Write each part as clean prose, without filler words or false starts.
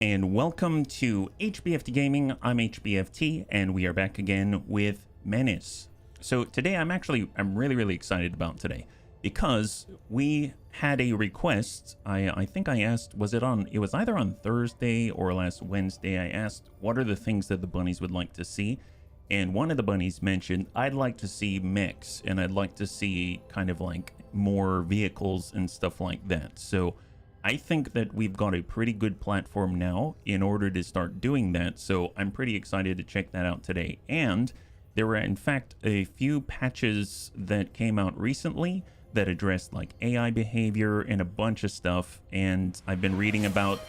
And welcome to HBFT Gaming. I'm HBFT, and we are back again with Menace. So today I'm really excited about today because we had a request. I think I asked, it was either on Thursday or last Wednesday. I asked what are the things that the bunnies would like to see, and one of the bunnies mentioned I'd like to see mechs, and I'd like to see kind of like more vehicles and stuff like that. So I think that we've got a pretty good platform now in order to start doing that, so I'm pretty excited to check that out today. And there were in fact a few patches that came out recently that addressed like AI behavior and a bunch of stuff, and I've been reading about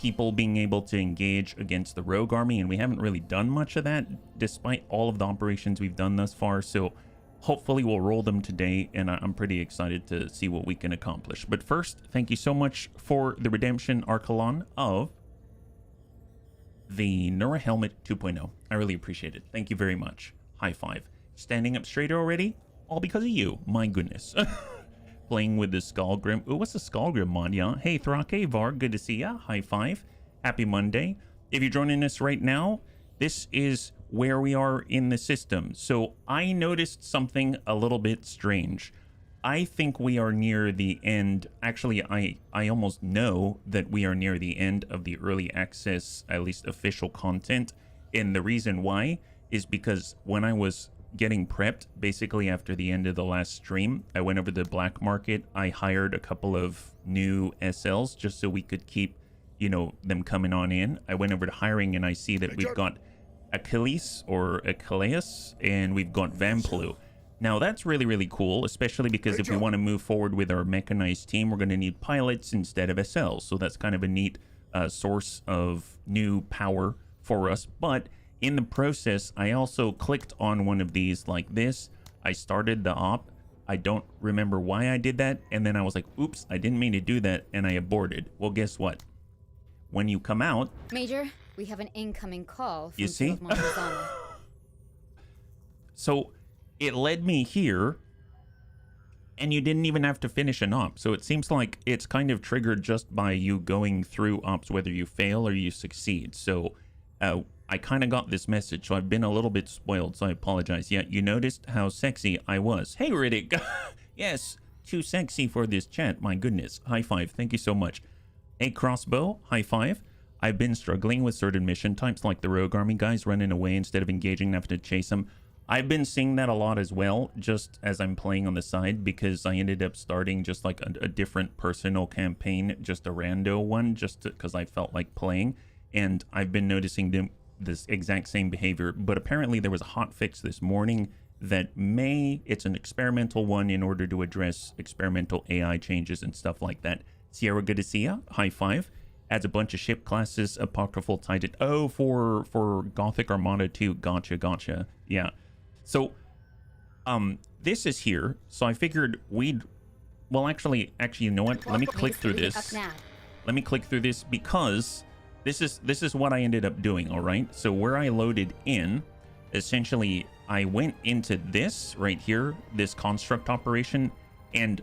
people being able to engage against the rogue army, and we haven't really done much of that despite all of the operations we've done thus far. So hopefully we'll roll them today, and I'm pretty excited to see what we can accomplish. But first, thank you so much for the redemption Archelon of the Nura Helmet 2.0. I really appreciate it. Thank you very much. High five. Standing up straighter already? All because of you. My goodness. Playing with the Skullgrim. Ooh, what's the Skullgrim mod, yeah? Hey, Thrake, Var, good to see ya. High five. Happy Monday. If you're joining us right now, this is where we are in the system. So I noticed something a little bit strange. I think we are near the end. Actually, I almost know that we are near the end of the early access, at least official content. And the reason why is because when I was getting prepped, basically after the end of the last stream, I went over to the black market. I hired a couple of new SLs just so we could keep, you know, them coming on in. I went over to hiring and I see that we've got Achilles or Achilles, and we've got Vamplu. Now that's really cool, especially because if we want to move forward with our mechanized team, we're going to need pilots instead of SLs. So that's kind of a neat source of new power for us. But in the process, I also clicked on one of these like this. I started the op. I don't remember why I did that. And then I was like, oops, I didn't mean to do that. And I aborted. Well, guess what? When you come out, Major, we have an incoming call from you see? Montezama. So it led me here, and you didn't even have to finish an op. So it seems like it's kind of triggered just by you going through ops, whether you fail or you succeed. So I kind of got this message, so I've been a little bit spoiled, so I apologize. Yeah, you noticed how sexy I was. Hey, Riddick. Yes, too sexy for this chat. My goodness. High five. Thank you so much. Hey, Crossbow. High five. I've been struggling with certain mission types like the rogue army guys running away instead of engaging and having to chase them. I've been seeing that a lot as well, just as I'm playing on the side, because I ended up starting just like a different personal campaign, just a rando one, just because I felt like playing. And I've been noticing this exact same behavior, but apparently there was a hot fix this morning that it's an experimental one in order to address experimental AI changes and stuff like that. Sierra, good to see ya. High five. Adds a bunch of ship classes, apocryphal titan. Oh, for Gothic Armada too. Gotcha. Yeah. So, this is here. So I figured well, actually, you know what? Let me click through this. Let me click through this because this is what I ended up doing. All right. So where I loaded in, essentially, I went into this right here, this construct operation, and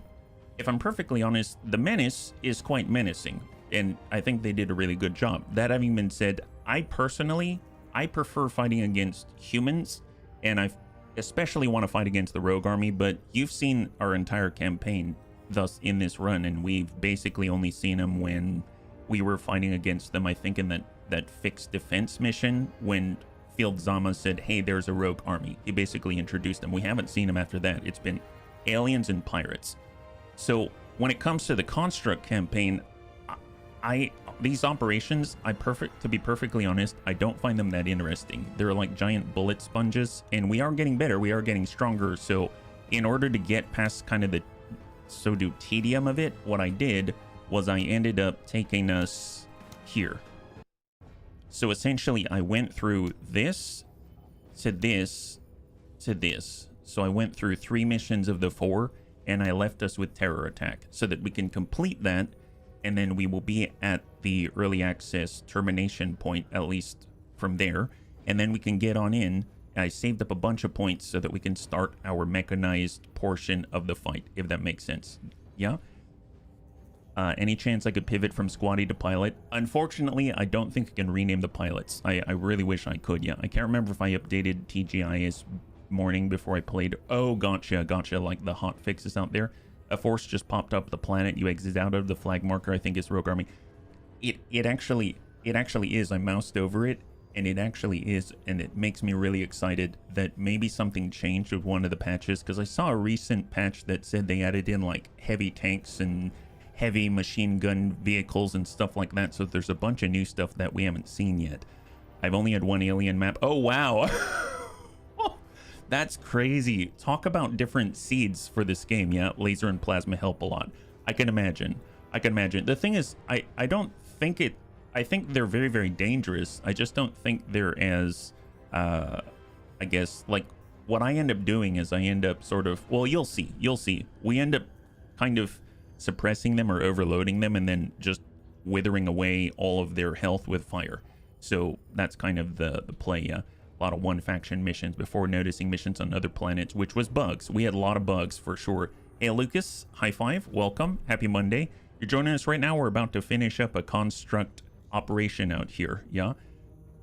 if I'm perfectly honest, the Menace is quite menacing, and I think they did a really good job. That having been said, I prefer fighting against humans, and I especially want to fight against the rogue army, but you've seen our entire campaign thus in this run, and we've basically only seen them when we were fighting against them, I think in that fixed defense mission when Field Zama said, hey, there's a rogue army. He basically introduced them. We haven't seen them after that. It's been aliens and pirates. So when it comes to the construct campaign, these operations, to be perfectly honest, I don't find them that interesting. They're like giant bullet sponges, and we are getting better. We are getting stronger. So in order to get past kind of the tedium of it, what I did was I ended up taking us here. So essentially I went through this to this to this. So I went through 3 missions of the 4, and I left us with terror attack so that we can complete that, and then we will be at the early access termination point, at least from there, and then we can get on in. I saved up a bunch of points so that we can start our mechanized portion of the fight, if that makes sense. Yeah. Any chance I could pivot from squatty to pilot? Unfortunately, I don't think I can rename the pilots. I really wish I could. Yeah, I can't remember if I updated TGI this morning before I played. Oh, gotcha. Like the hot fixes out there. A force just popped up the planet. You exit out of the flag marker. I think it's Rogue Army. It actually is. I moused over it, and it actually is, and it makes me really excited that maybe something changed with one of the patches, because I saw a recent patch that said they added in like heavy tanks and heavy machine gun vehicles and stuff like that. So there's a bunch of new stuff that we haven't seen yet. I've only had one alien map. Oh wow. That's crazy. Talk about different seeds for this game. Yeah, laser and plasma help a lot. I can imagine. The thing is, I don't think it, I think they're very, very dangerous. I just don't think they're as, I guess, like what I end up doing is I end up sort of, well, you'll see. We end up kind of suppressing them or overloading them and then just withering away all of their health with fire. So that's kind of the play. Yeah, a lot of one faction missions before noticing missions on other planets, which was bugs. We had a lot of bugs for sure. Hey Lucas, high five, welcome, happy Monday. You're joining us right now. We're about to finish up a construct operation out here. Yeah,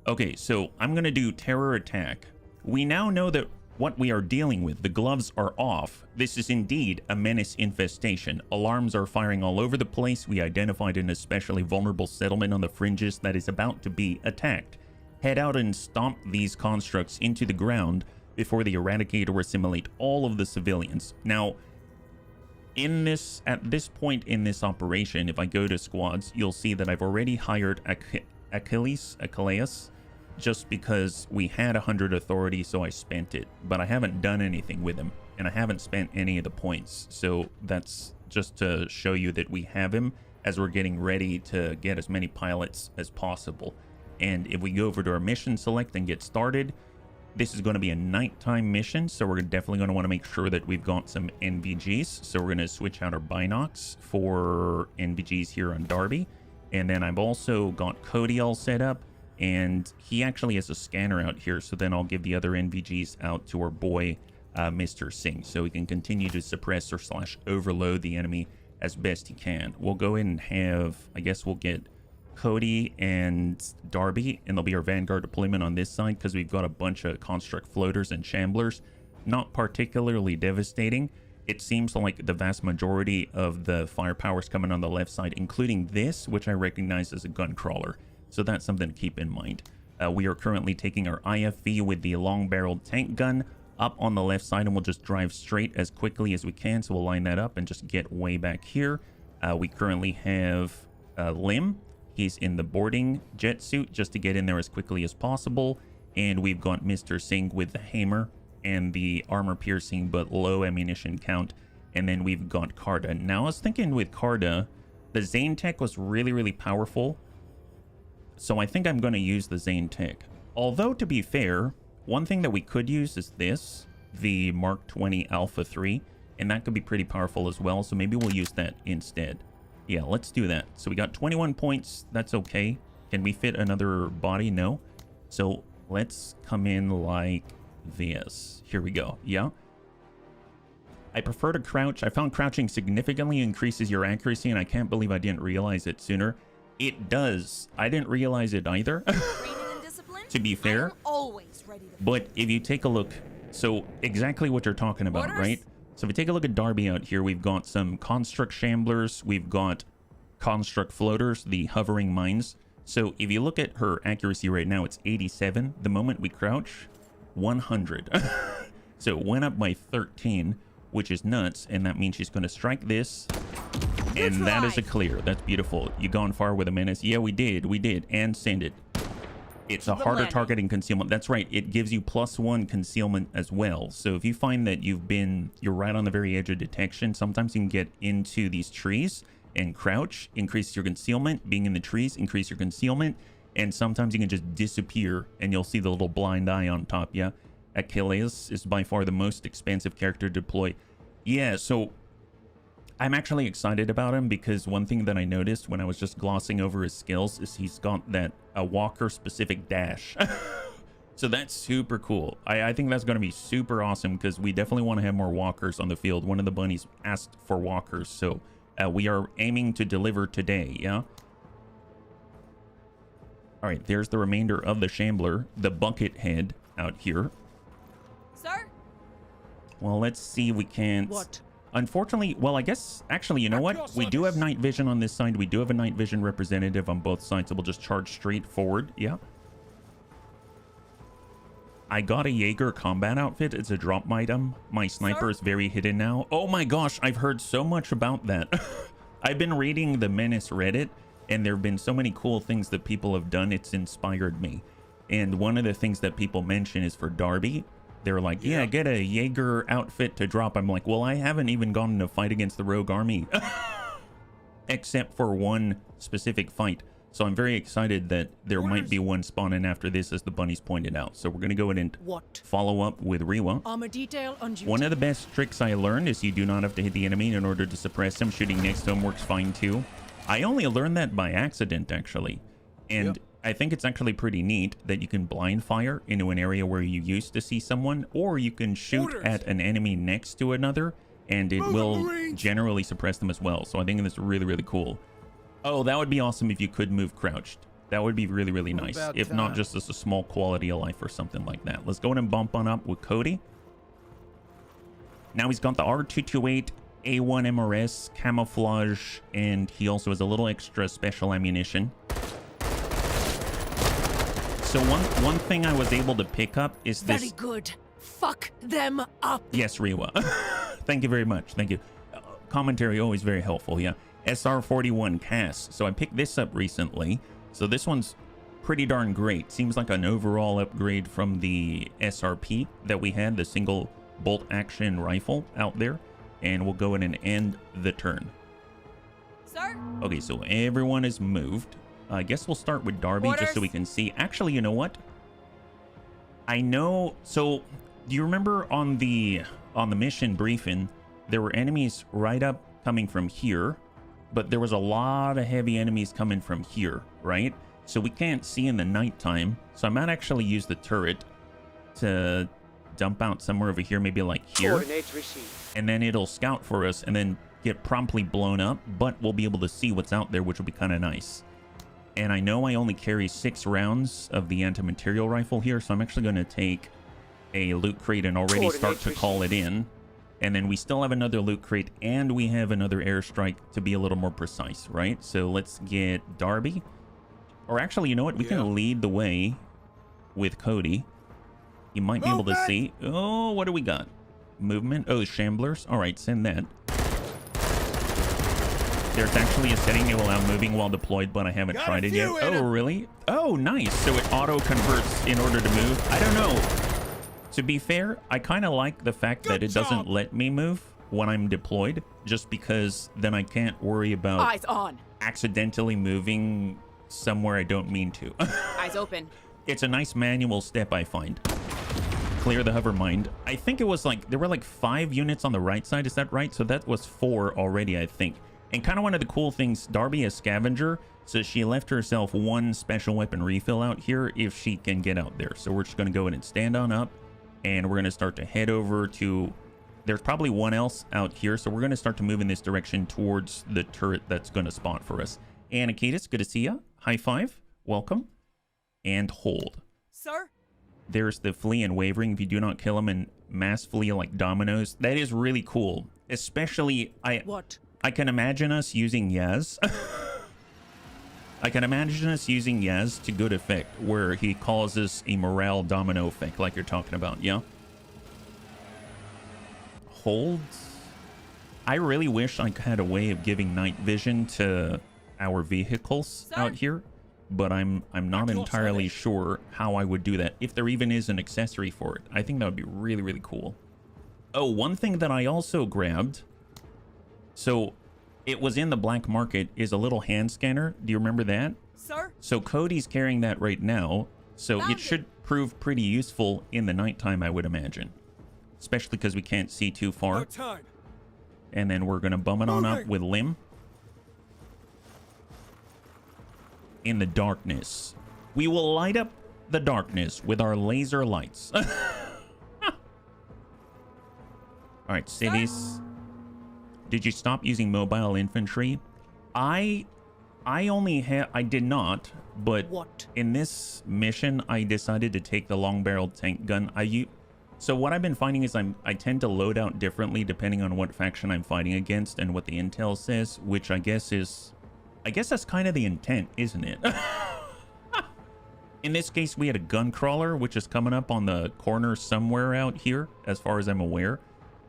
okay, so I'm gonna do terror attack. We now know that what we are dealing with, the gloves are off. This is indeed a menace infestation. Alarms are firing all over the place. We identified an especially vulnerable settlement on the fringes that is about to be attacked. Head out and stomp these constructs into the ground before they eradicate or assimilate all of the civilians. Now, at this point in this operation, if I go to squads, you'll see that I've already hired Achilles, just because we had 100 authority, so I spent it, but I haven't done anything with him, and I haven't spent any of the points. So that's just to show you that we have him as we're getting ready to get as many pilots as possible. And if we go over to our mission select and get started, this is going to be a nighttime mission, so we're definitely going to want to make sure that we've got some NVGs. So we're going to switch out our binocs for NVGs here on Darby, and then I've also got Cody all set up, and he actually has a scanner out here, so then I'll give the other NVGs out to our boy Mr. Singh, so he can continue to suppress or / overload the enemy as best he can. We'll go in and have, I guess we'll get Cody and Darby, and they'll be our vanguard deployment on this side, because we've got a bunch of construct floaters and shamblers. Not particularly devastating. It seems like the vast majority of the firepower is coming on the left side, including this, which I recognize as a gun crawler. So that's something to keep in mind. We are currently taking our IFV with the long-barreled tank gun up on the left side, and we'll just drive straight as quickly as we can. So we'll line that up and just get way back here. We currently have Lim. He's in the boarding jet suit just to get in there as quickly as possible. And we've got Mr. Singh with the hammer and the armor piercing but low ammunition count. And then we've got Karda. Now I was thinking with Karda, the Zane Tech was really, really powerful. So I think I'm going to use the Zane Tech. Although, to be fair, one thing that we could use is this, the Mark 20 Alpha 3, and that could be pretty powerful as well, so maybe we'll use that instead. Yeah, let's do that. So we got 21 points, that's okay. Can we fit another body? No. So let's come in like this. Here we go. Yeah. I prefer to crouch. I found crouching significantly increases your accuracy, and I can't believe I didn't realize it sooner. It does. I didn't realize it either, to be fair. But if you take a look, so exactly what you're talking about, right? So if we take a look at Darby out here, we've got some construct shamblers, we've got construct floaters, the hovering mines. So if you look at her accuracy right now, it's 87. The moment we crouch, 100. So it went up by 13, which is nuts, and that means she's going to strike this. And that is a clear. That's beautiful. You gone far with a menace? Yeah, we did, and send it. It's a harder targeting concealment. That's right. It gives you +1 concealment as well. So if you find that you're right on the very edge of detection, sometimes you can get into these trees and crouch, increase your concealment. Being in the trees, increase your concealment. And sometimes you can just disappear and you'll see the little blind eye on top. Yeah. Achilles is by far the most expensive character to deploy. Yeah, so I'm actually excited about him because one thing that I noticed when I was just glossing over his skills is he's got that a walker specific dash. So that's super cool. I think that's going to be super awesome because we definitely want to have more walkers on the field. One of the bunnies asked for walkers, so We are aiming to deliver today, yeah? All right, there's the remainder of the Shambler, the bucket head out here. Sir? Well, let's see if we can't... What? Unfortunately, well, I guess, actually, you know what? We do have night vision on this side. We do have a night vision representative on both sides, so we'll just charge straight forward. Yeah. I got a Jaeger combat outfit. It's a drop item. My sniper is very hidden now. Oh my gosh, I've heard so much about that. I've been reading the Menace Reddit, and there have been so many cool things that people have done. It's inspired me. And one of the things that people mention is for Darby. They're like, yeah, get a Jaeger outfit to drop. I'm like, well, I haven't even gone in a fight against the rogue army. Except for one specific fight. So I'm very excited that there might be one spawning after this, as the bunnies pointed out. So we're going to go ahead and follow up with Rewa. Armor detail on duty. One of the best tricks I learned is you do not have to hit the enemy in order to suppress him. Shooting next to him works fine too. I only learned that by accident, actually. And I think it's actually pretty neat that you can blind fire into an area where you used to see someone, or you can shoot at an enemy next to another, and it will generally suppress them as well. So I think that's really, really cool. Oh, that would be awesome if you could move crouched. That would be really, really nice. If not just as a small quality of life or something like that. Let's go ahead and bump on up with Cody. Now he's got the R228 A1 MRS camouflage, and he also has a little extra special ammunition. So one thing I was able to pick up is this... Very good. Fuck them up. Yes, Rewa. Thank you very much. Thank you. Commentary always very helpful, yeah. SR41 CAS. So I picked this up recently. So this one's pretty darn great. Seems like an overall upgrade from the SRP that we had, the single bolt action rifle out there. And we'll go in and end the turn. Sir? Okay, so everyone is moved. I guess we'll start with Darby just so we can see. Actually, you know what? I know. So do you remember on the mission briefing, there were enemies right up coming from here, but there was a lot of heavy enemies coming from here, right? So we can't see in the nighttime. So I might actually use the turret to dump out somewhere over here, maybe like here. And then it'll scout for us and then get promptly blown up, but we'll be able to see what's out there, which will be kind of nice. And I know I only carry 6 rounds of the anti-material rifle here, so I'm actually going to take a loot crate and already start to call it in. And then we still have another loot crate, and we have another airstrike to be a little more precise, right? So let's get Darby. Or actually, you know what? We can lead the way with Cody. You might be able to see. Oh, what do we got? Movement. Oh, Shamblers. All right, send that. There's actually a setting to allow moving while deployed, but I haven't tried it yet. Oh, really? Oh, nice. So it auto-converts in order to move. I don't know. To be fair, I kind of like the fact that it doesn't let me move when I'm deployed, just because then I can't worry about Eyes on. accidentally moving somewhere I don't mean to. Eyes open. It's a nice manual step, I find. Clear the hover mind. I think it was like, there were like 5 units on the right side. Is that right? So that was 4 already, I think. And kind of one of the cool things, Darby is scavenger, so she left herself 1 special weapon refill out here if she can get out there. So we're just going to go in and stand on up. And we're going to start to head over to... There's probably one else out here. So we're going to start to move in this direction towards the turret that's going to spawn for us. And Akitas, good to see ya. High five. Welcome. And hold. Sir? There's the flee and wavering. If you do not kill them and mass flee like dominoes. That is really cool. Especially... I can imagine us using Yaz. I can imagine us using Yaz to good effect, where he causes a morale domino effect like you're talking about, yeah? Hold. I really wish I had a way of giving night vision to our vehicles out here, but I'm not entirely sure how I would do that, if there even is an accessory for it. I think that would be really, really cool. Oh, one thing that I also grabbed, so it was in the black market, is a little hand scanner. Do you remember that? Sir? So Cody's carrying that right now. So it should prove pretty useful in the nighttime, I would imagine. Especially because we can't see too far. And then we're going to bum it on up with Lim. In the darkness. We will light up the darkness with our laser lights. All right, cities. Did you stop using mobile infantry? I did not, but What? in this mission, I decided to take the long-barreled tank gun. So what I've been finding is I tend to load out differently depending on what faction I'm fighting against and what the intel says, which I guess that's kind of the intent, isn't it? In this case, we had a gun crawler, which is coming up on the corner somewhere out here, as far as I'm aware.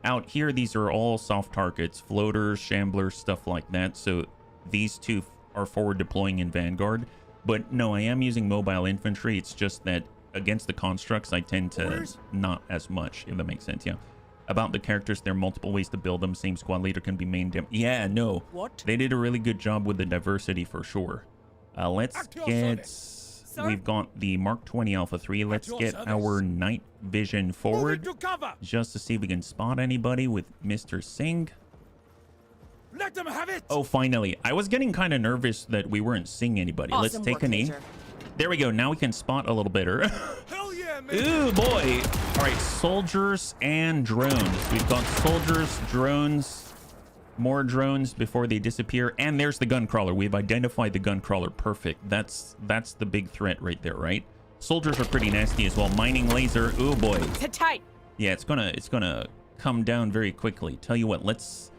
Out here, these are all soft targets, floaters, shamblers, stuff like that. So these two are forward deploying in Vanguard. But no, I am using mobile infantry. It's just that against the constructs, I tend to not as much, if that makes sense. Yeah. About the characters, there are multiple ways to build them. Same squad leader can be main yeah, no. What? They did a really good job with the diversity for sure. Let's get... We've got the Mark 20 Alpha 3. Let's get our night vision forward just to see if we can spot anybody with Mr. Singh. Let them have it. Oh, finally. I was getting kind of nervous that we weren't seeing anybody. Awesome Let's take work, a knee. Major. There we go. Now we can spot a little better. Hell yeah, man. Ooh, boy. All right, soldiers and drones. We've got soldiers, drones, more drones before they disappear. And there's the gun crawler. We've identified the gun crawler. Perfect. That's the big threat right there, right? Soldiers are pretty nasty as well. Mining laser. Ooh, boy. Sit tight. Yeah, it's gonna come down very quickly. Tell you what, let's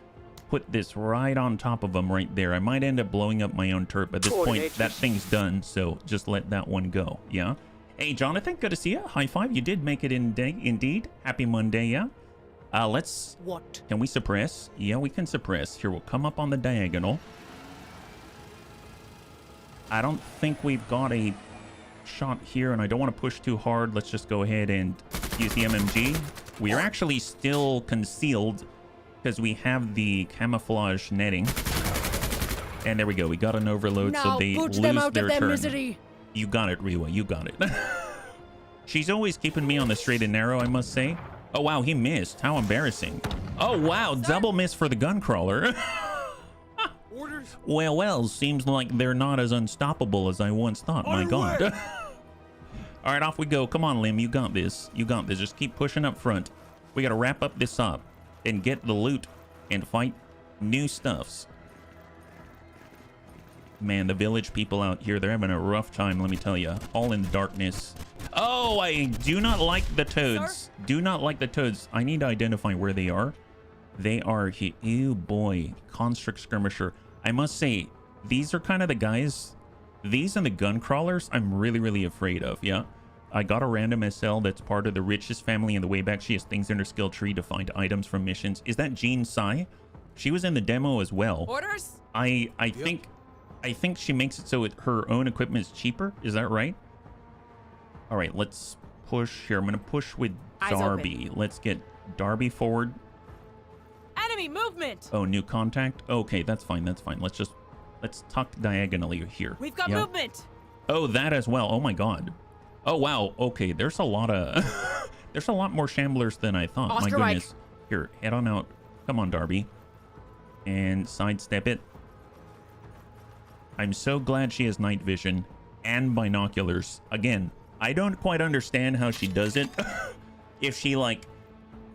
put this right on top of them right there. I might end up blowing up my own turret, but at this point, that thing's done. So just let that one go. Yeah. Hey, Jonathan, good to see you. High five. You did make it indeed. Happy Monday, yeah. Let's... What? Can we suppress? Yeah, we can suppress. Here, we'll come up on the diagonal. I don't think we've got a shot here, and I don't want to push too hard. Let's just go ahead and use the MMG. We are actually still concealed because we have the camouflage netting. And there we go. We got an overload, now so they put lose them out their of their turn. misery. You got it, Riwa. You got it. She's always keeping me on the straight and narrow, I must say. Oh, wow. He missed. How embarrassing. Oh, wow. Double miss for the gun crawler. Orders. Well, seems like they're not as unstoppable as I once thought. My God. All right, off we go. Come on, Lim. You got this. You got this. Just keep pushing up front. We got to wrap up this up and get the loot and fight new stuffs. Man, the village people out here, they're having a rough time, let me tell you. All in the darkness. Oh, I do not like the toads. Sir? Do not like the toads. I need to identify where they are. They are here. Ew, boy. Construct skirmisher. I must say, these are kind of the guys. These and the gun crawlers, I'm really, really afraid of, yeah? I got a random SL that's part of the richest family in the way back. She has things in her skill tree to find items from missions. Is that Jean Sai? She was in the demo as well. Orders? I think she makes it so her own equipment is cheaper. Is that right? All right, let's push here. I'm going to push with Eyes Darby. Let's get Darby forward. Enemy movement. Oh, new contact. Okay, that's fine. That's fine. Let's tuck diagonally here. We've got Yeah. movement. Oh, that as well. Oh my God. Oh wow. Okay, there's a lot of there's a lot more shamblers than I thought. Oscar My goodness. Here, head on out. Come on, Darby. And sidestep it. I'm so glad she has night vision and binoculars. Again, I don't quite understand how she does it. If she like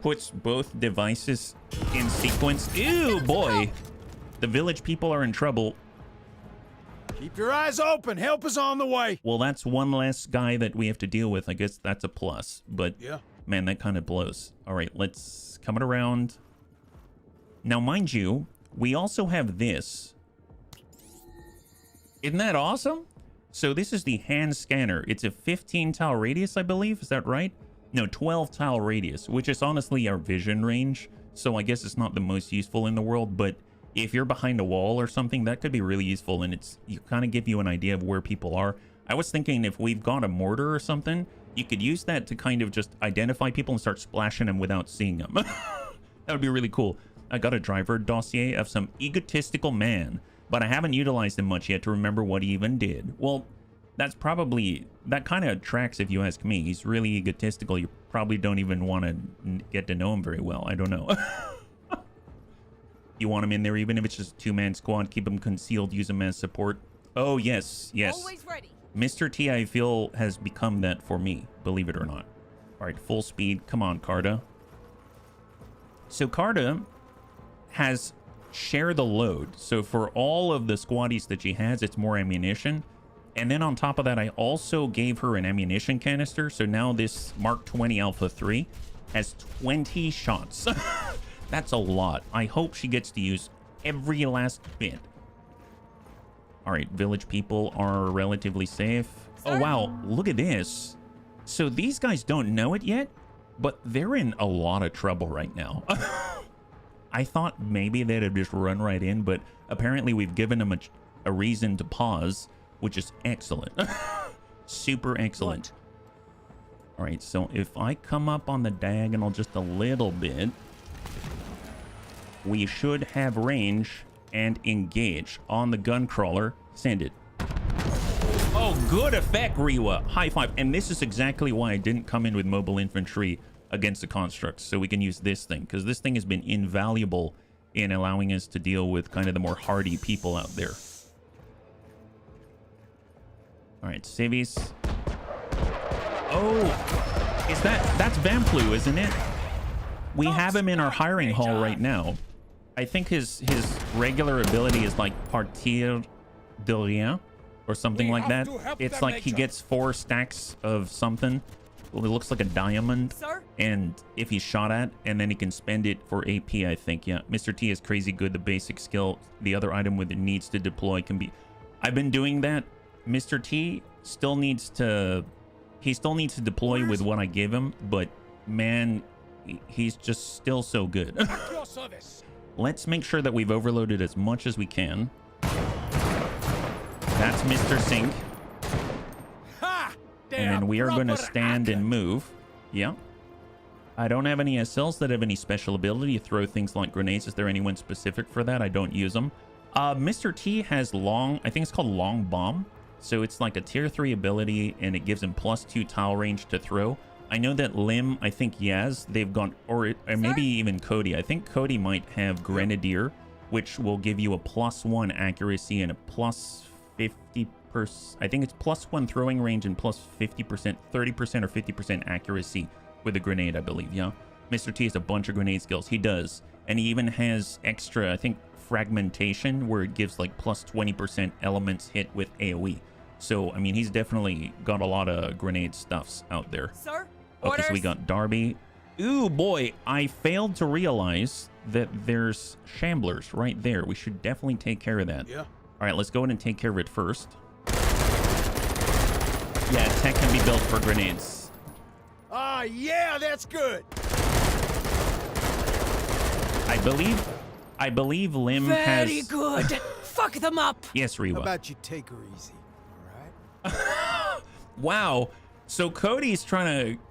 puts both devices in sequence. Ew, boy. The village people are in trouble. Keep your eyes open. Help is on the way. Well, that's one less guy that we have to deal with. I guess that's a plus. But Yeah. man, that kind of blows. All right, let's come it around. Now, mind you, we also have this. Isn't that awesome? So this is the hand scanner. It's a 15 tile radius, I believe. Is that right? No, 12 tile radius, which is honestly our vision range. So I guess it's not the most useful in the world, but if you're behind a wall or something, that could be really useful, and you kind of give you an idea of where people are. I was thinking if we've got a mortar or something, you could use that to kind of just identify people and start splashing them without seeing them. That would be really cool. I got a driver dossier of some egotistical man, but I haven't utilized him much yet to remember what he even did. Well, that kind of tracks if you ask me. He's really egotistical. You probably don't even want to get to know him very well. I don't know. You want him in there even if it's just a two-man squad. Keep him concealed. Use him as support. Oh, yes. Yes. Always ready. Mr. T, I feel, has become that for me. Believe it or not. All right, full speed. Come on, Carta. So Carta has share the load. So for all of the squaddies that she has, it's more ammunition. And then on top of that, I also gave her an ammunition canister. So now this Mark 20 Alpha 3 has 20 shots. That's a lot. I hope she gets to use every last bit. All right, village people are relatively safe. Oh, wow. Look at this. So these guys don't know it yet, but they're in a lot of trouble right now. I thought maybe they'd have just run right in, but apparently we've given them a reason to pause, which is excellent. Super excellent. All right, so if I come up on the diagonal just a little bit, we should have range and engage on the gun crawler. Send it. Oh, good effect, Rewa. High five. And this is exactly why I didn't come in with mobile infantry against the constructs, so we can use this thing, because this thing has been invaluable in allowing us to deal with kind of the more hardy people out there. All right, civies. Oh, is that's Vamplu, isn't it? We have him in our hiring hall right now. I think his regular ability is like partir de rien or something like that. It's like he gets 4 stacks of something. Well, it looks like a diamond. Sir? And if he's shot at, and then he can spend it for AP, I think. Yeah, Mr. T is crazy good. The basic skill, the other item with it needs to deploy can be... I've been doing that. Mr. T still needs to... He still needs to deploy with what I give him, but man, he's just still so good. Let's make sure that we've overloaded as much as we can. That's Mr. Sink. And then we are going to stand and move. Yeah. I don't have any SLs that have any special ability to throw things like grenades. Is there anyone specific for that? I don't use them. Mr. T has long, I think it's called long bomb. So it's like a tier 3 ability, and it gives him +2 tile range to throw. I know that Lim, I think Yaz, they've gone, or maybe even Cody. I think Cody might have Grenadier, which will give you a +1 accuracy and a +50%. I think it's +1 throwing range and +50%, 30% or 50% accuracy with a grenade, I believe. Yeah. Mr. T has a bunch of grenade skills. He does. And he even has extra, I think, fragmentation, where it gives like +20% elements hit with AoE. So, I mean, he's definitely got a lot of grenade stuffs out there. Sir? Okay, so we got Darby. Ooh, boy, I failed to realize that there's shamblers right there. We should definitely take care of that. Yeah. All right, let's go ahead and take care of it first. Yeah, tech can be built for grenades. Ah, yeah, that's good. I believe Lim has... Very good. Fuck them up. Yes, Rewa. How about you take her easy, all right? Wow. So Cody's trying to...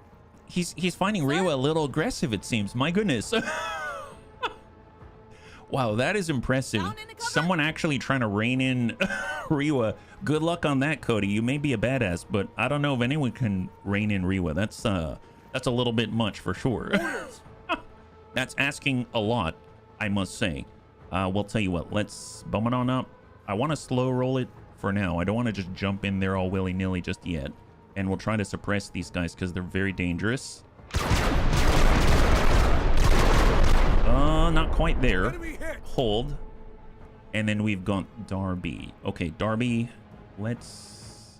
He's finding Rewa a little aggressive, it seems. My goodness. Wow, that is impressive. Someone actually trying to rein in Rewa. Good luck on that, Cody. You may be a badass, but I don't know if anyone can rein in Rewa. That's a little bit much for sure. That's asking a lot, I must say. We'll tell you what, let's bum it on up. I want to slow roll it for now. I don't want to just jump in there all willy-nilly just yet. And we'll try to suppress these guys because they're very dangerous. Not quite there. Hold. And then we've got Darby. Okay, Darby, let's...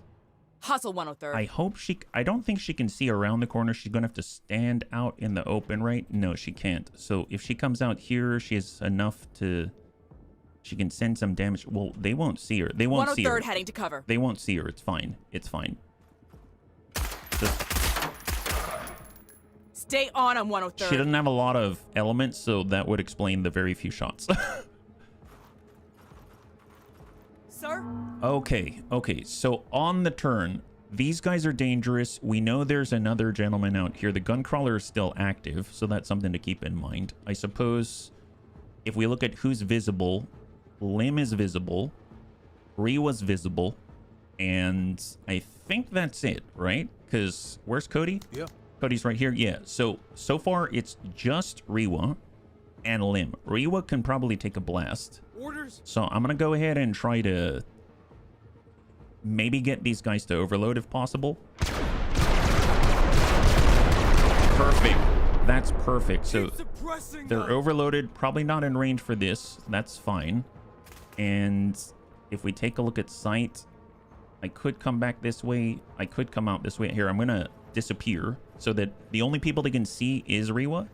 Hustle 103rd. I hope she... I don't think she can see around the corner. She's going to have to stand out in the open, right? No, she can't. So if she comes out here, she has enough to... She can send some damage. Well, they won't see her. They won't see her. 103rd heading to cover. They won't see her. It's fine. It's fine. Just... Stay on 103rd. She doesn't have a lot of elements, so that would explain the very few shots. Sir? Okay, so on the turn, these guys are dangerous. We know there's another gentleman out here. The gun crawler is still active, so that's something to keep in mind. I suppose if we look at who's visible, Lim is visible, Rewa's visible, and I think that's it, right? Because where's Cody? Yeah. Cody's right here. Yeah, so far it's just Rewa and Lim. Rewa can probably take a blast. Orders? So I'm going to go ahead and try to maybe get these guys to overload if possible. Perfect. That's perfect. So Suppressing they're them. overloaded, probably not in range for this. That's fine. And if we take a look at sight, I could come back this way. I could come out this way. Here, I'm going to disappear so that the only people they can see is Rewa.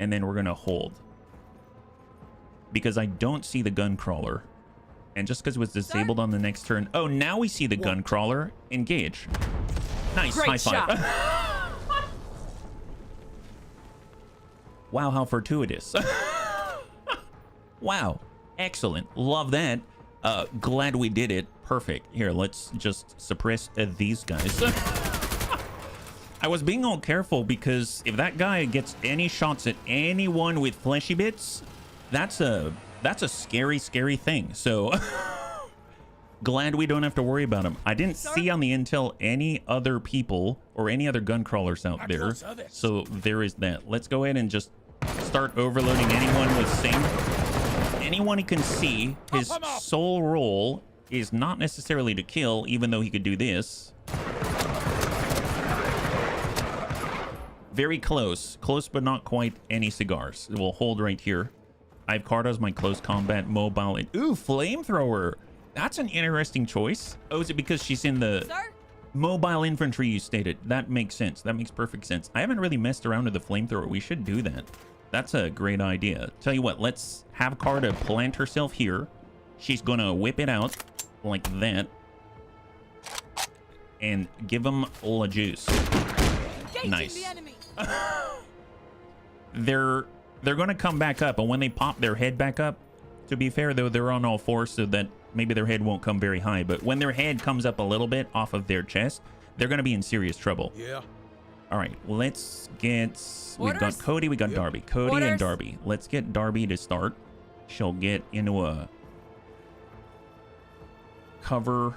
And then we're going to hold. Because I don't see the gun crawler. And just because it was disabled on the next turn. Oh, now we see the gun crawler. Engage. Nice. Great High five. shot. Wow, how fortuitous. Wow. Excellent. Love that. Glad we did it. Perfect. Here, let's just suppress these guys. I was being all careful because if that guy gets any shots at anyone with fleshy bits, that's a scary, scary thing. So glad we don't have to worry about him. I didn't see on the intel any other people or any other gun crawlers out there. So there is that. Let's go ahead and just start overloading anyone with Sing. Anyone he can see. His sole role is not necessarily to kill, even though he could do this. Very close. Close, but not quite any cigars. We'll hold right here. I have Carta as my close combat mobile. Ooh, flamethrower. That's an interesting choice. Oh, is it because she's in the mobile infantry you stated? That makes sense. That makes perfect sense. I haven't really messed around with the flamethrower. We should do that. That's a great idea. Tell you what, let's have Carta plant herself here. She's gonna whip it out like that and give him all the juice. Nice. They're gonna come back up, and when they pop their head back up, to be fair though, they're on all fours, so that maybe their head won't come very high, but when their head comes up a little bit off of their chest, they're gonna be in serious trouble. Yeah. All right, let's get... We've got Orders? Cody, we got Darby. Cody and Orders? Darby. Let's get Darby to start. She'll get into a cover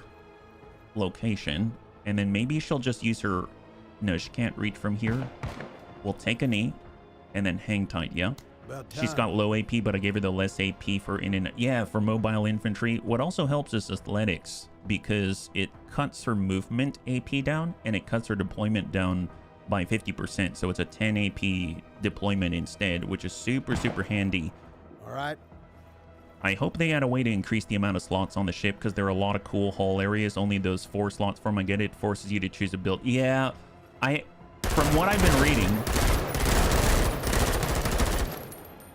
location, and then maybe she'll just use her... No, she can't reach from here. We'll take a knee and then hang tight, yeah? She's got low AP, but I gave her the less AP for for mobile infantry. What also helps is athletics, because it cuts her movement AP down and it cuts her deployment down by 50%. So it's a 10 AP deployment instead, which is super, super handy. All right. I hope they had a way to increase the amount of slots on the ship, because there are a lot of cool hull areas. Only those 4 slots for them. I get it. Forces you to choose a build. Yeah, from what I've been reading,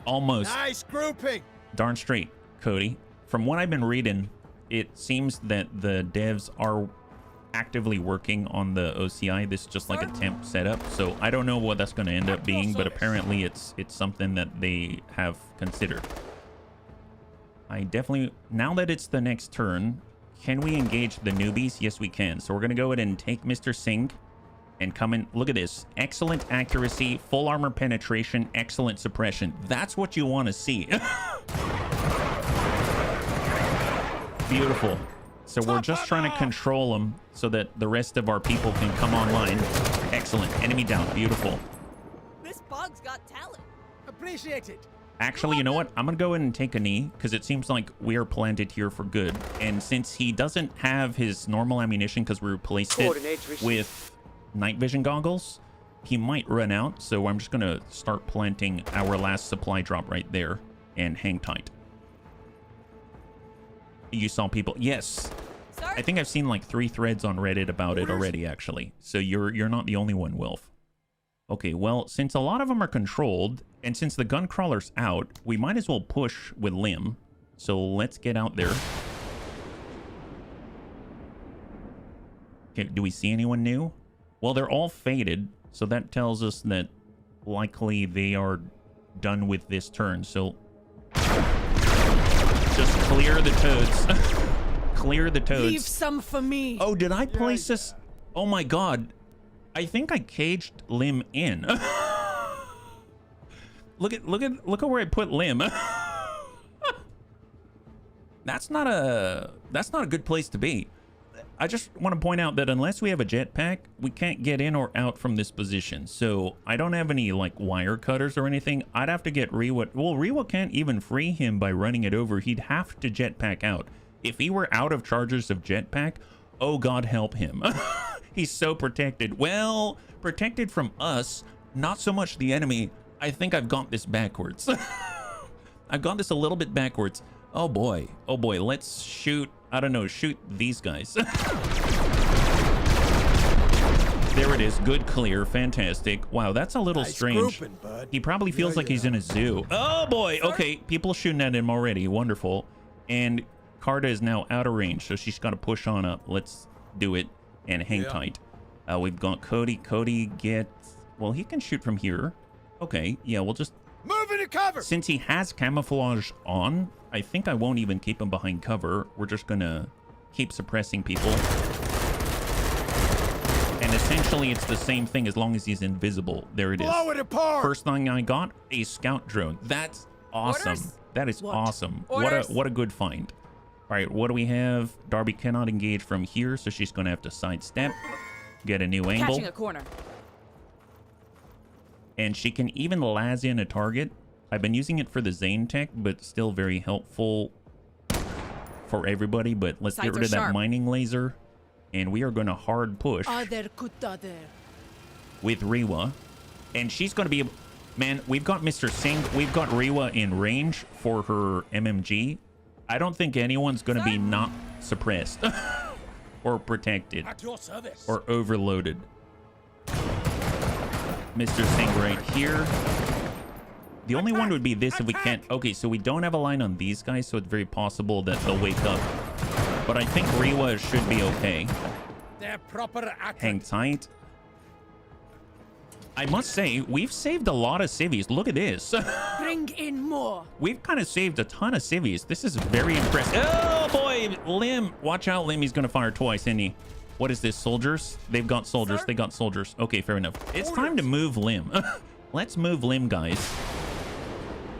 almost. Nice grouping. Darn straight, Cody. From what I've been reading, it seems that the devs are actively working on the OCI. This is just like a temp setup, so I don't know what that's going to end up being, but apparently it's something that they have considered. I definitely, now that it's the next turn, can we engage the newbies? Yes, we can. So we're going to go ahead and take Mr. Singh and come in. Look at this. Excellent accuracy, full armor penetration, excellent suppression. That's what you want to see. Beautiful. So we're just trying to control them so that the rest of our people can come online. Excellent. Enemy down. Beautiful. This bug's got talent. Appreciate it. Actually, you know what? I'm going to go ahead and take a knee, because it seems like we are planted here for good. And since he doesn't have his normal ammunition, because we replaced it with night vision goggles, he might run out. So I'm just going to start planting our last supply drop right there and hang tight. You saw people. Yes. Sir? I think I've seen like 3 threads on Reddit about it already, actually. So you're not the only one, Wilf. Okay, well, since a lot of them are controlled, and since the gun crawler's out, we might as well push with Lim. So let's get out there. Okay, do we see anyone new? Well, they're all faded, so that tells us that likely they are done with this turn. So just clear the toads. Clear the toads. Leave some for me. Oh, did I place this? Oh my god. I think I caged Lim in. Look at where I put Lim. That's not a good place to be. I just want to point out that unless we have a jetpack, we can't get in or out from this position. So I don't have any like wire cutters or anything. I'd have to get Rewa. Well, Rewa can't even free him by running it over. He'd have to jetpack out. If he were out of charges of jetpack, oh God help him. He's so protected. Well, protected from us, Not so much the enemy. I think I've got this backwards. I've got this a little bit backwards. Oh boy. Oh boy. Let's shoot. I don't know. Shoot these guys. There it is. Good clear. Fantastic. Wow, that's a little Nice strange. grouping, bud. He probably feels like he's in a zoo. Oh boy. Okay. People shooting at him already. Wonderful. And Carta is now out of range, so she's got to push on up. Let's do it and hang tight. We've got Cody. Cody gets... Well, he can shoot from here. Okay. Yeah, we'll just... Move into cover! Since he has camouflage on, I think I won't even keep him behind cover. We're just gonna keep suppressing people. And essentially, it's the same thing as long as he's invisible. There it is. Blow it apart! First thing I got, a scout drone. That's awesome. Orders? That is What? awesome. Orders? What a good find. All right, what do we have? Darby cannot engage from here, so she's gonna have to sidestep, get a new angle. Catching a corner. And she can even las in a target. I've been using it for the Zane tech, but still very helpful for everybody. But let's get Sights rid are of that sharp. mining laser. And we are going to hard push Other kutader. with Rewa. And she's going to be... Man, we've got Mr. Singh. We've got Rewa in range for her MMG. I don't think anyone's going to be not suppressed or protected At your service. or overloaded. Mr. Singh right here. The only one would be this if we can't... Okay, so we don't have a line on these guys, so it's very possible that they'll wake up. But I think Rewa should be okay. They're proper attack. Hang tight. I must say, we've saved a lot of civvies. Look at this. Bring in more. We've kind of saved a ton of civvies. This is very impressive. Oh, boy. Lim. Watch out, Lim. He's going to fire twice, isn't he? What is this? Soldiers? They've got soldiers. Sir? They got soldiers. Okay, fair enough. It's time to move Lim. Let's move Lim, guys.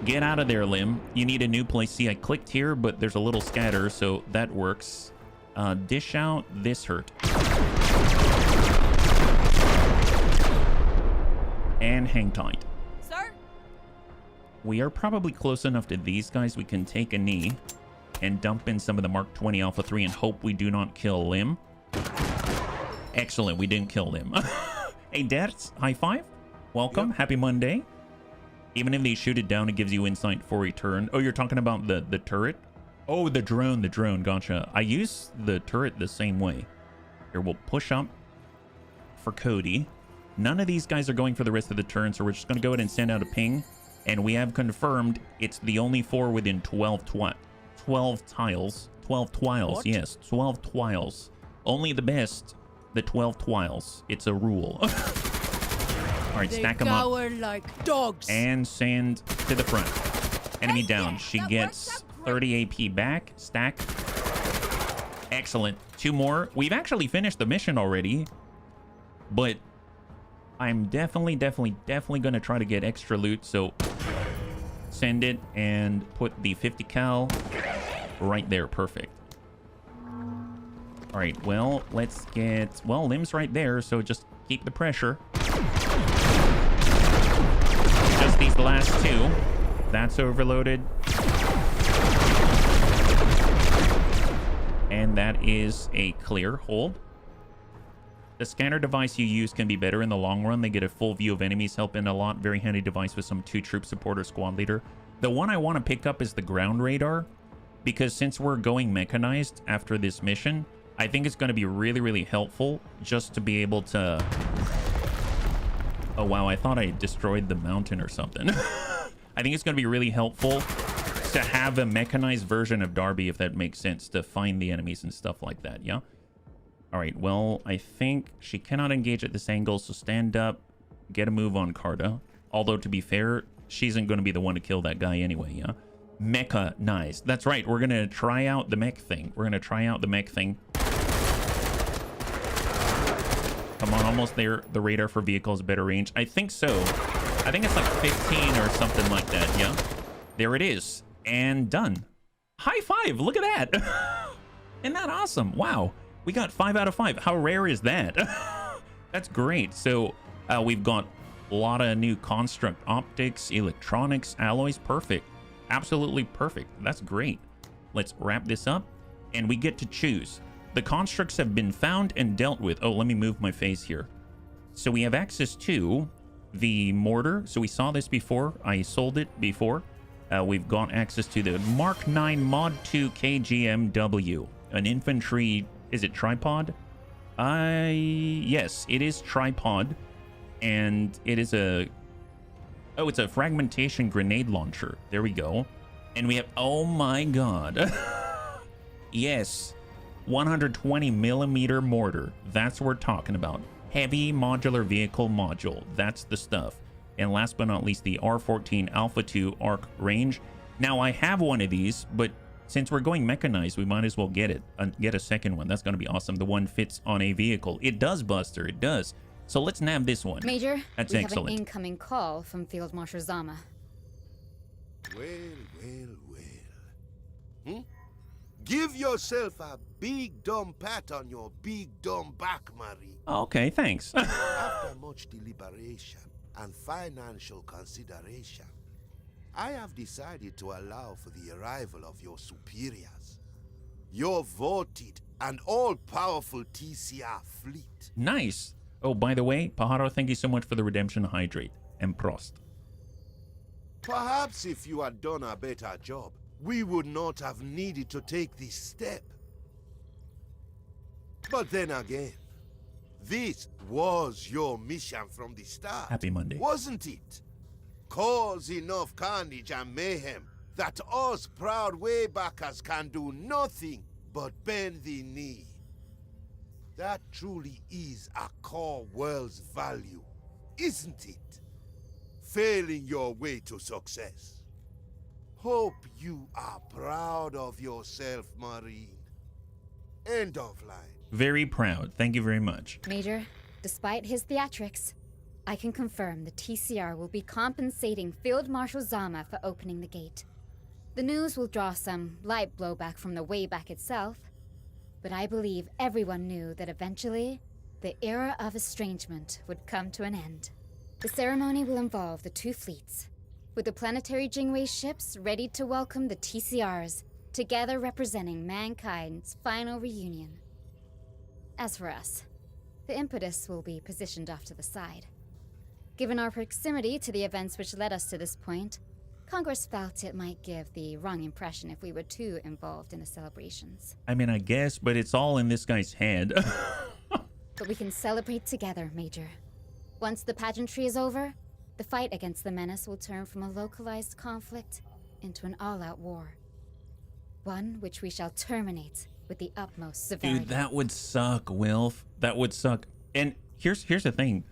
Get out of there, Lim. You need a new place. See, I clicked here, but there's a little scatter, so that works. Dish out. This hurt. And hang tight. Sir? We are probably close enough to these guys. We can take a knee and dump in some of the Mark 20 Alpha 3 and hope we do not kill Lim. Excellent. We didn't kill Lim. Hey, Dertz, high five. Welcome. Yep. Happy Monday. Even if they shoot it down, it gives you insight for return. Oh, you're talking about the turret? Oh, the drone. Gotcha. I use the turret the same way. Here, we'll push up for Cody. None of these guys are going for the rest of the turn, so we're just going to go ahead and send out a ping. And we have confirmed it's the only 4 within 12 tiles. 12 twiles, What? yes. 12 twiles. Only the best, the 12 twiles. It's a rule. All right, They stack them up. cower like dogs. And send to the front. Enemy Hey, down. yeah, She that gets works out 30 AP back. Stack. Excellent. 2 more. We've actually finished the mission already. But I'm definitely going to try to get extra loot. So send it and put the 50 cal right there. Perfect. All right. Well, let's get... Well, Lim's right there. So just keep the pressure. Just these last 2. That's overloaded. And that is a clear hold. The scanner device you use can be better in the long run. They get a full view of enemies, help in a lot. Very handy device with some 2 troop support or squad leader. The one I want to pick up is the ground radar, because since we're going mechanized after this mission, I think it's going to be really, really helpful just to be able to... Oh, wow. I thought I destroyed the mountain or something. I think it's going to be really helpful to have a mechanized version of Darby, if that makes sense, to find the enemies and stuff like that, yeah? All right, well, I think she cannot engage at this angle, so stand up, get a move on Carta. Although, to be fair, she isn't going to be the one to kill that guy anyway, yeah? Mechanized. That's right, we're going to try out the mech thing. We're going to try out the mech thing. Come on, almost there. The radar for vehicles, better range. I think so. I think it's like 15 or something like that, yeah? There it is. And done. High five, look at that. Isn't that awesome? Wow. We got 5 out of 5. How rare is that? That's great. So we've got a lot of new construct optics, electronics, alloys. Perfect. Absolutely perfect. That's great. Let's wrap this up. And we get to choose. The constructs have been found and dealt with. Oh, let me move my face here. So we have access to the mortar. So we saw this before. I sold it before. We've got access to the Mark 9 Mod 2 KGMW, an infantry. Is it tripod? Yes, it is tripod, and it is a. Oh, it's a fragmentation grenade launcher. There we go. And we have. Oh my god. Yes, 120 millimeter mortar. That's what we're talking about. Heavy modular vehicle module. That's the stuff. And last but not least, the R14 Alpha 2 arc range. Now, I have one of these, but since we're going mechanized, we might as well get it. Get a second one. That's going to be awesome. The one fits on a vehicle. It does, Buster. It does. So let's nab this one. Major, that's we excellent. have an incoming call from Field Marshal Zama. Well. Give yourself a big dumb pat on your big dumb back, Marie. Okay, thanks. After much deliberation and financial consideration, I have decided to allow for the arrival of your superiors. Your voted and all-powerful TCR fleet. Nice. Oh, by the way, Pajaro, thank you so much for the redemption hydrate. And Prost. Perhaps if you had done a better job, we would not have needed to take this step. But then again, this was your mission from the start. Happy Monday. Wasn't it? Cause enough carnage and mayhem that us proud waybackers can do nothing but bend the knee. That truly is a core world's value, isn't it? Failing your way to success. Hope you are proud of yourself, Marine. End of line. Very proud. Thank you very much. Major, despite his theatrics, I can confirm the TCR will be compensating Field Marshal Zama for opening the gate. The news will draw some light blowback from the wayback itself, but I believe everyone knew that eventually, the era of estrangement would come to an end. The ceremony will involve the two fleets, with the planetary Jingwei ships ready to welcome the TCRs, together representing mankind's final reunion. As for us, the impetus will be positioned off to the side. Given our proximity to the events which led us to this point, Congress felt it might give the wrong impression if we were too involved in the celebrations. I mean, I guess, but it's all in this guy's head. But we can celebrate together, Major. Once the pageantry is over, the fight against the Menace will turn from a localized conflict into an all-out war. One which we shall terminate with the utmost severity. Dude, that would suck, Wilf. That would suck. And here's the thing.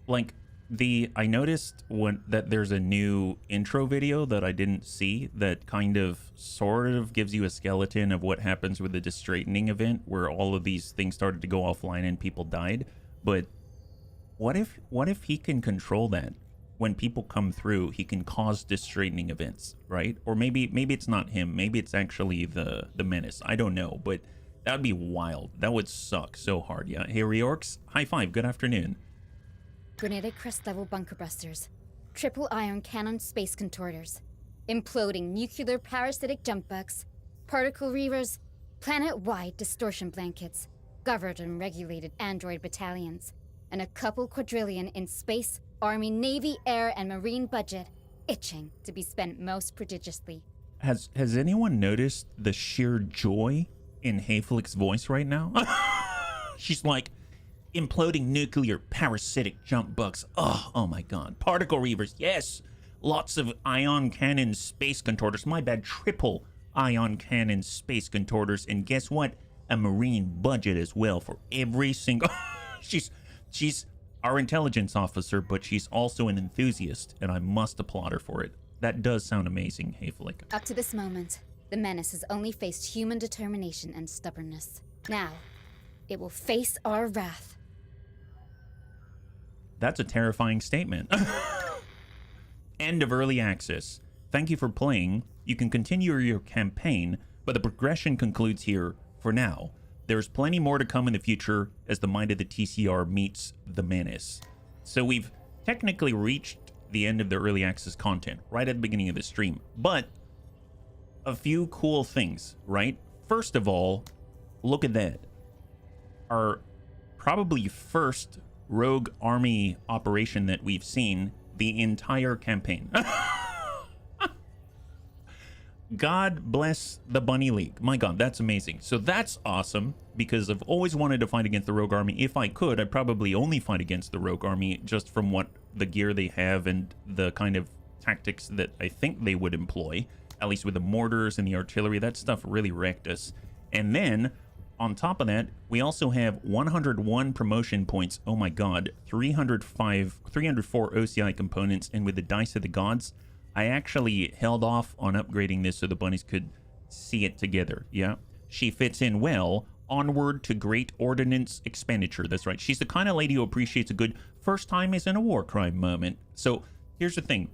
Like, I noticed that there's a new intro video that I didn't see that kind of sort of gives you a skeleton of what happens with the Distraightening event, where all of these things started to go offline and people died. But what if he can control that? When people come through, he can cause Distraightening events, right? Or maybe it's not him. Maybe it's actually the Menace. I don't know, but that would be wild. That would suck so hard. Yeah. Hey, Reorks, high five. Good afternoon. Grenadic crest-level bunker busters, triple ion cannon space contorters, imploding nuclear parasitic jump bugs, particle reavers, planet-wide distortion blankets, governed and regulated android battalions, and a couple quadrillion in space, army, navy, air, and marine budget, itching to be spent most prodigiously. Has anyone noticed the sheer joy in Hayflick's voice right now? She's like, imploding nuclear parasitic jump bugs. Oh my god. Particle reavers, yes. Lots of ion cannon space contorters. My bad, triple ion cannon space contorters. And guess what? A marine budget as well for every single... she's our intelligence officer, but she's also an enthusiast, and I must applaud her for it. That does sound amazing, Hayflick. Up to this moment, the Menace has only faced human determination and stubbornness. Now, it will face our wrath. That's a terrifying statement. End of early access. Thank you for playing. You can continue your campaign, but the progression concludes here for now. There's plenty more to come in the future as the mind of the TCR meets the Menace. So we've technically reached the end of the early access content right at the beginning of the stream, but a few cool things, right? First of all, look at that. Our probably first rogue army operation that we've seen the entire campaign. God bless the Bunny League. My God, that's amazing. So that's awesome, because I've always wanted to fight against the rogue army. If I could, I'd probably only fight against the rogue army just from what the gear they have and the kind of tactics that I think they would employ, at least with the mortars and the artillery. That stuff really wrecked us. And then on top of that, we also have 101 promotion points. Oh my God, 304 OCI components, and with the Dice of the Gods, I actually held off on upgrading this so the bunnies could see it together. Yeah, she fits in well. Onward to great ordnance expenditure. That's right. She's the kind of lady who appreciates a good first time is in a war crime moment. So here's the thing.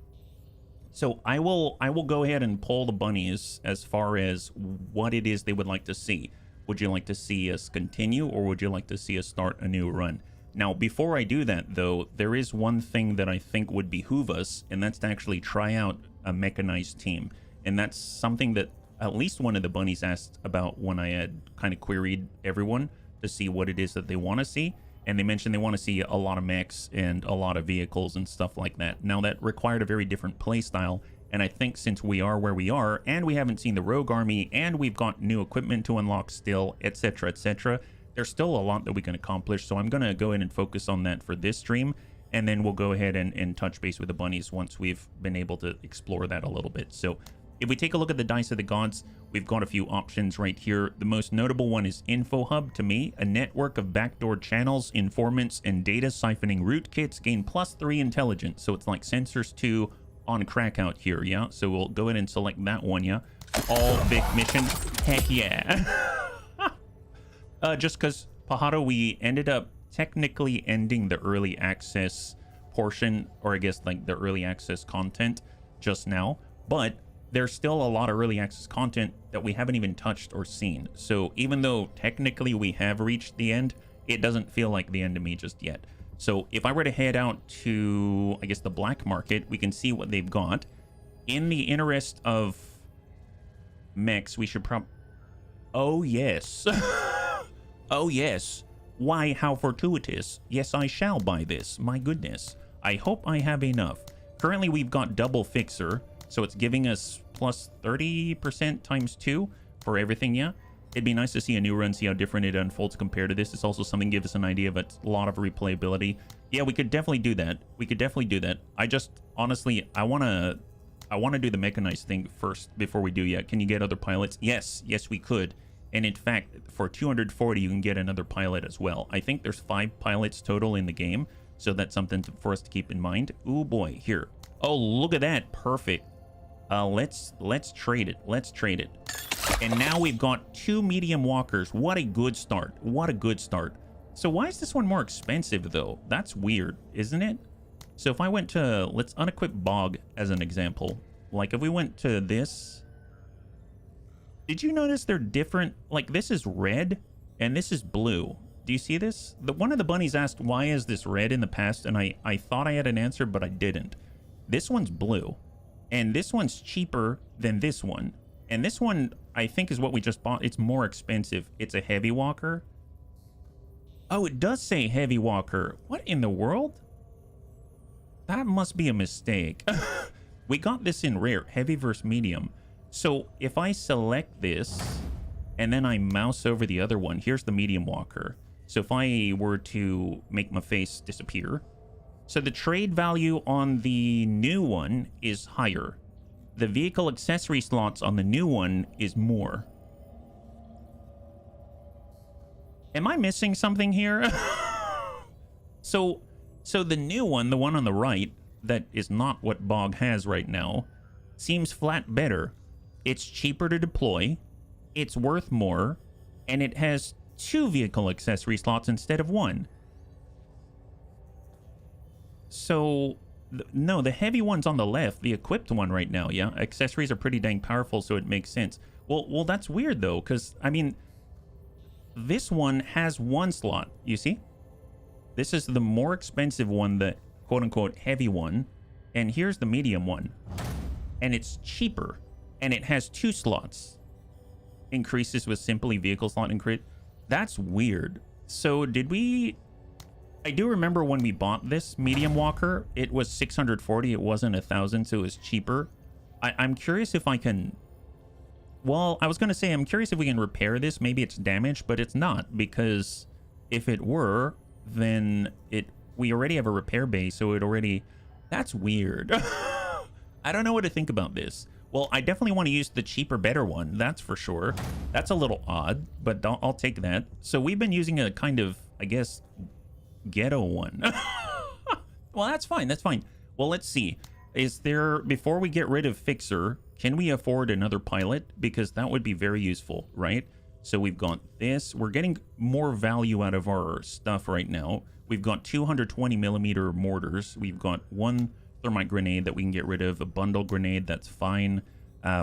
So I will go ahead and poll the bunnies as far as what it is they would like to see. Would you like to see us continue, or would you like to see us start a new run? Now, before I do that, though, there is one thing that I think would behoove us, and that's to actually try out a mechanized team. And that's something that at least one of the bunnies asked about when I had kind of queried everyone to see what it is that they want to see. And they mentioned they want to see a lot of mechs and a lot of vehicles and stuff like that. Now, that required a very different play style. And I think since we are where we are, and we haven't seen the rogue army, and we've got new equipment to unlock still, etc., etc., there's still a lot that we can accomplish. So I'm going to go ahead and focus on that for this stream. And then we'll go ahead and touch base with the bunnies once we've been able to explore that a little bit. So if we take a look at the Dice of the Gods, we've got a few options right here. The most notable one is Info Hub to me, a network of backdoor channels, informants, and data siphoning rootkits gain +3 intelligence. So it's like Sensors 2 on crack out here, yeah? So we'll go ahead and select that one, yeah? All big mission. Heck yeah. Just because, Pajaro, we ended up technically ending the early access portion, or I guess like the early access content just now, but there's still a lot of early access content that we haven't even touched or seen. So even though technically we have reached the end, it doesn't feel like the end to me just yet. So if I were to head out to, I guess, the black market, we can see what they've got. In the interest of mechs, we should oh yes. Oh yes. Why, how fortuitous. Yes, I shall buy this. My goodness. I hope I have enough. Currently, we've got double fixer, so it's giving us +30% times 2 for everything, yeah? It'd be nice to see a new run, see how different it unfolds compared to this. It's also something gives us an idea of a lot of replayability. Yeah, we could definitely do that. We could definitely do that. I just, honestly, I want to do the mechanized thing first before we do, yeah. Can you get other pilots? Yes, yes, we could. And in fact, for 240, you can get another pilot as well. I think there's 5 pilots total in the game, so that's something for us to keep in mind. Ooh boy, here. Oh, look at that. Perfect. Let's trade it. Let's trade it. And now we've got 2 medium walkers. What a good start. What a good start. So why is this one more expensive, though? That's weird, isn't it? So if I went to, let's unequip Bog as an example. Like if we went to this... Did you notice they're different? Like this is red and this is blue. Do you see this? One of the bunnies asked, why is this red in the past? And I thought I had an answer, but I didn't. This one's blue. And this one's cheaper than this one. And this one, I think, is what we just bought. It's more expensive. It's a heavy walker. Oh, it does say heavy walker. What in the world? That must be a mistake. We got this in rare, heavy versus medium. So if I select this and then I mouse over the other one, here's the medium walker. So if I were to make my face disappear, so the trade value on the new one is higher. The vehicle accessory slots on the new one is more. Am I missing something here? So the new one, the one on the right, that is not what Bog has right now, seems flat better. It's cheaper to deploy, it's worth more, and it has 2 vehicle accessory slots instead of 1. So, no, the heavy one's on the left, the equipped one right now, yeah? Accessories are pretty dang powerful, so it makes sense. Well, that's weird, though, because, I mean, this one has 1 slot, you see? This is the more expensive one, the quote-unquote heavy one, and here's the medium one. And it's cheaper. And it has 2 slots. Increases with simply vehicle slot increase. That's weird. So did we I do remember when we bought this medium walker, it was 640. It wasn't 1,000, so it was cheaper. I'm curious if I can... Well, I was going to say, I'm curious if we can repair this. Maybe it's damaged, but it's not, because if it were, then we already have a repair bay, so it already... That's weird. I don't know what to think about this. Well, I definitely want to use the cheaper, better one. That's for sure. That's a little odd, but I'll take that. So we've been using a kind of, I guess, ghetto one. Well, that's fine. That's fine. Well, let's see. Is there, before we get rid of Fixer, can we afford another pilot? Because that would be very useful, right? So we've got this. We're getting more value out of our stuff right now. We've got 220 millimeter mortars. We've got one thermite grenade that we can get rid of, a bundle grenade, that's fine.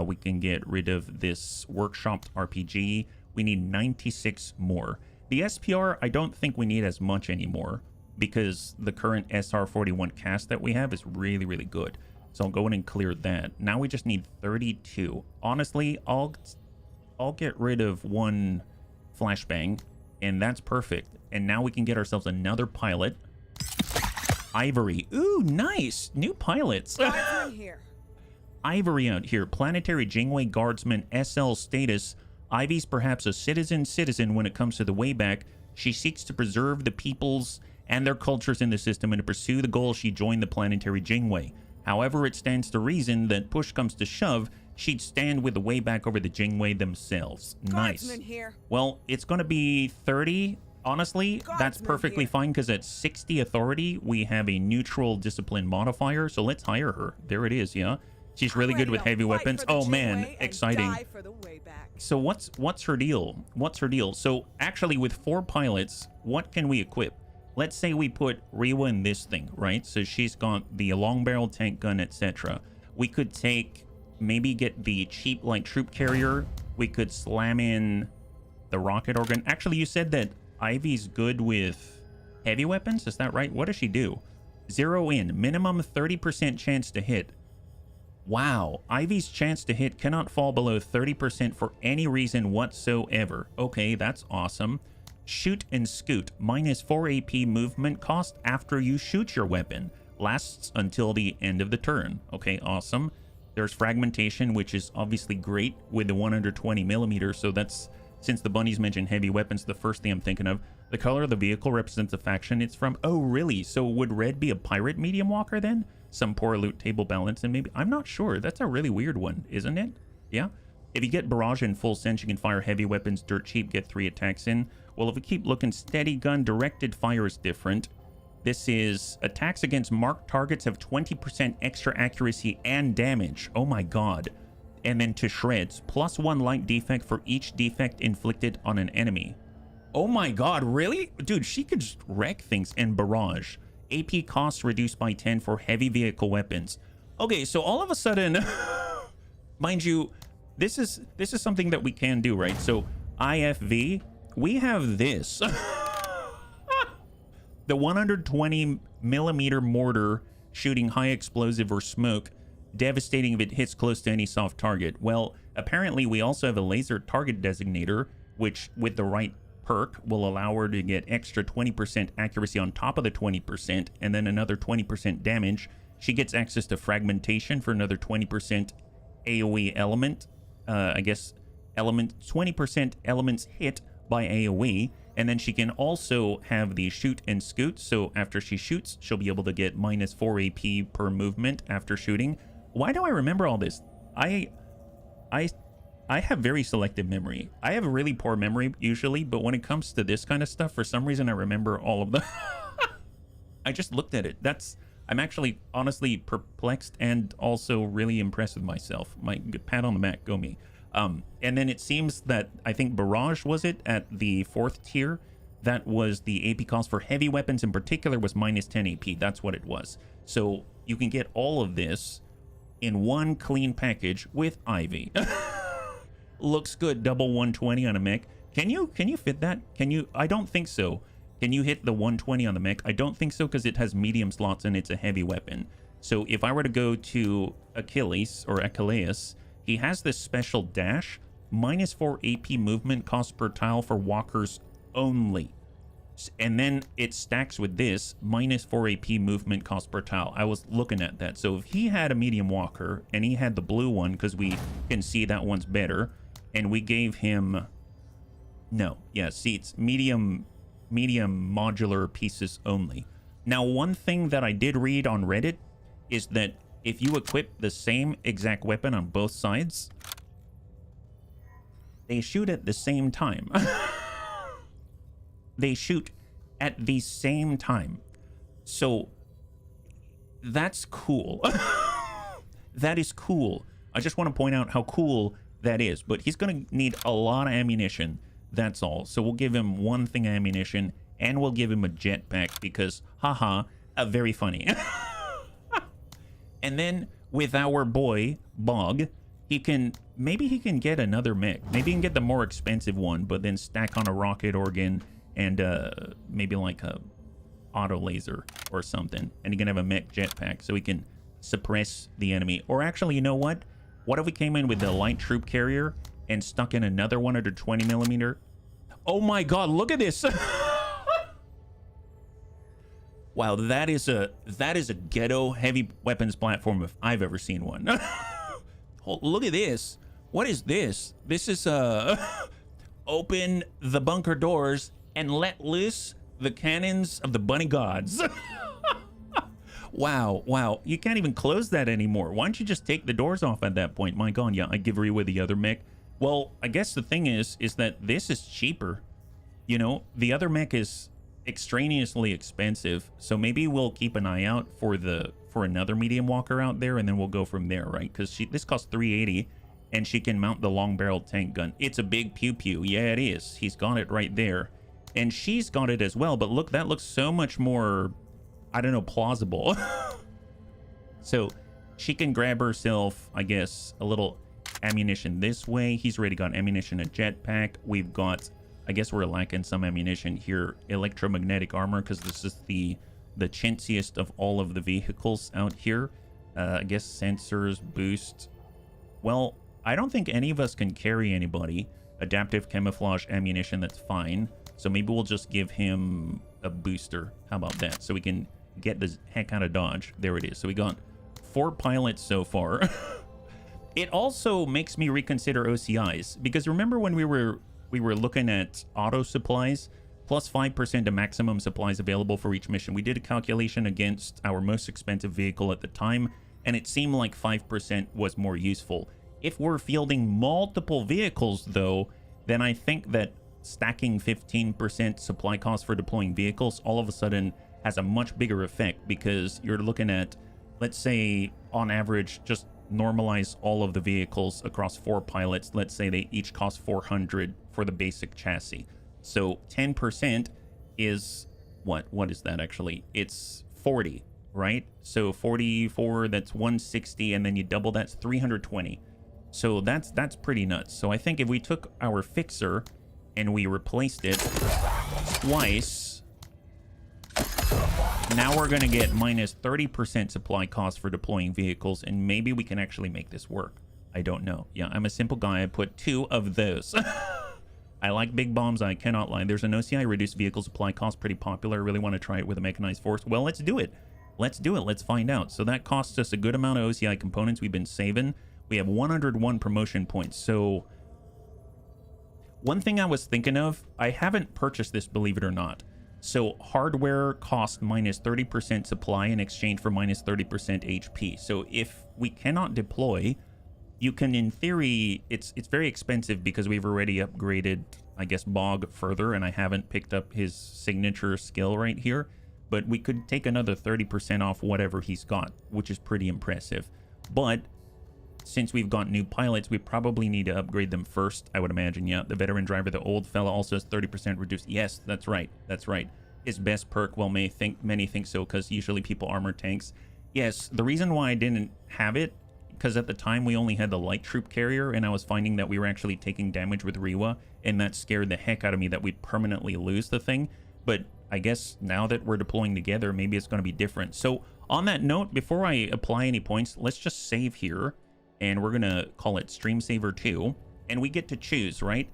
We can get rid of this workshopped RPG. We need 96 more. The SPR, I don't think we need as much anymore because the current SR41 cast that we have is really, really good. So I'll go in and clear that. Now we just need 32. Honestly, I'll get rid of one flashbang, and that's perfect. And now we can get ourselves another pilot. Ivory. Ooh, nice. New pilots. Here. Ivory out here. Planetary Jingwei Guardsman SL status. Ivy's perhaps a citizen when it comes to the way back. She seeks to preserve the peoples and their cultures in the system, and to pursue the goal she joined the Planetary Jingwei. However, it stands to reason that push comes to shove, she'd stand with the way back over the Jingwei themselves. Nice. Here. Well, it's going to be 30. Honestly, that's perfectly fine because at 60 authority, we have a neutral discipline modifier. So let's hire her. There it is, yeah. She's really good with heavy weapons. Oh man, exciting. So what's her deal? What's her deal? So actually with 4 pilots, what can we equip? Let's say we put Rewa in this thing, right? So she's got the long barrel tank gun, etc. We could maybe get the cheap like troop carrier. We could slam in the rocket organ. Actually, you said that Ivy's good with heavy weapons. Is that right? What does she do? 0 in. Minimum 30% chance to hit. Wow. Ivy's chance to hit cannot fall below 30% for any reason whatsoever. Okay, that's awesome. Shoot and scoot. Minus 4 AP movement cost after you shoot your weapon. Lasts until the end of the turn. Okay, awesome. There's fragmentation, which is obviously great with the 120 millimeter. So that's, since the bunnies mentioned heavy weapons, the first thing I'm thinking of. The color of the vehicle represents the faction it's from. Oh, really? So would red be a pirate medium walker then? Some poor loot table balance, and maybe, I'm not sure. That's a really weird one, isn't it? Yeah. If you get barrage in full sense, you can fire heavy weapons dirt cheap, get 3 attacks in. Well, if we keep looking, steady gun directed fire is different. This is attacks against marked targets have 20% extra accuracy and damage. Oh my god. And then to shreds, +1 light defect for each defect inflicted on an enemy. Oh my god, really? Dude, she could just wreck things. And barrage. AP costs reduced by 10 for heavy vehicle weapons. Okay, so all of a sudden, mind you, this is something that we can do, right? So IFV, we have this. The 120 millimeter mortar shooting high explosive or smoke, devastating if it hits close to any soft target. Well, apparently we also have a laser target designator, which with the right perk will allow her to get extra 20% accuracy on top of the 20%, and then another 20% damage. She gets access to fragmentation for another 20% AoE element. I guess 20% elements hit by AoE, and then she can also have the shoot and scoot. So after she shoots, she'll be able to get minus 4 AP per movement after shooting. Why do I remember all this? I have very selective memory. I have a really poor memory usually, but when it comes to this kind of stuff, for some reason I remember all of them. I just looked at it. I'm actually honestly perplexed and also really impressed with myself. My pat on the back, go me. And then it seems that I think Barrage was it at the 4th tier. That was the AP cost for heavy weapons in particular was minus 10 AP. That's what it was. So you can get all of this in one clean package with Ivy. Looks good. Double 120 on a mech. Can you fit that? Can you? I don't think so. Can you hit the 120 on the mech? I don't think so because it has medium slots and it's a heavy weapon. So if I were to go to Achilles or Achilles, he has this special dash, minus 4 AP movement cost per tile for walkers only. And then it stacks with this minus 4 AP movement cost per tile. I was looking at that. So if he had a medium walker and he had the blue one, because we can see that one's better, and we gave him seats, medium modular pieces only. Now, one thing that I did read on Reddit is that if you equip the same exact weapon on both sides, they shoot at the same time. They shoot at the same time. So that's cool. That is cool. I just want to point out how cool that is. But he's going to need a lot of ammunition. That's all. So we'll give him one thing of ammunition, and we'll give him a jetpack because, haha, very funny. And then with our boy, Bog, maybe he can get another mech. Maybe he can get the more expensive one, but then stack on a rocket organ and maybe like a auto laser or something. And he can have a mech jetpack so he can suppress the enemy. Or actually, you know what? What if we came in with the light troop carrier and stuck in another 120 millimeter? Oh my god, look at this. Wow, that is a ghetto heavy weapons platform if I've ever seen one. Oh, look at this. What is this? This is open the bunker doors and let loose the cannons of the bunny gods. Wow. You can't even close that anymore. Why don't you just take the doors off at that point? My god, yeah, I give her with the other mech. Well, I guess the thing is that this is cheaper. You know, the other mech is extraneously expensive, so maybe we'll keep an eye out for another medium walker out there, and then we'll go from there, right? Because this costs 380, and she can mount the long barrel tank gun. It's a big pew pew. Yeah, it is. He's got it right there, and she's got it as well. But look, that looks so much more, I don't know, plausible. So she can grab herself, I guess, a little ammunition this way. He's already got ammunition, a jetpack. We've got, I guess we're lacking some ammunition here, electromagnetic armor, because this is the chintziest of all of the vehicles out here. I guess sensors, boost. Well, I don't think any of us can carry anybody. Adaptive camouflage ammunition, that's fine. So maybe we'll just give him a booster. How about that? So we can get the heck out of Dodge. There it is. So we got 4 pilots so far. It also makes me reconsider OCIs, because remember when we were looking at auto supplies, plus 5% to maximum supplies available for each mission. We did a calculation against our most expensive vehicle at the time, and it seemed like 5% was more useful. If we're fielding multiple vehicles, though, then I think that stacking 15% supply cost for deploying vehicles all of a sudden has a much bigger effect, because you're looking at, let's say, on average, just normalize all of the vehicles across 4 pilots. Let's say they each cost 400 for the basic chassis. So 10% is what is that actually? It's 40, right? So 44, that's 160, and then you double, that's 320. So that's pretty nuts. So I think if we took our fixer and we replaced it twice, now we're going to get minus 30% supply cost for deploying vehicles, and maybe we can actually make this work. I don't know. Yeah, I'm a simple guy. I put 2 of those. I like big bombs, I cannot lie. There's an OCI reduced vehicle supply cost, pretty popular. I really want to try it with a mechanized force. Well, let's do it. Let's do it. Let's find out. So that costs us a good amount of OCI components we've been saving. We have 101 promotion points. So one thing I was thinking of, I haven't purchased this, believe it or not. So hardware cost minus 30% supply in exchange for minus 30% HP. So if we cannot deploy, you can, in theory, it's very expensive because we've already upgraded, I guess, Bog further, and I haven't picked up his signature skill right here. But we could take another 30% off whatever he's got, which is pretty impressive. But since we've got new pilots, we probably need to upgrade them first, I would imagine. Yeah, the veteran driver, the old fella, also has 30% reduced. Yes, that's right. That's right. His best perk, well, many think so, because usually people armor tanks. Yes, the reason why I didn't have it, because at the time we only had the light troop carrier, and I was finding that we were actually taking damage with Rewa, and that scared the heck out of me that we'd permanently lose the thing. But I guess now that we're deploying together, maybe it's going to be different. So on that note, before I apply any points, let's just save here, and we're going to call it Stream Saver 2, and we get to choose, right?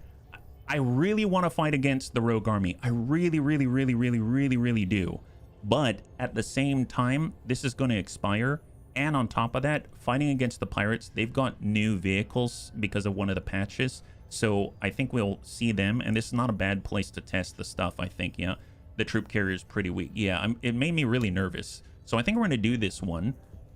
I really want to fight against the rogue army. I really, really, really, really, really, really do. But at the same time, this is going to expire. And on top of that, fighting against the pirates, they've got new vehicles because of one of the patches. So I think we'll see them. And this is not a bad place to test the stuff, I think. Yeah, the troop carrier is pretty weak. Yeah, it made me really nervous. So I think we're going to do this one.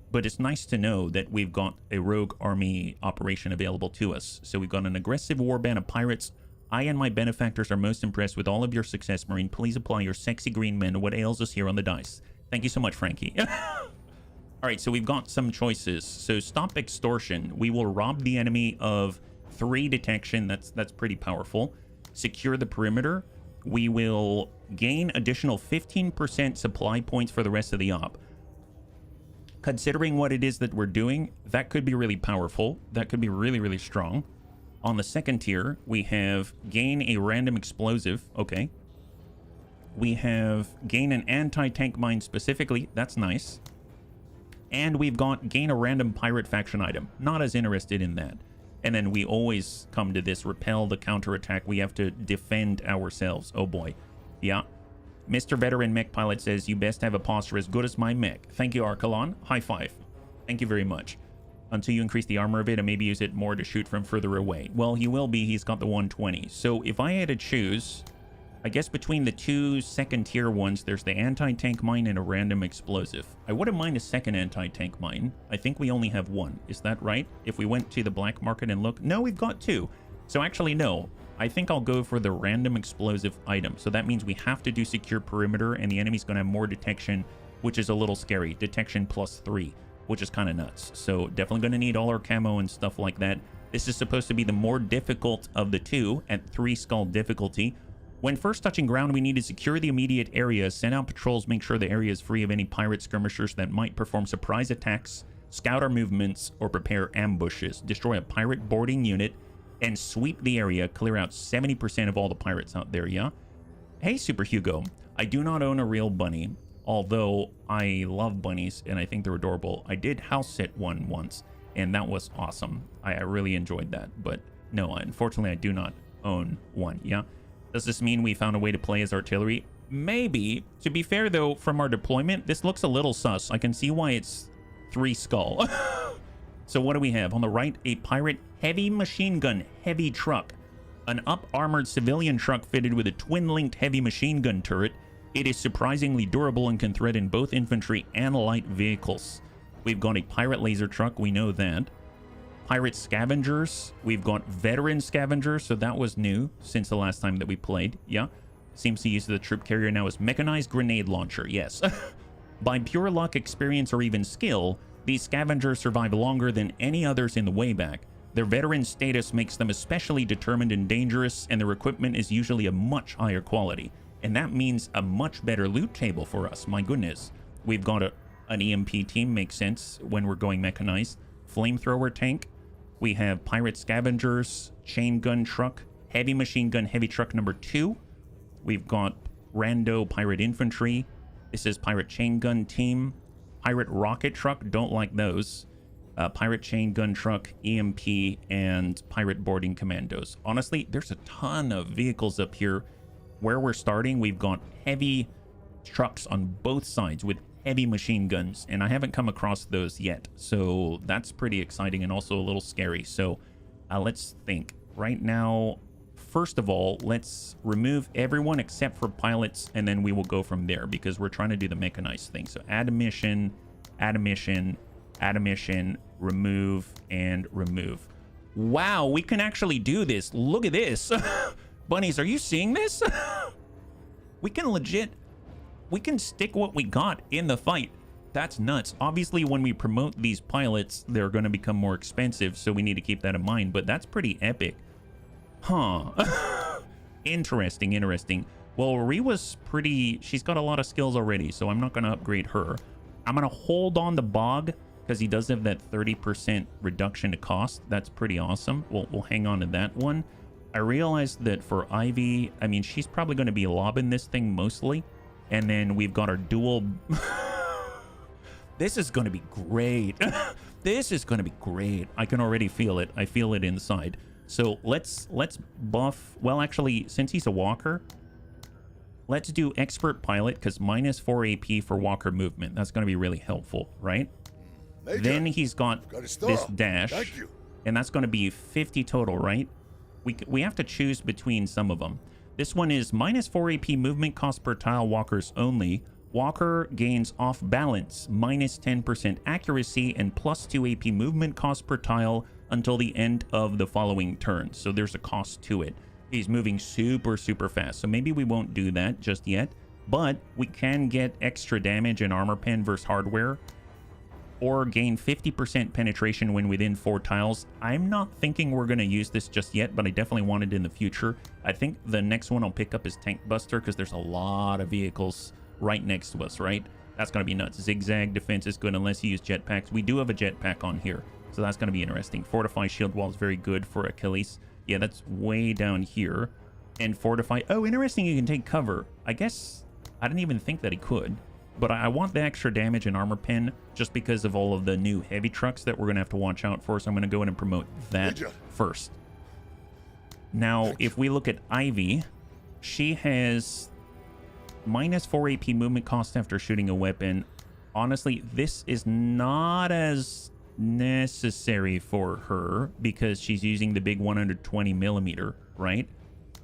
But it's nice to know that we've got a rogue army operation available to us. So we've got an aggressive warband of pirates. I and my benefactors are most impressed with all of your success, Marine. Please apply your sexy green men to what ails us here on the dice. Thank you so much, Frankie. All right, so we've got some choices. So stop extortion. We will rob the enemy of 3 detection. That's pretty powerful. Secure the perimeter. We will gain additional 15% supply points for the rest of the op. Considering what it is that we're doing, that could be really powerful. That could be really, really strong. On the second tier, we have gain a random explosive. Okay. We have gain an anti-tank mine specifically. That's nice. And we've got gain a random pirate faction item. Not as interested in that. And then we always come to this repel the counterattack. We have to defend ourselves. Oh boy. Yeah. Mr. Veteran Mech Pilot says, you best have a posture as good as my mech. Thank you, Archelon. High five. Thank you very much. Until you increase the armor of it and maybe use it more to shoot from further away. Well, he will be. He's got the 120. So if I had to choose, I guess between the 2 second-tier ones, there's the anti-tank mine and a random explosive. I wouldn't mind a second anti-tank mine. I think we only have 1. Is that right? If we went to the black market and look... No, we've got 2. So actually, no. I think I'll go for the random explosive item. So that means we have to do secure perimeter, and the enemy's going to have more detection, which is a little scary. Detection +3, which is kind of nuts. So definitely going to need all our camo and stuff like that. This is supposed to be the more difficult of the 2 at 3 skull difficulty. When first touching ground, we need to secure the immediate area, send out patrols, make sure the area is free of any pirate skirmishers that might perform surprise attacks, scout our movements, or prepare ambushes. Destroy a pirate boarding unit and sweep the area, clear out 70% of all the pirates out there, yeah? Hey, Super Hugo. I do not own a real bunny, although I love bunnies and I think they're adorable. I did house sit one once, and that was awesome. I really enjoyed that, but no, unfortunately, I do not own one, yeah? Does this mean we found a way to play as artillery? Maybe. To be fair, though, from our deployment, this looks a little sus. I can see why it's 3 skull. So what do we have? On the right, a pirate heavy machine gun heavy truck. An up-armored civilian truck fitted with a twin-linked heavy machine gun turret. It is surprisingly durable and can threaten both infantry and light vehicles. We've got a pirate laser truck, we know that. Pirate scavengers. We've got veteran scavengers, so that was new since the last time that we played. Yeah. Seems to use the troop carrier now as mechanized grenade launcher. Yes. By pure luck, experience, or even skill, these scavengers survive longer than any others in the Wayback. Their veteran status makes them especially determined and dangerous, and their equipment is usually a much higher quality. And that means a much better loot table for us. My goodness. We've got an EMP team, makes sense when we're going mechanized. Flamethrower tank. We have pirate scavengers, chain gun truck, heavy machine gun heavy truck number 2. We've got rando pirate infantry. This is pirate chain gun team. Pirate rocket truck, don't like those. Pirate chain gun truck, EMP, and pirate boarding commandos. Honestly, there's a ton of vehicles up here. Where we're starting, we've got heavy trucks on both sides with heavy machine guns, and I haven't come across those yet. So that's pretty exciting and also a little scary. So let's think. Right now, first of all, let's remove everyone except for pilots, and then we will go from there because we're trying to do the mechanized thing. So add a mission, add a mission, add a mission, remove, and remove. Wow, we can actually do this. Look at this. Bunnies, are you seeing this? We can legit... We can stick what we got in the fight. That's nuts. Obviously, when we promote these pilots, they're going to become more expensive, so we need to keep that in mind, but that's pretty epic. Huh. Interesting, interesting. Well, Riwa's pretty... She's got a lot of skills already, so I'm not going to upgrade her. I'm going to hold on to Bog, because he does have that 30% reduction to cost. That's pretty awesome. We'll hang on to that one. I realized that for Ivy, I mean, she's probably going to be lobbing this thing mostly. And then we've got our dual... This is going to be great. This is going to be great. I can already feel it. I feel it inside. So let's buff. Well, actually, since he's a walker, let's do expert pilot because minus 4 AP for walker movement. That's going to be really helpful, right? Major, Then he's got this dash, Thank you. and that's going to be 50 total, right? We have to choose between some of them. This one is minus 4 AP movement cost per tile, walkers only. Walker gains off balance, minus 10% accuracy, and plus 2 AP movement cost per tile until the end of the following turn. So there's a cost to it. He's moving super fast, so maybe we won't do that just yet, but we can get extra damage in armor pen versus hardware, or gain 50% penetration when within 4 tiles. I'm not thinking we're going to use this just yet, but I definitely want it in the future. I think the next one I'll pick up is Tank Buster because there's a lot of vehicles right next to us, right? That's going to be nuts. Zigzag defense is good unless you use jetpacks. We do have a jetpack on here, so that's going to be interesting. Fortify shield wall is very good for Achilles. Yeah, that's way down here. And fortify. Oh, interesting. You can take cover. I guess I didn't even think that he could. But I want the extra damage in armor pen just because of all of the new heavy trucks that we're going to have to watch out for. So I'm going to go in and promote that first. Now, if we look at Ivy, she has minus 4 AP movement cost after shooting a weapon. Honestly, this is not as necessary for her because she's using the big 120 millimeter, right?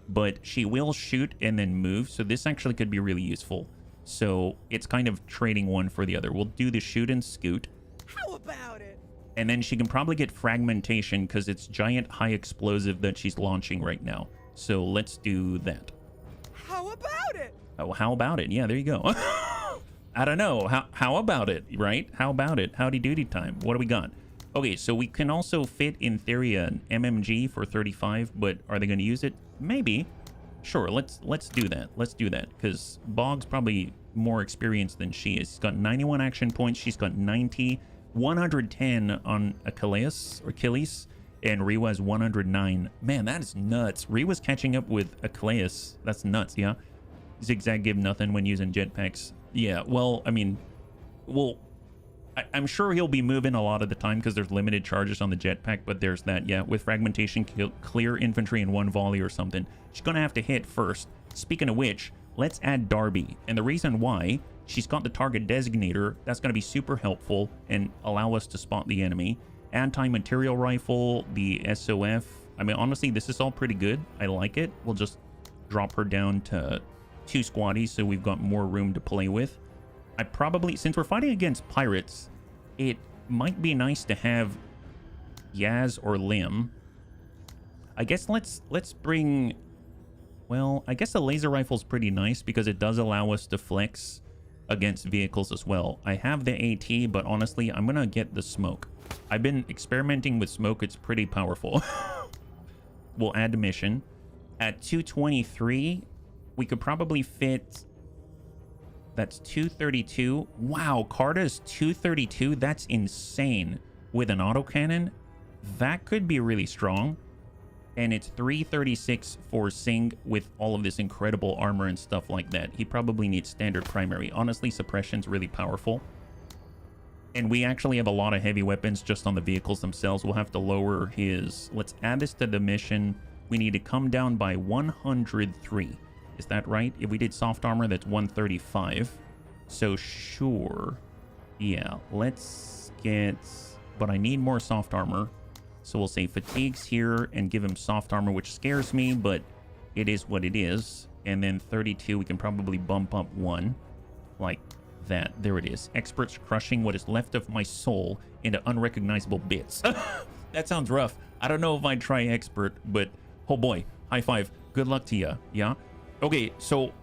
But she will shoot and then move. So this actually could be really useful. So it's kind of trading one for the other. We'll do the shoot and scoot. How about it? And then she can probably get fragmentation because it's giant high explosive that she's launching right now. So let's do that. How about it? Oh, how about it? Yeah, there you go. I don't know. How about it, right? How about it? Howdy doody time. What do we got? Okay, so we can also fit, in theory, an MMG for 35, but are they going to use it? Maybe. Sure, let's do that. Let's do that, because Bog's probably more experienced than she is. She's got 91 action points. She's got 90, 110 on Achilles, and Riwa's 109. Man, that is nuts. Riwa's catching up with Achilles. That's nuts, yeah? Zigzag give nothing when using jetpacks. Yeah, well, I mean, I'm sure he'll be moving a lot of the time because there's limited charges on the jetpack, but there's that, yeah. With fragmentation, clear infantry in one volley or something. She's going to have to hit first. Speaking of which, let's add Darby. And the reason why, she's got the target designator. That's going to be super helpful and allow us to spot the enemy. Anti-material rifle, the SOF. I mean, honestly, this is all pretty good. I like it. We'll just drop her down to 2 squaddies so we've got more room to play with. I probably, since we're fighting against pirates, it might be nice to have Yaz or Lim. I guess let's bring, well, I guess the laser rifle's pretty nice because it does allow us to flex against vehicles as well. I have the AT, but honestly, I'm gonna get the smoke. I've been experimenting with smoke. It's pretty powerful. We'll add to mission. At 223, we could probably fit, that's 232. Wow, Carta's 232. That's insane. With an autocannon, that could be really strong. And it's 336 for Singh with all of this incredible armor and stuff like that. He probably needs standard primary. Honestly, suppression's really powerful. And we actually have a lot of heavy weapons just on the vehicles themselves. We'll have to lower his... Let's add this to the mission. We need to come down by 103. Is that right? If we did soft armor, that's 135. So sure. Yeah, let's get... But I need more soft armor. So we'll say fatigues here and give him soft armor, which scares me, but it is what it is. And then 32, we can probably bump up 1. Like that. There it is. Experts crushing what is left of my soul into unrecognizable bits. That sounds rough. I don't know if I'd try expert, but oh boy. High five. Good luck to ya. Yeah? Okay, so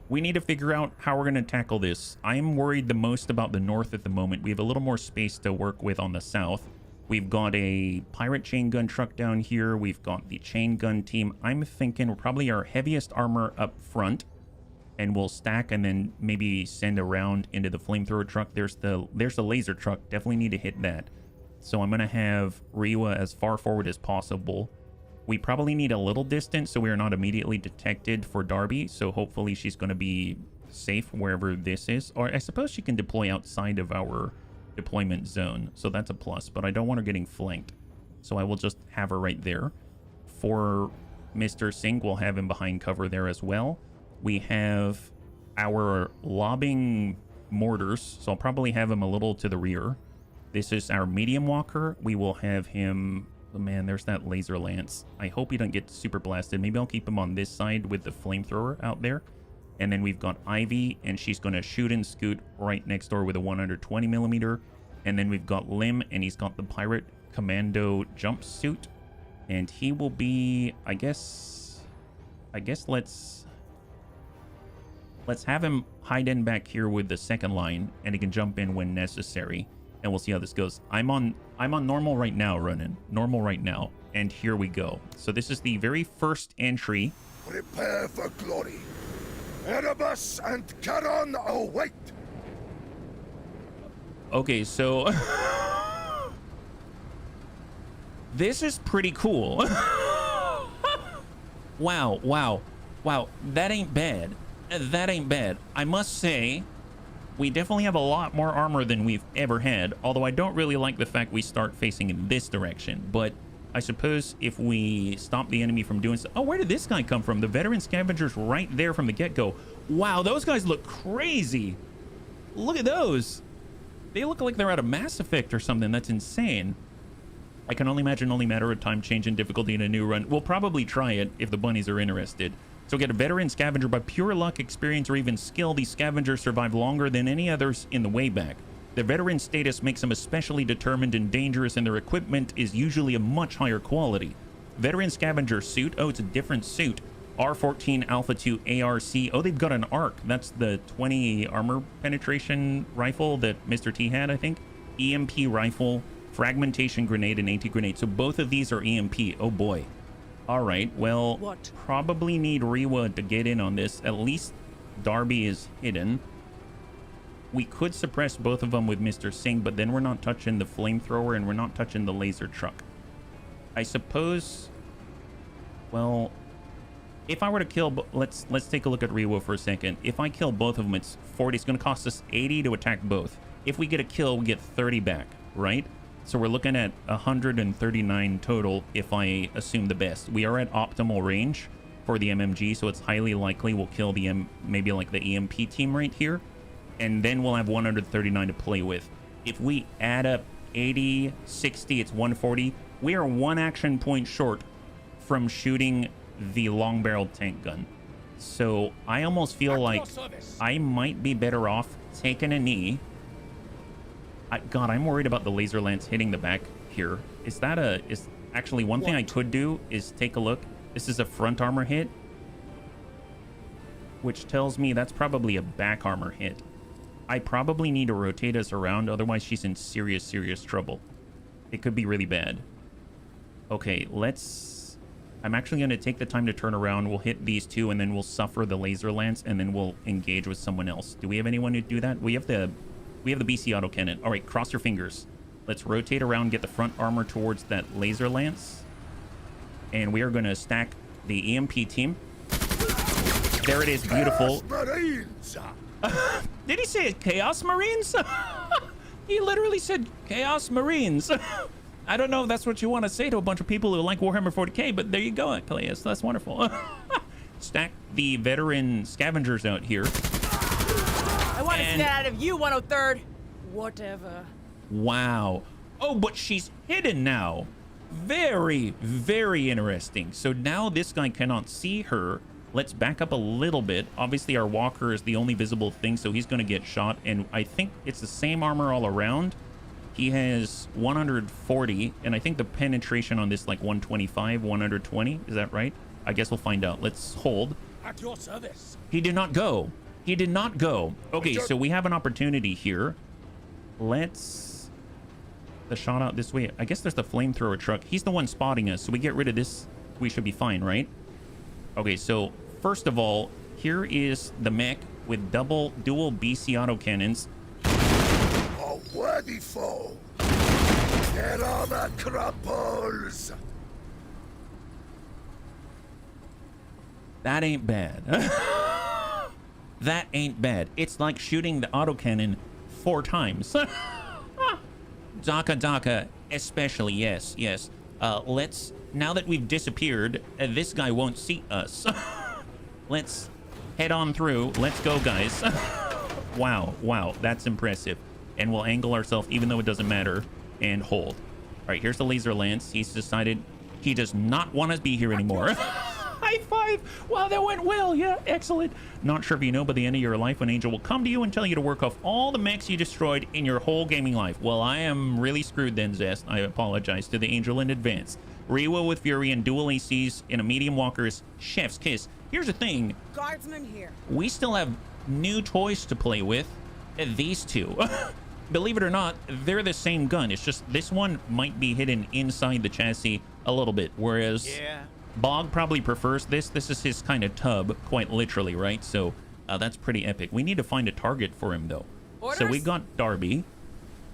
we need to figure out how we're going to tackle this. I'm worried the most about the north at the moment. We have a little more space to work with on the south. We've got a pirate chain gun truck down here. We've got the chain gun team. I'm thinking probably our heaviest armor up front, and we'll stack and then maybe send around into the flamethrower truck. There's the laser truck. Definitely need to hit that. So I'm going to have Riwa as far forward as possible. We probably need a little distance so we are not immediately detected for Darby. So hopefully she's going to be safe wherever this is. Or I suppose she can deploy outside of our deployment zone. So that's a plus. But I don't want her getting flanked. So I will just have her right there. for Mr. Singh. We'll have him behind cover there as well. We have our lobbing mortars, so I'll probably have him a little to the rear. This is our medium walker. We will have him... Oh man, there's that laser lance. I hope he doesn't get super blasted. Maybe I'll keep him on this side with the flamethrower out there. And then we've got Ivy, and she's going to shoot and scoot right next door with a 120 millimeter. And then we've got Lim, and he's got the pirate commando jumpsuit. And he will be, I guess let's have him hide in back here with the second line, and he can jump in when necessary. And we'll see how this goes. I'm on normal right now, running normal right now, and here we go. So this is the very first entry. Prepare for glory. Erebus and Charon await. Okay, so this is pretty cool. Wow. That ain't bad. That ain't bad. I must say, we definitely have a lot more armor than we've ever had, although I don't really like the fact we start facing in this direction. But I suppose if we stop the enemy from doing so... Oh, where did this guy come from? The veteran scavengers right there from the get-go. Wow, those guys look crazy. Look at those. They look like they're out of Mass Effect or something. That's insane. I can only imagine only matter of time change in difficulty in a new run. We'll probably try it if the bunnies are interested. So get a veteran scavenger by pure luck, experience, or even skill. These scavengers survive longer than any others in the Wayback. Their veteran status makes them especially determined and dangerous, and their equipment is usually a much higher quality. Veteran scavenger suit. Oh, it's a different suit. R14 Alpha 2 ARC. Oh, they've got an ARC. That's the 20 armor penetration rifle that Mr. T had, I think. EMP rifle, fragmentation grenade, and anti-grenade. So both of these are EMP. Oh boy. All right, well, What? probably need Rewa to get in on this. At least Darby is hidden. We could suppress both of them with Mr. Singh, but then we're not touching the flamethrower and we're not touching the laser truck. I suppose, well, if I were to kill, let's take a look at Rewa for a second. If I kill both of them, it's 40. It's going to cost us 80 to attack both. If we get a kill, we get 30 back, right? So we're looking at 139 total if I assume the best. We are at optimal range for the MMG, so it's highly likely we'll kill the maybe like the EMP team right here. And then we'll have 139 to play with. If we add up 80, 60, it's 140. We are one action point short from shooting the long-barreled tank gun. So I almost feel like I might be better off taking a knee. God, I'm worried about the laser lance hitting the back here. Is actually one thing I could do is take a look. This is a front armor hit, which tells me that's probably a back armor hit. I probably need to rotate us around, otherwise she's in serious trouble. It could be really bad. Okay, I'm actually going to take the time to turn around. We'll hit these two, and then we'll suffer the laser lance, and then we'll engage with someone else. Do we have anyone to do that? We have the BC autocannon. All right, cross your fingers. Let's rotate around, get the front armor towards that laser lance. And we are going to stack the EMP team. There it is, beautiful. Did he say Chaos Marines? He literally said Chaos Marines. I don't know if that's what you want to say to a bunch of people who like Warhammer 40k, but there you go, Clayus. That's wonderful. Stack the veteran scavengers out here. I want to see that out of you, 103rd. Whatever. Wow. Oh, but she's hidden now. Very interesting. So now this guy cannot see her. Let's back up a little bit. Obviously, our walker is the only visible thing, so he's going to get shot. And I think it's the same armor all around. He has 140, and I think the penetration on this like 125, 120. Is that right? I guess we'll find out. Let's hold. At your service. He did not go. He did not go. Okay, so we have an opportunity here. Let's the shot out this way. I guess there's the flamethrower truck. He's the one spotting us, so we get rid of this. We should be fine, right? Okay, so first of all, here is the mech with dual BC autocannons. A worthy foe. Their armor crumples. That ain't bad. That ain't bad. It's like shooting the autocannon 4 times. Daka, especially, yes. Let's now that we've disappeared, this guy won't see us. Let's head on through. Let's go, guys. Wow, that's impressive. And we'll angle ourselves, even though it doesn't matter, and hold. All right, here's the laser lance. He's decided he does not want to be here anymore. High five. Wow, that went well. Yeah, excellent. Not sure if you know, by the end of your life, an angel will come to you and tell you to work off all the mechs you destroyed in your whole gaming life. Well, I am really screwed then, Zest. I apologize to the angel in advance. Rewo with Fury and dual ACs in a medium walker's chef's kiss. Here's the thing. Guardsman here. We still have new toys to play with. These two. Believe it or not, they're the same gun. It's just this one might be hidden inside the chassis a little bit, whereas Bog probably prefers this. This is his kind of tub, quite literally, right? So that's pretty epic. We need to find a target for him, though. Orders? So we got Darby.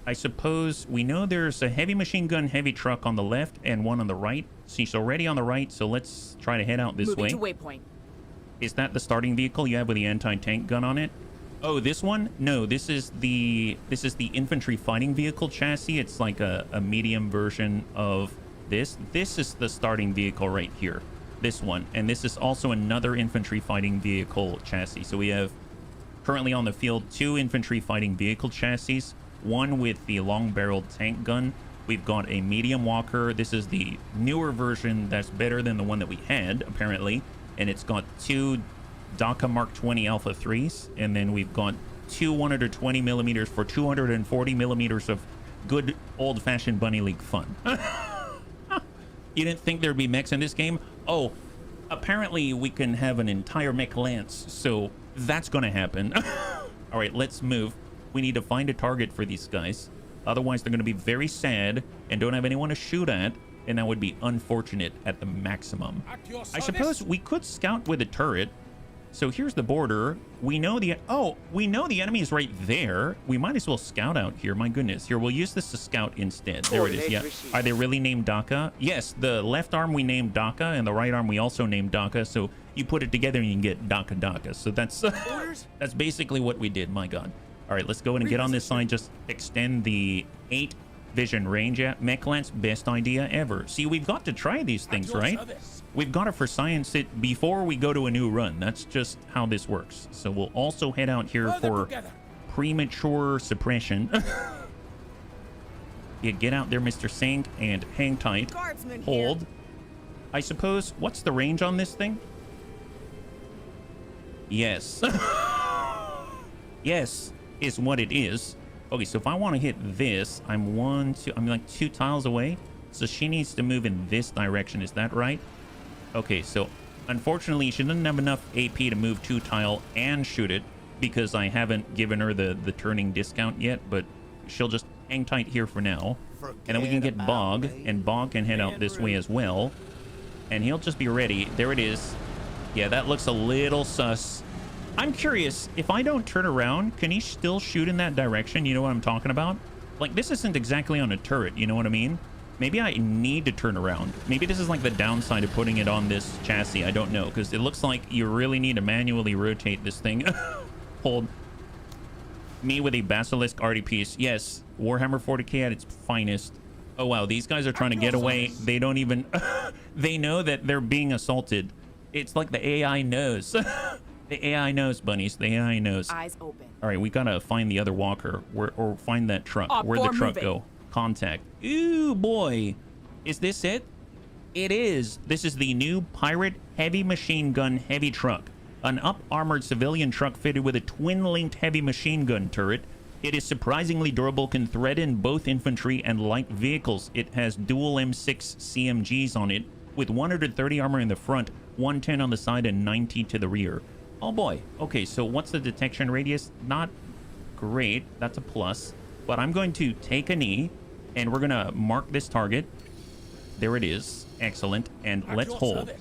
I suppose we know there's a heavy machine gun, heavy truck on the left and one on the right. She's already on the right, so let's try to head out this way. Moving to waypoint. Is that the starting vehicle you have with the anti-tank gun on it? Oh, this one? No, this is the infantry fighting vehicle chassis. It's like a medium version of this. This is the starting vehicle right here. This one. And this is also another infantry fighting vehicle chassis. So we have currently on the field 2 infantry fighting vehicle chassis. One with the long-barreled tank gun. We've got a medium walker. This is the newer version that's better than the one that we had, apparently. And it's got 2 DACA Mark 20 Alpha 3s, and then we've got 2 120 millimeters for 240 millimeters of good old-fashioned Bunny League fun. You didn't think there'd be mechs in this game? Oh, apparently we can have an entire mech lance, so that's gonna happen. All right, let's move. We need to find a target for these guys. Otherwise, they're gonna be very sad and don't have anyone to shoot at, and that would be unfortunate at the maximum. I suppose we could scout with a turret. So here's the border. We know the enemy is right there. We might as well scout out here. My goodness. Here, we'll use this to scout instead. There it is. Yeah. Are they really named DACA? Yes, the left arm we named DACA, and the right arm we also named DACA. So you put it together and you can get DACA DACA. So that's basically what we did. My God. All right, let's go in and get on this side. Just extend the 8 vision range at mech lance. Best idea ever. See, we've got to try these things, right? We've got to for science it before we go to a new run. That's just how this works. So we'll also head out here for premature suppression. Yeah, get out there, Mr. Sink, and hang tight. Guardsman Hold. here. I suppose, what's the range on this thing? Yes. Yes is what it is. Okay, so if I want to hit this, I'm like 2 tiles away. So she needs to move in this direction. Is that right? Okay, so unfortunately, she doesn't have enough AP to move 2 tile and shoot it because I haven't given her the turning discount yet, but she'll just hang tight here for now. And then we can get Bog, and Bog can head out this way as well. And he'll just be ready. There it is. Yeah, that looks a little sus. I'm curious, if I don't turn around, can he still shoot in that direction? You know what I'm talking about? Like, this isn't exactly on a turret, you know what I mean? Maybe I need to turn around. Maybe this is like the downside of putting it on this chassis. I don't know, because it looks like you really need to manually rotate this thing. Hold. Me with a Basilisk arty piece. Yes, Warhammer 40k at its finest. Oh, wow, these guys are trying to get away. They don't even... They know that they're being assaulted. It's like the AI knows. The AI knows, bunnies. The AI knows. Eyes open. All right, we gotta find the other walker, or find that truck. Where'd the truck go? Contact. Ooh, boy. Is this it? It is. This is the new Pirate Heavy Machine Gun Heavy Truck. An up-armored civilian truck fitted with a twin-linked heavy machine gun turret. It is surprisingly durable, can threaten both infantry and light vehicles. It has dual M6 CMGs on it, with 130 armor in the front, 110 on the side, and 90 to the rear. Oh boy. Okay, so what's the detection radius? Not great. That's a plus. But I'm going to take a knee, and we're going to mark this target. There it is. Excellent. And let's hold.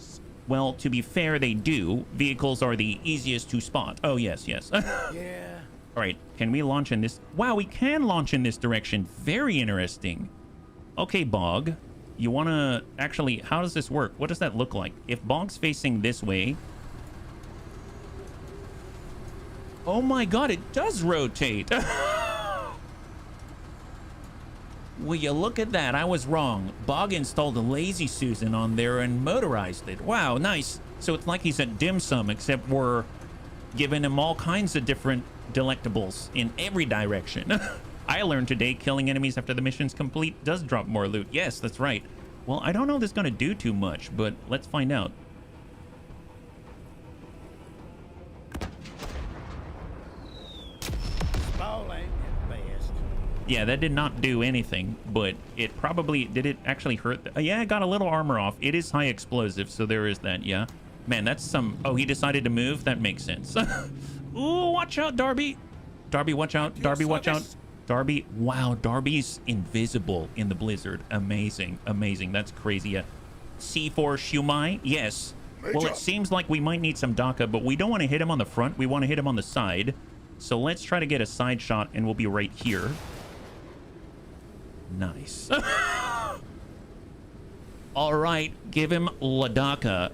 Well, to be fair, they do. Vehicles are the easiest to spot. Oh, yes, yes. Yeah. All right. Can we launch in this? Wow, we can launch in this direction. Very interesting. Okay, Bog. You want to... Actually, how does this work? What does that look like? If Bog's facing this way... Oh my God, it does rotate. Will you look at that? I was wrong. Bog installed a Lazy Susan on there and motorized it. Wow, nice. So it's like he's at dim sum, except we're giving him all kinds of different delectables in every direction. I learned today killing enemies after the mission's complete does drop more loot. Yes, that's right. Well, I don't know if this is going to do too much, but let's find out. Yeah, that did not do anything, but it probably... Did it actually hurt? Yeah, it got a little armor off. It is high explosive, so there is that, yeah. Man, that's some... Oh, he decided to move? That makes sense. Ooh, watch out, Darby. Darby, watch out. Darby, watch out. Darby, wow, Darby's invisible in the blizzard. Amazing, amazing. That's crazy. Yeah. C4 Shumai, yes. Well, it seems like we might need some DACA, but we don't want to hit him on the front. We want to hit him on the side. So let's try to get a side shot, and we'll be right here. Nice. All right, give him Ladaka.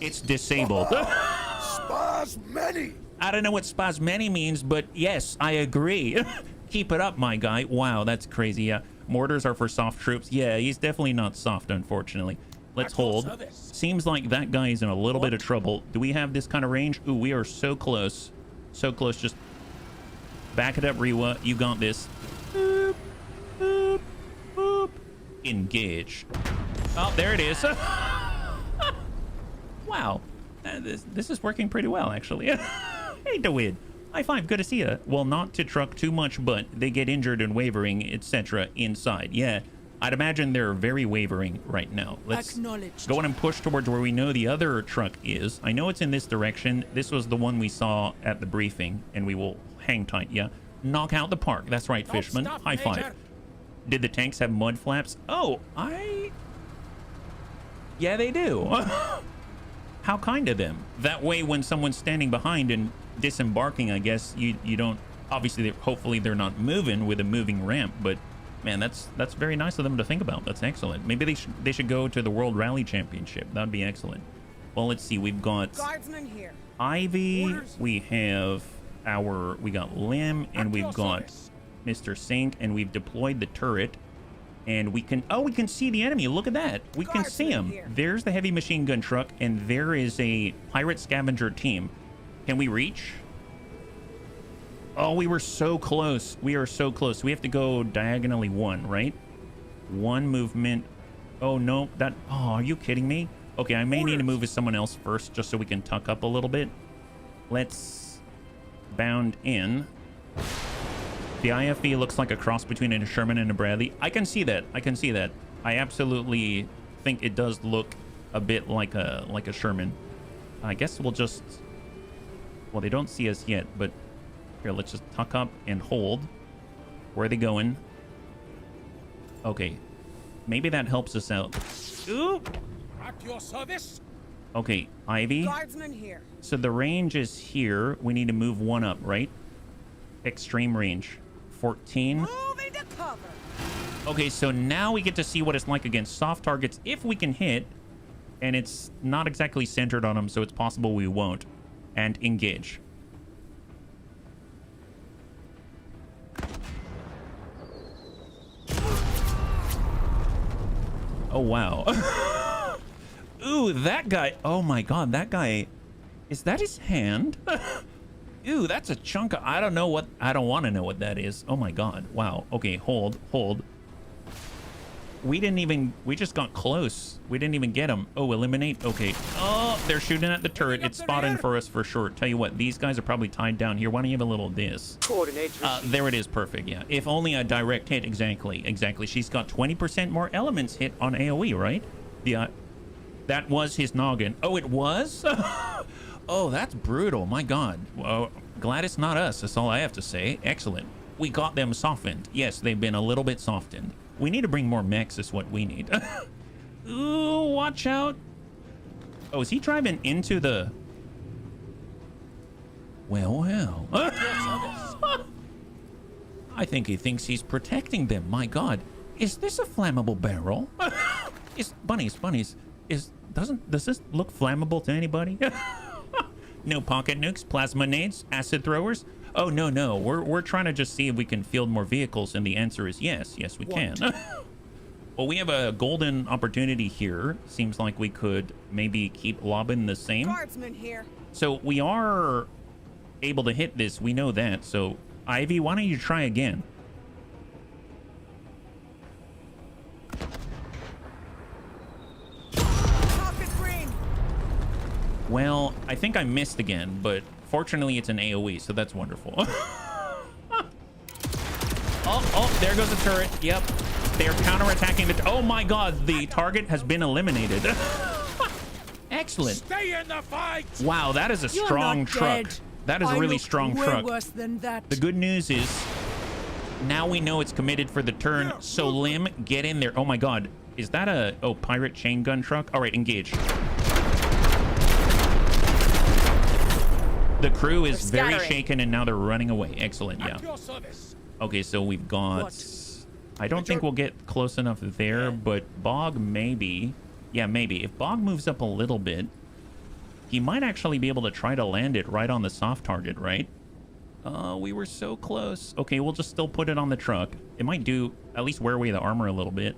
It's disabled. Spasmeni! I don't know what Spasmeni means, but yes, I agree. Keep it up, my guy. Wow, that's crazy. Yeah, mortars are for soft troops. Yeah, he's definitely not soft, unfortunately. Let's hold. Seems like that guy is in a little bit of trouble. Do we have this kind of range? Ooh, we are so close. So close. Just back it up, Rewa. You got this. Boop, boop, boop. Engage. Oh, there it is. Wow. This is working pretty well, actually. Hey, DeWid. High five. Good to see you. Well, not to truck too much, but they get injured and wavering, etc. inside. Yeah, I'd imagine they're very wavering right now. Let's go on and push towards where we know the other truck is. I know it's in this direction. This was the one we saw at the briefing, and we will hang tight, yeah? Knock out the park. That's right, Fishman. High five. Did the tanks have mud flaps? Oh, yeah, they do. How kind of them. That way, when someone's standing behind and disembarking, I guess you don't... Obviously, hopefully they're not moving with a moving ramp, but man, that's very nice of them to think about. That's excellent. Maybe they should go to the World Rally Championship. That'd be excellent. Well, let's see. We've got Guardsman here. Ivy. Orders. We got Lim, and we've got Mr. Sink, and we've deployed the turret. And we can see the enemy. Look at that. We can see him. Here. There's the heavy machine gun truck, and there is a pirate scavenger team. Can we reach? Oh, we were so close. We are so close. We have to go diagonally one, right? One movement. Oh, no. Oh, are you kidding me? Okay, I may need to move with someone else first, just so we can tuck up a little bit. Let's bound in. The IFV looks like a cross between a Sherman and a Bradley. I can see that. I can see that. I absolutely think it does look a bit like a Sherman. I guess we'll just... Well, they don't see us yet, but here, let's just tuck up and hold. Where are they going? Okay. Maybe that helps us out. Ooh! At your service. Okay, Ivy. Guardsman here. So the range is here. We need to move one up, right? Extreme range. 14. Moving to cover. Okay, so now we get to see what it's like against soft targets if we can hit. And it's not exactly centered on them, so it's possible we won't. And engage. Oh, wow. Ooh, that guy. Oh, my God. That guy. Is that his hand? Ooh, that's a chunk of... I don't know what... I don't want to know what that is. Oh, my God. Wow. Okay, hold. We didn't even... We just got close. We didn't even get him. Oh, eliminate. Okay. Oh, they're shooting at the turret. It's spotting for us for sure. Tell you what, these guys are probably tied down here. Why don't you have a little this? There it is. Perfect. Yeah. If only a direct hit. Exactly. She's got 20% more elements hit on AoE, right? Yeah. That was his noggin. Oh, it was? Oh, that's brutal. My God. Well, glad it's not us. That's all I have to say. Excellent. We got them softened. Yes, they've been a little bit softened. We need to bring more mechs is what we need. Ooh, watch out. Oh, is he driving into the... Well. I think he thinks he's protecting them. My God. Is this a flammable barrel? Bunnies. Does this look flammable to anybody? No pocket nukes, plasma nades, acid throwers. Oh, no. We're trying to just see if we can field more vehicles, and the answer is yes. Yes, we can. Well, we have a golden opportunity here. Seems like we could maybe keep lobbing the same. Guardsman here. So we are able to hit this. We know that. So, Ivy, why don't you try again? Pocket green. Well, I think I missed again, but fortunately it's an AoE, so that's wonderful. Oh, there goes the turret. Yep. They're counterattacking the... Oh my god, the target has been eliminated. Excellent. Stay in the fight. Wow, that is a You're strong not truck. dead. That is a I really look strong way truck. worse than that. The good news is now we know it's committed for the turn. So Lim, get in there. Oh my god. Is that a pirate chain gun truck? All right, engage. The crew is They're very scattering. shaken and now they're running away. Excellent, yeah. At your service. Okay, so we've got... What? I don't think we'll get close enough there, but Bog maybe. Yeah, maybe. If Bog moves up a little bit, he might actually be able to try to land it right on the soft target, right? We were so close. Okay, we'll just still put it on the truck. It might do, at least wear away the armor a little bit.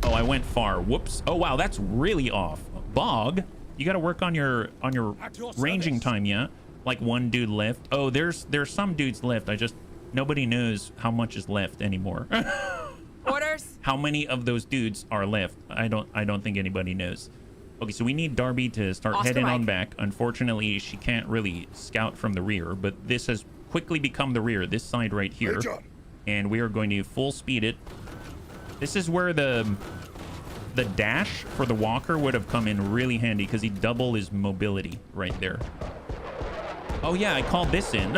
Oh, I went far. Whoops. Oh, wow, that's really off. Bog, you got to work on your ranging time, yeah? Like one dude left. Oh, there's some dudes left. Nobody knows how much is left anymore. Orders. How many of those dudes are left? I don't think anybody knows. Okay, so we need Darby to start Oscar heading on Mike. back. Unfortunately, she can't really scout from the rear, but this has quickly become the rear, this side right here. And we are going to full speed it. This is where the dash for the walker would have come in really handy because he double his mobility right there. Oh yeah, I called this in.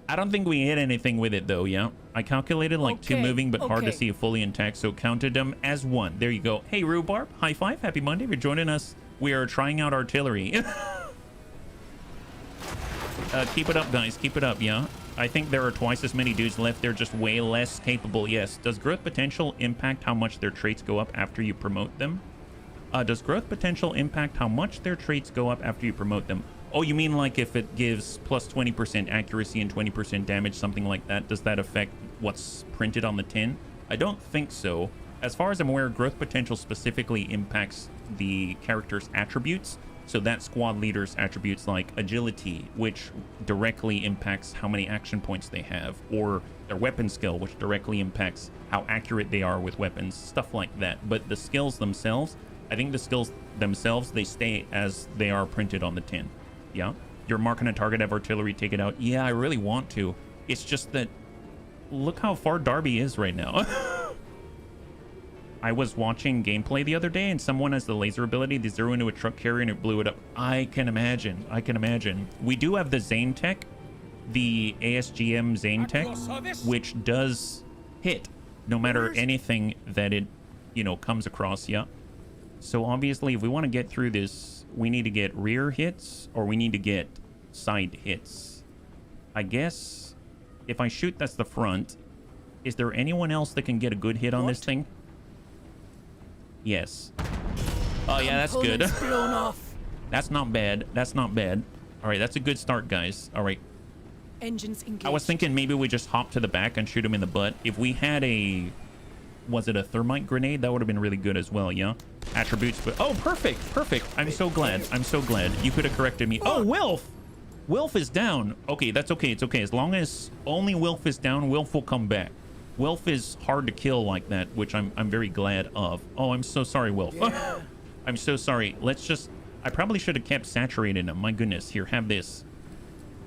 I don't think we hit anything with it though, yeah. I calculated like two Okay, moving, but hard to okay. see it fully intact, so counted them as one. There you go. Hey Rhubarb, high five, happy Monday. If you're joining us, we are trying out artillery. Keep it up, guys, keep it up, yeah. I think there are twice as many dudes left. They're just way less capable, yes. Does growth potential impact how much their traits go up after you promote them? Does growth potential impact how much their traits go up after you promote them? Oh, you mean like if it gives plus 20% accuracy and 20% damage, something like that? Does that affect what's printed on the tin? I don't think so. As far as I'm aware, growth potential specifically impacts the character's attributes. So that squad leader's attributes like agility, which directly impacts how many action points they have, or their weapon skill, which directly impacts how accurate they are with weapons, stuff like that. But the skills themselves, I think the skills themselves, they stay as they are printed on the tin. Yeah. You're marking a target, have artillery, take it out. Yeah, I really want to. It's just that, look how far Darby is right now. I was watching gameplay the other day and someone has the laser ability to zero into a truck carrier and it blew it up. I can imagine. I can imagine. We do have the Zane tech, the ASGM Zane tech, which does hit no matter anything that it, comes across. Yeah. So obviously, if we want to get through this, we need to get rear hits or we need to get side hits. I guess if I shoot, that's the front. Is there anyone else that can get a good hit on this thing? Yes. Oh, yeah, that's good. Blown off. That's not bad. That's not bad. All right, that's a good start, guys. All right. Engines engaged. I was thinking maybe we just hop to the back and shoot him in the butt. If we had a... Was it a thermite grenade? That would have been really good as well, yeah? Attributes, but... Oh, perfect. Perfect. I'm so glad. I'm so glad. You could have corrected me. Oh, Wilf! Wilf is down. Okay, that's okay. It's okay. As long as only Wilf is down, Wilf will come back. Wilf is hard to kill like that, which I'm very glad of. Oh, I'm so sorry, Wilf. Yeah. I'm so sorry. Let's just... I probably should have kept saturating him. My goodness. Here, have this.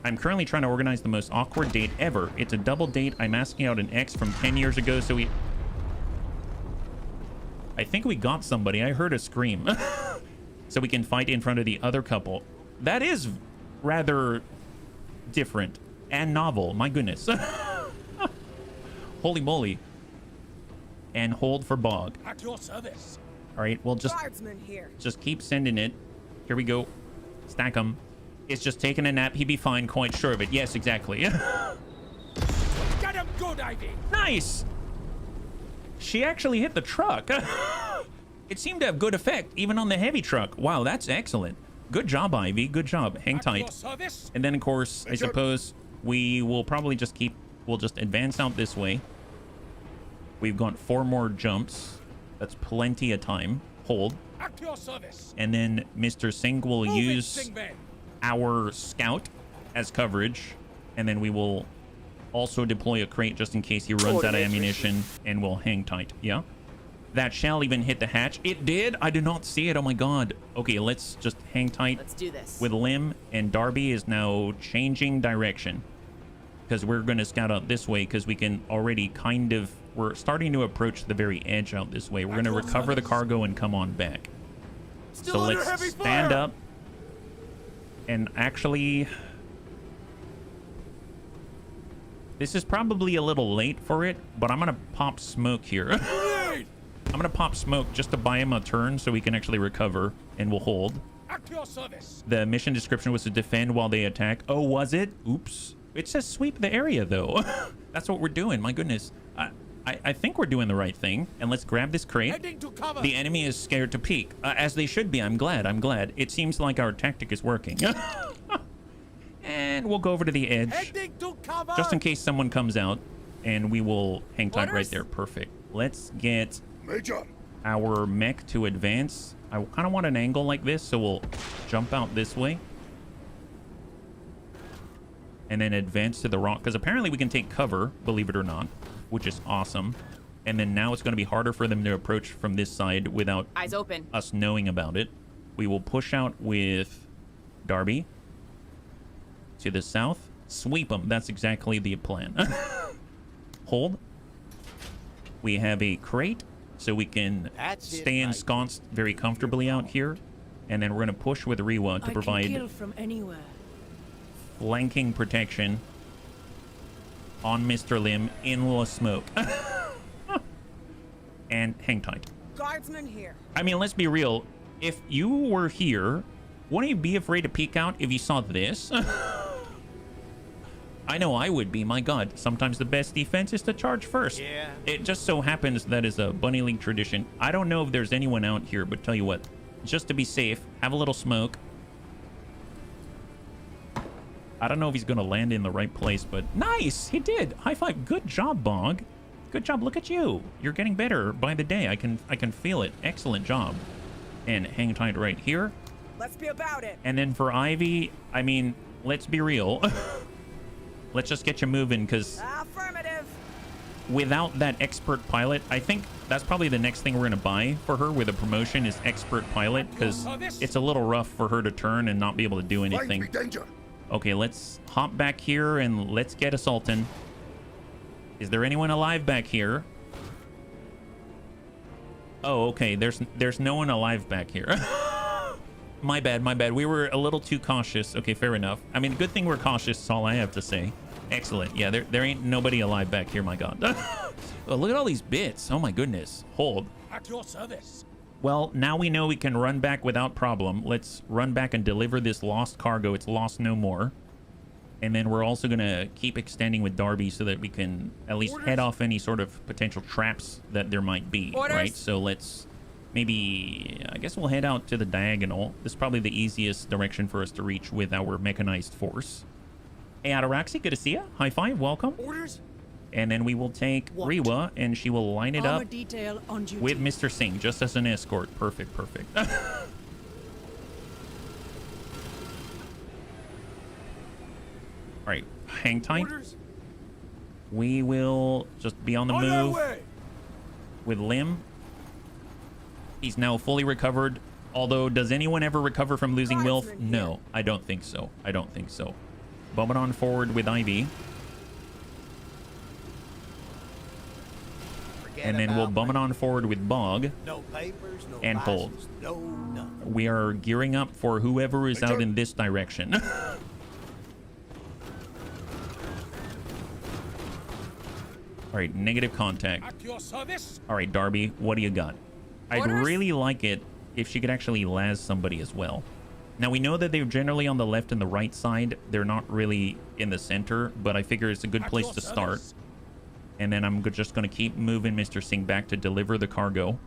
I'm currently trying to organize the most awkward date ever. It's a double date. I'm asking out an ex from 10 years ago, so we... I think we got somebody. I heard a scream. So we can fight in front of the other couple. That is rather different and novel. My goodness. Holy moly. And hold for Bog. At your service. All right, we'll Guardsman here. just keep sending it. Here we go. Stack him. It's just taking a nap. He'd be fine, quite sure of it. Yes, exactly. Get him good, Ivy. Nice. She actually hit the truck. It seemed to have good effect, even on the heavy truck. Wow, that's excellent. Good job, Ivy. Good job. Hang tight. And then, of course, I suppose we will probably just we'll just advance out this way. We've got 4 more jumps. That's plenty of time. Hold. At your service. And then Mr. Singh will use our scout as coverage. And then we will also deploy a crate just in case he runs out of ammunition, and we'll hang tight. Yeah? That shall even hit the hatch. It did? I did not see it. Oh my god. Okay, let's just hang tight. Let's do this. With Lim, and Darby is now changing direction. Because we're going to scout out this way, because we can already kind of... We're starting to approach the very edge out this way. We're going to recover the cargo and come on back. So let's stand up. And actually... This is probably a little late for it, but I'm going to pop smoke here. I'm going to pop smoke just to buy him a turn so we can actually recover, and we'll hold. At your service. The mission description was to defend while they attack. Oh, was it? Oops. It says sweep the area, though. That's what we're doing. My goodness. I think we're doing the right thing. And let's grab this crate. Heading to cover. The enemy is scared to peek. As they should be. I'm glad. I'm glad. It seems like our tactic is working. And we'll go over to the edge. Heading to cover. Just in case someone comes out. And we will hang tight right Orders? there. Perfect. Let's get Major. our mech to advance. I kind of want an angle like this, so we'll jump out this way. And then advance to the rock, because apparently we can take cover, believe it or not, which is awesome. And then now it's going to be harder for them to approach from this side without Eyes open. us knowing about it. We will push out with Darby to the south. Sweep them. That's exactly the plan. Hold. We have a crate, so we can stay ensconced very comfortably out here. And then we're going to push with Rewa to I provide can kill from anywhere. flanking protection on Mr. Lim in the smoke. And hang tight. Guardsman here. I mean, let's be real. If you were here, wouldn't you be afraid to peek out if you saw this? I know I would be. My god, sometimes the best defense is to charge first. Yeah. It just so happens that is a Bunny League tradition. I don't know if there's anyone out here, but tell you what, just to be safe, have a little smoke. I don't know if he's going to land in the right place, but nice! He did! High five. Good job, Bog. Good job. Look at you. You're getting better by the day. I can feel it. Excellent job. And hang tight right here. Let's be about it. And then for Ivy, I mean, let's be real. Let's just get you moving, because Affirmative. without that expert pilot, I think that's probably the next thing we're going to buy for her with a promotion is expert pilot, because it's a little rough for her to turn and not be able to do anything. Okay, let's hop back here and let's get assaulting. Is there anyone alive back here? Oh, okay. There's no one alive back here. My bad, my bad. We were a little too cautious. Okay, fair enough. I mean, good thing we're cautious is all I have to say. Excellent. Yeah, there ain't nobody alive back here, my god. Oh, look at all these bits. Oh my goodness. Hold. At your service. Well, now we know we can run back without problem. Let's run back and deliver this lost cargo. It's lost no more. And then we're also going to keep extending with Darby so that we can at least head off any sort of potential traps that there might be, right? So let's maybe, I guess we'll head out to the diagonal. This is probably the easiest direction for us to reach with our mechanized force. Hey, Ataraxi, good to see you. High five, welcome. Orders? And then we will take Rewa, and she will line it Armor up detail on duty. with Mr. Singh, just as an escort. Perfect, perfect. All right, hang tight. Orders? We will just be on the On our move way. with Lim. He's now fully recovered. Although, does anyone ever recover from losing Wilf? Guardsman No, I don't think so. I don't think so. Bumping on forward with Ivy. And then we'll bum it on forward with Bog. No papers, no And hold. license, no nothing. We are gearing up for whoever is out in this direction. All right, negative contact. At your service. All right, Darby, what do you got? I'd Orders? really like it if she could actually las somebody as well. Now, we know that they're generally on the left and the right side. They're not really in the center, but I figure it's a good place to start. And then I'm just going to keep moving Mr. Singh back to deliver the cargo.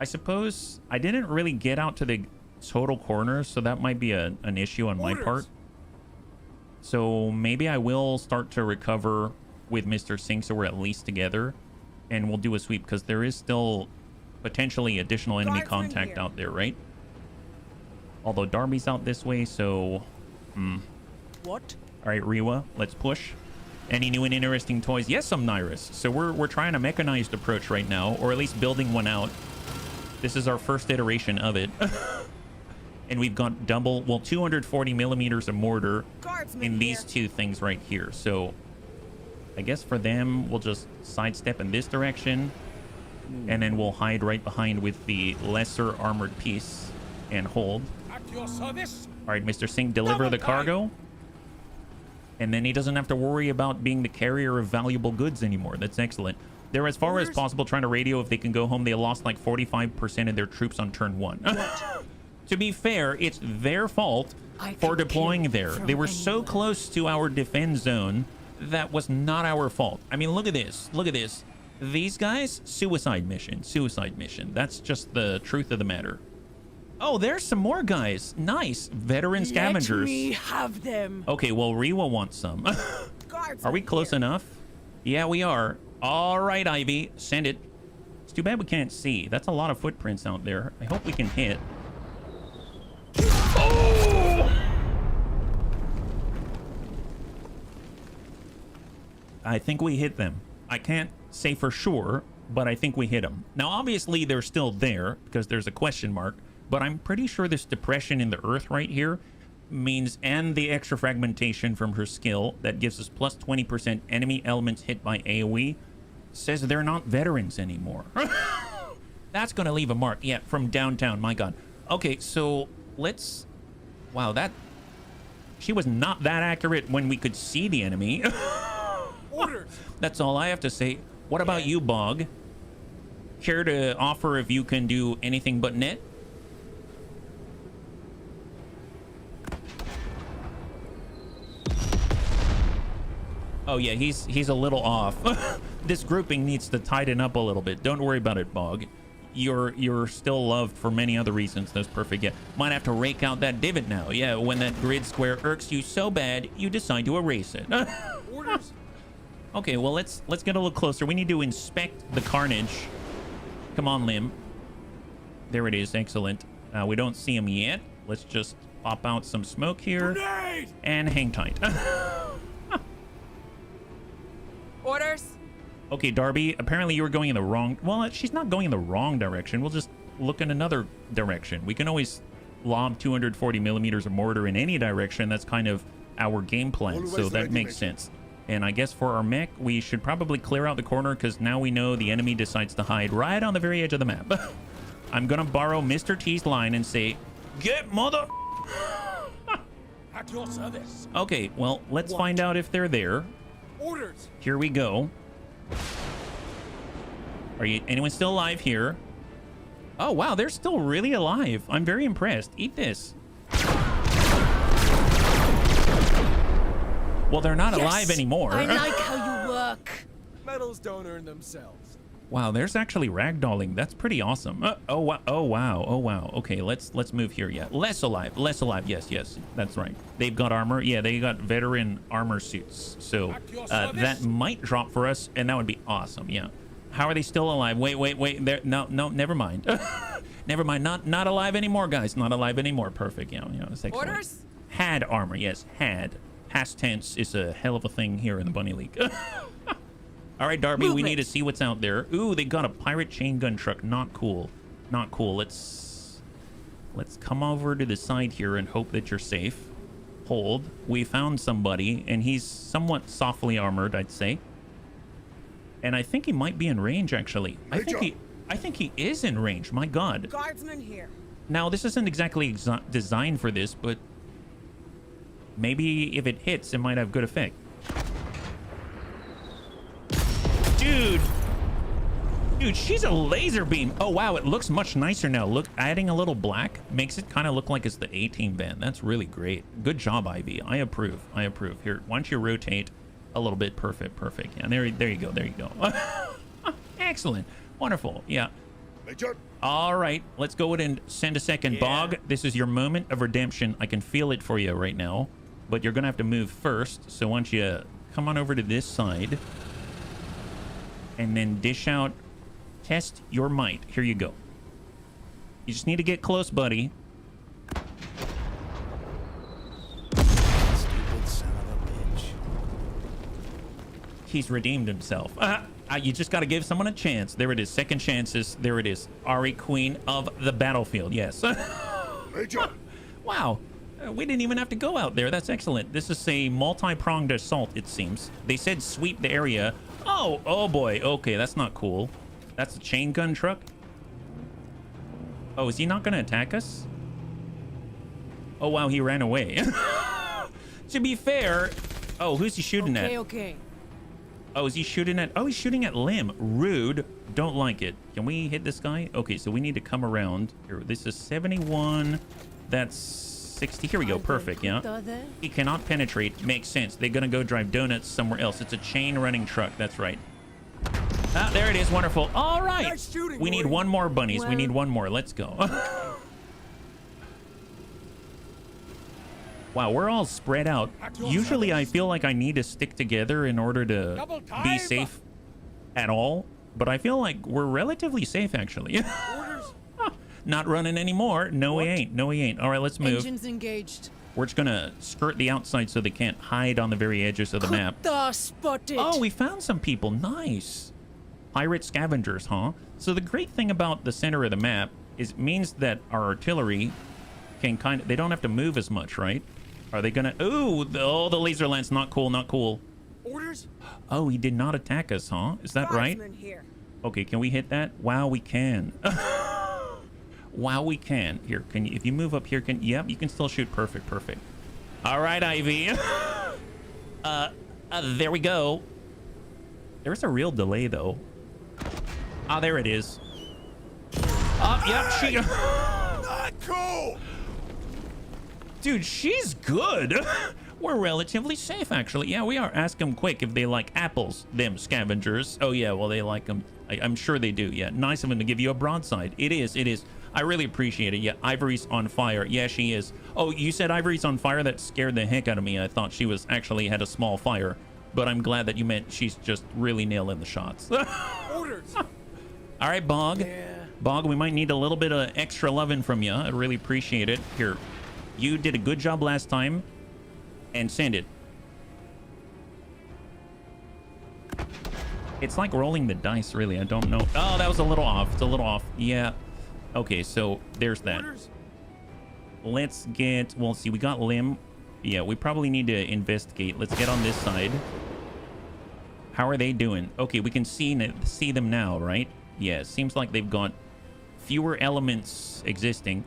I suppose I didn't really get out to the total corner, so that might be an issue on my part. So maybe I will start to recover with Mr. Singh so we're at least together, and we'll do a sweep because there is still potentially additional enemy contact out there, right? Although Darby's out this way, so... What? All right, Rewa, let's push. Any new and interesting toys? Yes, some Nyrus. So we're trying a mechanized approach right now, or at least building one out. This is our first iteration of it. And we've got double, well, 240 millimeters of mortar in these two things right here. So I guess for them, we'll just sidestep in this direction. And then we'll hide right behind with the lesser armored piece and hold. At your service. All right, Mr. Singh, deliver the cargo. And then he doesn't have to worry about being the carrier of valuable goods anymore. That's excellent. They're as far as possible trying to radio if they can go home. They lost like 45% of their troops on turn 1. To be fair, it's their fault for deploying there. They were so close to our defense zone. That was not our fault. I mean, look at this. Look at this. These guys, suicide mission. Suicide mission. That's just the truth of the matter. Oh, there's some more guys. Nice. Veteran scavengers. Let me have them. Okay, well, Rewa wants some. Are we close enough? Yeah, we are. All right, Ivy. Send it. It's too bad we can't see. That's a lot of footprints out there. I hope we can hit. Oh! I think we hit them. I can't say for sure, but I think we hit them. Now, obviously, they're still there because there's a question mark. But I'm pretty sure this depression in the earth right here means, and the extra fragmentation from her skill that gives us plus 20% enemy elements hit by AoE, says they're not veterans anymore. That's going to leave a mark. Yeah, from downtown. My God. Okay, so let's... Wow, that... She was not that accurate when we could see the enemy. Orders. That's all I have to say. What about you, Bog? Care to offer if you can do anything but net? Oh yeah, he's a little off. This grouping needs to tighten up a little bit. Don't worry about it, Bog. You're still loved for many other reasons. That's perfect. Yeah, might have to rake out that divot now. Yeah, when that grid square irks you so bad, you decide to erase it. Orders. Okay, well let's get a little closer. We need to inspect the carnage. Come on, Lim. There it is. Excellent. We don't see him yet. Let's just pop out some smoke here. Grenade! And hang tight. Orders? Okay, Darby, apparently you were going in the wrong... Well, she's not going in the wrong direction. We'll just look in another direction. We can always lob 240 millimeters of mortar in any direction. That's kind of our game plan, so that makes sense. And I guess for our mech, we should probably clear out the corner because now we know the enemy decides to hide right on the very edge of the map. I'm going to borrow Mr. T's line and say, "Get mother..." At your service. Okay, well, let's find out if they're there. Orders. Here we go. Are you anyone still alive here? Oh wow, they're still really alive. I'm very impressed. Eat this. Well, they're not alive anymore. I like how you work. Medals don't earn themselves. Wow, there's actually ragdolling. That's pretty awesome. Oh wow. Oh wow. Oh wow. Okay, let's move here. Yeah, less alive. Less alive. Yes, that's right. They've got armor. Yeah, they got veteran armor suits. So that might drop for us, and that would be awesome. Yeah. How are they still alive? Wait. They're, no, never mind. Never mind. Not alive anymore, guys. Not alive anymore. Perfect. Yeah, that's excellent. Orders? Had armor. Yes, had. Past tense is a hell of a thing here in the Bunny League. All right, Darby, we need to see what's out there. Ooh, they got a pirate chain gun truck. Not cool. Not cool. Let's come over to the side here and hope that you're safe. Hold. We found somebody, and he's somewhat softly armored, I'd say. And I think he might be in range, actually. I think he is in range. My God. Guardsman here. Now, this isn't exactly designed for this, but maybe if it hits, it might have good effect. Dude, she's a laser beam. Oh, wow, it looks much nicer now. Look, adding a little black makes it kind of look like it's the A-Team van. That's really great. Good job, Ivy. I approve. Here, why don't you rotate a little bit? Perfect. Yeah, there you go. Excellent. Wonderful. Yeah. All right, let's go ahead and send a second. Bog, this is your moment of redemption. I can feel it for you right now, but you're gonna have to move first. So why don't you come on over to this side and then dish out, test your might. Here you go. You just need to get close, buddy. Stupid son of a bitch. He's redeemed himself. You just got to give someone a chance. There it is. Second chances. There it is. Ari, queen of the battlefield. Yes. Wow. We didn't even have to go out there. That's excellent. This is a multi-pronged assault, it seems. They said sweep the area. Oh boy. Okay, that's not cool. That's a chain gun truck. Oh, is he not going to attack us? Oh, wow, he ran away. To be fair... Oh, who's he shooting at? Okay. Oh, is he shooting at... Oh, he's shooting at Lim. Rude. Don't like it. Can we hit this guy? Okay, so we need to come around. Here, this is 71. That's 60. Here we go. Perfect, yeah. He cannot penetrate. Makes sense. They're going to go drive donuts somewhere else. It's a chain-running truck. That's right. Ah, there it is. Wonderful. All right. Nice shooting, We need boy. one more, bunnies. We Well- need one more. Let's go. Wow, we're all spread out. Usually I feel like I need to stick together in order to be safe at all. But I feel like we're relatively safe, actually. Not running anymore. No, we ain't. No, we ain't. All right, let's move. Engines engaged. We're just going to skirt the outside so they can't hide on the very edges of the map. Kuta spotted. Oh, we found some people. Nice. Pirate scavengers, huh? So the great thing about the center of the map is it means that our artillery can kind of... They don't have to move as much, right? Are they gonna... Ooh, the laser lance. Not cool, not cool. Orders? Oh, he did not attack us, huh? Is that right? Guardsmen here. Okay, can we hit that? Wow, we can. Wow, we can. Here, can you... If you move up here, can... Yep, you can still shoot. Perfect, perfect. All right, Ivy. There we go. There's a real delay, though. Ah, there it is. Oh, yep, she... Not cool! Dude, she's good. We're relatively safe, actually. Yeah, we are. Ask them quick if they like apples, them scavengers. Oh, yeah, well, they like them. I'm sure they do. Yeah, nice of them to give you a broadside. It is, it is. I really appreciate it. Yeah, Ivory's on fire. Yeah, she is. Oh, you said Ivory's on fire? That scared the heck out of me. I thought she was actually had a small fire. But I'm glad that you meant she's just really nailing the shots. Orders. All right, Bog. Bog, we might need a little bit of extra loving from you. I really appreciate it. Here. You did a good job last time, and send it. It's like rolling the dice, really. I don't know. Oh, that was a little off. It's a little off. Yeah. Okay, so there's that. Orders. Let's get... Well, see, we got Lim. Yeah, we probably need to investigate. Let's get on this side. How are they doing? Okay, we can see them now, right? Yeah, it seems like they've got fewer elements existing.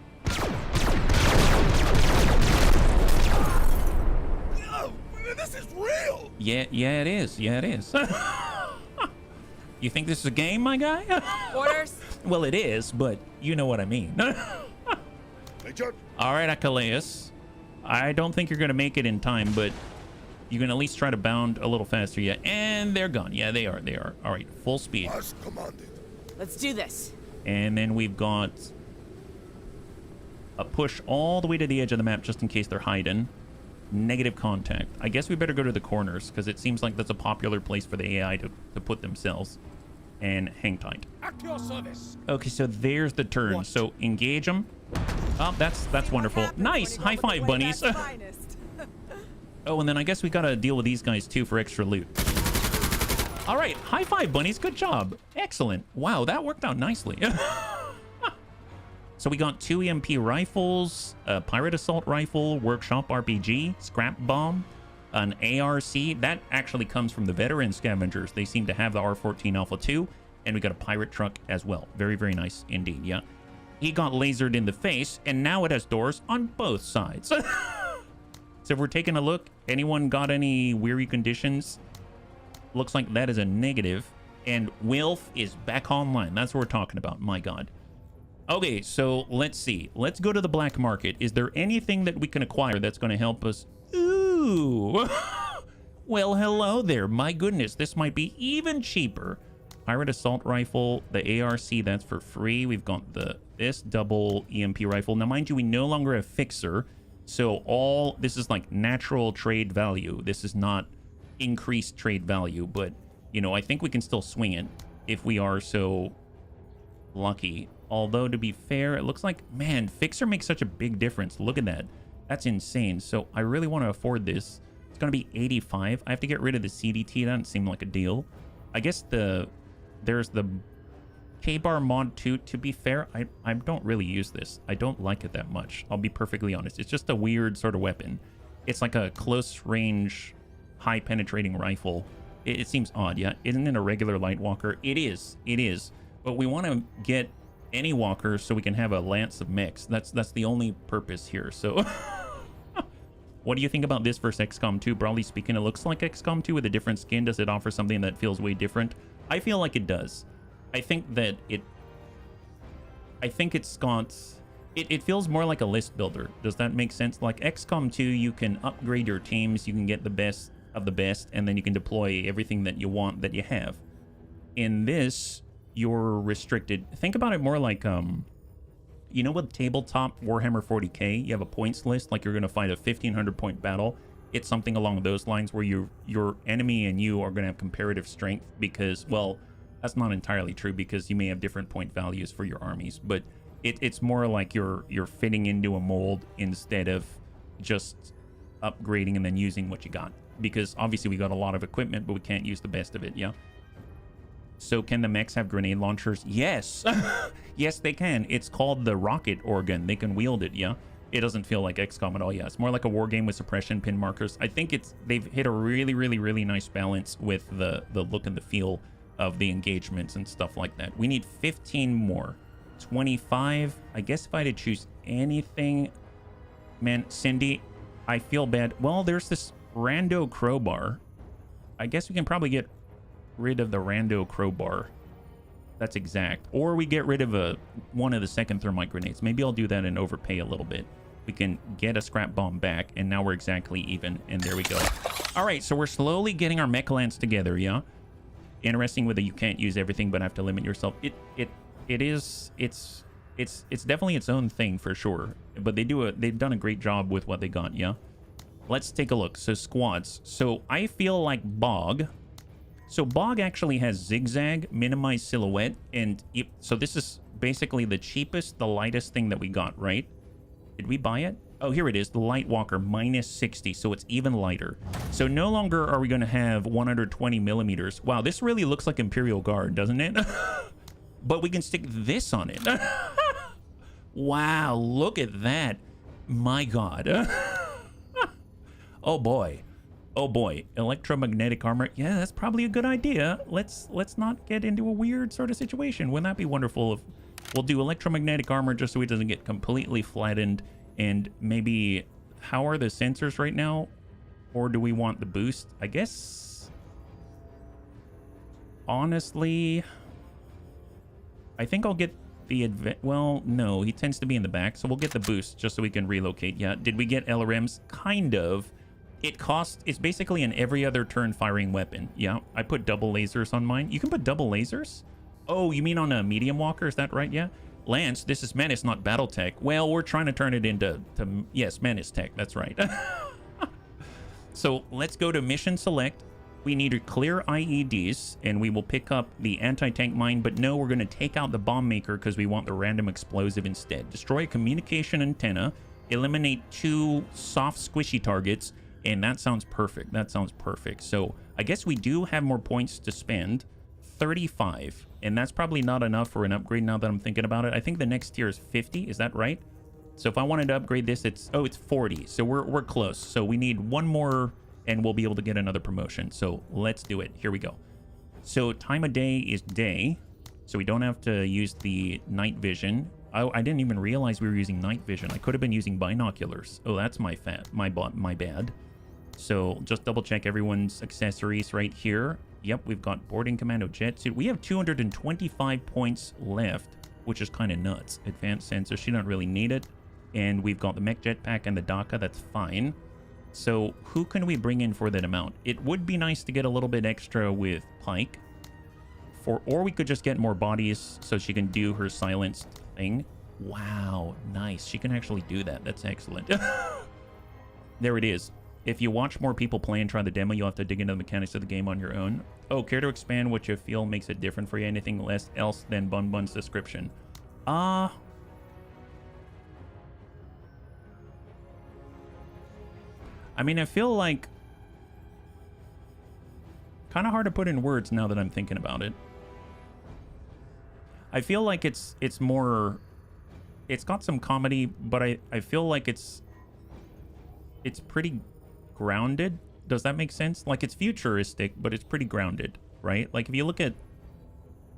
This is real! Yeah, it is. Yeah, it is. You think this is a game, my guy? Orders. Well, it is, but you know what I mean. All right, Achilles. I don't think you're going to make it in time, but you can at least try to bound a little faster. Yeah, and they're gone. Yeah, they are. They are. All right, full speed. As commanded. Let's do this. And then we've got a push all the way to the edge of the map just in case they're hiding. Negative contact. I guess we better go to the corners because it seems like that's a popular place for the AI to put themselves. And hang tight. At your service. Okay, so there's the turn. What? So engage them. Oh, that's wonderful. Nice. High five, bunnies. Oh, and then I guess we got to deal with these guys too for extra loot. All right. High five, bunnies. Good job. Excellent. Wow, that worked out nicely. So we got 2 EMP rifles, a pirate assault rifle, workshop RPG, scrap bomb, an ARC. That actually comes from the veteran scavengers. They seem to have the R14 Alpha 2, and we got a pirate truck as well. Very, very nice indeed, yeah. He got lasered in the face, and now it has doors on both sides. So if we're taking a look, anyone got any weary conditions? Looks like that is a negative. And Wilf is back online. That's what we're talking about. My God. Okay, so let's see. Let's go to the black market. Is there anything that we can acquire that's going to help us? Ooh. Well, hello there. My goodness, this might be even cheaper. pirate assault rifle, the ARC, that's for free. We've got this double EMP rifle. Now, mind you, we no longer have fixer. So this is like natural trade value. This is not increased trade value, but, you know, I think we can still swing it if we are so lucky. Although, to be fair, it looks like, man, fixer makes such a big difference. Look at that. That's insane. So I really want to afford this. It's going to be 85. I have to get rid of the CDT. That doesn't seem like a deal. I guess there's the K-bar mod too. To be fair, I don't really use this. I don't like it that much. I'll be perfectly honest. It's just a weird sort of weapon. It's like a close range, high penetrating rifle. It seems odd, yeah? Isn't it a regular light walker? It is. It is. But we want to get any walker so we can have a lance of mechs. That's the only purpose here. So what do you think about this versus XCOM 2? Broadly speaking, it looks like XCOM 2 with a different skin. Does it offer something that feels way different? I feel like it does. I think that it feels more like a list builder. Does that make sense? Like XCOM 2, you can upgrade your teams, you can get the best of the best, and then you can deploy everything that you want that you have. In this, you're restricted. Think about it more like you know, with tabletop Warhammer 40k, you have a points list, like you're going to fight a 1500 point battle. It's something along those lines where your enemy and you are going to have comparative strength because, well, that's not entirely true because you may have different point values for your armies, but it's more like you're fitting into a mold instead of just upgrading and then using what you got. Because obviously we got a lot of equipment, but we can't use the best of it, yeah? So can the mechs have grenade launchers? Yes. Yes, they can. It's called the rocket organ. They can wield it, yeah? It doesn't feel like XCOM at all, yeah. It's more like a war game with suppression pin markers. I think they've hit a really, really, really nice balance with the look and the feel of the engagements and stuff like that. We need 15 more. 25. I guess if I had to choose anything, man, Cindy, I feel bad. Well, there's this rando crowbar. I guess we can probably get rid of the rando crowbar. That's exact. Or we get rid of one of the second thermite grenades. Maybe I'll do that and overpay a little bit. We can get a scrap bomb back, and now we're exactly even. And there we go. All right, so we're slowly getting our mech lance together, yeah? Interesting with the you can't use everything but have to limit yourself. It's definitely its own thing for sure. But they've done a great job with what they got, yeah? Let's take a look. So squads. So I feel like Bog. So Bog actually has zigzag, minimize silhouette, and so this is basically the cheapest, the lightest thing that we got, right? Did we buy it? Oh, here it is, the Light Walker, minus 60, so it's even lighter. So no longer are we going to have 120 millimeters. Wow, this really looks like Imperial Guard, doesn't it? But we can stick this on it. Wow, look at that. My God. Oh boy. Oh boy, electromagnetic armor. Yeah, that's probably a good idea. Let's not get into a weird sort of situation. Wouldn't that be wonderful if we'll do electromagnetic armor just so it doesn't get completely flattened? And maybe, how are the sensors right now? Or do we want the boost? I guess, honestly, I think I'll get the well, no, he tends to be in the back, so we'll get the boost just so we can relocate. Yeah, did we get LRMs? Kind of. It's basically an every other turn firing weapon. Yeah, I put double lasers on mine. You can put double lasers? Oh, you mean on a medium walker? Is that right? Yeah. Lance, this is Menace, not Battletech. Well, we're trying to turn it into, yes, Menace Tech. That's right. So let's go to mission select. We need to clear IEDs, and we will pick up the anti-tank mine. But no, we're going to take out the bomb maker because we want the random explosive instead. Destroy a communication antenna. Eliminate 2 soft, squishy targets. And that sounds perfect. That sounds perfect. So I guess we do have more points to spend. 35. And that's probably not enough for an upgrade now that I'm thinking about it. I think the next tier is 50. Is that right? So if I wanted to upgrade this, it's 40. So we're close. So we need one more and we'll be able to get another promotion. So let's do it. Here we go. So time of day is day. So we don't have to use the night vision. I didn't even realize we were using night vision. I could have been using binoculars. Oh, that's my bad. So just double check everyone's accessories right here. Yep, we've got boarding commando jet suit. We have 225 points left, which is kind of nuts. Advanced sensor, she doesn't really need it. And we've got the mech jetpack and the DACA, that's fine. So who can we bring in for that amount? It would be nice to get a little bit extra with Pike or we could just get more bodies so she can do her silenced thing. Wow, nice. She can actually do that. That's excellent. There it is. If you watch more people play and try the demo, you'll have to dig into the mechanics of the game on your own. Oh, care to expand what you feel makes it different for you? Anything less else than Bun Bun's description? I mean, I feel like kind of hard to put in words now that I'm thinking about it. I feel like it's more, it's got some comedy, but I feel like it's pretty grounded. Does that make sense? Like, it's futuristic, but it's pretty grounded, right? Like, if you look at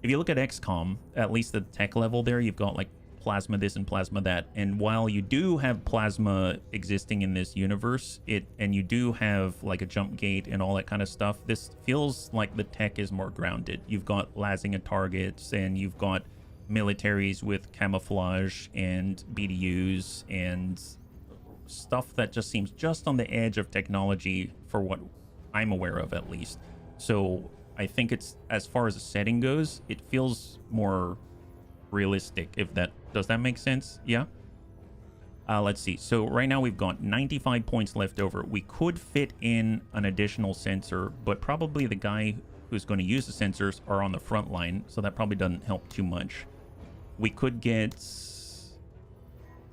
XCOM, at least the tech level there, you've got like plasma this and plasma that, and while you do have plasma existing in this universe, and you do have like a jump gate and all that kind of stuff, this feels like the tech is more grounded. You've got lasing at targets, and you've got militaries with camouflage and BDUs and stuff that just seems just on the edge of technology for what I'm aware of, at least. So I think it's, as far as the setting goes, it feels more realistic, if that does that make sense. Yeah. Let's see. So right now we've got 95 points left over. We could fit in an additional sensor, but probably the guy who's going to use the sensors are on the front line, so that probably doesn't help too much. We could get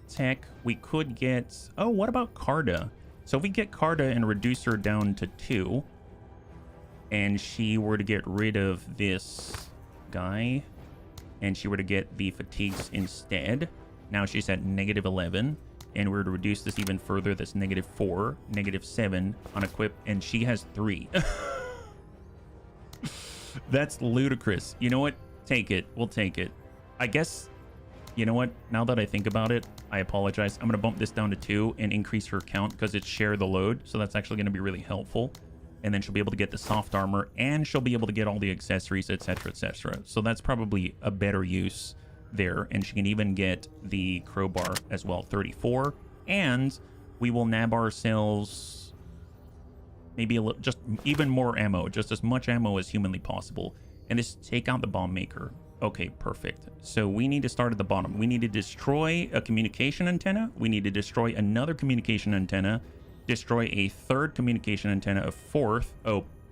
tech. We could get, oh, what about Carda? So if we get Carda and reduce her down to 2, and she were to get rid of this guy, and she were to get the fatigues instead, now she's at -11, and we're to reduce this even further. That's -4, -7 on equip, and she has 3. That's ludicrous. You know what? Take it. We'll take it. I guess, you know what? Now that I think about it, I apologize. I'm going to bump this down to 2 and increase her count because it's share the load. So that's actually going to be really helpful. And then she'll be able to get the soft armor, and she'll be able to get all the accessories, etc., etc. So that's probably a better use there. And she can even get the crowbar as well, 34. And we will nab ourselves maybe a little, just even more ammo, just as much ammo as humanly possible. And just take out the bomb maker. Okay, perfect. So we need to start at the bottom. We need to destroy a communication antenna. We need to destroy another communication antenna. Destroy a third communication antenna, a fourth,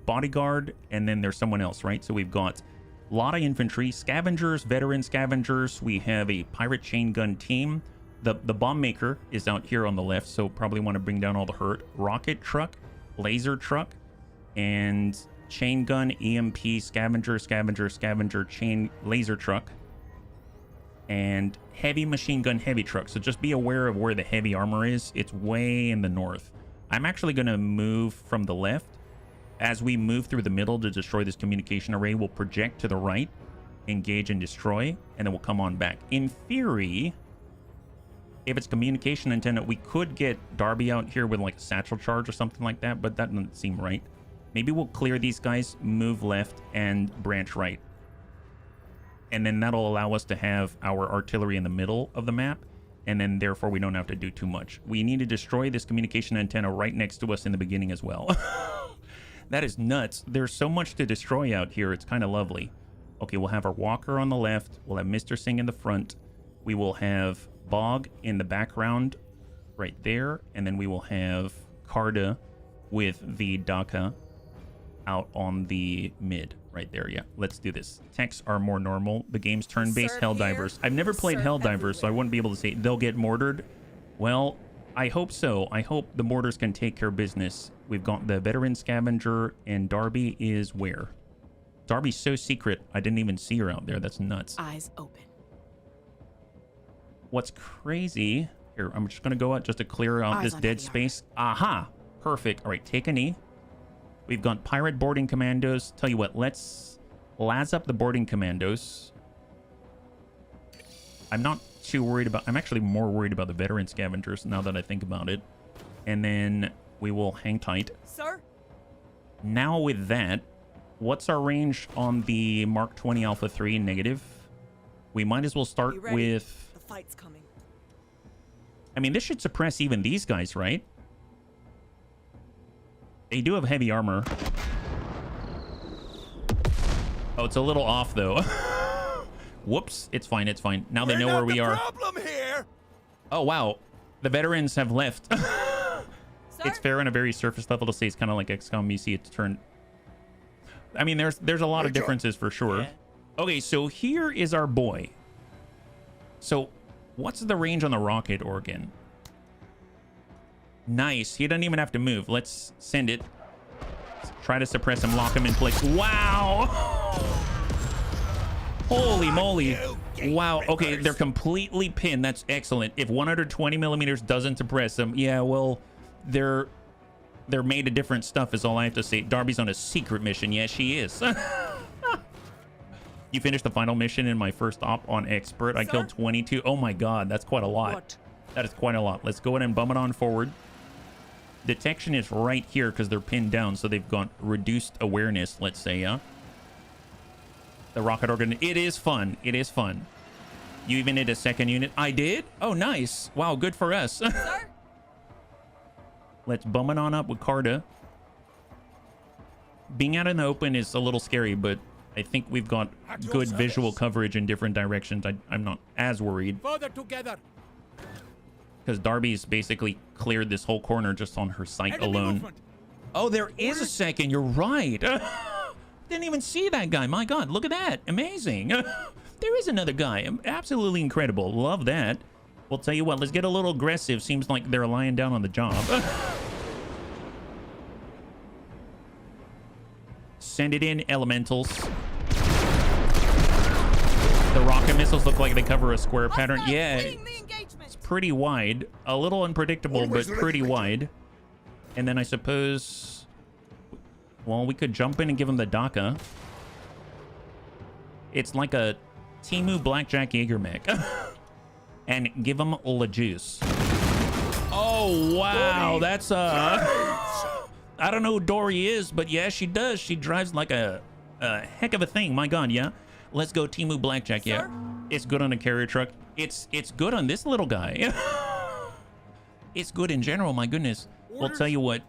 bodyguard, and then there's someone else, right? So we've got a lot of infantry, scavengers, veteran scavengers. We have a pirate chain gun team. The bomb maker is out here on the left, so probably want to bring down all the hurt. Rocket truck, laser truck, and chain gun, EMP, scavenger, chain, laser truck, and heavy machine gun, heavy truck. So just be aware of where the heavy armor is. It's way in the north. I'm actually going to move from the left. As we move through the middle to destroy this communication array, we'll project to the right, engage and destroy, and then we'll come on back. In theory, if it's communication antenna, we could get Darby out here with like a satchel charge or something like that, but that doesn't seem right. Maybe we'll clear these guys, move left, and branch right. And then that'll allow us to have our artillery in the middle of the map, and then therefore we don't have to do too much. We need to destroy this communication antenna right next to us in the beginning as well. That is nuts. There's so much to destroy out here. It's kind of lovely. Okay, we'll have our walker on the left. We'll have Mr. Singh in the front. We will have Bog in the background right there. And then we will have Carda with the Daka out on the mid right there. Yeah, let's do this. Techs are more normal. The game's turn-based. Helldivers. I've never played Helldivers, so I wouldn't be able to say they'll get mortared. Well, I hope so. I hope the mortars can take care of business. We've got the veteran scavenger, and Darby is where? Darby's so secret, I didn't even see her out there. That's nuts. Eyes open. What's crazy... Here, I'm just going to go out just to clear out this dead space. Aha! Perfect. All right, take a knee. We've got pirate boarding commandos. Tell you what, let's las up the boarding commandos. I'm not too worried about... I'm actually more worried about the veteran scavengers now that I think about it. And then we will hang tight. Sir? Now with that, what's our range on the Mark 20 Alpha 3 negative? We might as well start with... The fight's coming. I mean, this should suppress even these guys, right? They do have heavy armor. Oh, it's a little off, though. Whoops. It's fine. It's fine. Now they know where we are. Problem here. Oh, wow. The veterans have left. It's fair on a very surface level to say it's kind of like XCOM. You see it's turned. I mean, there's a lot of differences for sure. Yeah. Okay, so here is our boy. So what's the range on the rocket organ? Nice. He doesn't even have to move. Let's send it. Try to suppress him, lock him in place. Wow. Holy moly. Wow. Okay, they're completely pinned. That's excellent. If 120 millimeters doesn't suppress them, yeah, well, they're made of different stuff is all I have to say. Darby's on a secret mission. Yeah, she is. You finished the final mission in my first op on expert. I killed 22. Oh my god, that's quite a lot. What? That is quite a lot. Let's go ahead and bum it on forward. Detection is right here because they're pinned down, so they've got reduced awareness, let's say, yeah? The rocket organ. It is fun. It is fun. You even hit a second unit. I did? Oh, nice. Wow, good for us. Sir? Let's bum it on up with Carta. Being out in the open is a little scary, but I think we've got good visual coverage in different directions. I'm not as worried. Further together. Because Darby's basically cleared this whole corner just on her sight Enemy alone. movement. Oh, there is a second. You're right. Didn't even see that guy. My God, look at that. Amazing. There is another guy. Absolutely incredible. Love that. We'll tell you what, let's get a little aggressive. Seems like they're lying down on the job. Send it in, elementals. The rocket missiles look like they cover a square pattern. Yeah, it's pretty wide. A little unpredictable, but pretty wide. And then I suppose... Well, we could jump in and give them the DACA. It's like a Temu Blackjack Jaeger mech. And give them the juice. Oh, wow. That's I don't know who Dory is, but yeah, she does. She drives like a heck of a thing. My God, yeah. Let's go Temu Blackjack, yeah. Sir? It's good on a carrier truck. It's good on this little guy. It's good in general, my goodness. We'll tell you what.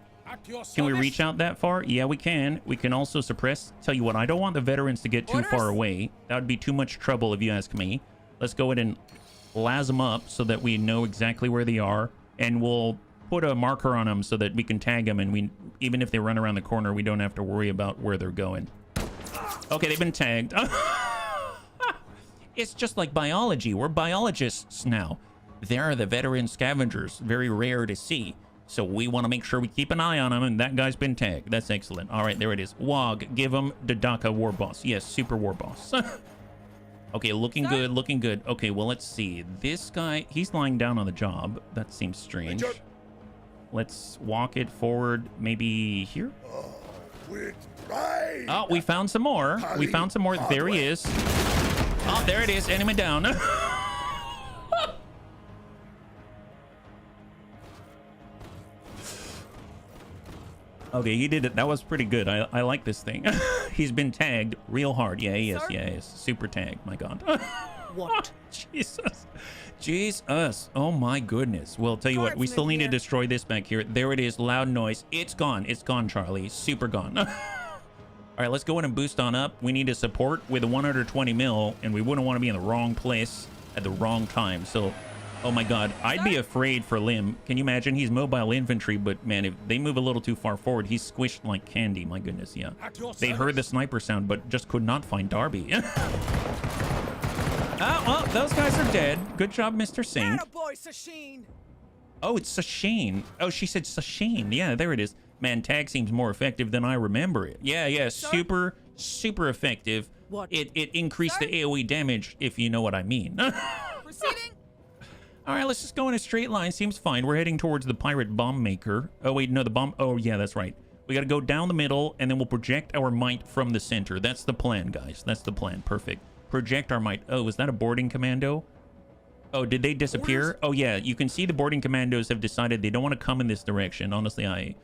Can we reach out that far? Yeah, we can. We can also suppress. Tell you what, I don't want the veterans to get too far away. That would be too much trouble if you ask me. Let's go ahead and las them up so that we know exactly where they are. And we'll put a marker on them so that we can tag them. And even if they run around the corner, we don't have to worry about where they're going. Okay, they've been tagged. It's just like biology. We're biologists now. There are the veteran scavengers. Very rare to see. So we want to make sure we keep an eye on him, and that guy's been tagged. That's excellent. All right, there it is. Wog, give him the DACA War Boss. Yes, Super War Boss. Okay, looking good, looking good. Okay, well, let's see. This guy, he's lying down on the job. That seems strange. Let's walk it forward, maybe here? Oh, we found some more. We found some more. There he is. Oh, there it is. Enemy down. Okay, he did it. That was pretty good. I like this thing. He's been tagged real hard. Yeah, he is. Yeah, he is. Super tagged. My God. What? Jesus. Jesus. Oh, my goodness. Well, tell you what. We still need to destroy this back here. There it is. Loud noise. It's gone. It's gone, Charlie. Super gone. All right, let's go in and boost on up. We need to support with a 120 mil, and we wouldn't want to be in the wrong place at the wrong time. So... Oh my God, I'd be afraid for Lim. Can you imagine? He's mobile infantry, but man, if they move a little too far forward, he's squished like candy. My goodness, yeah. They heard the sniper sound, but just could not find Darby. Oh, well, those guys are dead. Good job, Mr. Singh. Attaboy, Sasheen. Oh, it's Sasheen. Oh, she said Sasheen. Yeah, there it is. Man, tag seems more effective than I remember it. Yeah, yeah, super, super effective. What? It increased the AoE damage, if you know what I mean. Proceeding. All right, let's just go in a straight line. Seems fine. We're heading towards the pirate bomb maker. Oh, wait, no, the bomb. Oh, yeah, that's right. We got to go down the middle, and then we'll project our might from the center. That's the plan, guys. That's the plan. Perfect. Project our might. Oh, is that a boarding commando? Oh, did they disappear? Oh, yeah. You can see the boarding commandos have decided they don't want to come in this direction. Honestly, I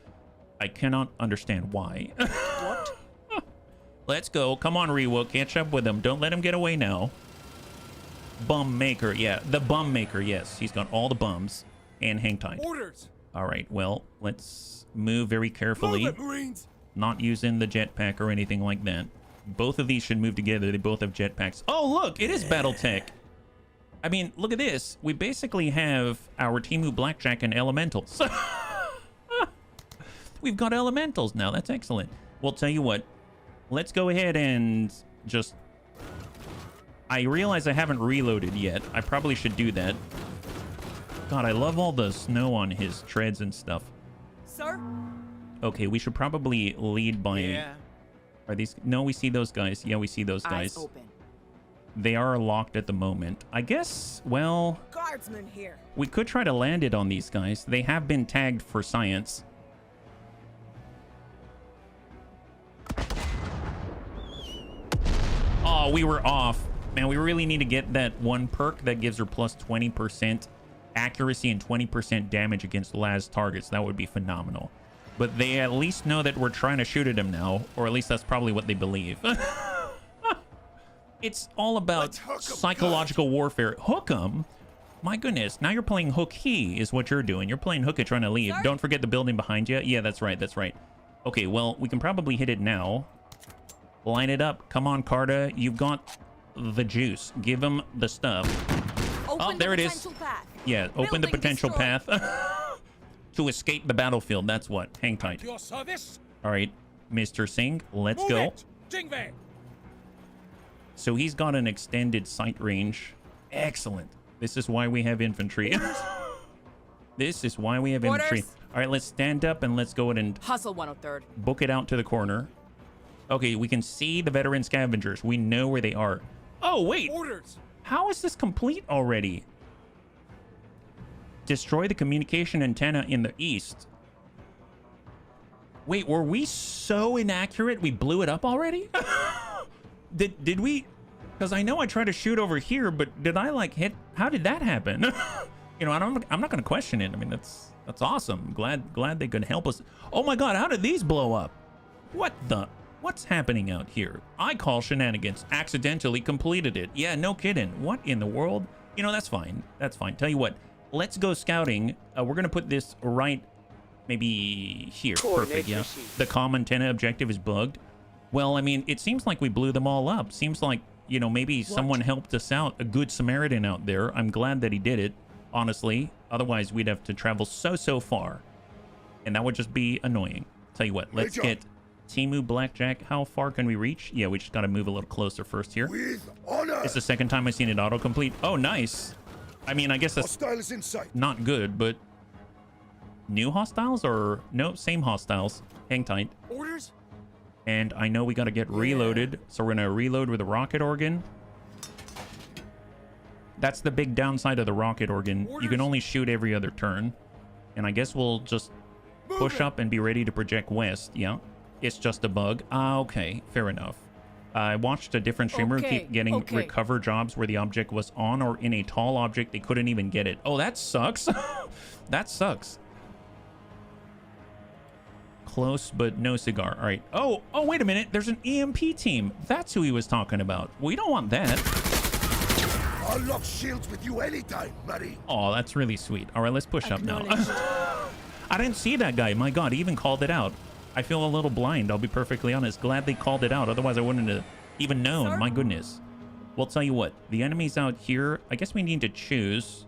cannot understand why. What? Let's go. Come on, Rewo. Catch up with them. Don't let him get away now. Bum maker, yeah, the bum maker, yes, he's got all the bums and hang tight. Orders. All right, well, let's move very carefully. Move it, Marines. Not using the jetpack or anything like that. Both of these should move together. They both have jetpacks. Oh, look, it is Battletech. I mean, look at this. We basically have our Timu Blackjack and Elementals. We've got Elementals now. That's excellent. Well, tell you what. Let's go ahead and just... I realize I haven't reloaded yet. I probably should do that. God, I love all the snow on his treads and stuff. Sir? Okay, we should probably lead by... Yeah. Are these... No, we see those guys. Yeah, we see those Eyes guys. open. They are locked at the moment. I guess, well... Guardsman here. We could try to land it on these guys. They have been tagged for science. Oh, we were off. Man, we really need to get that one perk that gives her plus 20% accuracy and 20% damage against Laz targets. That would be phenomenal. But they at least know that we're trying to shoot at him now, or at least that's probably what they believe. It's all about psychological warfare. Hook 'em? My goodness, now you're playing Hook He is what you're doing. You're playing Hook It trying to leave. Sorry? Don't forget the building behind you. Yeah, that's right, that's right. Okay, well, we can probably hit it now. Line it up. Come on, Carta. You've got the juice. Give him the stuff. Open there the it is. potential path. Yeah, open the Building potential destroyed. path to escape the battlefield. That's what. Hang tight. Your service. All right, Mr. Singh, let's Move go. it. Jingve. So he's got an extended sight range. Excellent. This is why we have infantry. This is why we have infantry. Orders. All right, let's stand up and let's go and Hustle 103rd. book it out to the corner. Okay, we can see the veteran scavengers. We know where they are. Oh, wait. Orders. How is this complete already? Destroy the communication antenna in the east. Wait, were we so inaccurate we blew it up already? Did we? Because I know I tried to shoot over here, but did I like hit? How did that happen? You know, I'm not going to question it. I mean, that's awesome. Glad they could help us. Oh my God, how did these blow up? What's happening out here? I call shenanigans. Accidentally completed it. Yeah, no kidding. What in the world? You know, that's fine. That's fine. Tell you what, let's go scouting. We're going to put this right maybe here. Perfect, yeah. The comm antenna objective is bugged. Well, I mean, it seems like we blew them all up. Seems like, you know, maybe someone helped us out. A good Samaritan out there. I'm glad that he did it, honestly. Otherwise, we'd have to travel so far. And that would just be annoying. Tell you what, let's get Timu Blackjack. How far can we reach? Yeah, we just got to move a little closer first here. With honor. It's the second time I've seen it autocomplete. Oh, nice. I mean, I guess that's Hostile is in sight. not good, but... New hostiles or... No, same hostiles. Hang tight. Orders. And I know we got to get reloaded, so we're going to reload with a rocket organ. That's the big downside of the rocket organ. You can only shoot every other turn. And I guess we'll just push up and be ready to project west. Yeah, it's just a bug. Ah, okay, fair enough. I watched a different streamer keep getting recover jobs where the object was on or in a tall object. They couldn't even get it. Oh, that sucks. That sucks. Close, but no cigar. All right. Oh, wait a minute. There's an EMP team. That's who he was talking about. We don't want that. I'll lock shields with you anytime, buddy. Oh, that's really sweet. All right, let's push up now. I didn't see that guy. My God, he even called it out. I feel a little blind. I'll be perfectly honest. Glad they called it out. Otherwise, I wouldn't have even known. Sir? My goodness. Well, tell you what. The enemy's out here. I guess we need to choose.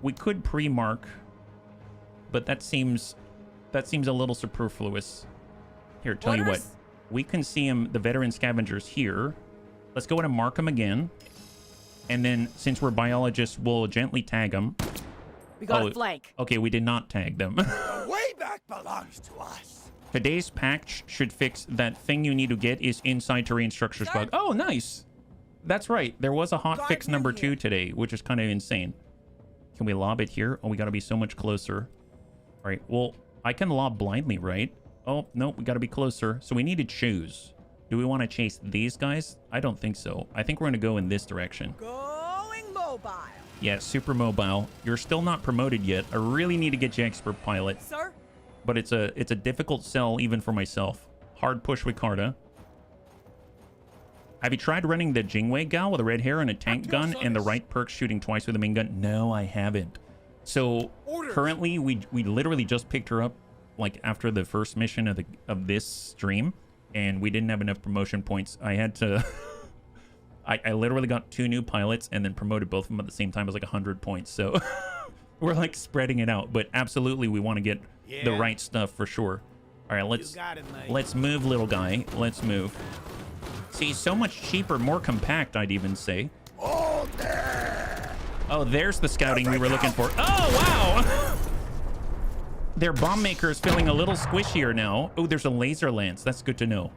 We could pre-mark, but that seems a little superfluous. Here, tell you what. Orders. We can see him, the veteran scavengers here. Let's go ahead and mark them again. And then, since we're biologists, we'll gently tag them. We got a flank. Okay, we did not tag them. The way back belongs to us. Today's patch should fix that thing you need to get is inside terrain structures bug. Oh, nice. That's right. There was a hot fix number 2 today, which is kind of insane. Can we lob it here? Oh, we got to be so much closer. All right, well, I can lob blindly, right? Oh, nope, we got to be closer. So we need to choose. Do we want to chase these guys? I don't think so. I think we're going to go in this direction. Going mobile. Yeah, super mobile. You're still not promoted yet. I really need to get you expert pilot. Sir? But it's a difficult sell even for myself. Hard push with Carta. Have you tried running the Jingwei gal with a red hair and a tank gun and the right perk shooting twice with a main gun? No, I haven't. So currently we literally just picked her up like after the first mission of this stream. and we didn't have enough promotion points. I had to... I literally got 2 new pilots and then promoted both of them at the same time. It was like 100 points. So we're like spreading it out. But absolutely, we want to get the right stuff for sure. All right, let's move, little guy. Let's move. See, so much cheaper, more compact, I'd even say. Oh, there's the scouting we were looking for. Oh, wow! Their bomb maker is feeling a little squishier now. Oh, there's a laser lance. That's good to know.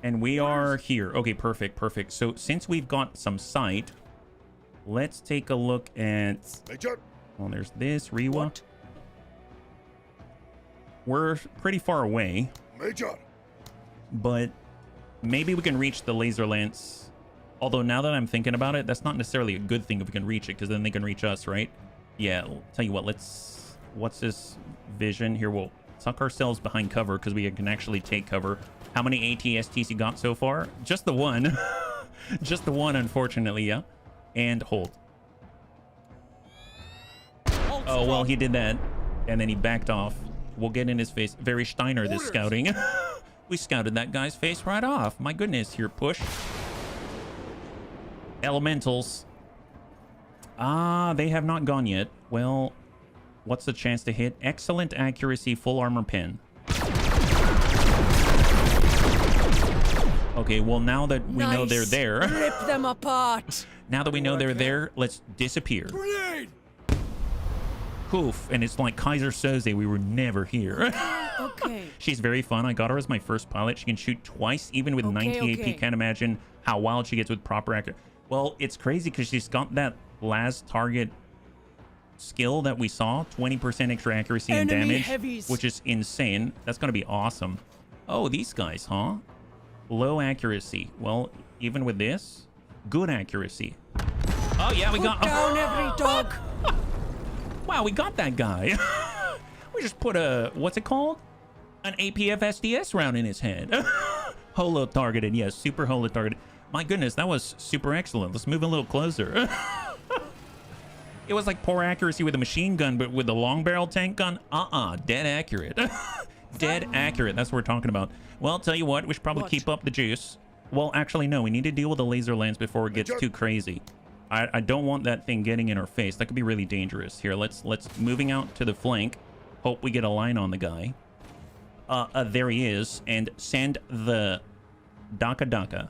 And we are here. Okay, perfect, perfect. So since we've got some sight, let's take a look at... Well, there's this, Rewa. What? We're pretty far away. Major. But maybe we can reach the laser lance. Although now that I'm thinking about it, that's not necessarily a good thing if we can reach it, because then they can reach us, right? Yeah, I'll tell you what, let's... What's this vision? Here, we'll tuck ourselves behind cover because we can actually take cover. How many ATSTs you got so far? Just the one. Just the one, unfortunately, yeah. And hold. Oh, well, he did that. And then he backed off. We'll get in his face. Very Steiner, this scouting. We scouted that guy's face right off. My goodness, here, push. Elementals. Ah, they have not gone yet. Well, what's the chance to hit? Excellent accuracy, full armor pin. Okay, well, now that we know they're there... Rip them apart! Now that we know they're there, let's disappear. Grenade! Poof, and it's like Kaiser Soze, we were never here. Okay. She's very fun. I got her as my first pilot. She can shoot twice, even with 90 AP. Can't imagine how wild she gets with proper accuracy. Well, it's crazy because she's got that last target skill that we saw, 20% extra accuracy and damage, heavies. Which is insane. That's going to be awesome. Oh, these guys, huh? Low accuracy. Well, even with this, good accuracy. Oh, yeah, we got... down every dog. Wow, we got that guy. We just put a... What's it called? An APF SDS round in his head. Holo targeted. Yes, super holo targeted. My goodness, that was super excellent. Let's move a little closer. It was like poor accuracy with a machine gun, but with the long barrel tank gun, dead accurate. Dead accurate. That's what we're talking about. Well, tell you what, we should probably keep up the juice. Well, actually, no, we need to deal with the laser lance before it gets too crazy. I don't want that thing getting in our face. That could be really dangerous. Here, let's moving out to the flank. Hope we get a line on the guy. There he is. And send the Daka Daka.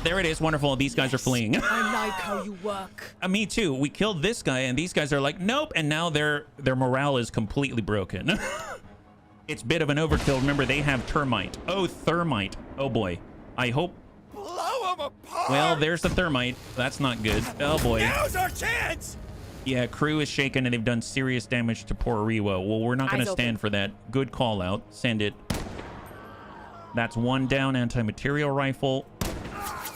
There it is. Wonderful. These guys are fleeing. I like how you work. Me too. We killed this guy, and these guys are like, nope. And now their morale is completely broken. It's a bit of an overkill. Remember, they have termite. Oh, thermite. Oh, boy. I hope... Blow them apart! Well, there's the thermite. That's not good. Oh, boy. Now's our chance! Yeah, crew is shaken, and they've done serious damage to poor Riwo. Well, we're not going to stand for that. Good call out. Send it. That's one down. Anti-material rifle.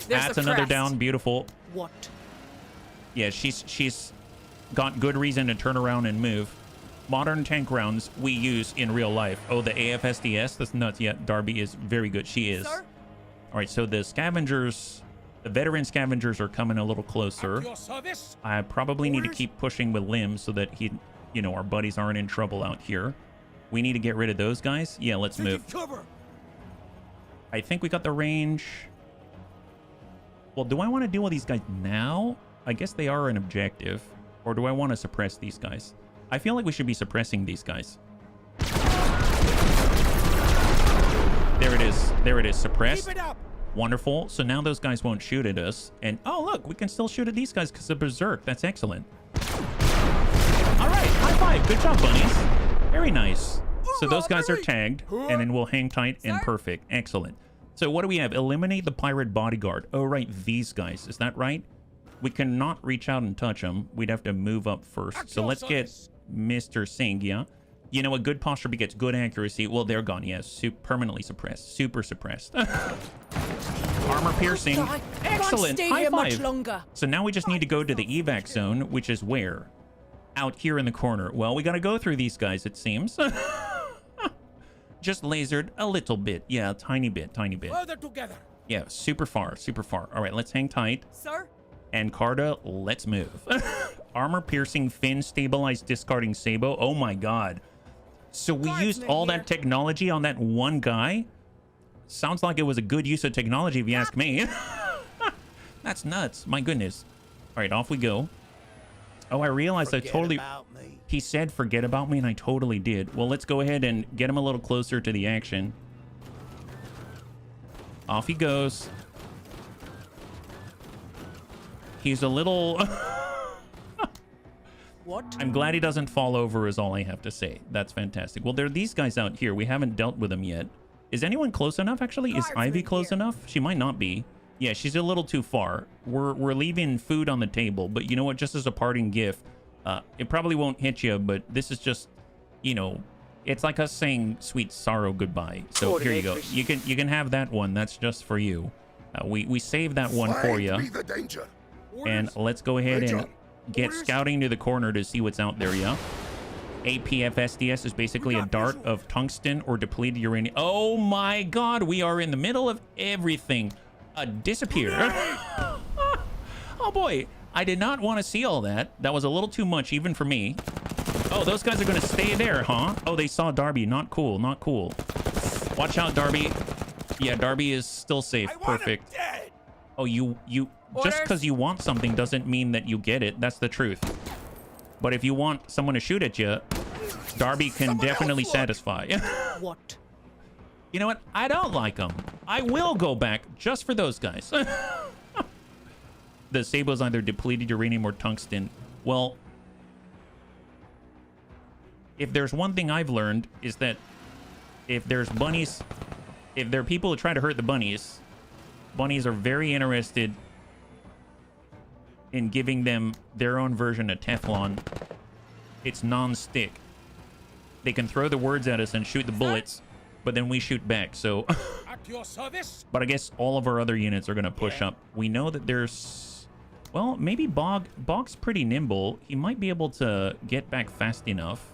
That's another down. Beautiful. What? Yeah, she's got good reason to turn around and move. Modern tank rounds we use in real life. Oh, the AFSDS? That's nuts. Yeah, Darby is very good. She is. Sir? All right, so the scavengers, the veteran scavengers are coming a little closer. I probably need to keep pushing with Lim so that our buddies aren't in trouble out here. We need to get rid of those guys. Yeah, let's move. I think we got the range. Well, do I want to deal with these guys now? I guess they are an objective. Or do I want to suppress these guys? I feel like we should be suppressing these guys. There it is. There it is. Suppressed. Keep it up. Wonderful. So now those guys won't shoot at us. And, oh, look, we can still shoot at these guys because of Berserk. That's excellent. All right. High five. Good job, bunnies. Very nice. So those guys are tagged, and then we'll hang tight and perfect. Excellent. So what do we have? Eliminate the pirate bodyguard. Oh, right. These guys. Is that right? We cannot reach out and touch them. We'd have to move up first. So let's get Mr. Singh, yeah? You know, a good posture begets good accuracy. Well, they're gone. Yes, permanently suppressed. Super suppressed. Armor piercing. Excellent. High five. So now we just need to go to the evac zone, which is where? Out here in the corner. Well, we got to go through these guys, it seems. Just lasered a little bit. Yeah, tiny bit. Further together. Yeah, super far. All right, let's hang tight. Sir? And Carta, let's move. Armor piercing, fin, stabilized, discarding Sabo. Oh my god. So we used all that technology on that one guy? Sounds like it was a good use of technology if you ask me. That's nuts. My goodness. All right, off we go. Oh, I realized I totally... He said forget about me, and I totally did. Well, let's go ahead and get him a little closer to the action. Off he goes. He's a little... What? I'm glad he doesn't fall over is all I have to say. That's fantastic. Well, there are these guys out here. We haven't dealt with them yet. Is anyone close enough, actually? Is Ivy close enough? She might not be. Yeah, she's a little too far. We're leaving food on the table, but you know what? Just as a parting gift, it probably won't hit you, but this is just, you know, it's like us saying sweet sorrow goodbye. So here you go. You can have that one. That's just for you. We saved that one for you. And let's go ahead and get scouting to the corner to see what's out there, yeah? APFSDS is basically a dart of tungsten or depleted uranium. Oh my god, we are in the middle of everything. Disappear. Oh boy, I did not want to see all that. That was a little too much even for me. Oh, those guys are going to stay there, huh? Oh, they saw Darby. Not cool, not cool. Watch out, Darby. Yeah, Darby is still safe. Perfect. Oh, you just because you want something doesn't mean that you get it. That's the truth. But if you want someone to shoot at you, Darby can definitely satisfy. What? You know what? I don't like them. I will go back just for those guys. The Sable's either depleted uranium or tungsten. Well, if there's one thing I've learned is that if there's bunnies, if there are people who try to hurt the bunnies, bunnies are very interested in giving them their own version of Teflon. It's non-stick. They can throw the words at us and shoot the bullets, but then we shoot back. So, At your service. but I guess all of our other units are going to push up. We know that there's, well, maybe Bog's pretty nimble. He might be able to get back fast enough.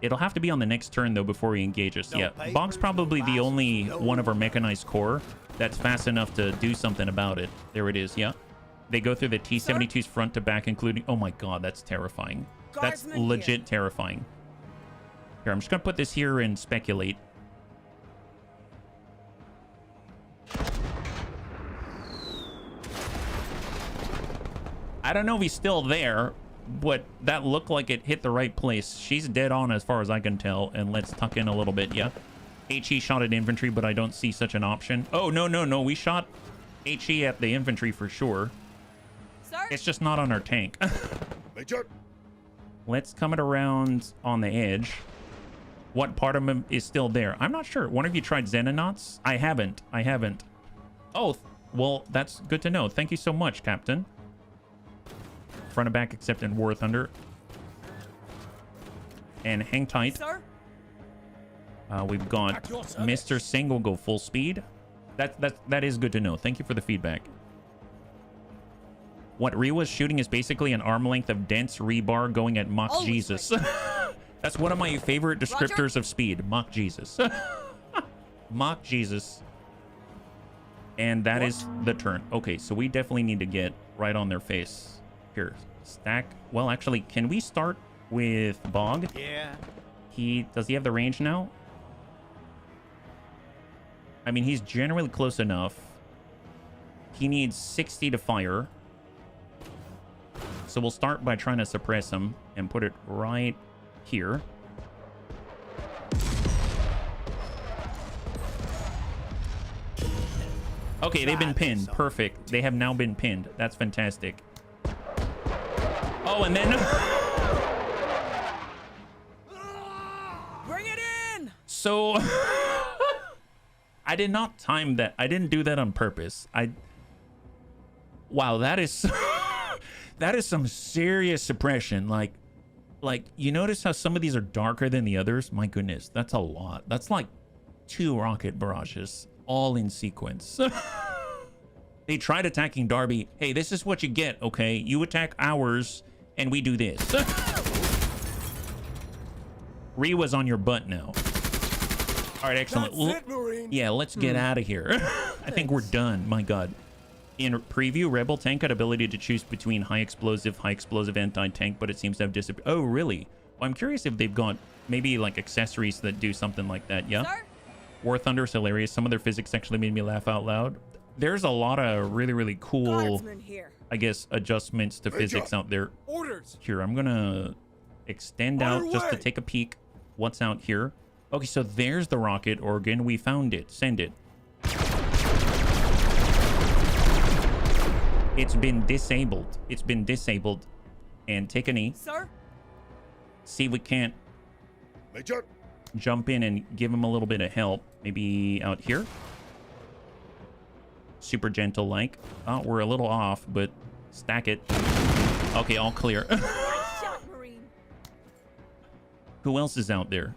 It'll have to be on the next turn, though, before he engages. Yeah, Bog's probably the only one of our mechanized corps that's fast enough to do something about it. There it is, yeah. They go through the T-72's front to back, including... Oh, my God, that's terrifying. That's legit terrifying. Here, I'm just going to put this here and speculate. I don't know if he's still there, but that looked like it hit the right place. She's dead on as far as I can tell, and let's tuck in a little bit, yeah. HE shot at infantry, but I don't see such an option. Oh, no. We shot HE at the infantry for sure. Sir? It's just not on our tank. Major. Let's come it around on the edge. What part of him is still there? I'm not sure. One of you tried Xenonauts? I haven't. Oh, well, that's good to know. Thank you so much, Captain. Front and back except in War Thunder. And hang tight. Sir? We've got Mr. Singh will go full speed. That is good to know. Thank you for the feedback. What Ree shooting is basically an arm length of dense rebar going at Mach Jesus. That's one of my favorite descriptors of speed. Mach Jesus. Mach Jesus. And that is the turn. Okay, so we definitely need to get right on their face. Here, stack. Well, actually, can we start with Bog? Yeah. Does he have the range now? I mean, he's generally close enough. He needs 60 to fire. So we'll start by trying to suppress him and put it right here. Okay, they've been pinned. Perfect. They have now been pinned. That's fantastic. Oh, and then... Bring it in! So... I did not time that. I didn't do that on purpose. Wow, that is... that is some serious suppression. Like, you notice how some of these are darker than the others? My goodness, that's a lot. That's like 2 rocket barrages, all in sequence. They tried attacking Darby. Hey, this is what you get, okay? You attack ours, and we do this. Ree was on your butt now. All right, excellent. Yeah, let's get out of here. I think we're done. My God. In preview, Rebel tank had ability to choose between high explosive, anti-tank, but it seems to have disappeared. Oh, really? Well, I'm curious if they've got maybe like accessories that do something like that. Yeah. Sir? War Thunder is hilarious. Some of their physics actually made me laugh out loud. There's a lot of really cool, Guardsman here. I guess, adjustments to physics out there. Orders. Here, I'm gonna extend On out our just to way. take a peek. What's out here? Okay, so there's the rocket organ. We found it. Send it. It's been disabled. It's been disabled. And take a knee. Sir? See if we can't Major. jump in and give him a little bit of help. Maybe out here. Super gentle like. Oh, we're a little off, but stack it. Okay, all clear. Nice shot, Marine. Who else is out there?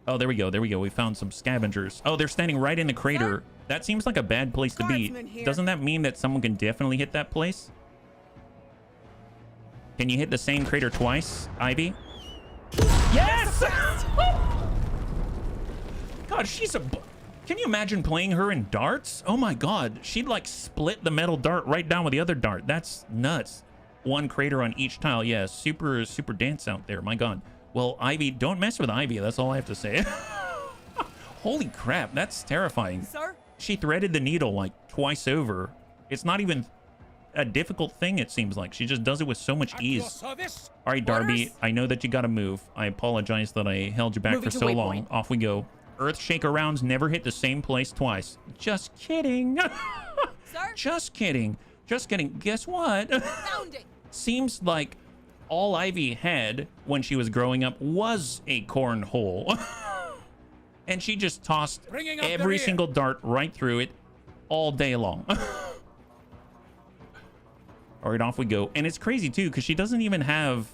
Oh, there we go. There we go. We found some scavengers. Oh, they're standing right in the crater. That seems like a bad place to be. Guardsman here. Doesn't that mean that someone can definitely hit that place? Can you hit the same crater twice, Ivy? Yes! God, she's a... Can you imagine playing her in darts? Oh my God. She'd like split the metal dart right down with the other dart. That's nuts. One crater on each tile. Yeah, super dense out there. My God. Well, Ivy, don't mess with Ivy. That's all I have to say. Holy crap. That's terrifying. Sir? She threaded the needle like twice over. It's not even a difficult thing, it seems like. She just does it with so much At your ease. service. All right, Darby, Orders? I know that you got to move. I apologize that I held you back Moving for to so long. waypoint. Off we go. Earthshaker rounds never hit the same place twice. Just kidding. Sir? Just kidding. Just kidding. Guess what? Founding. Seems like all Ivy had when she was growing up was a cornhole. And she just tossed Bringing up the every rear. single dart right through it all day long. All right, off we go. And it's crazy too, because she doesn't even have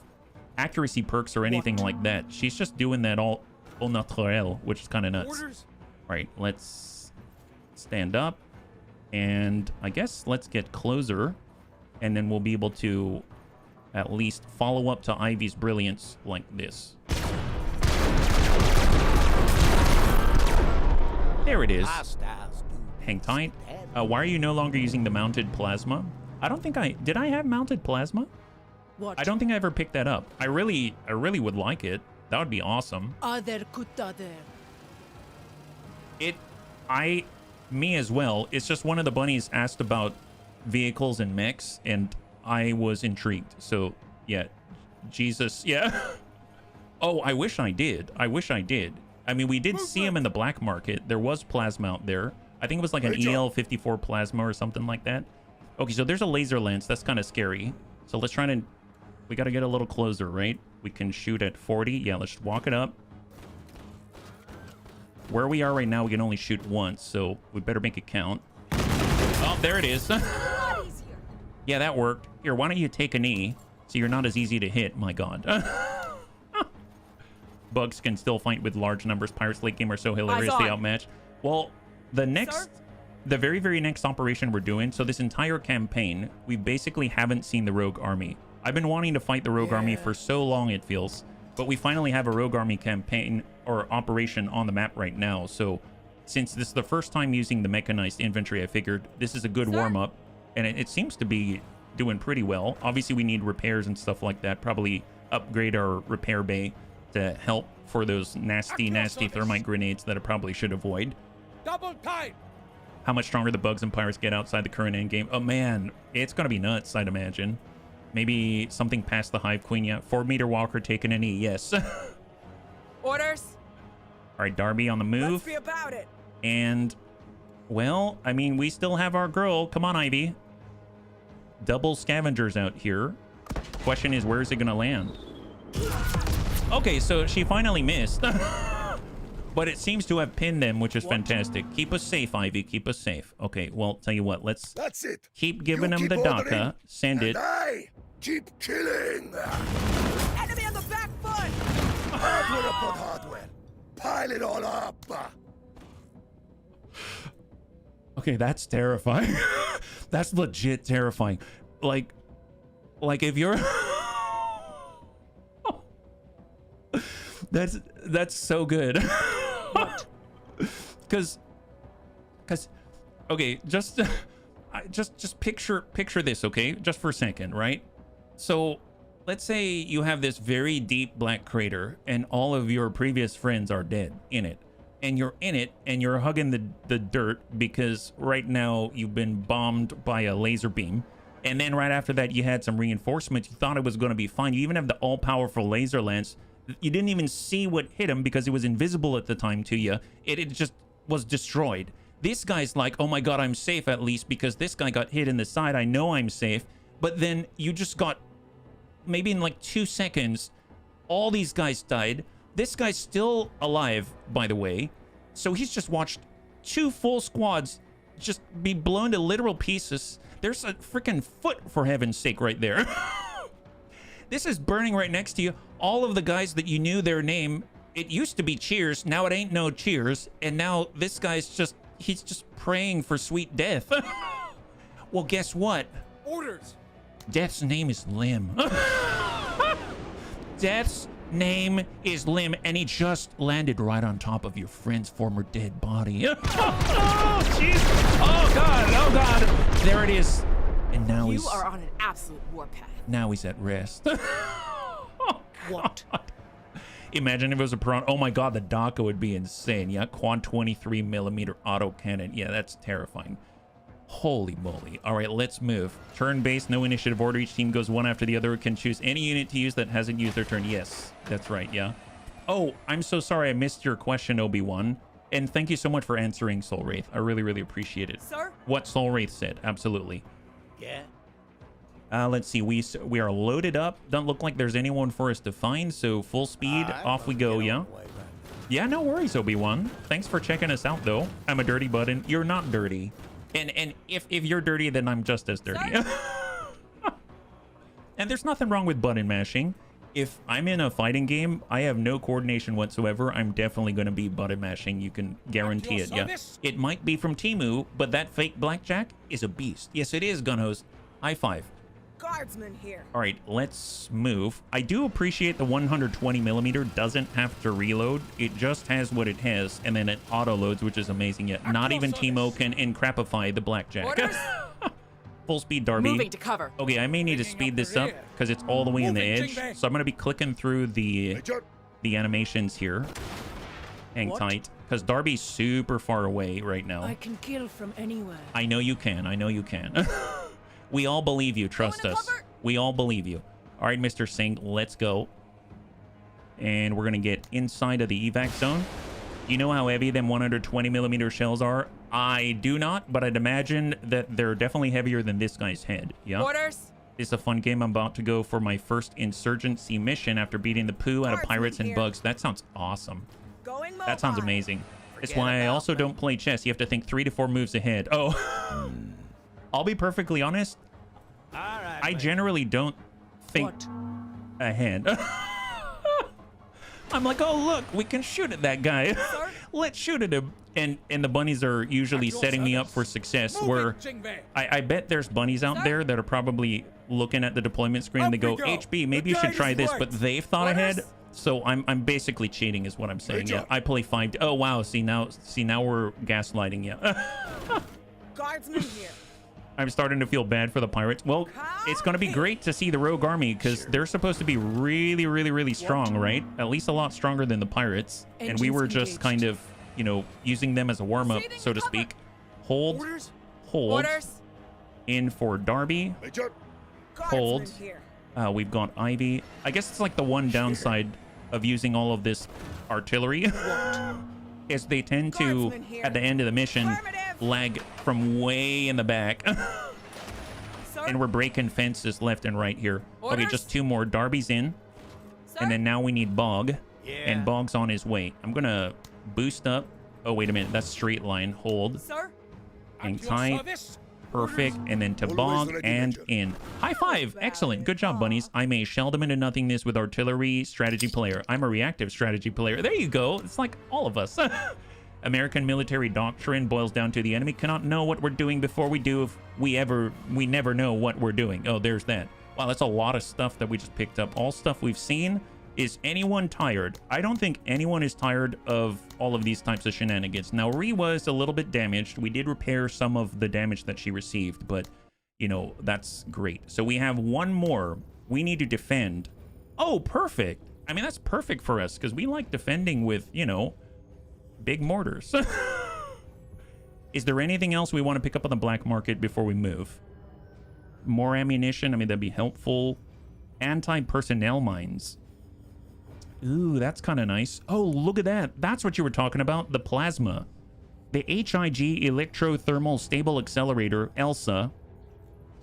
accuracy perks or anything like that. She's just doing that all au naturel, which is kind of nuts. Orders. All right, let's stand up. And I guess let's get closer. And then we'll be able to at least follow up to Ivy's brilliance like this. There it is. Hang tight. Why are you no longer using the mounted plasma? I don't think did I have mounted plasma? What? I don't think I ever picked that up. I really would like it. That would be awesome. Other kutta there. Me as well. It's just one of the bunnies asked about vehicles and mechs, and I was intrigued. So yeah, Jesus, yeah. Oh, I wish I did. I wish I did. I mean, we did see him in the black market. There was plasma out there. I think it was like an EL54 plasma or something like that. Okay, so there's a laser lens. That's kind of scary. So let's try to... We got to get a little closer, right? We can shoot at 40. Yeah, let's walk it up. Where we are right now, we can only shoot once, so we better make it count. Oh, there it is. A lot easier. Yeah, that worked. Here, why don't you take a knee so you're not as easy to hit? My God. Bugs can still fight with large numbers. Pirates late game are so hilariously on. outmatched. Well, the very next operation we're doing, so this entire campaign, we basically haven't seen the Rogue Army. I've been wanting to fight the Rogue Army for so long, it feels. But we finally have a Rogue Army campaign or operation on the map right now. So since this is the first time using the mechanized infantry, I figured this is a good warm-up. And it seems to be doing pretty well. Obviously, we need repairs and stuff like that. Probably upgrade our repair bay to help for those nasty thermite grenades that I probably should avoid. Double time. How much stronger the bugs and pirates get outside the current endgame? Oh man, it's gonna be nuts, I'd imagine. Maybe something past the Hive Queen yet. 4-meter walker taking a knee, yes. All Orders. right, Darby on the move. Let's be about it. And, well, I mean, we still have our girl. Come on, Ivy. Double scavengers out here. Question is, where is it gonna land? Okay, so she finally missed. But it seems to have pinned them, which is fantastic. Keep us safe, Ivy. Keep us safe. Okay, well, tell you what. Let's That's it. keep giving You them the keep ordering, DACA. Send it. And I keep killing. Enemy on the back foot. Hardware upon hardware. Pile it all up. Okay, that's terrifying. That's legit terrifying. Like if you're... That's so good. Because okay, just picture this, okay, just for a second, right? So let's say you have this very deep black crater and all of your previous friends are dead in it. And you're in it and you're hugging the dirt because right now you've been bombed by a laser beam. And then right after that, you had some reinforcements. You thought it was going to be fine. You even have the all-powerful laser lance. You didn't even see what hit him because it was invisible at the time to you. It just was destroyed. This guy's like, oh my God, I'm safe at least because this guy got hit in the side. I know I'm safe. But then you just got, maybe in like 2 seconds, all these guys died. This guy's still alive, by the way. So he's just watched 2 full squads just be blown to literal pieces. There's a freaking foot, for heaven's sake, right there. This is burning right next to you. All of the guys that you knew their name, it used to be Cheers. Now it ain't no Cheers. And now this guy's just, he's just praying for sweet death. Well, guess what? Orders. Death's name is Lim. Death's name is Lim, and he just landed right on top of your friend's former dead body. Oh, jeez. Oh, God. Oh, God. There it is. And now You are on an absolute warpath. Now he's at rest. What? Imagine if it was a prawn. Oh, my God. The DACA would be insane. Yeah, quad 23mm autocannon. Yeah, that's terrifying. Holy moly. All right, let's move. Turn-based, no initiative order. Each team goes one after the other. Can choose any unit to use that hasn't used their turn. Yes, that's right, yeah. Oh, I'm so sorry I missed your question, Obi-Wan. And thank you so much for answering, Soul Wraith. I really, really appreciate it. Sir? What Soul Wraith said, absolutely. Yeah. Let's see, we are loaded up. Don't look like there's anyone for us to find, so full speed, off we go, yeah? Yeah, no worries, Obi-Wan. Thanks for checking us out, though. I'm a dirty button. You're not dirty. And if you're dirty, then I'm just as dirty. And there's nothing wrong with button mashing. If I'm in a fighting game, I have no coordination whatsoever. I'm definitely going to be button mashing. You can guarantee it. Yeah, it might be from Temu, but that fake blackjack is a beast. Yes, it is, Gunhost. High five. Guardsman here. All right, let's move. I do appreciate the 120mm doesn't have to reload. It just has what it has, and then it auto loads, which is amazing. Yet not even Teemo can encrapify the blackjack. Orders? Full speed, Darby. Moving to cover. Okay, I may need to speed this up because it's all the way in the edge. So I'm going to be clicking through the animations here. Hang tight, because Darby's super far away right now. I can kill from anywhere. I know you can. I know you can. We all believe you. Trust us. We all believe you. All right, Mr. Singh, let's go. And we're going to get inside of the evac zone. You know how heavy them 120mm shells are? I do not, but I'd imagine that they're definitely heavier than this guy's head. Yeah. Orders? It's a fun game. I'm about to go for my first insurgency mission after beating the poo out of pirates and bugs. That sounds awesome. Going that sounds amazing. It's why I also don't play chess. You have to think 3 to 4 moves ahead. Oh. I'll be perfectly honest. I generally don't think ahead. I'm like, oh, look, we can shoot at that guy. Let's shoot at him. And the bunnies are usually setting me up for success, where I bet there's bunnies out there that are probably looking at the deployment screen and they go, HB, maybe you should try this, but they've thought ahead. So I'm basically cheating is what I'm saying. Yeah, I play 5. Oh, wow. See, now we're gaslighting you. Guardsman here. I'm starting to feel bad for the pirates. Well, it's going to be great to see the rogue army because they're supposed to be really, really, really strong, right? At least a lot stronger than the pirates. And we were just kind of, you know, using them as a warm-up, so to speak. Hold. In for Darby. Hold. We've got Ivy. I guess it's like the one downside of using all of this artillery is they tend to, at the end of the mission, lag from way in the back. And we're breaking fences left and right here. Okay, just 2 more. Darby's in. And then now we need Bog. And Bog's on his way. I'm going to boost up. Oh, wait a minute. That's straight line. Hold. Hang tight. Perfect. And then to Bog and in. High five. Excellent. Good job, bunnies. I'm a shell them into nothingness with artillery strategy player. I'm a reactive strategy player. There you go. It's like all of us. American military doctrine boils down to the enemy cannot know what we're doing before we do if we never know what we're doing. Oh, there's that. Wow, that's a lot of stuff that we just picked up. All stuff we've seen. Is anyone tired? I don't think anyone is tired of all of these types of shenanigans. Now, Ree was a little bit damaged. We did repair some of the damage that she received, but, you know, that's great. So we have one more We need to defend. Oh, perfect. I mean, that's perfect for us because we like defending with, you know, big mortars. Is there anything else we want to pick up on the black market before we move? More ammunition. I mean, that'd be helpful. Anti-personnel mines. Ooh, that's kind of nice. Oh, look at that. That's what you were talking about. The plasma. The HIG Electrothermal Stable Accelerator, ELSA.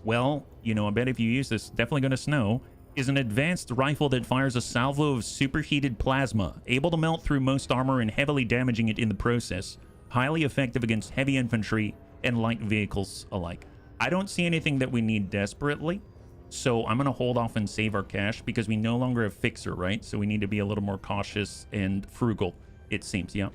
Well, you know, I bet if you use this, definitely going to snow. Is an advanced rifle that fires a salvo of superheated plasma, able to melt through most armor and heavily damaging it in the process. Highly effective against heavy infantry and light vehicles alike. I don't see anything that we need desperately, so I'm going to hold off and save our cash because we no longer have Fixer, right? So we need to be a little more cautious and frugal, it seems, yeah.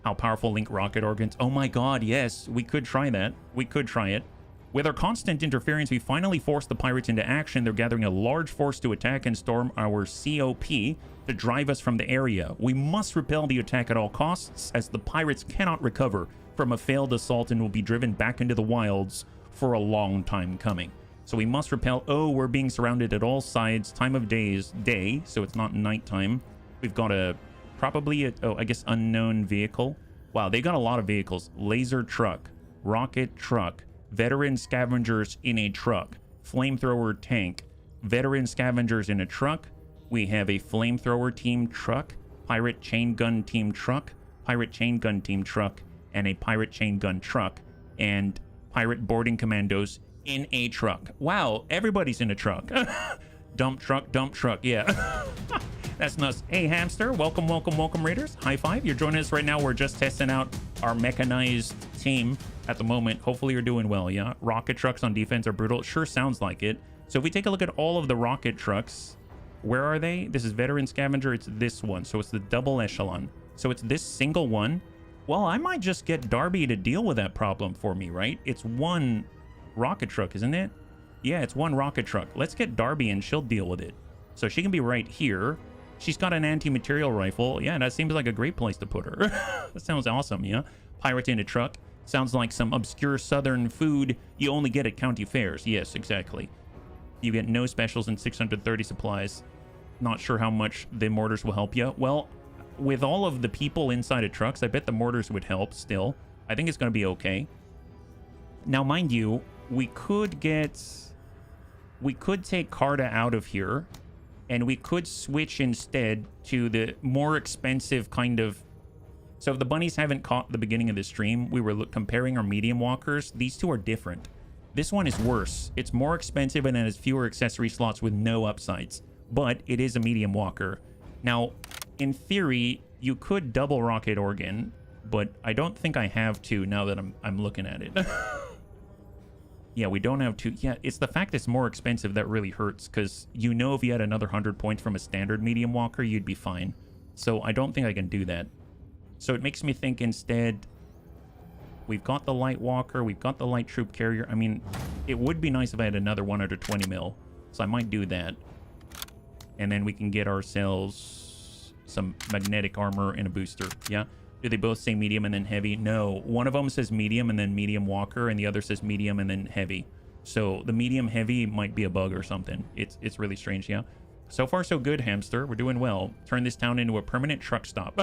How powerful link rocket organs. Oh my god, yes, we could try that. We could try it. With our constant interference, we finally forced the pirates into action. They're gathering a large force to attack and storm our COP to drive us from the area. We must repel the attack at all costs, as the pirates cannot recover from a failed assault and will be driven back into the wilds for a long time coming. So we must repel. Oh, we're being surrounded at all sides. Time of day is day, so it's not nighttime. We've got a I guess unknown vehicle. Wow, they got a lot of vehicles. Laser truck, rocket truck, veteran scavengers in a truck, flamethrower tank, veteran scavengers in a truck. We have a flamethrower team truck, pirate chain gun team truck, pirate chain gun team truck, and a pirate chain gun truck, and pirate boarding commandos in a truck. Wow, everybody's in a truck. Dump truck, yeah. That's nuts. Hey, Hamster, welcome, Raiders. High five. You're joining us right now. We're just testing out our mechanized team at the moment. Hopefully you're doing well, yeah? Rocket trucks on defense are brutal. It sure sounds like it. So if we take a look at all of the rocket trucks, where are they? This is veteran scavenger. It's this one. So it's the double echelon. So it's this single one. Well, I might just get Darby to deal with that problem for me, right? It's one rocket truck, isn't it? Yeah, it's one rocket truck. Let's get Darby and she'll deal with it. So she can be right here. She's got an anti-material rifle. Yeah, that seems like a great place to put her. That sounds awesome, yeah? Pirate in a truck. Sounds like some obscure southern food you only get at county fairs. Yes, exactly. You get no specials and 630 supplies. Not sure how much the mortars will help you. Well, with all of the people inside of trucks, I bet the mortars would help still. I think it's going to be okay. Now, mind you, we could take Carta out of here, and we could switch instead to the more expensive kind of... So if the bunnies haven't caught the beginning of the stream, we were comparing our medium walkers. These two are different. This one is worse. It's more expensive and it has fewer accessory slots with no upsides. But it is a medium walker. Now, in theory, you could double rocket organ, but I don't think I have to now that I'm looking at it. Yeah, we don't have to. Yeah, it's the fact it's more expensive that really hurts, because you know if you had another 100 points from a standard medium walker, you'd be fine. So I don't think I can do that. So it makes me think instead, we've got the light walker, we've got the light troop carrier. I mean, it would be nice if I had another 120 mil, so I might do that. And then we can get ourselves some magnetic armor and a booster, yeah? Do they both say medium and then heavy? No. One of them says medium and then medium walker, and the other says medium and then heavy. So the medium heavy might be a bug or something. It's really strange, yeah? So far, so good, Hamster. We're doing well. Turn this town into a permanent truck stop.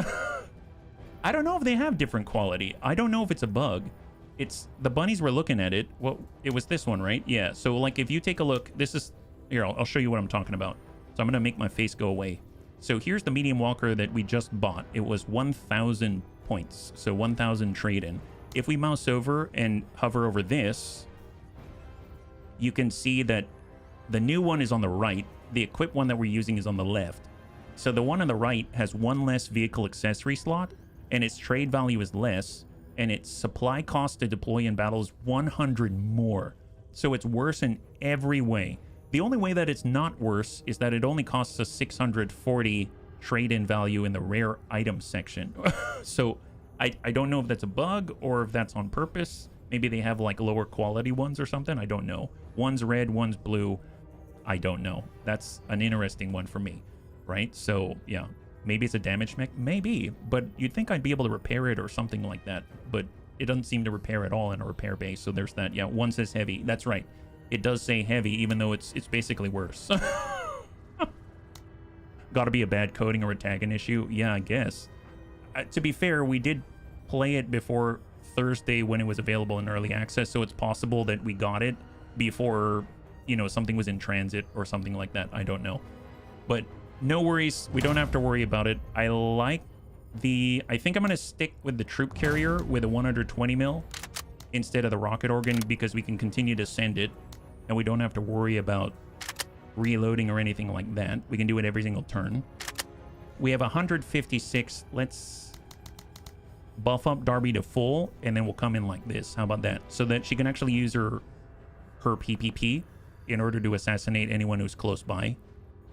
I don't know if they have different quality. I don't know if it's a bug. It's the bunnies were looking at it. Well, it was this one, right? Yeah. So, like, if you take a look, this is... Here, I'll show you what I'm talking about. So I'm going to make my face go away. So here's the medium walker that we just bought. It was 1,000 points, so 1,000 trade-in. If we mouse over and hover over this, you can see that the new one is on the right. The equipped one that we're using is on the left. So the one on the right has one less vehicle accessory slot, and its trade value is less, and its supply cost to deploy in battle is 100 more. So it's worse in every way. The only way that it's not worse is that it only costs us 640 trade-in value in the rare item section. So I don't know if that's a bug or if that's on purpose. Maybe they have like lower quality ones or something. I don't know. One's red, one's blue. I don't know. That's an interesting one for me, right? So yeah, maybe it's a damage mech. Maybe, but you'd think I'd be able to repair it or something like that. But it doesn't seem to repair at all in a repair base. So there's that. Yeah, one says heavy. That's right. It does say heavy, even though it's basically worse. Got to be a bad coding or a tagging issue. Yeah, I guess. To be fair, we did play it before Thursday when it was available in early access, so it's possible that we got it before, you know, something was in transit or something like that. I don't know. But no worries. We don't have to worry about it. I like I think I'm going to stick with the troop carrier with a 120 mil instead of the rocket organ because we can continue to send it and we don't have to worry about reloading or anything like that. We can do it every single turn. We have 156. Let's buff up Darby to full and then we'll come in like this. How about that? So that she can actually use her PPP in order to assassinate anyone who's close by.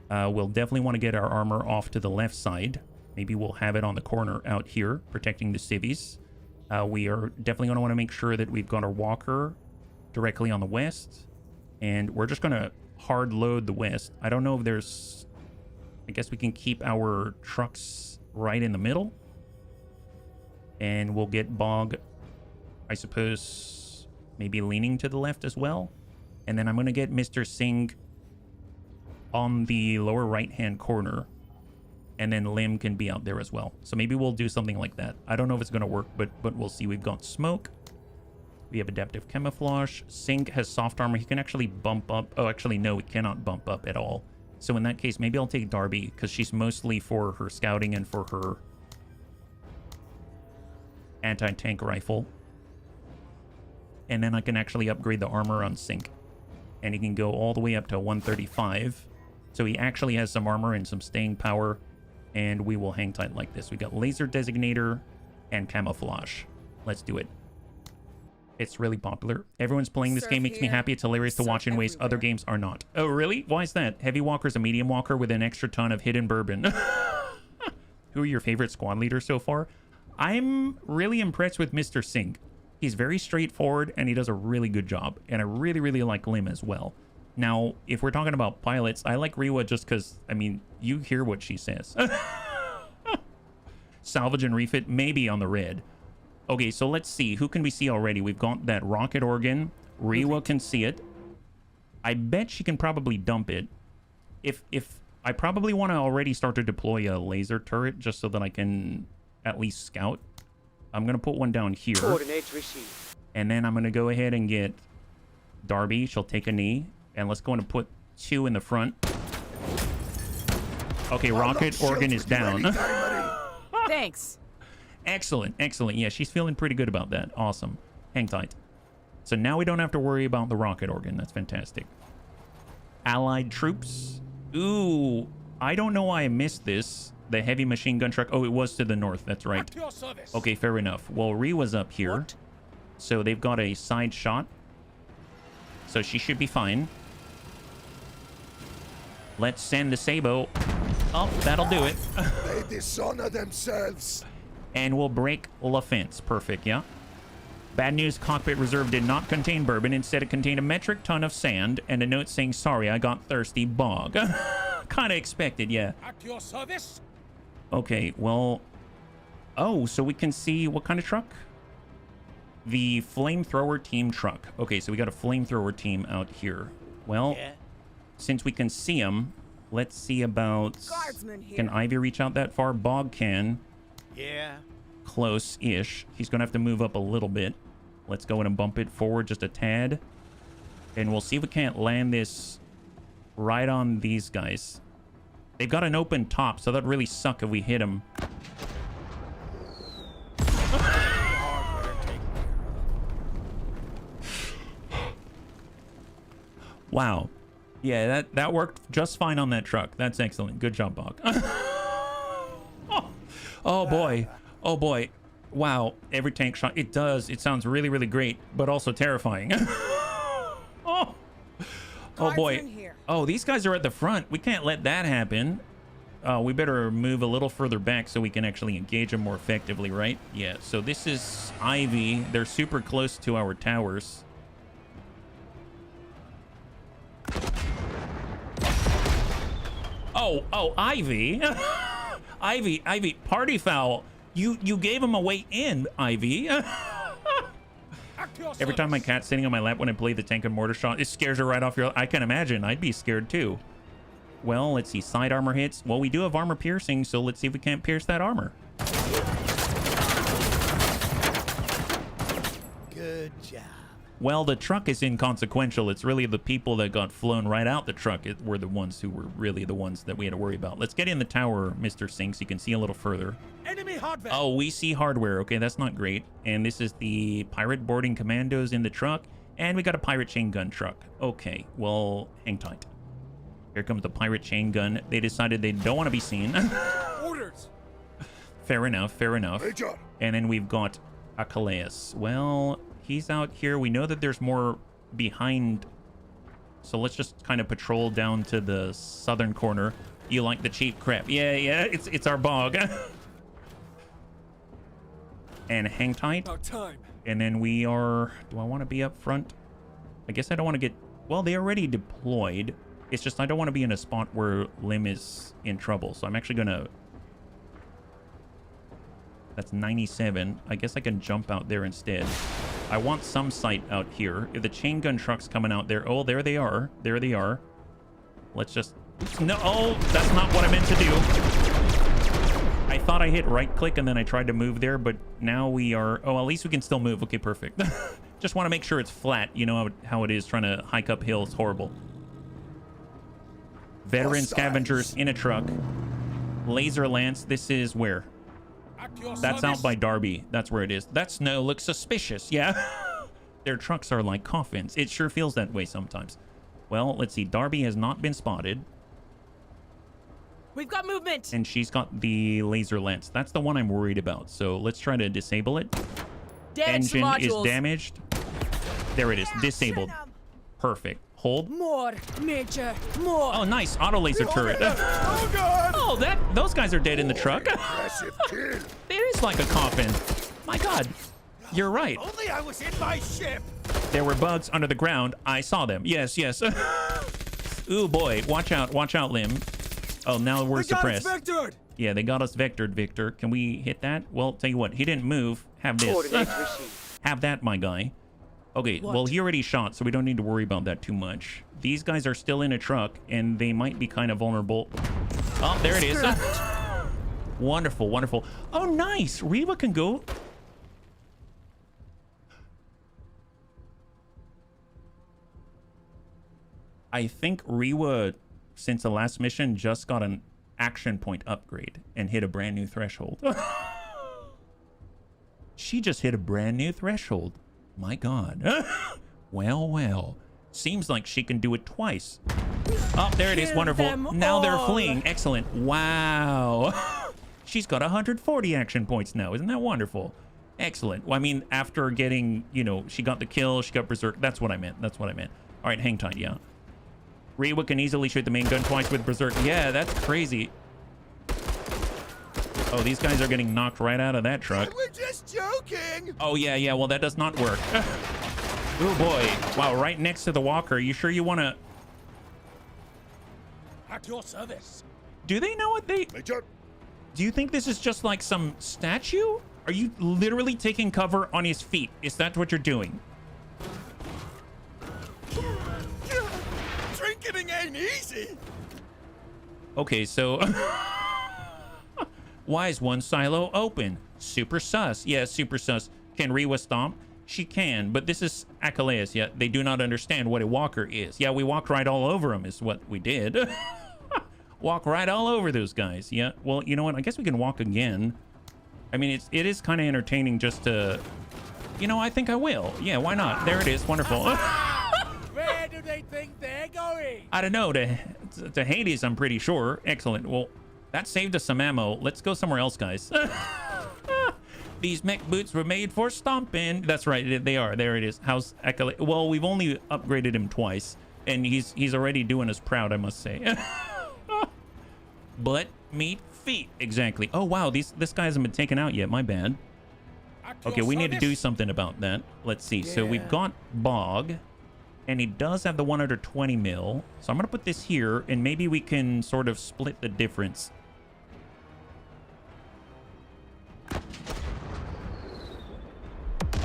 We'll definitely want to get our armor off to the left side. Maybe we'll have it on the corner out here, protecting the civvies. We are definitely going to want to make sure that we've got our walker directly on the west. And we're just going to hard load the west. I don't know if there's... I guess we can keep our trucks right in the middle. And we'll get Bog, I suppose, maybe leaning to the left as well. And then I'm going to get Mr. Singh on the lower right-hand corner. And then Lim can be out there as well. So maybe we'll do something like that. I don't know if it's going to work, but we'll see. We've got smoke. We have adaptive camouflage. Singh has soft armor. He can actually bump up. Oh, actually, no, he cannot bump up at all. So in that case, maybe I'll take Darby because she's mostly for her scouting and for her anti-tank rifle. And then I can actually upgrade the armor on Singh. And he can go all the way up to 135. So he actually has some armor and some staying power. And we will hang tight like this. We got laser designator and camouflage. Let's do it. It's really popular. Everyone's playing this game. Makes me happy. It's hilarious to watch in ways other games are not. Oh, really? Why is that? Heavy walker's a medium walker with an extra ton of hidden bourbon. Who are your favorite squad leaders so far? I'm really impressed with Mr. Singh. He's very straightforward and he does a really good job. And I really, really like Lim as well. Now, if we're talking about pilots, I like Rewa just because, I mean, you hear what she says. Salvage and refit, maybe on the red. Okay, so let's see. Who can we see already? We've got that rocket organ. Rewa can see it. I bet she can probably dump it. If I probably want to already start to deploy a laser turret just so that I can at least scout. I'm going to put one down here. Coordinates received. And then I'm going to go ahead and get Darby. She'll take a knee. And let's go and put 2 in the front. Okay, rocket organ is down. Thanks. Excellent, excellent. Yeah, she's feeling pretty good about that. Awesome. Hang tight. So now we don't have to worry about the rocket organ. That's fantastic. Allied troops. Ooh, I don't know why I missed this. The heavy machine gun truck. Oh, it was to the north. That's right. Okay, fair enough. Well, Rewa's up here. What? So they've got a side shot. So she should be fine. Let's send the Sabo. Oh, that'll do it. They dishonor themselves. And we'll break La Fence. Perfect, yeah. Bad news, cockpit reserve did not contain bourbon. Instead, it contained a metric ton of sand and a note saying, sorry, I got thirsty, Bog. Kind of expected, yeah. At your service. Okay, well... Oh, so we can see what kind of truck? The flamethrower team truck. Okay, so we got a flamethrower team out here. Well, since we can see them, let's see about... Guardsman here. Can Ivy reach out that far? Bog can. Yeah. Close-ish. He's going to have to move up a little bit. Let's go in and bump it forward just a tad. And we'll see if we can't land this right on these guys. They've got an open top, so that'd really suck if we hit them. Wow. Yeah, that worked just fine on that truck. That's excellent. Good job, Bog. Oh, boy. Oh, boy. Wow. Every tank shot. It does. It sounds really, really great, but also terrifying. Oh, boy. Oh, these guys are at the front. We can't let that happen. We better move a little further back so we can actually engage them more effectively, right? Yeah, so this is Ivy. They're super close to our towers. Oh, Ivy. Ivy, party foul. You gave him a way in, Ivy. Every time my cat's sitting on my lap when I play the tank and mortar shot, it scares her right off your... I can imagine. I'd be scared too. Well, let's see. Side armor hits. Well, we do have armor piercing, so let's see if we can't pierce that armor. Good job. Well, the truck is inconsequential. It's really the people that got flown right out the truck were the ones who were really the ones that we had to worry about. Let's get in the tower, Mr. Sinks. You can see a little further. Enemy hardware. Oh, we see hardware. Okay, that's not great. And this is the pirate boarding commandos in the truck. And we got a pirate chain gun truck. Okay, well, hang tight. Here comes the pirate chain gun. They decided they don't want to be seen. Orders. Fair enough, fair enough. Major. And then we've got Achilles. Well, he's out here. We know that there's more behind. So let's just kind of patrol down to the southern corner. You like the cheap crap? Yeah, it's our bog. And hang tight. About time. And then we are... Do I want to be up front? I guess I don't want to get... Well, they already deployed. It's just I don't want to be in a spot where Lim is in trouble. So I'm actually going to... That's 97. I guess I can jump out there instead. I want some sight out here. If the chain gun truck's coming out there... Oh, there they are. There they are. Let's just... No, oh, that's not what I meant to do. I thought I hit right click and then I tried to move there, but now we are... Oh, at least we can still move. Okay, perfect. Just want to make sure it's flat. You know how it is trying to hike up hills. Horrible. Veteran scavengers in a truck. Laser lance. This is where? That's out by Darby. That's where it is. That snow looks suspicious. Yeah. Their trucks are like coffins. It sure feels that way sometimes. Well, let's see. Darby has not been spotted. We've got movement. And she's got the laser lance. That's the one I'm worried about. So let's try to disable it. Damage Engine is modules. damaged. There it is. Disabled. Perfect. Hold. More, Major, more. Oh, nice. Auto laser turret. Oh God. Oh, those guys are dead in the truck. Impressive kill. It is like a coffin. My God. You're right. Only I was in my ship. There were bugs under the ground. I saw them. Yes, yes. Ooh, boy. Watch out, Lim. Oh, now we're suppressed. Vectored. Yeah, they got us vectored, Victor. Can we hit that? Well, tell you what. He didn't move. Have this. Have that, my guy. Okay, well, he already shot, so we don't need to worry about that too much. These guys are still in a truck, and they might be kind of vulnerable. Oh, there it is. Wonderful, wonderful. Oh, nice. Reva can go... I think Rewa, since the last mission, just got an action point upgrade and hit a brand new threshold. She just hit a brand new threshold. My God. Well, well. Seems like she can do it twice. Oh, there it is. Wonderful. Now they're fleeing. Excellent. Wow. She's got 140 action points now. Isn't that wonderful? Excellent. Well, I mean, after getting, you know, she got the kill, she got berserk. That's what I meant. That's what I meant. All right, hang tight. Yeah. Rewa can easily shoot the main gun twice with berserk. Yeah, that's crazy. Oh, these guys are getting knocked right out of that truck. We're just joking. Oh, yeah. Well, that does not work. Oh, boy. Wow, right next to the walker. You sure you want to... At your service. Do they know what they... Major. Do you think this is just like some statue? Are you literally taking cover on his feet? Is that what you're doing? Drinking ain't easy. Okay, so... Why is one silo open? Super sus. Yeah, super sus. Can Rewa stomp? She can, but this is Achilles. Yeah, they do not understand what a walker is. Yeah, we walked right all over them is what we did. Walk right all over those guys. Yeah, well, you know what? I guess we can walk again. I mean, it is kind of entertaining just to... You know, I think I will. Yeah, why not? There it is. Wonderful. Where do they think they're going? I don't know. To Hades, I'm pretty sure. Excellent. Well, that saved us some ammo. Let's go somewhere else, guys. These mech boots were made for stomping. That's right. They are. There it is. How's Achilles? Well, we've only upgraded him twice, and he's already doing us proud, I must say. Butt, meat, feet. Exactly. Oh, wow. This guy hasn't been taken out yet. My bad. Okay, we need to do something about that. Let's see. So we've got Bog, and he does have the 120 mil. So I'm going to put this here, and maybe we can sort of split the difference.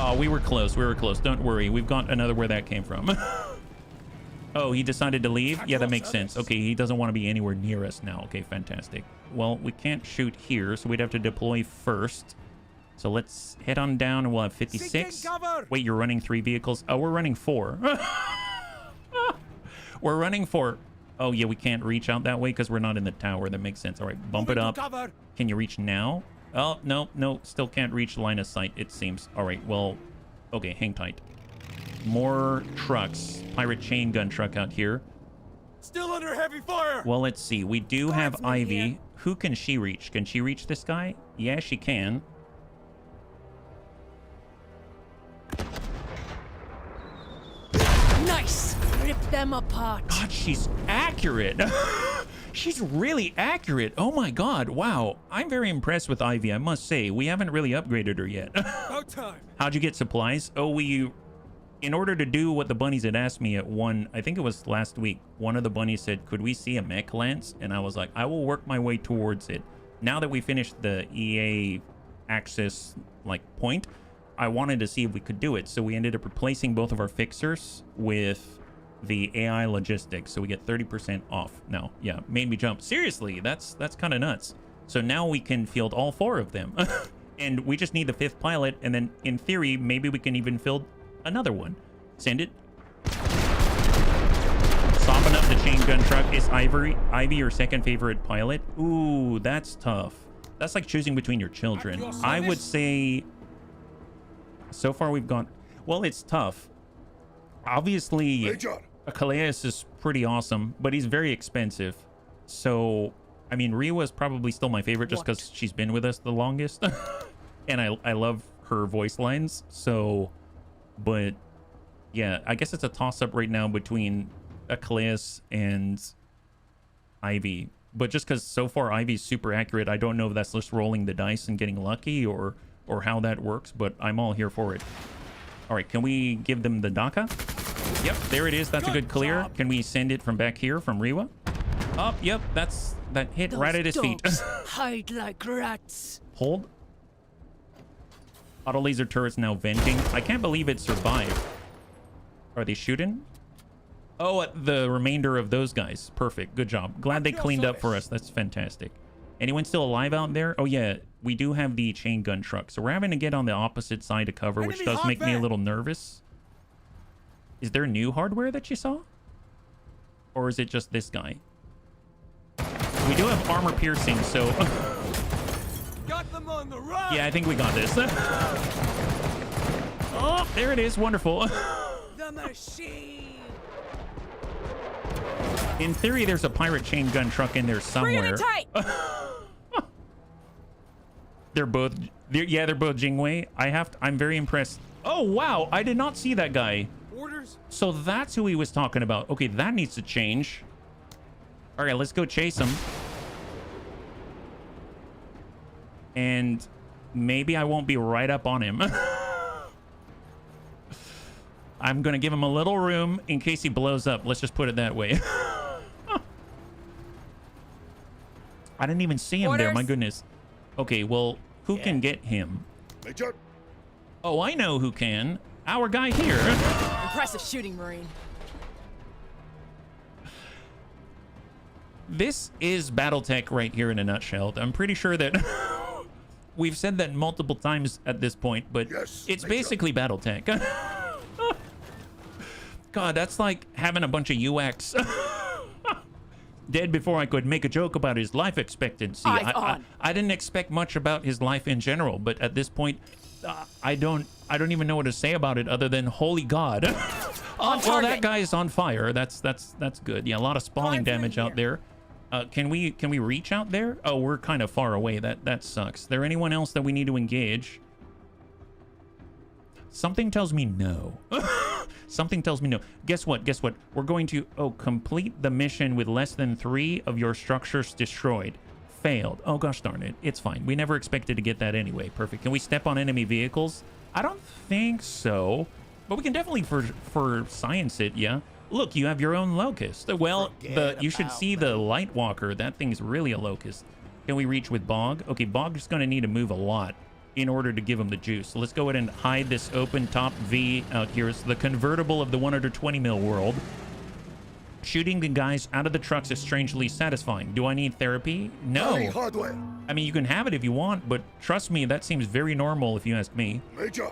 Oh, we were close. We were close. Don't worry. We've got another where that came from. Oh, he decided to leave? Yeah, that makes sense. Okay, he doesn't want to be anywhere near us now. Okay, fantastic. Well, we can't shoot here, so we'd have to deploy first. So let's head on down and we'll have 56. Wait, you're running 3 vehicles? Oh, we're running 4. We're running 4. Oh, yeah, we can't reach out that way because we're not in the tower. That makes sense. All right, bump it up. Can you reach now? Oh, no. Still can't reach line of sight, it seems. All right, well, okay, hang tight. More trucks. Pirate chain gun truck out here. Still under heavy fire. Well, let's see. We do have Ivy. Who can she reach? Can she reach this guy? Yeah, she can. Nice! Rip them apart. God, she's accurate. She's really accurate. Oh my god. Wow. I'm very impressed with Ivy, I must say. We haven't really upgraded her yet. About time. How'd you get supplies? Oh, in order to do what the bunnies had asked me at I think it was last week, one of the bunnies said, could we see a mech lance? And I was like, I will work my way towards it. Now that we finished the EA access point, I wanted to see if we could do it. So we ended up replacing both of our fixers with the AI logistics. So we get 30% off now. Yeah, made me jump. Seriously, that's kind of nuts. So now we can field all 4 of them. And we just need the 5th pilot. And then in theory, maybe we can even field another one. Send it. Sopping up the chain gun truck. Is Ivy your second favorite pilot? Ooh, that's tough. That's like choosing between your children. I would say so far we've gone, well, it's tough. Obviously, Calais is pretty awesome, but he's very expensive. So, I mean, Riwa's probably still my favorite just because she's been with us the longest. And I love her voice lines. So, but yeah, I guess it's a toss-up right now between Calais and Ivy. But just because so far Ivy's super accurate, I don't know if that's just rolling the dice and getting lucky or how that works, but I'm all here for it. All right, can we give them the DACA? Yep, there it is. That's a good clear. Can we send it from back here from Riwa? Oh, yep, that hit right at his feet. Hide like rats. Hold. Auto laser turret's now venting. I can't believe it survived. Are they shooting? Oh, the remainder of those guys. Perfect. Good job. Glad they cleaned up for us. That's fantastic. Anyone still alive out there? Oh, yeah. We do have the chain gun truck. So we're having to get on the opposite side of cover, which does make me a little nervous. Is there new hardware that you saw? Or is it just this guy? We do have armor piercing, so... Got them on the run. Yeah, I think we got this. Oh, there it is. Wonderful. The machine. In theory, there's a pirate chain gun truck in there somewhere. They're both Jingwei. I'm very impressed. Oh, wow. I did not see that guy. Orders? So that's who he was talking about. Okay, that needs to change. All right, let's go chase him. And maybe I won't be right up on him. I'm going to give him a little room in case he blows up. Let's just put it that way. I didn't even see him there. My goodness. Okay, well, who can get him? Major. Oh, I know who can. Our guy here. Impressive shooting, Marine. This is Battletech right here in a nutshell. I'm pretty sure that we've said that multiple times at this point, but yes, it's basically Battletech. God, that's like having a bunch of UX dead before I could make a joke about his life expectancy. I didn't expect much about his life in general, but at this point, I don't even know what to say about it other than holy God. Oh, well, that guy is on fire. That's good. Yeah, a lot of spalling damage out there. Can we reach out there? Oh, we're kind of far away. That sucks. Is there anyone else that we need to engage? Something tells me no. Something tells me no. Guess what? We're going to complete the mission with less than 3 of your structures destroyed. Failed. Oh gosh darn it. It's fine. We never expected to get that anyway. Perfect. Can we step on enemy vehicles? I don't think so. But we can definitely for science it, yeah. Look, you have your own locust. Well, you should see the light walker. That thing's really a locust. Can we reach with Bog? Okay, Bog's gonna need to move a lot in order to give him the juice. So let's go ahead and hide this open top V out here. It's the convertible of the 120 mil world. Shooting the guys out of the trucks is strangely satisfying. Do I need therapy? No. I mean, you can have it if you want, but trust me, that seems very normal if you ask me. Major.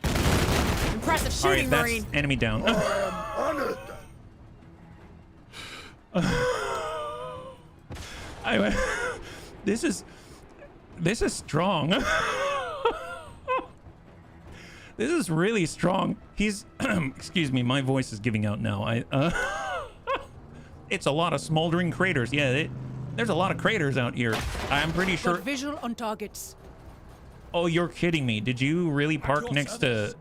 Impressive All right, shooting, that's Marine. enemy down. Honored. This is strong. This is really strong. He's excuse me, my voice is giving out now. It's a lot of smoldering craters. Yeah, there's a lot of craters out here. I'm pretty sure. Got visual on targets. Oh, you're kidding me. Did you really park next to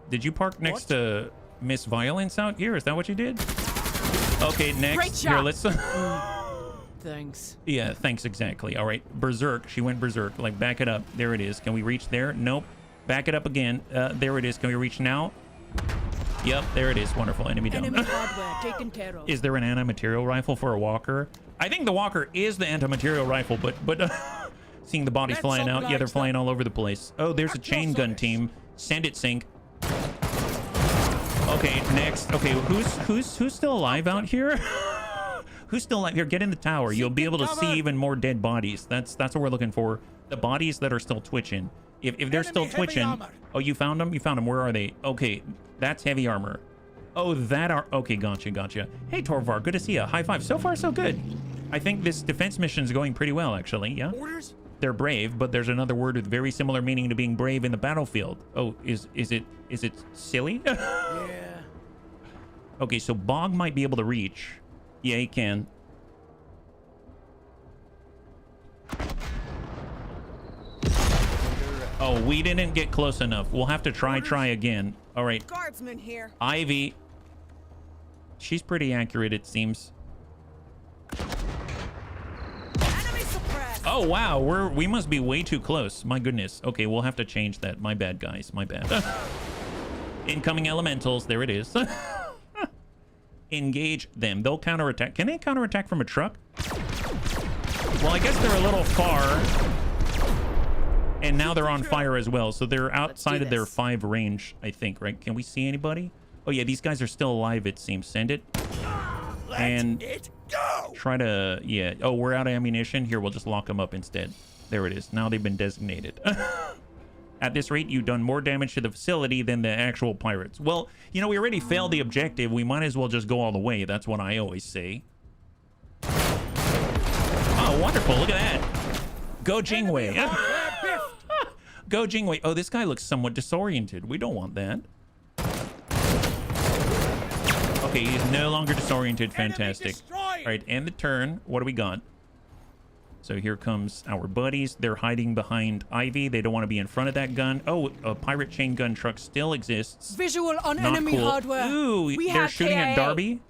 Miss Violence out here? Is that what you did? Okay, next. Great Here, shot. let's Thanks. Yeah, thanks exactly. All right, berserk. She went berserk. Like, back it up. There it is. Can we reach there? Nope. Back it up again. There it is. Can we reach now? Yep, there it is. Wonderful. Enemy down. Enemy hardware taken care of. Is there an anti-material rifle for a walker? I think the walker is the anti-material rifle, but seeing the bodies flying out, yeah, they're flying all over the place. Oh, there's a chain gun team. Send it, Sync. Okay, next. Okay, who's still alive out here? Who's still alive here? Get in the tower. You'll be able to see even more dead bodies. That's what we're looking for. The bodies that are still twitching. If they're still twitching. Oh, you found them? You found them. Where are they? Okay, that's heavy armor. Oh, that are... Okay, gotcha. Hey, Torvar, good to see you. High five. So far, so good. I think this defense mission is going pretty well, actually. Yeah? Orders? They're brave, but there's another word with very similar meaning to being brave in the battlefield. Oh, is it silly? Yeah. Okay, so Bog might be able to reach. Yeah, he can. Oh, we didn't get close enough. We'll have to try again. All right. Guardsman here. Ivy. She's pretty accurate, it seems. Enemy suppressed. Oh, wow. We must be way too close. My goodness. Okay, we'll have to change that. My bad, guys. My bad. Incoming elementals. There it is. Engage them. They'll counterattack. Can they counterattack from a truck? Well, I guess they're a little far. And now they're on fire as well. So they're outside of their 5 range, I think, right? Can we see anybody? Oh, yeah, these guys are still alive, it seems. Send it. And try to... Yeah. Oh, we're out of ammunition. Here, we'll just lock them up instead. There it is. Now they've been designated. At this rate, you've done more damage to the facility than the actual pirates. Well, you know, we already failed the objective. We might as well just go all the way. That's what I always say. Oh, wonderful. Look at that. Go Jingwei. Go Jingwei. Oh, this guy looks somewhat disoriented. We don't want that. Okay, he's no longer disoriented. Fantastic. All right, and the turn. What do we got? So here comes our buddies. They're hiding behind Ivy. They don't want to be in front of that gun. Oh, a pirate chain gun truck still exists. Visual on Not enemy cool. hardware. Ooh, We they're have shooting at KIA. Darby.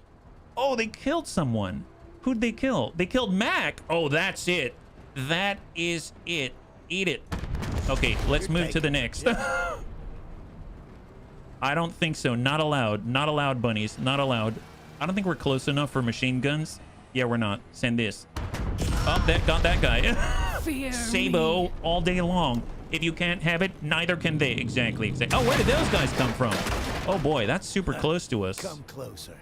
Oh, they killed someone. Who'd they kill? They killed Mac. Oh, that's it. That is it. Eat it. Okay, let's move to the next. I don't think so. Not allowed. Not allowed, bunnies. Not allowed. I don't think we're close enough for machine guns. Yeah, we're not. Send this. Oh, that got that guy. Fear Sabo me. all day long. If you can't have it, neither can they. Exactly. Oh, where did those guys come from? Oh boy, that's super close to us. Come closer.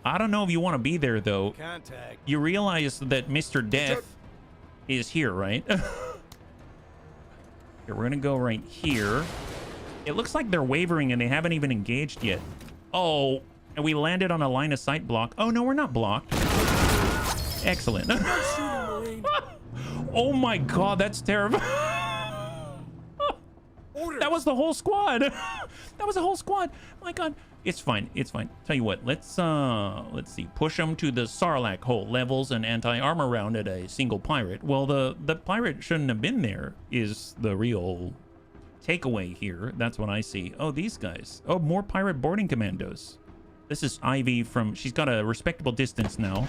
I don't know if you want to be there though. Contact. You realize that Mr. Death is here, right? Here, we're gonna go right here. It looks like they're wavering and they haven't even engaged yet. Oh, and we landed on a line of sight block. Oh no, we're not blocked. Excellent. Oh my god, that's terrible. That was the whole squad. That was the whole squad. My god. It's fine. It's fine. Tell you what, let's see. Push them to the Sarlacc hole. Levels an anti-armor round at a single pirate. Well, the pirate shouldn't have been there is the real takeaway here. That's what I see. Oh, these guys. Oh, more pirate boarding commandos. This is Ivy from... She's got a respectable distance now.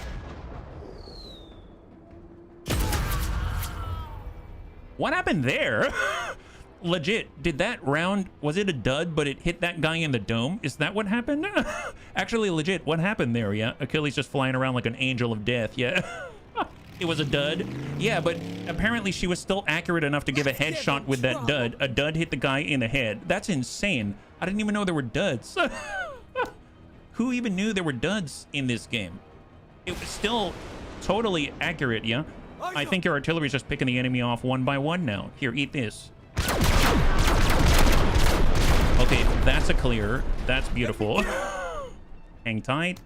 What happened there? Legit, did that round, was it a dud, but it hit that guy in the dome? Is that what happened? Actually, legit, what happened there, yeah? Achilles just flying around like an angel of death, yeah? It was a dud. Yeah, but apparently she was still accurate enough to give a headshot with that dud. A dud hit the guy in the head. That's insane. I didn't even know there were duds. Who even knew there were duds in this game? It was still totally accurate, yeah? I think your artillery is just picking the enemy off one by one now. Here, eat this. Okay, that's a clear. That's beautiful. Hang tight.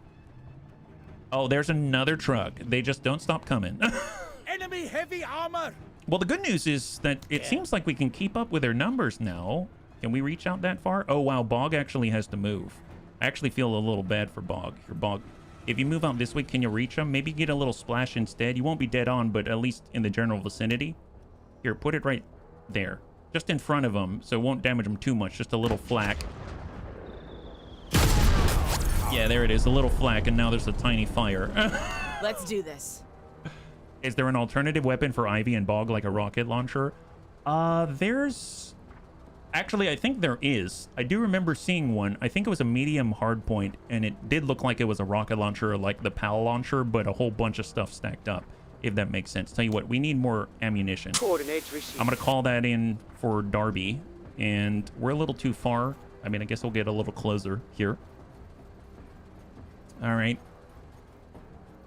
Oh, there's another truck. They just don't stop coming. Enemy heavy armor! Well, the good news is that it seems like we can keep up with their numbers now. Can we reach out that far? Oh, wow, Bog actually has to move. I actually feel a little bad for Bog. Here, Bog, if you move out this way, can you reach him? Maybe get a little splash instead. You won't be dead on, but at least in the general vicinity. Here, put it right there. Just in front of him, so it won't damage him too much. Just a little flak. Yeah, there it is. A little flak, and now there's a tiny fire. Let's do this. Is there an alternative weapon for Ivy and Bog, like a rocket launcher? There's... Actually, I think there is. I do remember seeing one. I think it was a medium hardpoint, and it did look like it was a rocket launcher, like the PAL launcher, but a whole bunch of stuff stacked up, if that makes sense. Tell you what, we need more ammunition. Coordinates received. I'm going to call that in for Darby, and we're a little too far. I mean, I guess we'll get a little closer here. All right.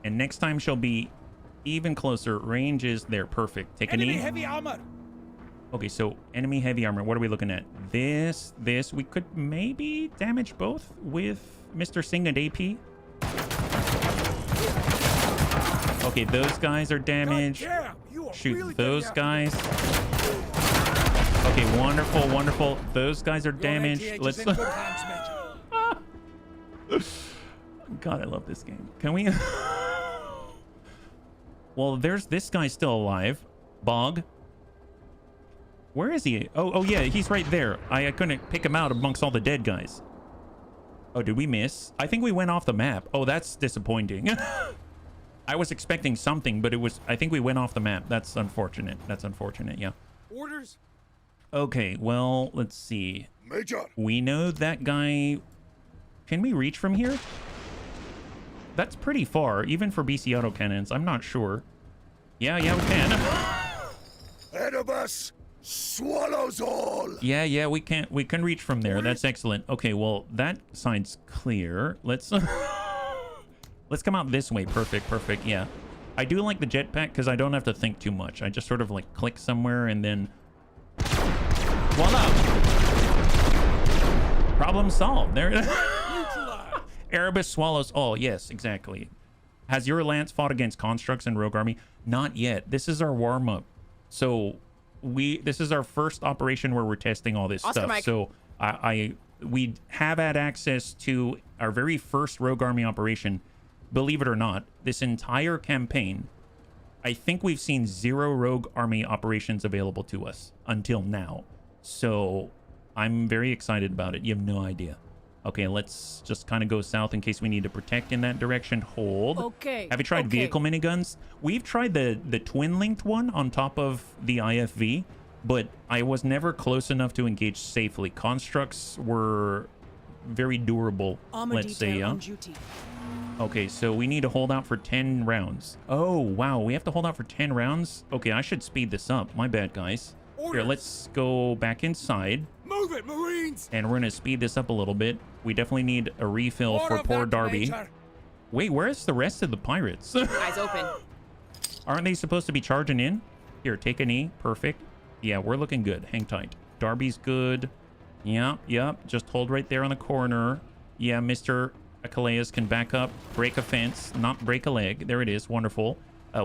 And next time she'll be even closer. Range is there. Perfect. Take a knee. Enemy heavy armor! Okay, so enemy heavy armor. What are we looking at? This. We could maybe damage both with Mr. Singh and AP. Okay, those guys are damaged. Shoot really those guys. Okay, wonderful, wonderful. Those guys are damaged. Let's... God, I love this game. Can we... Well, there's this guy still alive. Bog. Where is he? Oh, yeah, he's right there. I couldn't pick him out amongst all the dead guys. Oh, did we miss? I think we went off the map. Oh, that's disappointing. I was expecting something, but it was... I think we went off the map. That's unfortunate. That's unfortunate, yeah. Orders? Okay, well, let's see. Major! We know that guy... Can we reach from here? That's pretty far, even for BC autocannons. I'm not sure. Yeah, we can. Erebus swallows all! Yeah, we can reach from there. That's excellent. Okay, well, that side's clear. Let's... Let's come out this way. Perfect, yeah. I do like the jetpack because I don't have to think too much. I just sort of like click somewhere and then... Voila! Problem solved. There it is. Erebus swallows all. Yes, exactly. Has your lance fought against constructs and rogue army? Not yet. This is our warm-up. So this is our first operation where we're testing all this stuff. Mike. So we have had access to our very first rogue army operation. Believe it or not, this entire campaign, I think we've seen 0 rogue army operations available to us until now. So I'm very excited about it. You have no idea. Okay, let's just kind of go south in case we need to protect in that direction. Hold. Okay. Have you tried vehicle miniguns? We've tried the twin linked one on top of the IFV, but I was never close enough to engage safely. Constructs were very durable, Armor let's say, detail yeah. on duty. Okay, so we need to hold out for 10 rounds. Oh, wow, we have to hold out for 10 rounds? Okay, I should speed this up. My bad, guys. Here, let's go back inside. Move it, Marines! And we're going to speed this up a little bit. We definitely need a refill More for of poor that, Darby. Major. Wait, where's the rest of the pirates? Eyes open. Aren't they supposed to be charging in? Here, take a knee. Perfect. Yeah, we're looking good. Hang tight. Darby's good. Yep. Just hold right there on the corner. Yeah, Mr. Achilles can back up, break a fence, not break a leg. There it is. Wonderful.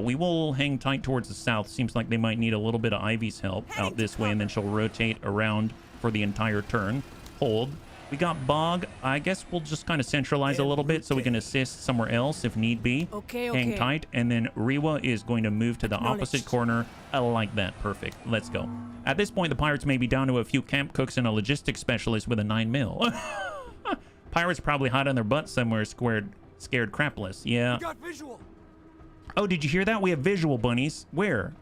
We will hang tight towards the south. Seems like they might need a little bit of Ivy's help out this way, and then she'll rotate around for the entire turn. Hold. We got Bog. I guess we'll just kind of centralize a little bit so we can assist somewhere else if need be. Okay. Hang tight. And then Rewa is going to move to the opposite corner. I like that. Perfect. Let's go. At this point, the pirates may be down to a few camp cooks and a logistics specialist with a 9mm. Pirates probably hide on their butts somewhere, scared crapless. Yeah. We got visual. Oh, did you hear that? We have visual, bunnies. Where?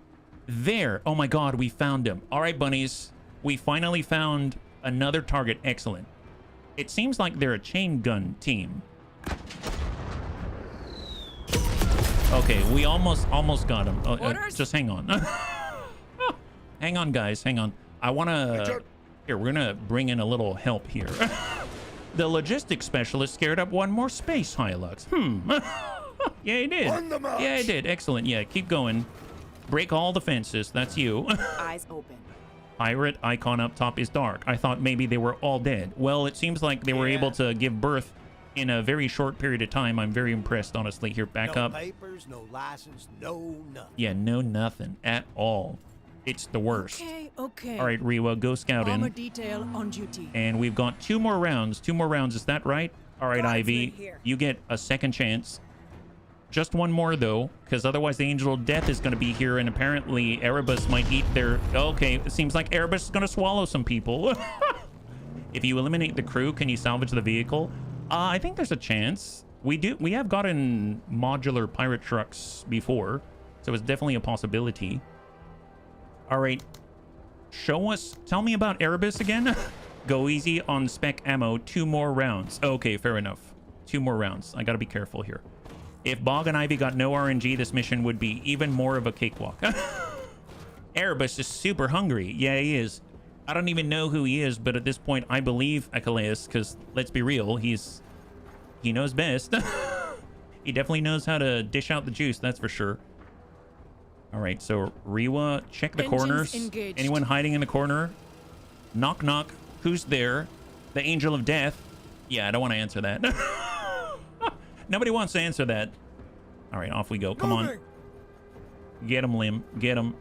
There. Oh my god, we found him. All right, bunnies. We finally found another target. Excellent. It seems like they're a chain gun team. Okay, we almost got him. Just hang on. Hang on, guys. Hang on. I want to... Here, we're going to bring in a little help here. The logistics specialist scared up one more space Hilux. Yeah, he did. On the march. Yeah, he did. Excellent. Yeah, keep going. Break all the fences. That's you. Eyes open. Pirate icon up top is dark. I thought maybe they were all dead. Well, it seems like they were able to give birth in a very short period of time. I'm very impressed, honestly. Here, back no up. papers, no license, no nothing. Yeah, no nothing at all. It's the worst. Okay, okay. All right, Rewa, go scouting. Armor detail on duty. And we've got 2 more rounds. 2 more rounds, is that right? All right, Guardsman Ivy, here. you get a second chance. Just 1 more, though, because otherwise the Angel of Death is going to be here, and apparently Erebus might eat their... Okay, it seems like Erebus is going to swallow some people. If you eliminate the crew, can you salvage the vehicle? I think there's a chance. We have gotten modular pirate trucks before, so it's definitely a possibility. All right, tell me about Erebus again. Go easy on spec ammo. 2 more rounds. Okay, fair enough. 2 more rounds. I gotta be careful here. If Bog and Ivy got no RNG, this mission would be even more of a cakewalk. Erebus is super hungry. Yeah, he is. I don't even know who he is, but at this point, I believe Achilles, because let's be real, he knows best. He definitely knows how to dish out the juice, that's for sure. All right, so Rewa, check the Engines corners. engaged. Anyone hiding in the corner? Knock, knock. Who's there? The Angel of Death. Yeah, I don't want to answer that. Nobody wants to answer that. All right, off we go. Come on. Get him, Limb. Get him.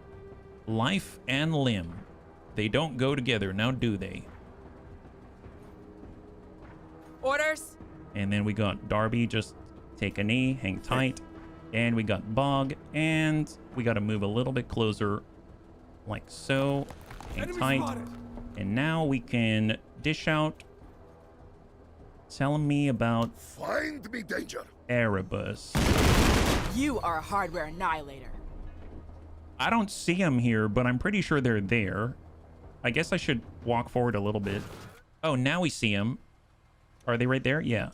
Life and limb. They don't go together, now do they? Orders. And then we got Darby, just take a knee, hang tight. And we got Bog, and we got to move a little bit closer, like so. Hang tight. And now we can dish out. Tell me about Find me danger. Erebus. You are a hardware annihilator. I don't see them here, but I'm pretty sure they're there. I guess I should walk forward a little bit. Oh, now we see them. Are they right there? Yeah.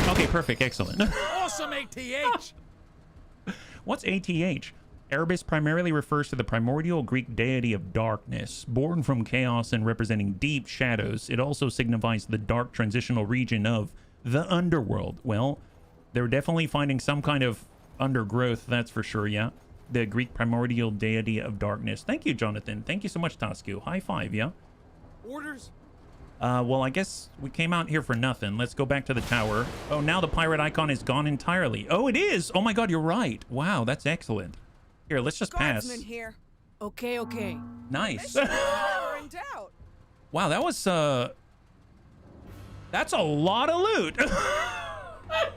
Okay, perfect. Excellent. Awesome ATH. What's ATH? Erebus primarily refers to the primordial Greek deity of darkness, born from chaos and representing deep shadows. It also signifies the dark transitional region of the underworld. Well, they're definitely finding some kind of undergrowth, that's for sure, yeah. The Greek primordial deity of darkness. Thank you, Jonathan. Thank you so much, Tasku. High five, yeah? Orders. Well, I guess we came out here for nothing. Let's go back to the tower. Oh, now the pirate icon is gone entirely. Oh, it is! Oh my god, you're right. Wow, that's excellent. Here, let's just pass. Guardsman here. Okay, okay. Nice. Never in doubt. Wow, that was, that's a lot of loot. That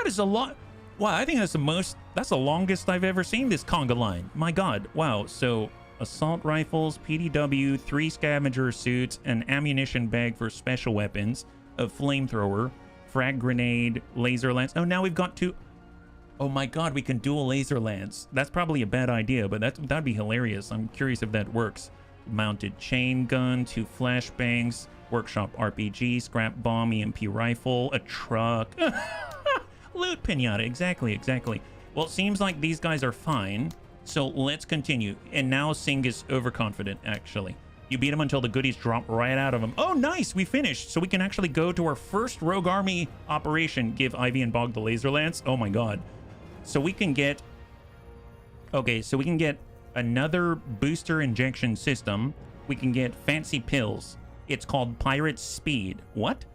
is a lot. Wow, I think that's the longest I've ever seen this conga line. My god. Wow, so assault rifles, PDW, 3 scavenger suits, an ammunition bag for special weapons, a flamethrower, frag grenade, laser lance. Oh, now we've got 2. Oh my god, we can dual laser lance. That's probably a bad idea, but that'd be hilarious. I'm curious if that works. Mounted chain gun, 2 flashbangs, workshop RPG, scrap bomb, EMP rifle, a truck. Loot pinata, exactly. Well, it seems like these guys are fine, so let's continue. And now Singh is overconfident, actually. You beat him until the goodies drop right out of him. Oh, nice, we finished. So we can actually go to our first Rogue Army operation. Give Ivy and Bog the laser lance. Oh my god. So we can get... Okay, so we can get another booster injection system. We can get fancy pills. It's called Pirate Speed. What?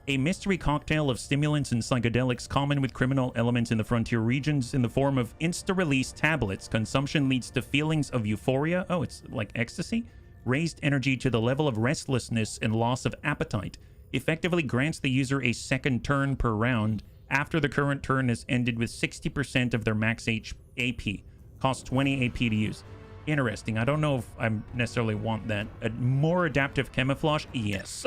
A mystery cocktail of stimulants and psychedelics common with criminal elements in the frontier regions in the form of insta-release tablets. Consumption leads to feelings of euphoria. Oh, it's like ecstasy? Raised energy to the level of restlessness and loss of appetite. Effectively grants the user a second turn per round after the current turn has ended with 60% of their max AP. Costs 20 AP to use. Interesting. I don't know if I necessarily want that. A more adaptive camouflage? Yes.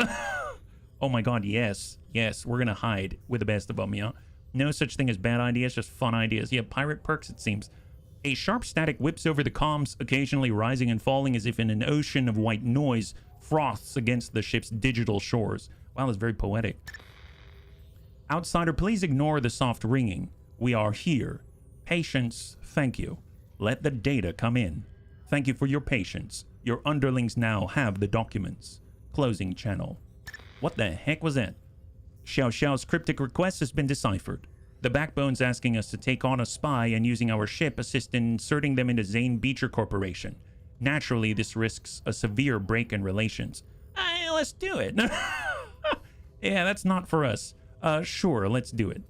Oh my god, yes. Yes, we're gonna hide with the best of them, yeah? No such thing as bad ideas, just fun ideas. Yeah, pirate perks, it seems. A sharp static whips over the comms, occasionally rising and falling as if in an ocean of white noise froths against the ship's digital shores. Wow, that's very poetic. Outsider, please ignore the soft ringing. We are here. Patience, thank you. Let the data come in. Thank you for your patience. Your underlings now have the documents. Closing channel. What the heck was that? Xiao Xiao's cryptic request has been deciphered. The Backbone's asking us to take on a spy and using our ship assist in inserting them into Zane Beecher Corporation. Naturally, this risks a severe break in relations. Let's do it. Yeah, that's not for us. Sure, let's do it.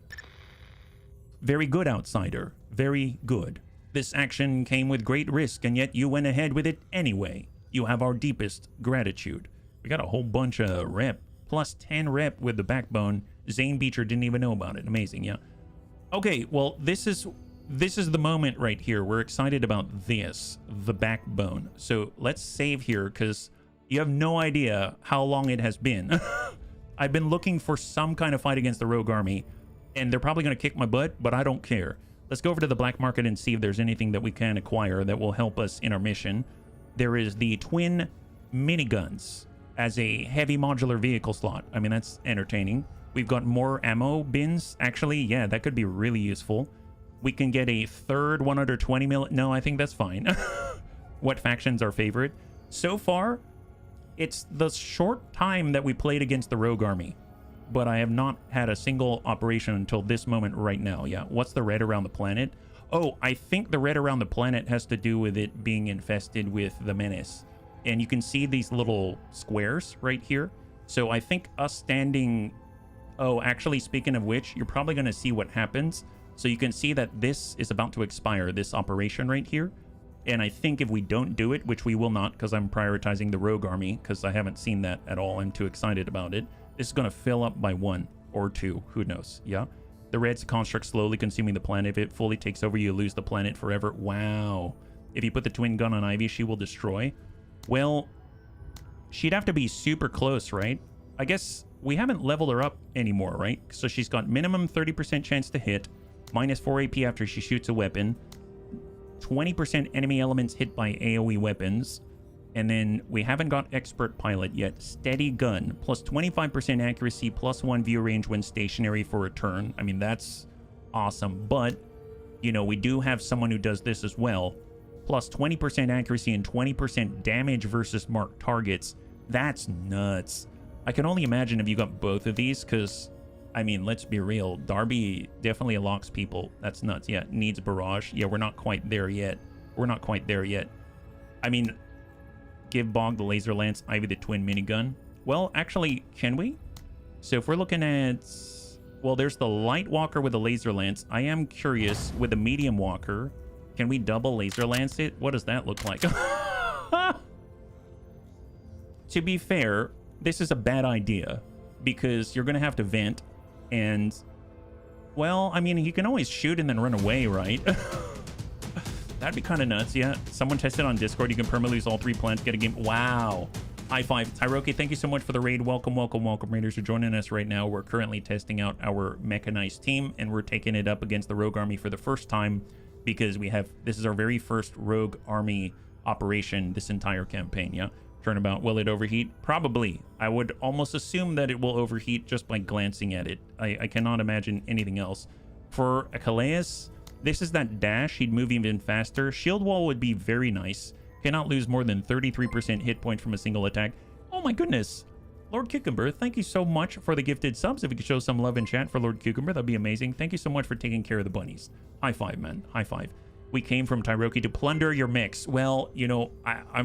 Very good, outsider. Very good. This action came with great risk, and yet you went ahead with it anyway. You have our deepest gratitude. We got a whole bunch of rep. Plus 10 rep with the Backbone. Zane Beecher didn't even know about it. Amazing, yeah. Okay, well, this is the moment right here. We're excited about this, the Backbone. So let's save here, because you have no idea how long it has been. I've been looking for some kind of fight against the Rogue Army, and they're probably going to kick my butt, but I don't care. Let's go over to the black market and see if there's anything that we can acquire that will help us in our mission. There is the twin miniguns as a heavy modular vehicle slot. I mean, that's entertaining. We've got more ammo bins. Actually, yeah, that could be really useful. We can get a third 120 mil. No, I think that's fine. What faction's our favorite? So far, it's the short time that we played against the Rogue Army, but I have not had a single operation until this moment right now. Yeah, what's the red around the planet? Oh, I think the red around the planet has to do with it being infested with the Menace. And you can see these little squares right here. So I think us standing... Oh, actually, speaking of which, you're probably going to see what happens. So you can see that this is about to expire, this operation right here. And I think if we don't do it, which we will not, because I'm prioritizing the Rogue Army, because I haven't seen that at all. I'm too excited about it. This is going to fill up by 1 or 2. Who knows? Yeah. The red's a construct slowly consuming the planet. If it fully takes over, you lose the planet forever. Wow. If you put the twin gun on Ivy, she will destroy. Well, she'd have to be super close, right? I guess we haven't leveled her up anymore, right? So she's got minimum 30% chance to hit, minus 4 AP after she shoots a weapon, 20% enemy elements hit by AoE weapons, and then we haven't got expert pilot yet. Steady gun, plus 25% accuracy, plus 1 view range when stationary for a turn. I mean, that's awesome. But, you know, we do have someone who does this as well. Plus 20% accuracy and 20% damage versus marked targets. That's nuts. I can only imagine if you got both of these, because, I mean, let's be real. Darby definitely locks people. That's nuts. Yeah, needs barrage. Yeah, we're not quite there yet. We're not quite there yet. I mean, give Bog the laser lance, Ivy the twin minigun. Well, actually, can we? So if we're looking at... Well, there's the light walker with a laser lance. I am curious, with the medium walker, can we double laser lance it? What does that look like? To be fair, this is a bad idea, because you're going to have to vent, and, well, I mean, you can always shoot and then run away, right? That'd be kind of nuts, yeah. Someone tested on Discord. You can perma-lose all 3 planets, get a game. Wow. High five. Tyroki, thank you so much for the raid. Welcome, welcome, welcome, raiders. You're joining us right now. We're currently testing out our Mechanized team, and we're taking it up against the Rogue Army for the first time, because this is our very first Rogue Army operation this entire campaign, yeah? Turnabout, will it overheat? Probably. I would almost assume that it will overheat just by glancing at it. I cannot imagine anything else. For a Calais, this is that dash. He'd move even faster. Shield wall would be very nice. Cannot lose more than 33% hit point from a single attack. Oh my goodness. Lord Cucumber, thank you so much for the gifted subs. If you could show some love in chat for Lord Cucumber, that'd be amazing. Thank you so much for taking care of the bunnies. High five, man. High five. We came from Tyroki to plunder your mechs. Well, you know,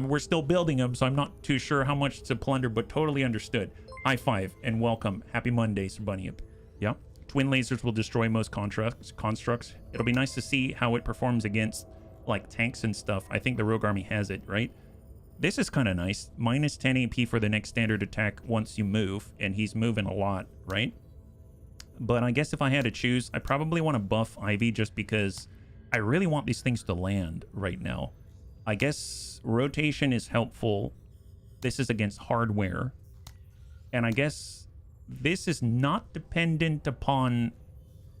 we're still building them, so I'm not too sure how much to plunder, but totally understood. High five and welcome. Happy Monday, Sir Bunyip. Yeah. Twin lasers will destroy most constructs. It'll be nice to see how it performs against, like, tanks and stuff. I think the Rogue Army has it, right? This is kind of nice. Minus 10 AP for the next standard attack once you move, and he's moving a lot, right? But I guess if I had to choose, I probably want to buff Ivy just because I really want these things to land right now. I guess rotation is helpful. This is against hardware. And I guess this is not dependent upon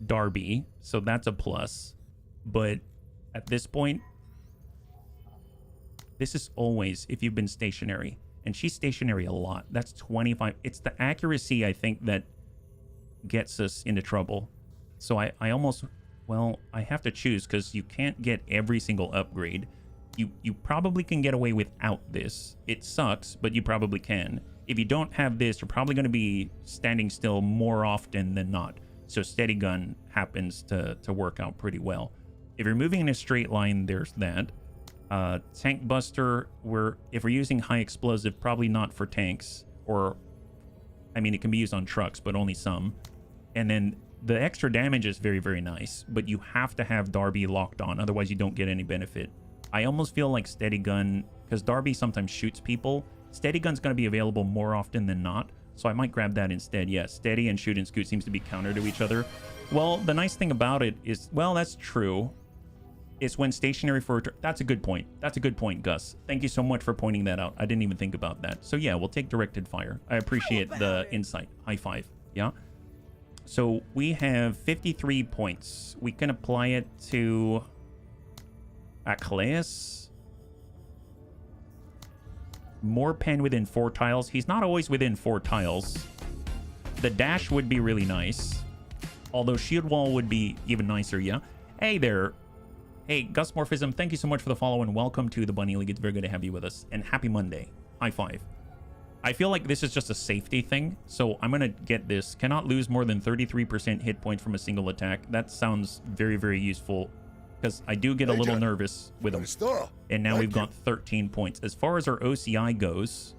Darby, so that's a plus. But at this point, this is always if you've been stationary. And she's stationary a lot. That's 25. It's the accuracy, I think, that gets us into trouble. So I almost... Well, I have to choose because you can't get every single upgrade. You probably can get away without this. It sucks, but you probably can. If you don't have this, you're probably going to be standing still more often than not. So steady gun happens to work out pretty well. If you're moving in a straight line, there's that. Tank buster, if we're using high explosive, probably not for tanks, or I mean, it can be used on trucks, but only some. And then the extra damage is very, very nice, but you have to have Darby locked on, otherwise you don't get any benefit. I almost feel like steady gun, because Darby sometimes shoots people. Steady gun's going to be available more often than not, so I might grab that instead. Yeah, steady and shoot and scoot seems to be counter to each other. Well, the nice thing about it is, well, that's true. It's when stationary for a turn. That's a good point. That's a good point, Gus. Thank you so much for pointing that out. I didn't even think about that. So yeah, we'll take directed fire. I appreciate the insight. High five. Yeah. So we have 53 points. We can apply it to Achilles. More pen within 4 tiles. He's not always within 4 tiles. The dash would be really nice. Although shield wall would be even nicer, yeah. Hey there. Hey, Gus Morphism, thank you so much for the follow and welcome to the Bunny League. It's very good to have you with us. And happy Monday. High five. I feel like this is just a safety thing, so I'm going to get this. Cannot lose more than 33% hit points from a single attack. That sounds very, very useful, because I do get a little nervous with them. And now we've got 13 points. As far as our OCI goes,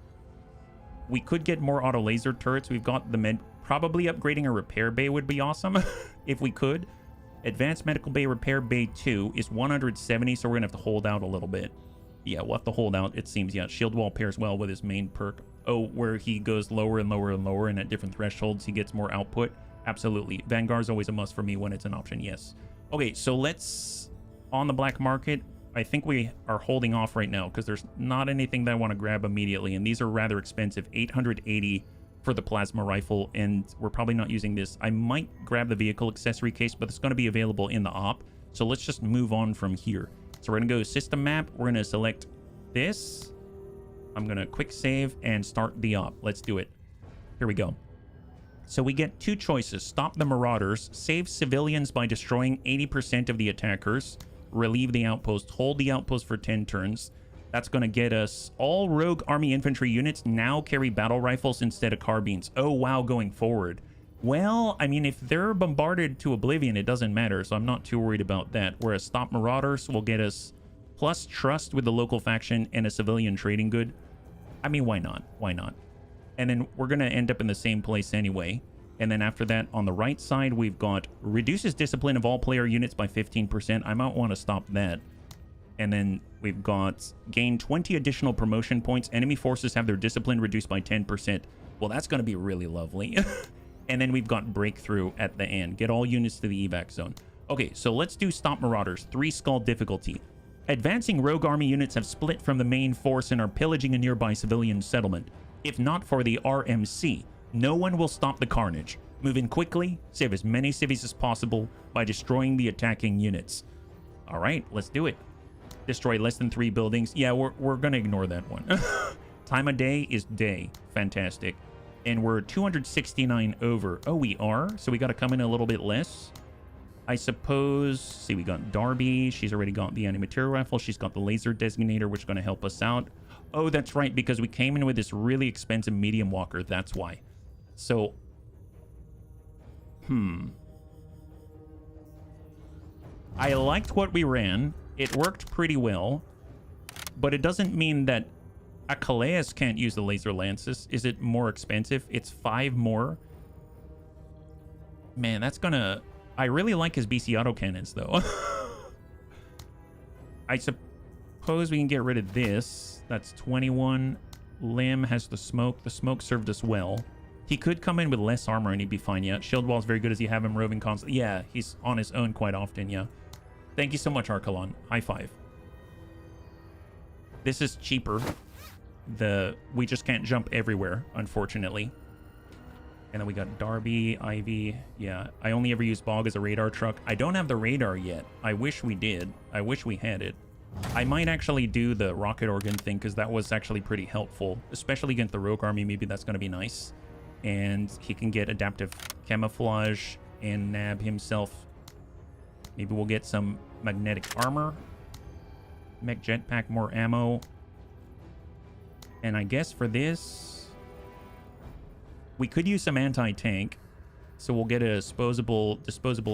we could get more auto laser turrets. We've got the med. Probably upgrading a repair bay would be awesome, if we could. Advanced Medical Bay Repair Bay 2 is 170, so we're going to have to hold out a little bit. Yeah, we'll have to hold out, it seems. Yeah, Shield Wall pairs well with his main perk. Oh, where he goes lower and lower and lower, and at different thresholds, he gets more output. Absolutely. Vanguard's always a must for me when it's an option, yes. Okay, so let's... On the black market, I think we are holding off right now, because there's not anything that I want to grab immediately, and these are rather expensive. 880 for the plasma rifle, and we're probably not using this. I might grab the vehicle accessory case, but it's going to be available in the op, so let's just move on from here. So we're going to go system map. We're going to select this. I'm going to quick save and start the op. Let's do it. Here we go. So we get 2 choices. Stop the marauders, save civilians by destroying 80% of the attackers, relieve the outpost, hold the outpost for 10 turns. That's going to get us all rogue army infantry units now carry battle rifles instead of carbines. Oh, wow, going forward. Well, I mean, if they're bombarded to oblivion, it doesn't matter, so I'm not too worried about that. Whereas Stop Marauders will get us plus trust with the local faction and a civilian trading good. I mean, why not? Why not? And then we're going to end up in the same place anyway. And then after that, on the right side, we've got reduces discipline of all player units by 15%. I might want to stop that. And then we've got gain 20 additional promotion points. Enemy forces have their discipline reduced by 10%. Well, that's going to be really lovely. And then we've got breakthrough at the end. Get all units to the evac zone. Okay, so let's do Stop Marauders. 3 skull difficulty. Advancing rogue army units have split from the main force and are pillaging a nearby civilian settlement. If not for the RMC, no one will stop the carnage. Move in quickly, save as many civvies as possible by destroying the attacking units. All right, let's do it. Destroy less than 3 buildings. Yeah, we're gonna ignore that one. Time of day is day. Fantastic. And we're 269 over. Oh, we are? So we gotta come in a little bit less. I suppose... See, we got Darby. She's already got the anti-material rifle. She's got the laser designator, which is gonna help us out. Oh, that's right, because we came in with this really expensive medium walker. That's why. So... I liked what we ran. It worked pretty well, but it doesn't mean that Achilles can't use the laser lances. Is it more expensive? It's 5 more. Man, that's gonna... I really like his BC autocannons, though. I suppose we can get rid of this. That's 21. Limb has the smoke. The smoke served us well. He could come in with less armor and he'd be fine, yeah. Shield wall's very good as you have him roving constantly. Yeah, he's on his own quite often, yeah. Thank you so much, Archelon. High five. This is cheaper. We just can't jump everywhere, unfortunately. And then we got Darby, Ivy. Yeah, I only ever use Bog as a radar truck. I don't have the radar yet. I wish we did. I wish we had it. I might actually do the rocket organ thing because that was actually pretty helpful, especially against the rogue army. Maybe that's going to be nice. And he can get adaptive camouflage and nab himself. Maybe we'll get some magnetic armor. Mech jetpack, more ammo. And I guess for this, We could use some anti-tank. So we'll get a disposable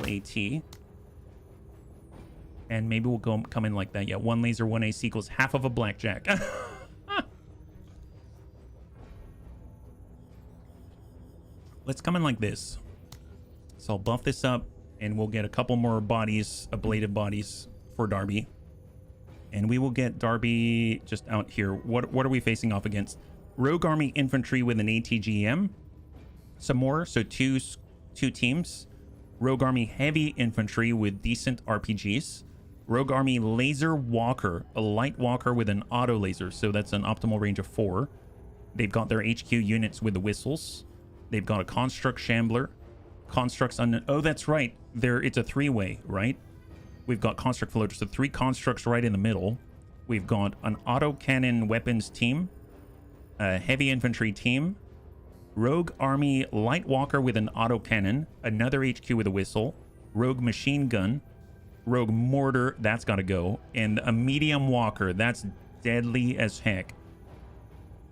AT. And maybe we'll come in like that. Yeah, 1 laser, 1 AC equals half of a blackjack. Let's come in like this. So I'll buff this up, and we'll get a couple more bodies, ablative bodies for Darby. And we will get Darby just out here. What are we facing off against? Rogue Army Infantry with an ATGM. Some more, so two teams. Rogue Army Heavy Infantry with decent RPGs. Rogue Army Laser Walker, a light walker with an auto laser, so that's an optimal range of 4. They've got their HQ units with the whistles. They've got a Construct Shambler. Constructs on... Oh, that's right. It's a 3-way, right? We've got Construct Floaters, so 3 Constructs right in the middle. We've got an Autocannon Weapons team. A Heavy Infantry team. Rogue Army Light Walker with an Autocannon. Another HQ with a whistle. Rogue Machine Gun. Rogue Mortar, that's got to go. And a Medium Walker, that's deadly as heck.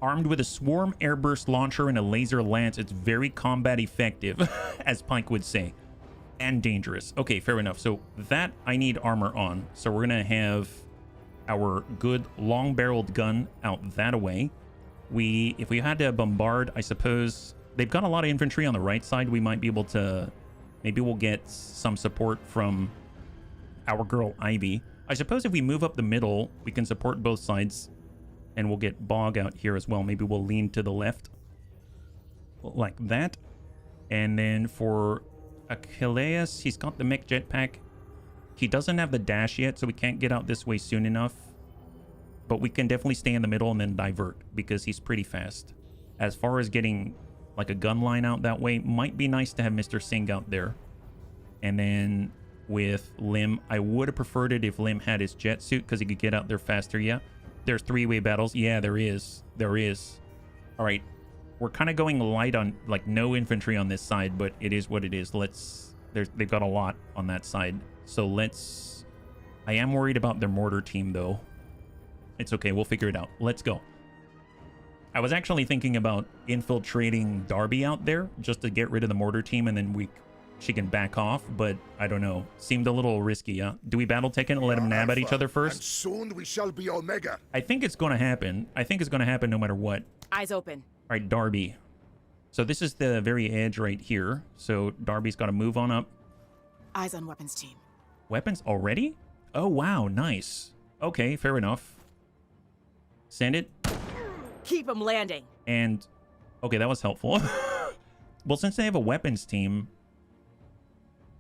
Armed with a Swarm Airburst Launcher and a Laser Lance, it's very combat effective, as Pike would say. And dangerous. Okay, fair enough. So that I need armor on. So we're going to have our good long-barreled gun out that away. If we had to bombard, I suppose... They've got a lot of infantry on the right side. We might be able to... Maybe we'll get some support from our girl Ivy. I suppose if we move up the middle, we can support both sides. And we'll get Bog out here as well. Maybe we'll lean to the left. Like that. And then for Achilles, he's got the mech jetpack. He doesn't have the dash yet, so we can't get out this way soon enough. But we can definitely stay in the middle and then divert, because he's pretty fast. As far as getting like a gun line out that way, might be nice to have Mr. Singh out there. And then with Lim, I would have preferred it if Lim had his jet suit, because he could get out there faster. Yeah. There's 3-way battles. Yeah, there is. There is. All right. We're kind of going light on, like, no infantry on this side, but it is what it is. They've got a lot on that side. So I am worried about their mortar team, though. It's okay. We'll figure it out. Let's go. I was actually thinking about infiltrating Darby out there just to get rid of the mortar team, and then she can back off, but I don't know. Seemed a little risky, yeah? Do we battle Tekken and let them nab at each other first? And soon we shall be Omega. I think it's going to happen. I think it's going to happen no matter what. Eyes open. All right, Darby. So this is the very edge right here. So Darby's got to move on up. Eyes on weapons team. Weapons already? Oh, wow. Nice. Okay, fair enough. Send it. Keep them landing. And, okay, that was helpful. Well, since they have a weapons team...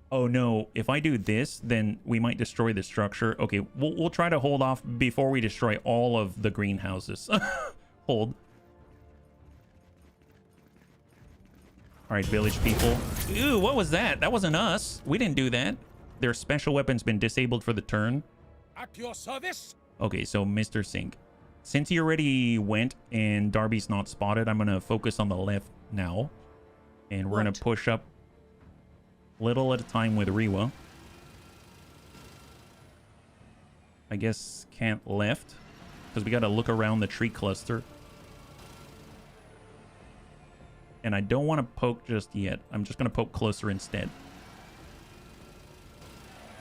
Oh no, if I do this, then we might destroy the structure. Okay, we'll try to hold off before we destroy all of the greenhouses. Hold. All right, village people. Ew, what was that? That wasn't us. We didn't do that. Their special weapon's been disabled for the turn. At your service. Okay, so Mr. Sink. Since he already went and Darby's not spotted, I'm going to focus on the left now. And we're going to push up little at a time with Rewa. I guess can't left, because we got to look around the tree cluster. And I don't want to poke just yet. I'm just going to poke closer instead.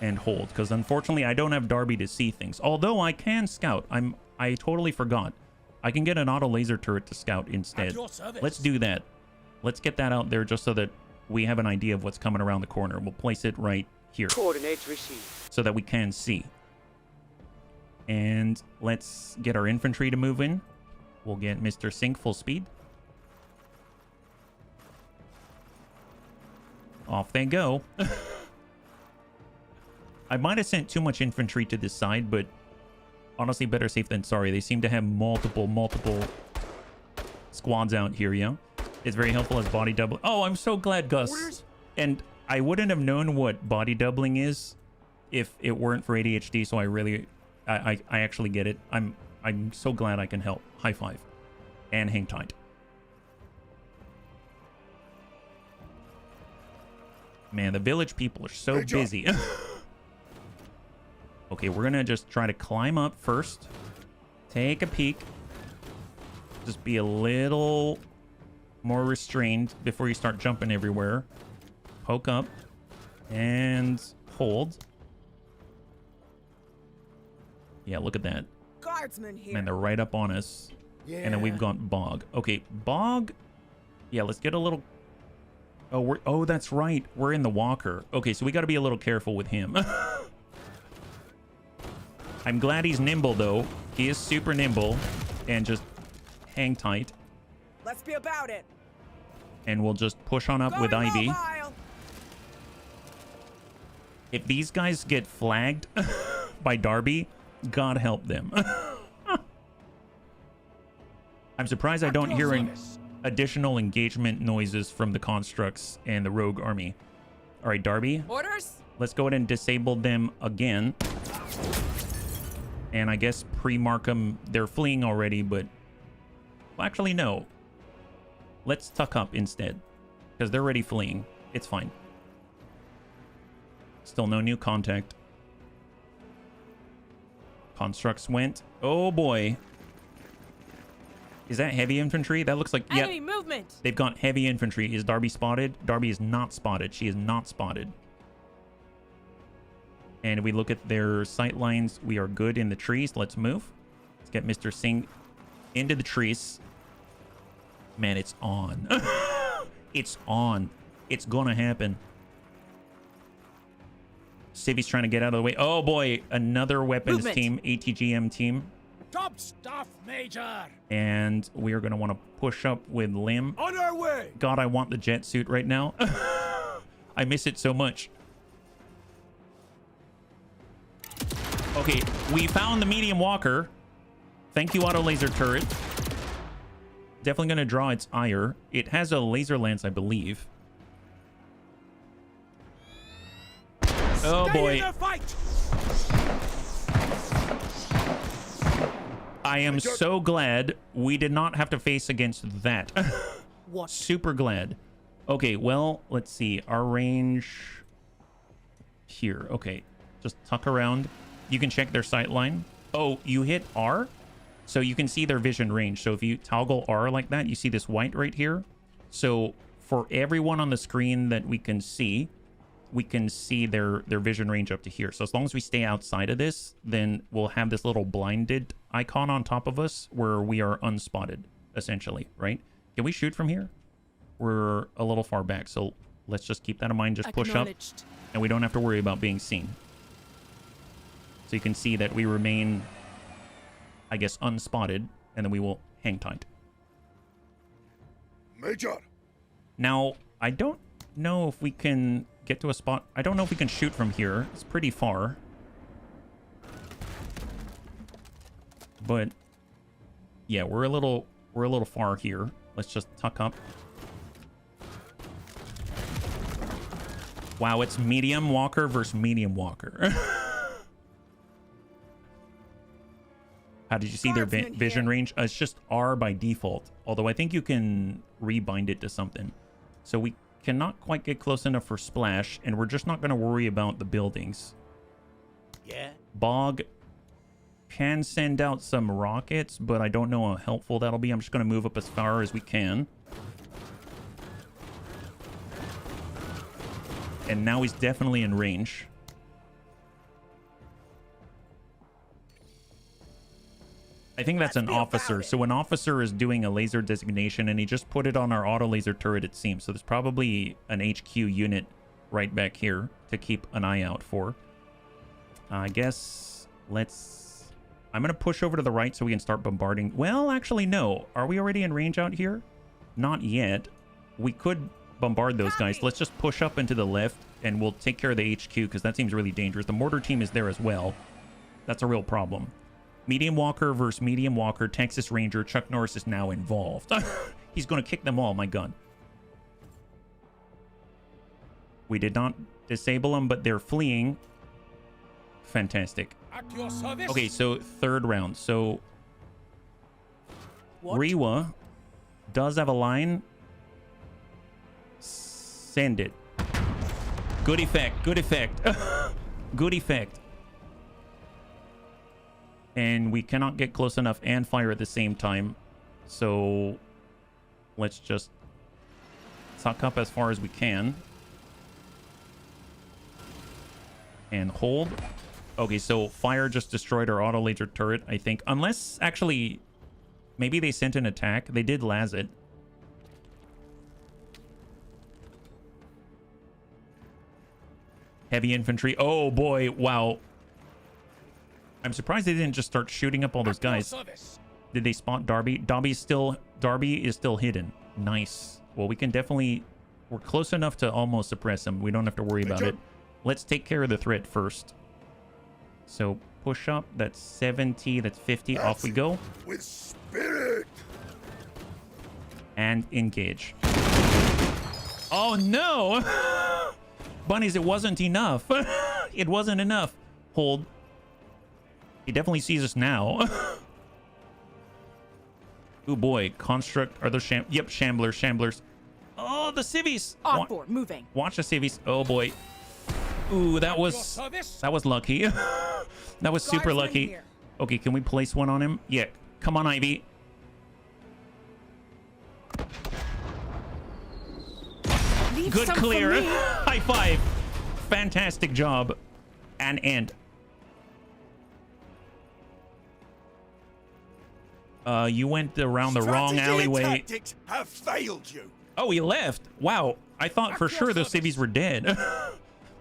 And hold, because unfortunately I don't have Darby to see things. Although I can scout. I totally forgot. I can get an auto laser turret to scout instead. Let's do that. Let's get that out there just so that we have an idea of what's coming around the corner. We'll place it right here. Coordinates received. So that we can see. And let's get our infantry to move in. We'll get Mr. Sink full speed. Off they go. I might have sent too much infantry to this side, but honestly, better safe than sorry. They seem to have multiple squads out here, yeah? It's very helpful as body doubling. Oh, I'm so glad, Gus. Orders? And I wouldn't have known what body doubling is if it weren't for ADHD, so I actually get it. I'm so glad I can help. High five. And hang tight. Man, the village people are so busy. Okay, we're gonna just try to climb up first. Take a peek. Just be a little More restrained before you start jumping everywhere. Poke up. And hold. Yeah, look at that. Guardsman here. Man, they're right up on us. Yeah. And then we've got Bog. Okay, Bog. Yeah, let's get a little... Oh, that's right. We're in the walker. Okay, so we got to be a little careful with him. I'm glad he's nimble, though. He is super nimble. And just hang tight. Let's be about it. And we'll just push on up with Ivy. Mobile. If these guys get flagged by Darby, God help them. I'm surprised I don't hear an additional engagement noises from the constructs and the rogue army. All right, Darby. Orders? Let's go ahead and disable them again. And I guess pre-mark them. They're fleeing already, but... Well, actually, no. Let's tuck up instead. Because they're already fleeing. It's fine. Still no new contact. Constructs went. Oh, boy. Is that heavy infantry? That looks like... Enemy movement. They've got heavy infantry. Is Darby spotted? Darby is not spotted. She is not spotted. And if we look at their sight lines, we are good in the trees. Let's move. Let's get Mr. Singh into the trees. Man, it's on. It's on. It's gonna happen. Civi's trying to get out of the way. Oh boy, another weapons team, ATGM team. Top stuff, Major. And we are gonna want to push up with Lim. On our way. God, I want the jet suit right now. I miss it so much. Okay, we found the medium walker. Thank you, auto laser turret. Definitely gonna draw its ire. It has a laser lance, I believe. Oh boy. I am so glad we did not have to face against that. What? Super glad. Okay, well, let's see. Our range here. Okay, just tuck around. You can check their sight line. Oh, you hit R? So you can see their vision range. So if you toggle R like that, you see this white right here. So for everyone on the screen that we can see their vision range up to here. So as long as we stay outside of this, then we'll have this little blinded icon on top of us where we are unspotted, essentially, right? Can we shoot from here? We're a little far back, so let's just keep that in mind. Just push up, and we don't have to worry about being seen. So you can see that we remain, I guess, unspotted, and then we will hang tight. Major. Now, I don't know if we can get to a spot. I don't know if we can shoot from here. It's pretty far. But yeah, we're a little far here. Let's just tuck up. Wow, it's medium walker versus medium walker. How did you see their vision range? It's just R by default. Although I think you can rebind it to something. So we cannot quite get close enough for splash, and we're just not going to worry about the buildings. Yeah. Bog can send out some rockets, but I don't know how helpful that'll be. I'm just going to move up as far as we can. And now he's definitely in range. I think that's an officer. So an officer is doing a laser designation, and he just put it on our auto laser turret, it seems. So there's probably an HQ unit right back here to keep an eye out for. I guess I'm going to push over to the right so we can start bombarding. Well, actually, no. Are we already in range out here? Not yet. We could bombard those guys. Let's just push up into the left, and we'll take care of the HQ, because that seems really dangerous. The mortar team is there as well. That's a real problem. Medium walker versus medium walker. Texas Ranger. Chuck Norris is now involved. He's going to kick them all. My God. We did not disable them, but they're fleeing. Fantastic. Okay, so third round. So Rewa does have a line. Send it. Good effect. Good effect. Good effect. And we cannot get close enough and fire at the same time. So let's just Suck up as far as we can. And hold. Okay, so fire just destroyed our auto laser turret, I think. Unless, actually, maybe they sent an attack. They did las it. Heavy infantry. Oh, boy. Wow. I'm surprised they didn't just start shooting up all those guys. Did they spot Darby? Darby is still hidden. Nice. Well, we can definitely... We're close enough to almost suppress him. We don't have to worry about it. Let's take care of the threat first. So, push up. That's 70. That's 50. Off we go. With spirit. And engage. Oh, no! Bunnies, it wasn't enough. It wasn't enough. Hold. He definitely sees us now. Oh boy, construct. Are those yep, shamblers. Oh, the civvies. On board, moving. Watch the civvies. Oh boy. Ooh, that was lucky. That was super lucky. Okay, can we place one on him? Yeah. Come on, Ivy. Good clear. High five. Fantastic job. And end. You went around the wrong alleyway. Tactics have failed you. Oh, he left. Wow. I thought for sure those civvies were dead.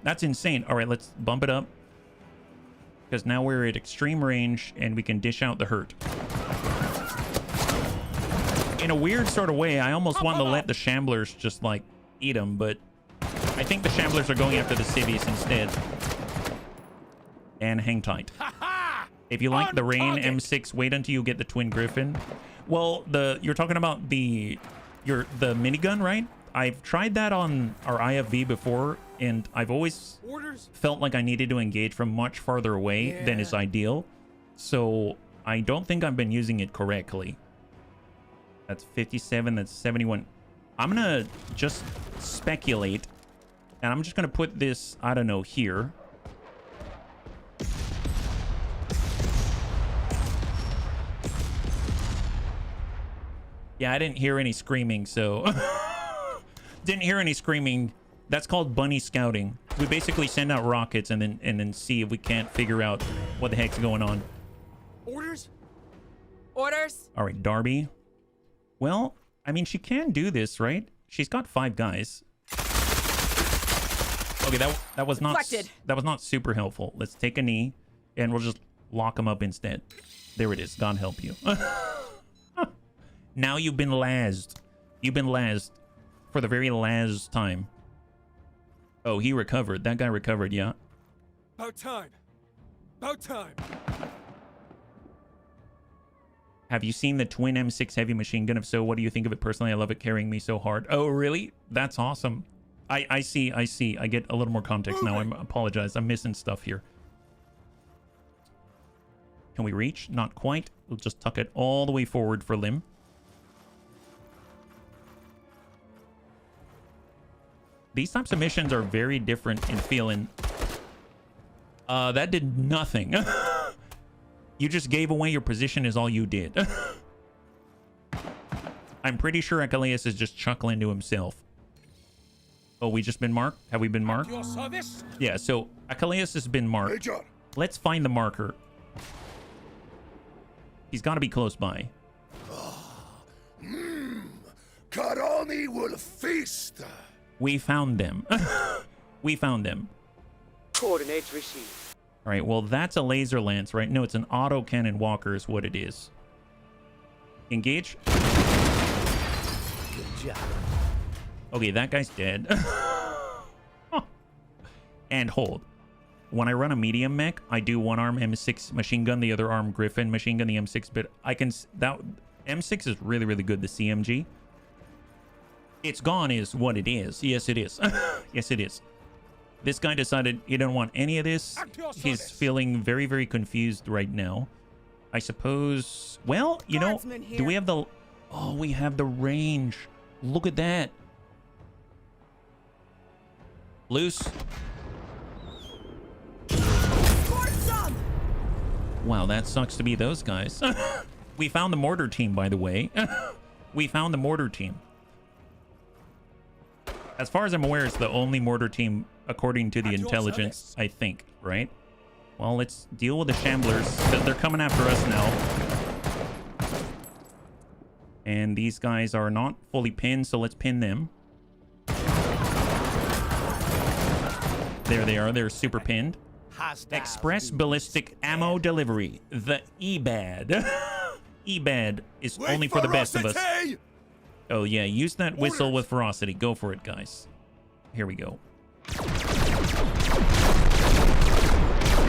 That's insane. All right, let's bump it up. Because now we're at extreme range and we can dish out the hurt. In a weird sort of way, I almost wanted to let the shamblers just like eat them, but I think the shamblers are going after the civvies instead. And hang tight. If you like the Rain M6, wait until you get the Twin Griffin. Well, you're talking about the minigun, right? I've tried that on our IFV before, and I've always felt like I needed to engage from much farther away than is ideal. So I don't think I've been using it correctly. That's 57, that's 71. I'm gonna just speculate, and I'm just gonna put this, I don't know, here. Yeah, I didn't hear any screaming, so... Didn't hear any screaming. That's called bunny scouting. We basically send out rockets and then see if we can't figure out what the heck's going on. Orders? All right, Darby. Well, I mean, she can do this, right? She's got 5 guys. Okay, that was not super helpful. Let's take a knee, and we'll just lock them up instead. There it is. God help you. Now you've been lased. You've been lased for the very last time. Oh, he recovered. That guy recovered, yeah. About time. About time. Have you seen the Twin M6 heavy machine gun? If so, what do you think of it personally? I love it carrying me so hard. Oh, really? That's awesome. I see. I get a little more context now. I apologize. I'm missing stuff here. Can we reach? Not quite. We'll just tuck it all the way forward for Lim. These types of missions are very different in feeling. That did nothing. You just gave away your position is all you did. I'm pretty sure Achilles is just chuckling to himself. Oh, we just been marked? Have we been marked? Yeah, so Achilles has been marked. Major. Let's find the marker. He's got to be close by. Karani will feast. We found them. We found them. Coordinates received. All right, well, that's a laser lance, right? No, it's an auto cannon walker is what it is. Engage. Good job. Okay, that guy's dead. And hold. When I run a medium mech, I do one arm M6 machine gun, the other arm Griffin machine gun, the M6, but I can... that M6 is really, really good, the CMG. It's gone is what it is. Yes, it is. Yes, it is. This guy decided he didn't want any of this. He's feeling very, very confused right now. I suppose... Well, you know, do we have the... Oh, we have the range. Look at that. Loose. Wow, that sucks to be those guys. We found the mortar team, by the way. We found the mortar team. As far as I'm aware, it's the only mortar team according to the At your intelligence, service. I think, right? Well, let's deal with the shamblers, because they're coming after us now. And these guys are not fully pinned, so let's pin them. There they are. They're super pinned. Express Ballistic Ammo Delivery. The EBAD. EBAD is With only for the best of us. ferocity! Oh, yeah. Use that whistle with ferocity. Go for it, guys. Here we go.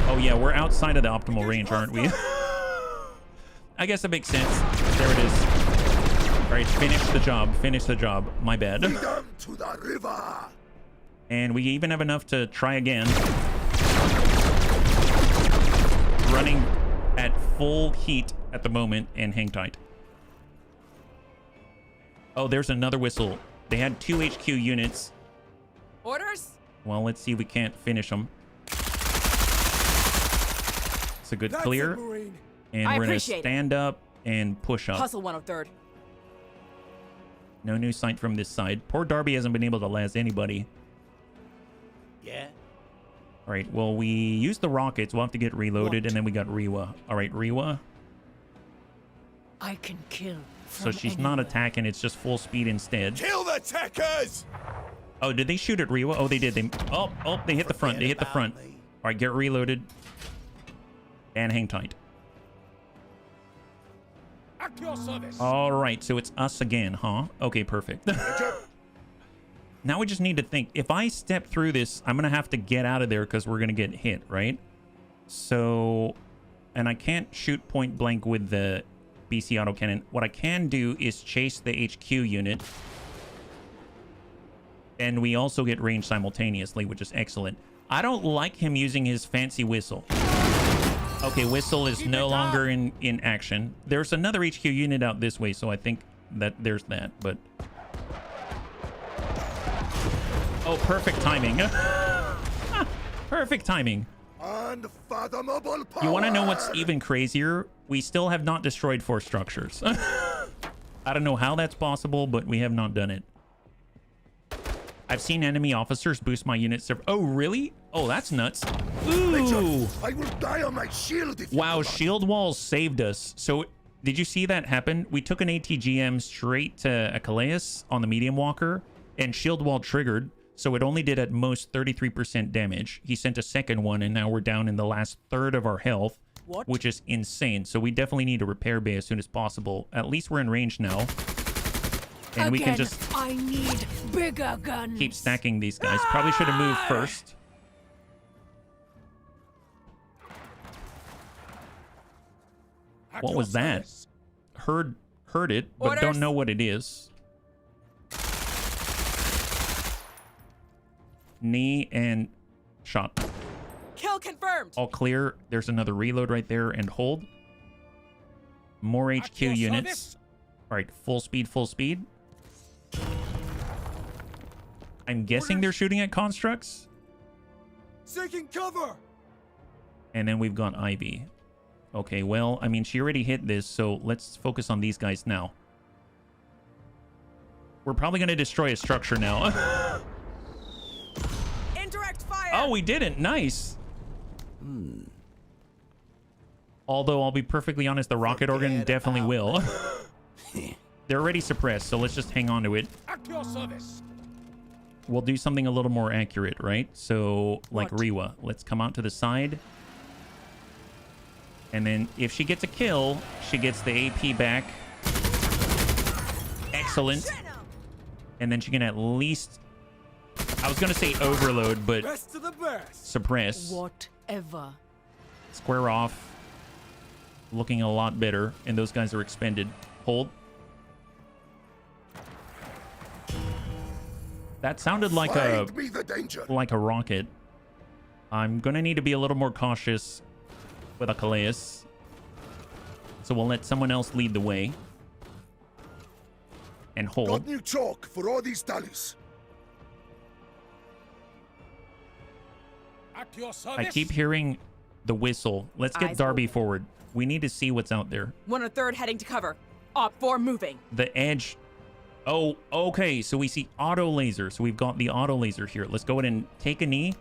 Oh, yeah. We're outside of the optimal range, aren't we? I guess it makes sense. There it is. All right. Finish the job. Finish the job. My bad. Freedom to the river! And we even have enough to try again. Running at full heat at the moment and hang tight. Oh, there's another whistle. They had 2 HQ units. Orders? Well, let's see if we can't finish them. It's a good That's clear. it, Marine. And I we're going to appreciate it. stand up and push up. Hustle 103rd. No new sight from this side. Poor Darby hasn't been able to last anybody. Yeah. All right, well, we used the rockets. We'll have to get reloaded, and then we got Rewa. All right, Rewa. I can kill. So she's not attacking. It's just full speed instead. Kill the techers! Oh, did they shoot at Rewa? Oh, they did. They hit the front. They hit the front. All right, get reloaded. And hang tight. At your service. All right, so it's us again, huh? Okay, perfect. Now we just need to think. If I step through this, I'm going to have to get out of there because we're going to get hit, right? So, and I can't shoot point blank with the BC autocannon. What I can do is chase the HQ unit. And we also get range simultaneously, which is excellent. I don't like him using his fancy whistle. Okay, whistle is no longer in action. There's another HQ unit out this way, so I think that there's that, but... Oh, perfect timing. Perfect timing. Unfathomable power! You want to know what's even crazier? We still have not destroyed 4 structures. I don't know how that's possible, but we have not done it. I've seen enemy officers boost my unit. Oh, really? Oh, that's nuts. Ooh. I will die on my shield if Wow, you shield walls saved us. So, did you see that happen? We took an ATGM straight to a Calais on the medium walker, and shield wall triggered. So it only did at most 33% damage. He sent a second one, and now we're down in the last third of our health, which is insane. So we definitely need a repair bay as soon as possible. At least we're in range now. And we can just I need bigger guns. keep stacking these guys. Probably should have moved first. At What your was that? service. Heard it, but Orders. don't know what it is. Knee and shot. Kill confirmed. All clear. There's another reload right there and hold. More At HQ your units. service. All right, full speed, full speed. I'm guessing they're shooting at constructs. Seeking cover. And then we've got Ivy. Okay, well, I mean, she already hit this, so let's focus on these guys now. We're probably going to destroy a structure now. Indirect fire. Oh, we didn't. Nice. Although, I'll be perfectly honest, the rocket organ definitely will. They're already suppressed, so let's just hang on to it. At your service. We'll do something a little more accurate, right? So, like Rewa, let's come out to the side. And then if she gets a kill, she gets the AP back. Excellent. And then she can at least... I was going to say overload, but Best of the best. suppress. Whatever. Square off. Looking a lot better. And those guys are expended. Hold. That sounded like Find me the danger. a rocket. I'm going to need to be a little more cautious with a Calais. So we'll let someone else lead the way. And hold. Got new chalk for all these tallies. At your service. I keep hearing the whistle. Let's get Eyes Darby open. forward. We need to see what's out there. 103rd heading to cover. Op 4 moving. The edge Oh, okay. So we see auto laser. So we've got the auto laser here. Let's go ahead and take a knee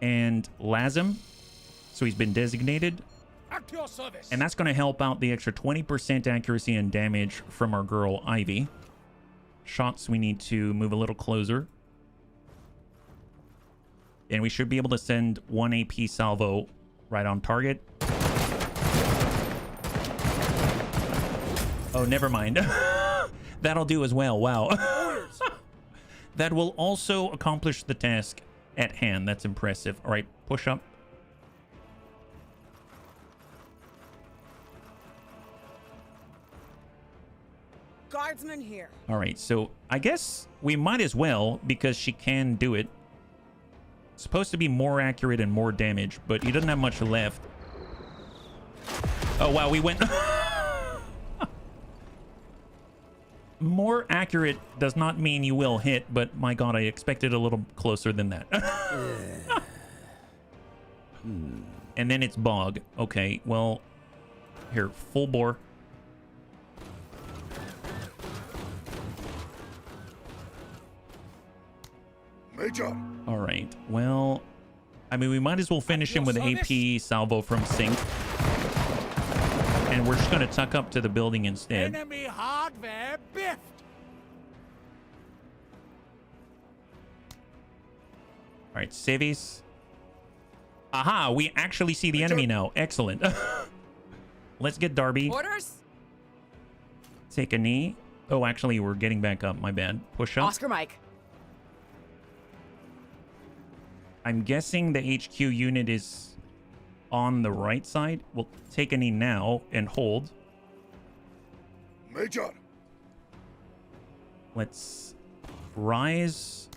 and las him. So he's been designated. At your service. And that's going to help out the extra 20% accuracy and damage from our girl Ivy. Shots, we need to move a little closer. And we should be able to send 1 AP salvo right on target. Oh, never mind. That'll do as well. Wow. That will also accomplish the task at hand. That's impressive. All right, push up. Guardsman here. All right, so I guess we might as well, because she can do it. It's supposed to be more accurate and more damage, but he doesn't have much left. Oh, wow, we went... More accurate does not mean you will hit, but my god, I expected a little closer than that. And then it's bog. Okay, well, here, full bore. Major. All right, well, I mean, we might as well finish him with AP salvo from Sync. And we're just going to tuck up to the building instead. Enemy hardware biffed. All right, civis. Aha, we actually see the enemy now. Excellent. Let's get Darby. Orders? Take a knee. Oh, actually, we're getting back up. My bad. Push up. Oscar Mike. I'm guessing the HQ unit is on the right side. We'll take a knee now and hold. Major. Let's rise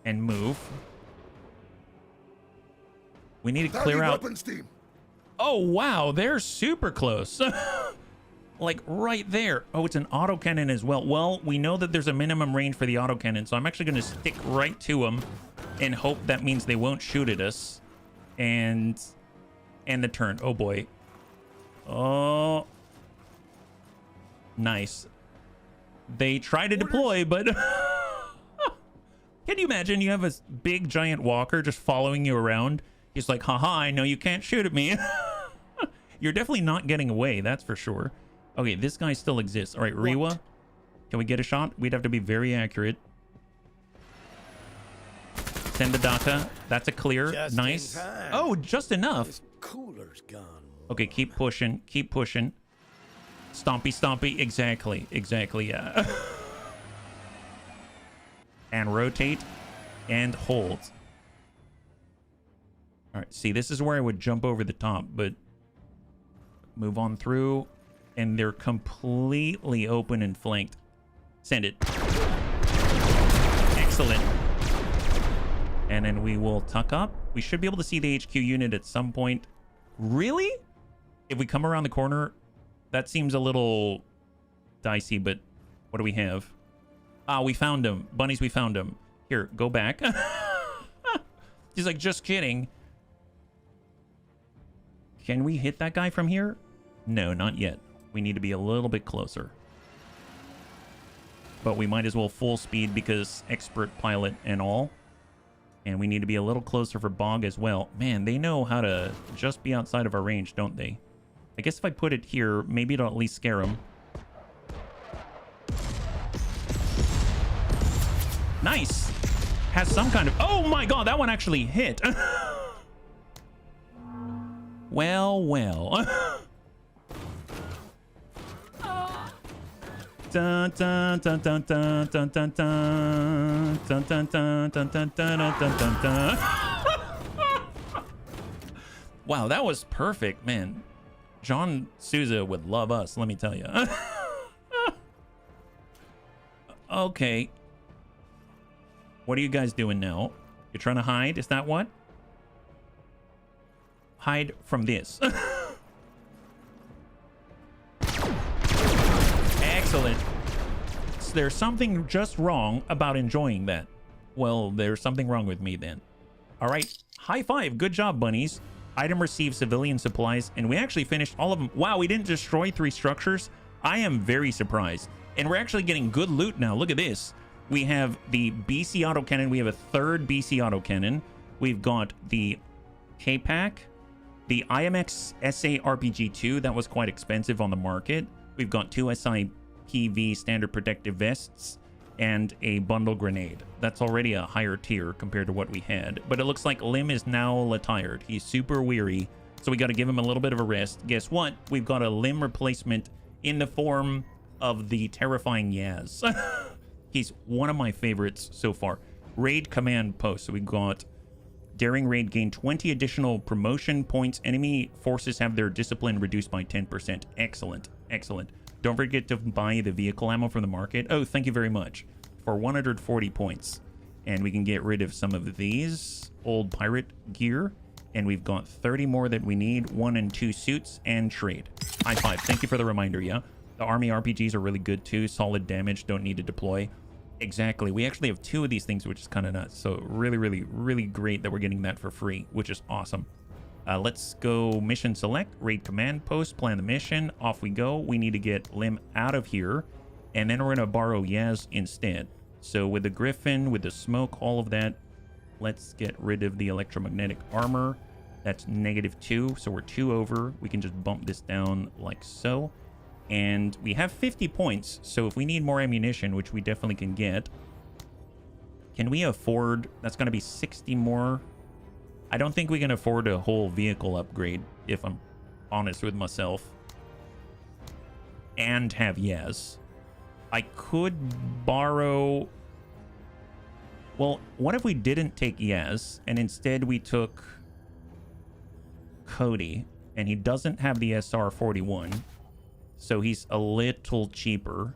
and move. We need to clear out. Weapons team. Oh, wow. They're super close. Like right there. Oh, it's an autocannon as well. Well, we know that there's a minimum range for the autocannon, so I'm actually going to stick right to them and hope that means they won't shoot at us. And the turn. Oh, boy. Oh. Nice. They try to deploy, but... Can you imagine? You have a big giant walker just following you around. He's like, haha, I know you can't shoot at me. You're definitely not getting away, that's for sure. Okay, this guy still exists. All right, Rewa. Can we get a shot? We'd have to be very accurate. Send the Daka. That's a clear. Just nice. in time. Oh, just enough. This cooler's gone. Okay, keep pushing. Keep pushing. Stompy, stompy. Exactly. Exactly, yeah. And rotate and hold. All right, see, this is where I would jump over the top, but move on through, and they're completely open and flanked. Send it. Excellent. And then we will tuck up. We should be able to see the HQ unit at some point. Really? If we come around the corner, that seems a little dicey, but what do we have? Ah, we found him. Bunnies, we found him. Here, go back. He's like, just kidding. Can we hit that guy from here? No, not yet. We need to be a little bit closer. But we might as well full speed because expert pilot and all. And we need to be a little closer for Bog as well. Man, they know how to just be outside of our range, don't they? I guess if I put it here, maybe it'll at least scare them. Nice. Has some kind of... Oh my god, that one actually hit. Well, well. Dun, dun, dun, dun, dun, dun, dun, dun, dun, dun, dun, dun, dun, dun, dun, dun. Wow, that was perfect, man. John Souza would love us, let me tell you. Okay. What are you guys doing now? You're trying to hide? Is that what? Hide from this. Excellent. So there's something just wrong about enjoying that. Well, there's something wrong with me then. All right. High five. Good job, bunnies. Item received civilian supplies, and we actually finished all of them. Wow, we didn't destroy 3 structures. I am very surprised. And we're actually getting good loot now. Look at this. We have the BC autocannon. We have a third BC autocannon. We've got the K-Pack, the IMX SA RPG-2. That was quite expensive on the market. We've got 2 SIPV standard protective vests and a bundle grenade. That's already a higher tier compared to what we had. But it looks like Lim is now tired. He's super weary. So we got to give him a little bit of a rest. Guess what? We've got a Lim replacement in the form of the terrifying Yaz. He's one of my favorites so far. Raid command post. So we got daring raid, gain 20 additional promotion points. Enemy forces have their discipline reduced by 10%. Excellent. Excellent. Don't forget to buy the vehicle ammo from the market. Oh, thank you very much. For 140 points. And we can get rid of some of these old pirate gear. And we've got 30 more that we need. 1 and 2 suits and trade. High five. Thank you for the reminder, yeah? The army RPGs are really good too. Solid damage. Don't need to deploy. Exactly. We actually have 2 of these things, which is kind of nuts. So really, really, really great that we're getting that for free, which is awesome. Let's go mission select, raid command post, plan the mission. Off we go. We need to get Lim out of here. And then we're going to borrow Yaz instead. So with the Griffin, with the smoke, all of that, let's get rid of the electromagnetic armor. That's -2. So we're 2 over. We can just bump this down like so. And we have 50 points, so if we need more ammunition, which we definitely can get, can we afford... That's going to be 60 more. I don't think we can afford a whole vehicle upgrade, if I'm honest with myself. And have Yaz. I could borrow... Well, what if we didn't take Yaz, and instead we took Cody, and he doesn't have the SR-41... So he's a little cheaper.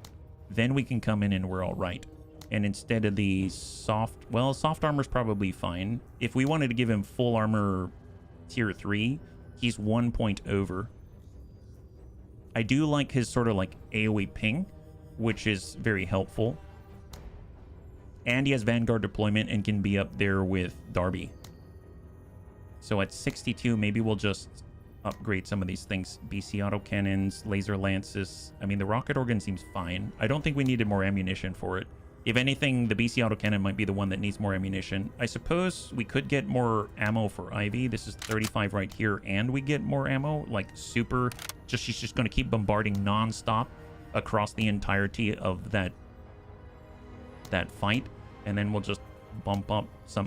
Then we can come in and we're all right. And instead of the soft... Well, soft armor's probably fine. If we wanted to give him full armor tier 3, he's 1 point over. I do like his sort of like AoE ping, which is very helpful. And he has Vanguard deployment and can be up there with Darby. So at 62, maybe we'll just... upgrade some of these things. BC autocannons, laser lances. I mean, the rocket organ seems fine. I don't think we needed more ammunition for it. If anything, the BC autocannon might be the one that needs more ammunition. I suppose we could get more ammo for Ivy. This is 35 right here, and we get more ammo, like super. She's just going to keep bombarding non-stop across the entirety of that fight, and then we'll just bump up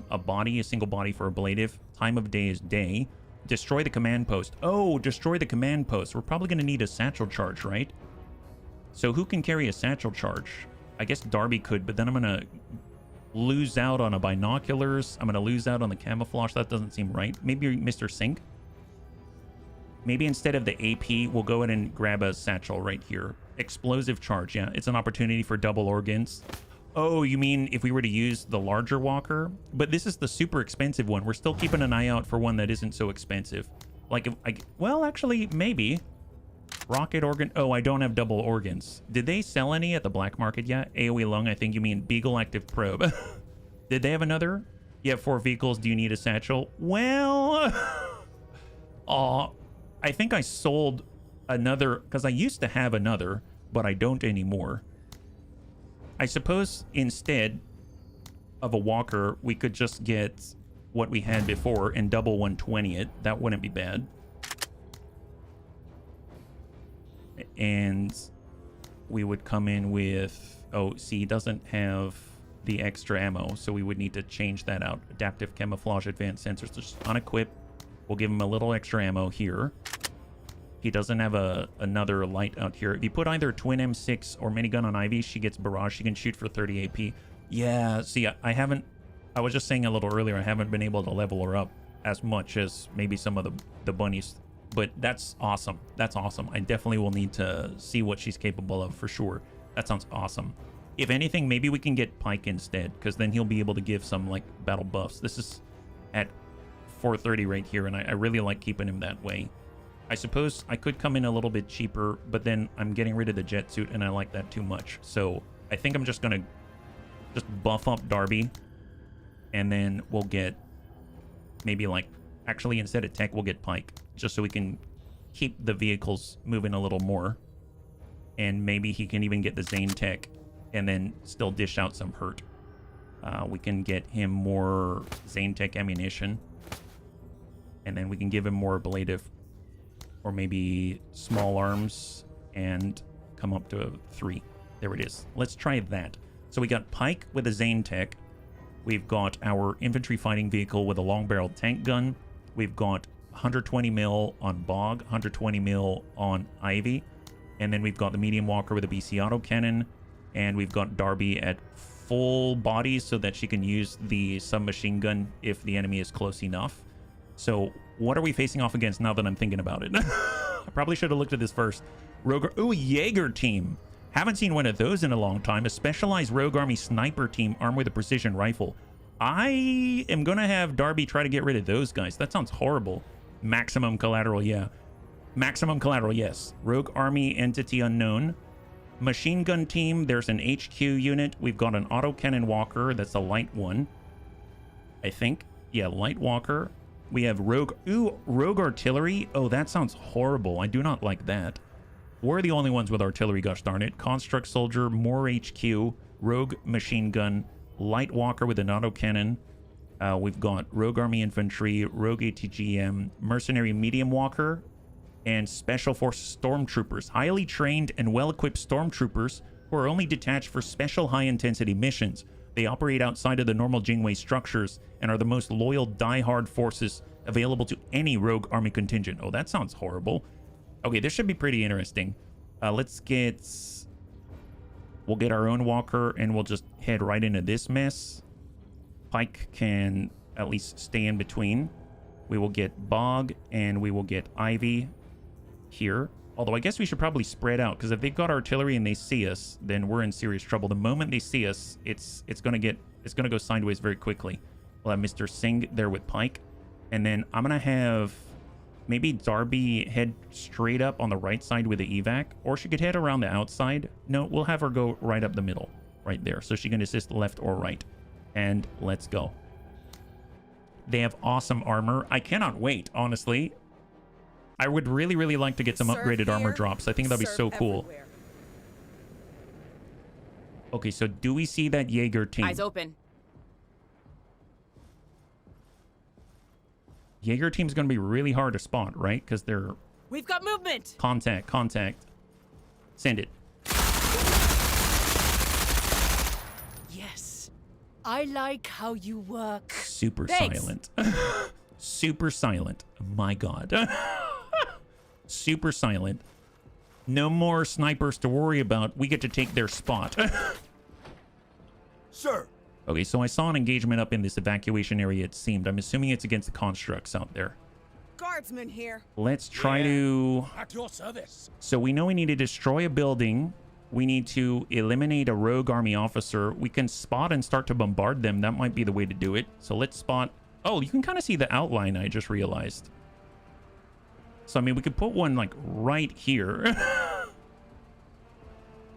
a single body for ablative. Time of day is day. Destroy the command post. Oh, destroy the command post. We're probably going to need a satchel charge, right? So who can carry a satchel charge? I guess Darby could, but then I'm going to lose out on a binoculars. I'm going to lose out on the camouflage. That doesn't seem right. Maybe Mr. Sink. Maybe instead of the AP, we'll go ahead and grab a satchel right here. Explosive charge. Yeah, it's an opportunity for double organs. Oh, you mean if we were to use the larger walker? But this is the super expensive one. We're still keeping an eye out for one that isn't so expensive. Like, well, actually, maybe. Rocket organ. Oh, I don't have double organs. Did they sell any at the black market yet? AoE lung, I think you mean Beagle active probe. Did they have another? You have 4 vehicles. Do you need a satchel? Well, I think I sold another, because I used to have another, but I don't anymore. I suppose instead of a walker, we could just get what we had before and double 120 it. That wouldn't be bad. And we would come in with... Oh, see, he doesn't have the extra ammo, so we would need to change that out. Adaptive camouflage, advanced sensors. Just unequip. We'll give him a little extra ammo here. He doesn't have another light out here. If you put either twin M6 or minigun on Ivy, she gets barrage. She can shoot for 30 AP. Yeah, see, I was just saying a little earlier, I haven't been able to level her up as much as maybe some of the bunnies. But that's awesome. That's awesome. I definitely will need to see what she's capable of for sure. That sounds awesome. If anything, maybe we can get Pike instead, because then he'll be able to give some like battle buffs. This is at 430 right here, and I really like keeping him that way. I suppose I could come in a little bit cheaper, but then I'm getting rid of the jet suit, and I like that too much. So I think I'm just going to just buff up Darby, and then we'll get maybe like... Actually, instead of tech, we'll get Pike, just so we can keep the vehicles moving a little more. And maybe he can even get the Zane Tech and then still dish out some hurt. We can get him more Zane Tech ammunition. And then we can give him more ablative or maybe small arms and come up to 3. There it is. Let's try that. So we got Pike with a Zane Tech. We've got our infantry fighting vehicle with a long-barreled tank gun. We've got 120 mil on Bog, 120 mil on Ivy. And then we've got the medium walker with a BC autocannon. And we've got Darby at full body so that she can use the submachine gun if the enemy is close enough. So what are we facing off against now that I'm thinking about it? I probably should have looked at this first. Rogue... Ooh, Jaeger team. Haven't seen one of those in a long time. A specialized Rogue Army sniper team armed with a precision rifle. I am going to have Darby try to get rid of those guys. That sounds horrible. Maximum collateral, yeah. Maximum collateral, yes. Rogue Army entity unknown. Machine gun team, there's an HQ unit. We've got an autocannon walker. That's a light one, I think. Yeah, light walker. We have rogue... Ooh, rogue artillery. Oh, that sounds horrible. I do not like that. We're the only ones with artillery, gosh darn it. Construct soldier, more HQ, rogue machine gun, light walker with an autocannon. We've got rogue army infantry, rogue ATGM, mercenary medium walker, and special forces stormtroopers. Highly trained and well-equipped stormtroopers who are only detached for special high-intensity missions. They operate outside of the normal Janeway structures and are the most loyal die-hard forces available to any rogue army contingent. Oh, that sounds horrible. Okay, this should be pretty interesting. Let's get... We'll get our own walker, and we'll just head right into this mess. Pike can at least stay in between. We will get Bog, and we will get Ivy here. Although I guess we should probably spread out, because if they've got artillery and they see us, then we're in serious trouble. The moment they see us, it's gonna go sideways very quickly. We'll have Mr. Singh there with Pike, and then I'm gonna have maybe Darby head straight up on the right side with the evac, or she could head around the outside. No, we'll have her go right up the middle, right there, so she can assist left or right. And let's go. They have awesome armor. I cannot wait, honestly. I would really, really like to get some upgraded armor drops. I think that'd be so cool. Okay, so do we see that Jaeger team? Eyes open. Jaeger team's going to be really hard to spot, right? Because they're... We've got movement. Contact. Send it. Yes. I like how you work. Super Thanks. silent. Super silent. My God. Super silent. No more snipers to worry about. We get to take their spot. Sir. Okay, so I saw an engagement up in this evacuation area, it seemed. I'm assuming it's against the constructs out there. Guardsman here. Let's try to... At your service. So we know we need to destroy a building. We need to eliminate a rogue army officer. We can spot and start to bombard them. That might be the way to do it. So let's spot... Oh, you can kind of see the outline, I just realized. So, I mean, we could put one, like, right here.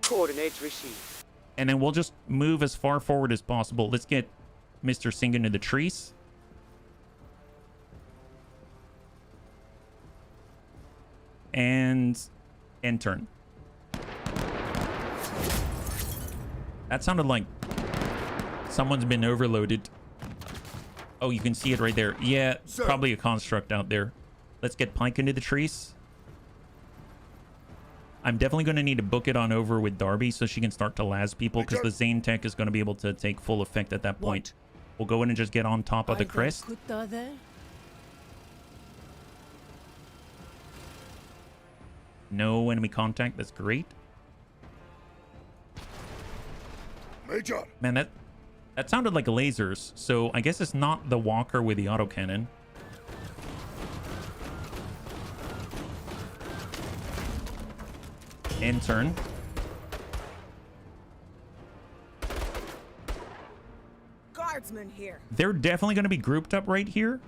Coordinates received. And then we'll just move as far forward as possible. Let's get Mr. Singh into the trees. And turn. That sounded like someone's been overloaded. Oh, you can see it right there. Yeah, Sir. Probably a construct out there. Let's get Pike into the trees. I'm definitely going to need to book it on over with Darby so she can start to las people, because the Zane Tech is going to be able to take full effect at that point. We'll go in and just get on top of the crest. No enemy contact. That's great. Major. Man, that sounded like lasers. So I guess it's not the walker with the autocannon. And turn. Guardsman here. They're definitely going to be grouped up right here.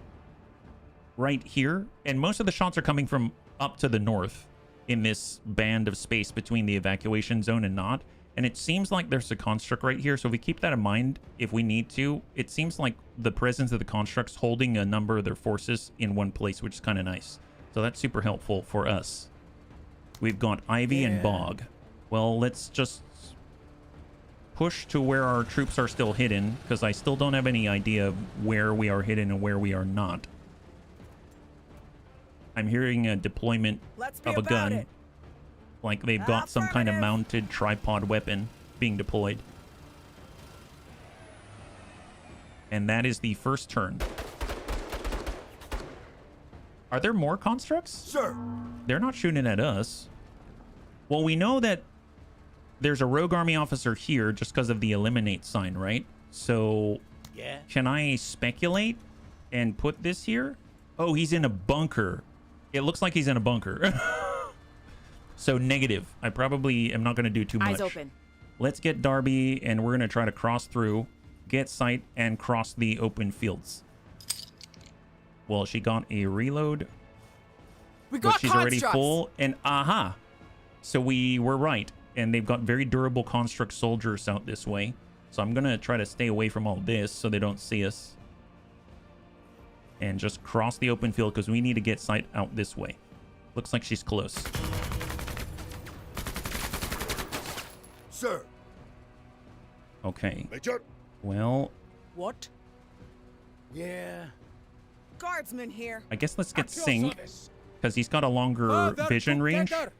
Right here. And most of the shots are coming from up to the north in this band of space between the evacuation zone and not. And it seems like there's a construct right here. So if we keep that in mind, if we need to, it seems like the presence of the constructs holding a number of their forces in one place, which is kind of nice. So that's super helpful for us. We've got Ivy and Bog. Well, let's just push to where our troops are still hidden, because I still don't have any idea of where we are hidden and where we are not. I'm hearing a deployment of a gun. It. Like they've got some kind of Affirmative. mounted tripod weapon being deployed. And that is the first turn. Are there more constructs? Sir. They're not shooting at us. Well, we know that there's a rogue army officer here just because of the eliminate sign, right? So Yeah. can I speculate and put this here? Oh, he's in a bunker. It looks like he's in a bunker. So negative. I probably am not going to do too much. Eyes open. Let's get Darby, and we're going to try to cross through, get sight, and cross the open fields. Well, she got a reload, We but got she's already constructs. full. And aha! So we were right. And they've got very durable construct soldiers out this way. So I'm going to try to stay away from all this so they don't see us. And just cross the open field because we need to get sight out this way. Looks like she's close. Sir. Okay. Major. Well, What? Yeah. Guardsman here. I guess let's get At your Sing service. because he's got a longer Further vision range. together.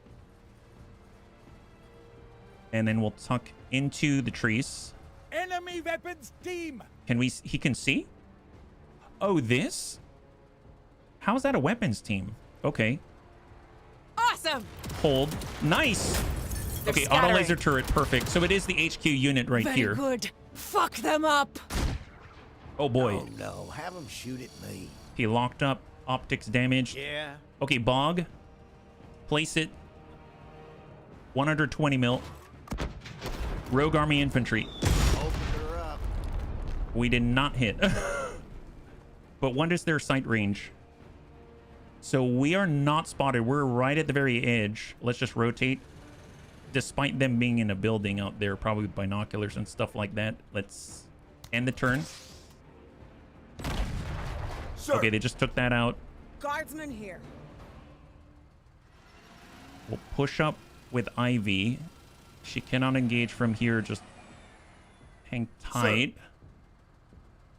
And then we'll tuck into the trees. Enemy weapons team. Can we? He can see? Oh, this? How's that a weapons team? Okay. Awesome. Hold. Nice. They're Okay, auto scattering. laser turret. Perfect. So it is the HQ unit right Very here. good. Fuck them up. Oh, boy. Oh no, have them shoot at me. He locked up. Optics damaged. Yeah. Okay, Bog. Place it. 120 mil. Rogue Army Infantry. Open her up. We did not hit. But what is their sight range? So we are not spotted. We're right at the very edge. Let's just rotate. Despite them being in a building out there, probably with binoculars and stuff like that. Let's end the turn. Sir. Okay, they just took that out. Guardsman here. We'll push up with Ivy. She cannot engage from here. Just hang tight.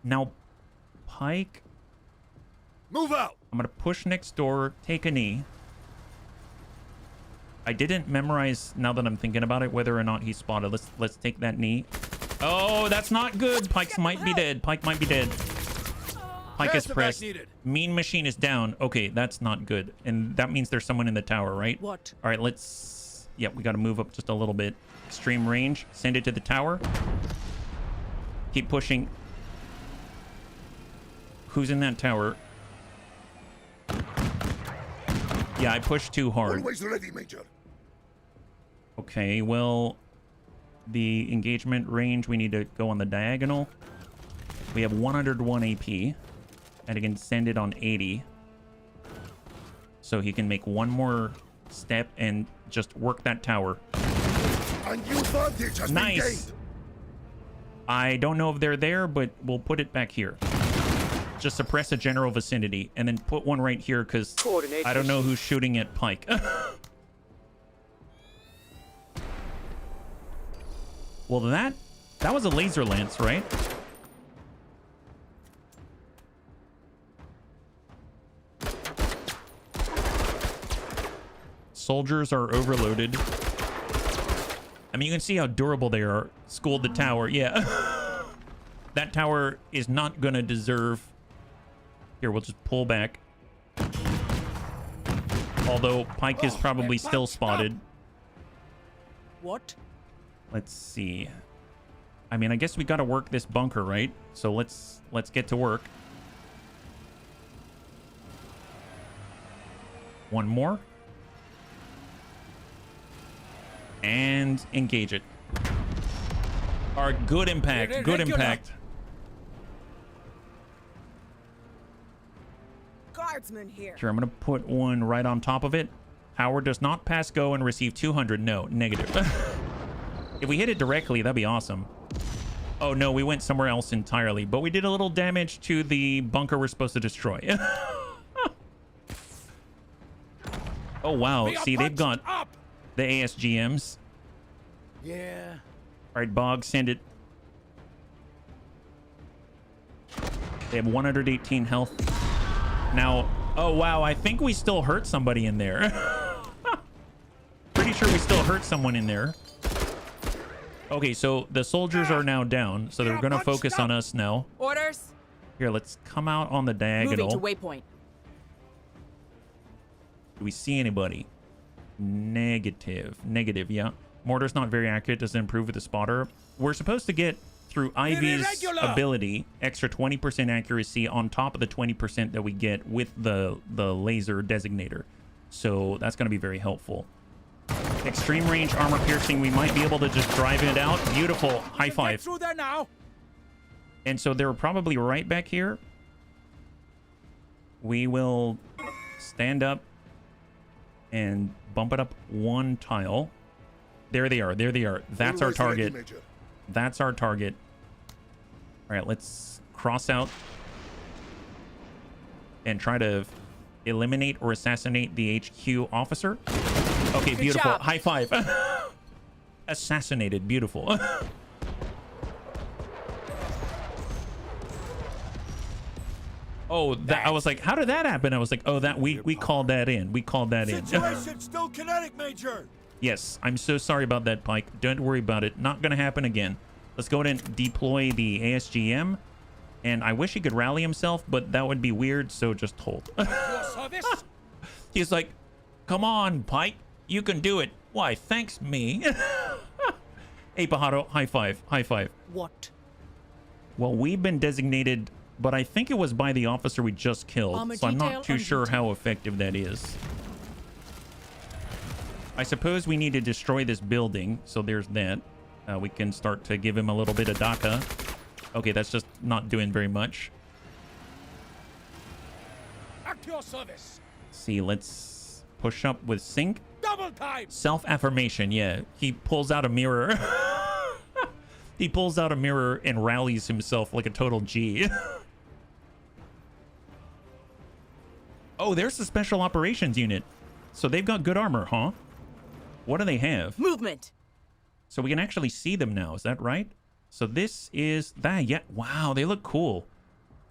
Now, Pike. Move out. I'm going to push next door, take a knee. I didn't memorize, now that I'm thinking about it, whether or not he spotted. Let's take that knee. Oh, that's not good. Pike might be dead. Pike might be dead. Pike is Castaback pressed. needed. Mean Machine is down. Okay, that's not good. And that means there's someone in the tower, right? What? All right, let's... Yep, we got to move up just a little bit. Extreme range. Send it to the tower. Keep pushing. Who's in that tower? Yeah, I pushed too hard. Always ready, Major. Okay, well, the engagement range, we need to go on the diagonal. We have 101 AP, and I can send it on 80. So he can make one more step and just work that tower. A new advantage has been Nice. gained. I don't know if they're there, but we'll put it back here. Just suppress a general vicinity, and then put one right here, because I don't know who's shooting at Pike. Well, that was a laser lance, right? Soldiers are overloaded. I mean, you can see how durable they are. Schooled the tower, yeah. That tower is not gonna deserve... Here, we'll just pull back. Although Pike is probably still spotted. What? Let's see. I mean, I guess we gotta work this bunker, right? So let's get to work. One more. And engage it. Our good impact. Good impact. Guardsman here. Sure, I'm gonna put one right on top of it. Tower does not pass go and receive 200. No, negative. If we hit it directly, that'd be awesome. Oh no, we went somewhere else entirely, but we did a little damage to the bunker we're supposed to destroy. Oh wow, see, they've got Up. the ASGMs. Yeah. All right, Bog, send it. They have 118 health. Now, oh, wow. I think we still hurt somebody in there. Pretty sure we still hurt someone in there. Okay, so the soldiers are now down, so they're going to focus on us now. Orders. Here, let's come out on the Moving diagonal. to waypoint. Do we see anybody? Negative. Negative, yeah. Mortar's not very accurate. Doesn't improve with the spotter. We're supposed to get, through Ivy's Irregular. ability, extra 20% accuracy on top of the 20% that we get with the laser designator. So that's going to be very helpful. Extreme range armor piercing. We might be able to just drive it out. Beautiful. High five. Get through there now. And so they're probably right back here. We will stand up and bump it up one tile. There they are. There they are. That's our Always ready, target. Major. That's our target. All right, let's cross out and try to eliminate or assassinate the HQ officer. Okay, Good beautiful. job. High five. Assassinated. Beautiful. Oh, that, I was like, how did that happen? I was like, oh, that we called that in. We called that in. Situation still kinetic, Major. Yes, I'm so sorry about that, Pike. Don't worry about it. Not going to happen again. Let's go ahead and deploy the ASGM. And I wish he could rally himself, but that would be weird, so just hold. Your service. He's like, come on, Pike. You can do it. Why, thanks me. Hey, Pajaro, high five. High five. What? Well, we've been designated, but I think it was by the officer we just killed. Armor So I'm detail not too on sure duty. how effective that is. I suppose we need to destroy this building. So there's that. We can start to give him a little bit of DACA. Okay, that's just not doing very much. At your service. See, let's push up with sync. Double time. Self-affirmation, yeah. He pulls out a mirror. He pulls out a mirror and rallies himself like a total G. Oh, there's the special operations unit. So they've got good armor, huh? What do they have? Movement. So we can actually see them now. Is that right? So this is that. Yeah. Wow, they look cool.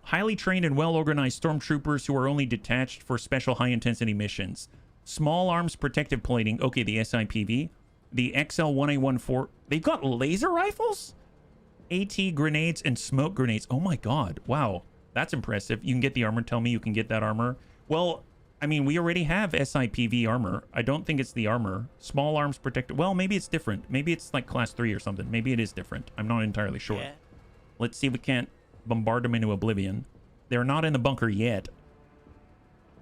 Highly trained and well-organized stormtroopers who are only detached for special high-intensity missions. Small arms protective plating. Okay, the SIPV. The XL-1A14. They've got laser rifles? AT grenades and smoke grenades. Oh my god. Wow. That's impressive. You can get the armor. Tell me you can get that armor. Well, I mean, we already have SIPV armor. I don't think it's the armor. Small arms protected. Well, maybe it's different. Maybe it's like class 3 or something. Maybe it is different. I'm not entirely sure. Yeah. Let's see if we can't bombard them into oblivion. They're not in the bunker yet.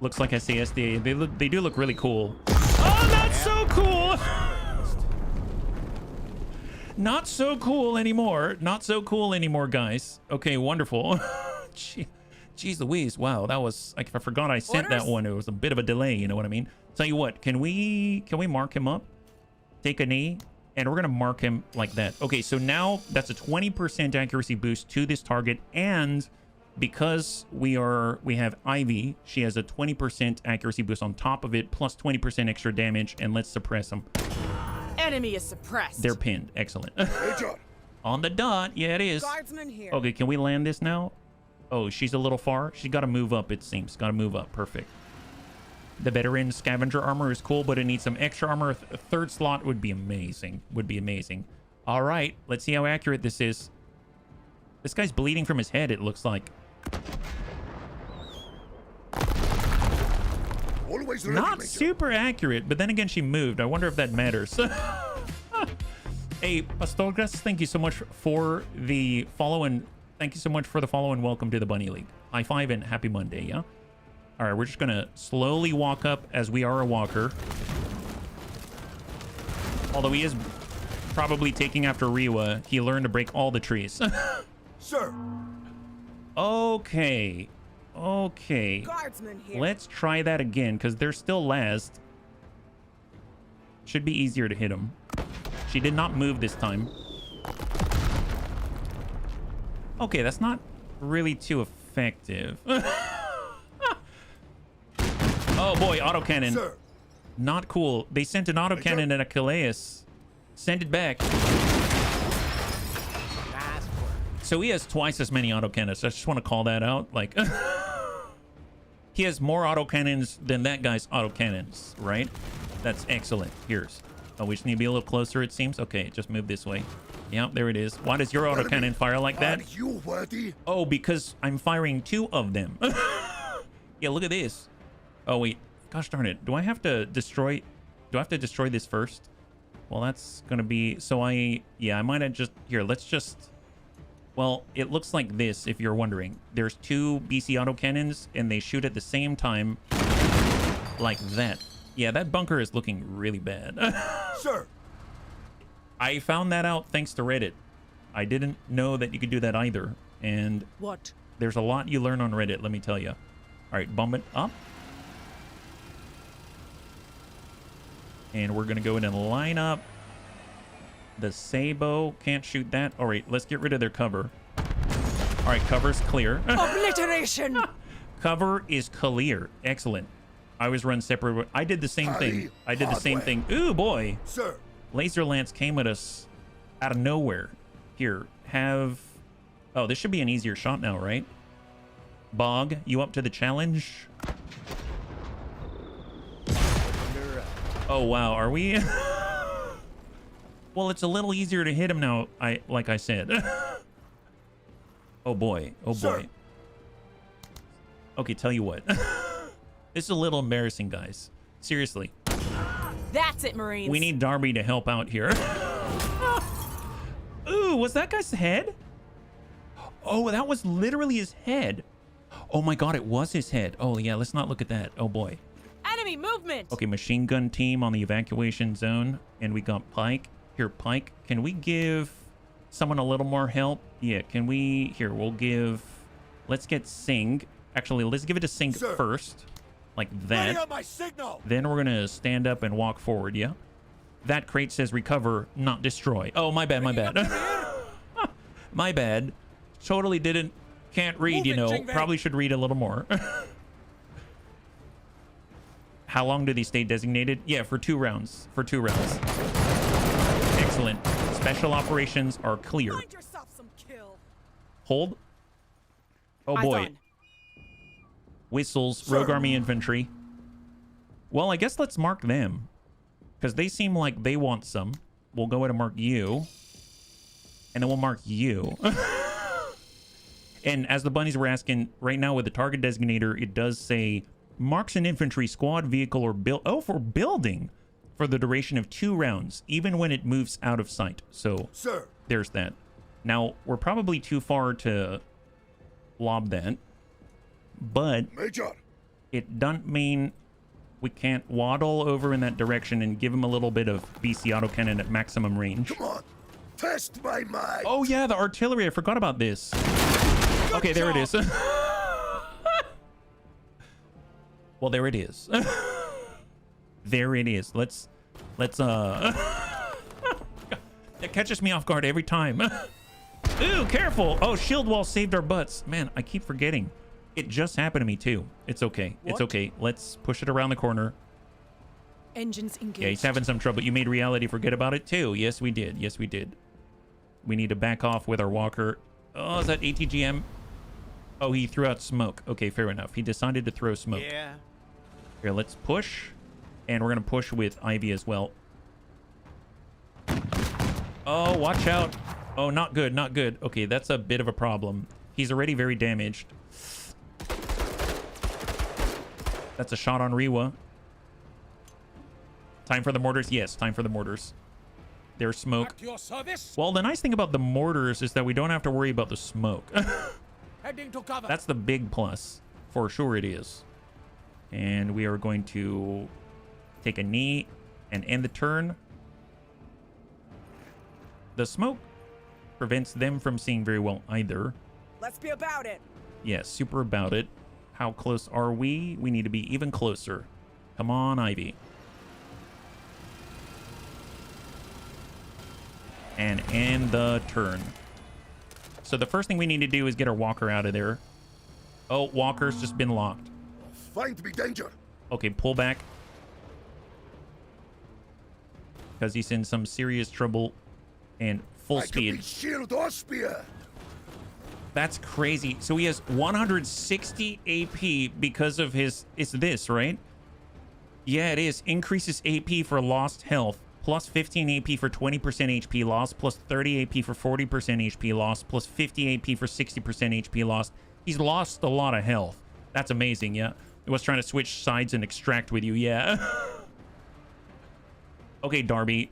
Looks like SAS. They do look really cool. Oh, that's so cool. Not so cool anymore. Not so cool anymore, guys. Okay, wonderful. Jeez Louise. Wow, that was like, I forgot I sent that Orders? one. It was a bit of a delay, you know what I mean? Tell you what, can we mark him up? Take a knee, and we're gonna mark him like that. Okay, so now that's a 20% accuracy boost to this target, and because we have Ivy, she has a 20% accuracy boost on top of it, plus 20% extra damage, and let's suppress them. Enemy is suppressed. They're pinned. Excellent. Major. On the dot. Yeah, it is. Guardsman here. Okay, can we land this now? Oh, she's a little far. She's got to move up, it seems. Got to move up. Perfect. The veteran scavenger armor is cool, but it needs some extra armor. A third slot would be amazing. Would be amazing. All right, let's see how accurate this is. This guy's bleeding from his head, it looks like. Always ready, Not Major. super accurate, but then again, she moved. I wonder if that matters. Hey, Pastorgas, thank you so much for the follow and thank you so much for the follow and welcome to the Bunny League. High five and happy Monday, yeah? All right, we're just gonna slowly walk up as we are a walker. Although he is probably taking after Riwa, he learned to break all the trees. Sir. Okay. Okay. Guardsman here. Let's try that again, because they're still last. Should be easier to hit him. She did not move this time. Okay, that's not really too effective. Oh boy, autocannon. Sir. Not cool. They sent an autocannon at a Calais. Send it back. So he has twice as many autocannons. I just want to call that out. Like, he has more autocannons than that guy's autocannons, right? That's excellent. Here's. Oh, we just need to be a little closer, it seems. Okay, just move this way. Yeah, there it is. Why does your autocannon fire like that? Are you worthy? Oh, because I'm firing 2 of them. Yeah, look at this. Oh, wait. Gosh darn it. Do I have to destroy this first? Well, that's going to be... So I might have just... Here, let's just... Well, it looks like this, if you're wondering. There's 2 BC autocannons, and they shoot at the same time like that. Yeah, that bunker is looking really bad. Sir! I found that out thanks to Reddit. I didn't know that you could do that either. And What? there's a lot you learn on Reddit, let me tell you. All right, bump it up. And we're going to go in and line up. The Sabo can't shoot that. All right, let's get rid of their cover. All right, cover's clear. Obliteration! Cover is clear. Excellent. I was run separate. I did the same thing. I did the same thing. Ooh, boy. Sir! Laser Lance came at us out of nowhere. Here, have... Oh, this should be an easier shot now, right? Bog, you up to the challenge? Oh, wow. Are we... Well, it's a little easier to hit him now, like I said. Oh, boy. Oh, boy. Sir. Okay, tell you what. This is a little embarrassing, guys. Seriously. That's it, Marines. We need Darby to help out here. Ooh, was that guy's head? Oh, that was literally his head. Oh my god, it was his head. Oh yeah, let's not look at that. Oh boy. Enemy movement! Okay, machine gun team on the evacuation zone. And we got Pike. Here, Pike, can we give someone a little more help? Yeah, can we... Here, we'll give... Let's get Singh. Actually, let's give it to Singh Sir. first. Like Ready that. on my signal! Then we're gonna stand up and walk forward, yeah? That crate says recover, not destroy. Oh, my bad, my bad. My bad. Totally can't read, you know. Probably should read a little more. How long do these stay designated? Yeah, for 2 rounds. For 2 rounds. Excellent. Special operations are clear. Find yourself some kill. Hold. Oh Eyes boy. on. Whistles, Sir. Rogue Army Infantry. Well, I guess let's mark them. Because they seem like they want some. We'll go ahead and mark you. And then we'll mark you. And as the bunnies were asking, right now with the target designator, it does say marks an infantry squad, vehicle, or build. Oh, for building. For the duration of 2 rounds, even when it moves out of sight. So Sir! there's that. Now, we're probably too far to lob that. But Major! it doesn't mean we can't waddle over in that direction and give him a little bit of BC autocannon at maximum range. Come on! Test my might! Oh yeah, the artillery. I forgot about this. Okay, there it is. Well, there it is. There it is. Let's that catches me off guard every time. Ooh, careful. Oh, shield wall saved our butts. Man, I keep forgetting. It just happened to me too. It's okay. It's What? okay. Let's push it around the corner. Engines engaged. Yeah, he's having some trouble. You made reality forget about it too. Yes, we did. Yes, we did. We need to back off with our walker. Oh, is that ATGM? Oh, he threw out smoke. Okay, fair enough. He decided to throw smoke. Yeah. Here, let's push. And we're going to push with Ivy as well. Oh, watch out. Oh, not good, not good. Okay, that's a bit of a problem. He's already very damaged. That's a shot on Rewa. Time for the mortars? Yes, time for the mortars. There's smoke. At your service. Well, the nice thing about the mortars is that we don't have to worry about the smoke. Heading to cover. That's the big plus. For sure it is. And we are going to take a knee and end the turn. The smoke prevents them from seeing very well either. Let's be about it. Yes, super about it. How close are we? We need to be even closer. Come on, Ivy. And end the turn. So the first thing we need to do is get our walker out of there. Oh, walker's just been locked. Find me danger! Okay, pull back. because he's in some serious trouble and full I can speed. be shield or spear. That's crazy. So he has 160 AP because of his... It's this, right? Yeah, it is. Increases AP for lost health. Plus 15 AP for 20% HP loss. Plus 30 AP for 40% HP loss. Plus 50 AP for 60% HP loss. He's lost a lot of health. That's amazing, yeah. I was trying to switch sides and extract with you, yeah. Okay, Darby.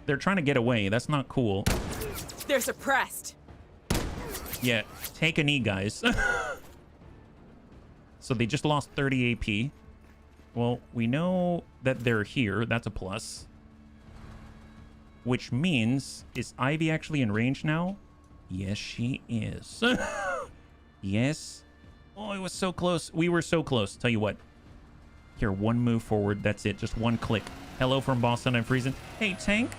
They're trying to get away. That's not cool. They're suppressed. Yeah, take a knee, guys. So they just lost 30 AP. Well, we know that they're here. That's a plus. Which means, is Ivy actually in range now? Yes, she is. Yes. Oh, it was so close. We were so close. Tell you what. Here, one move forward. That's it. Just one click. Hello from Boston. I'm freezing. Hey, Tank.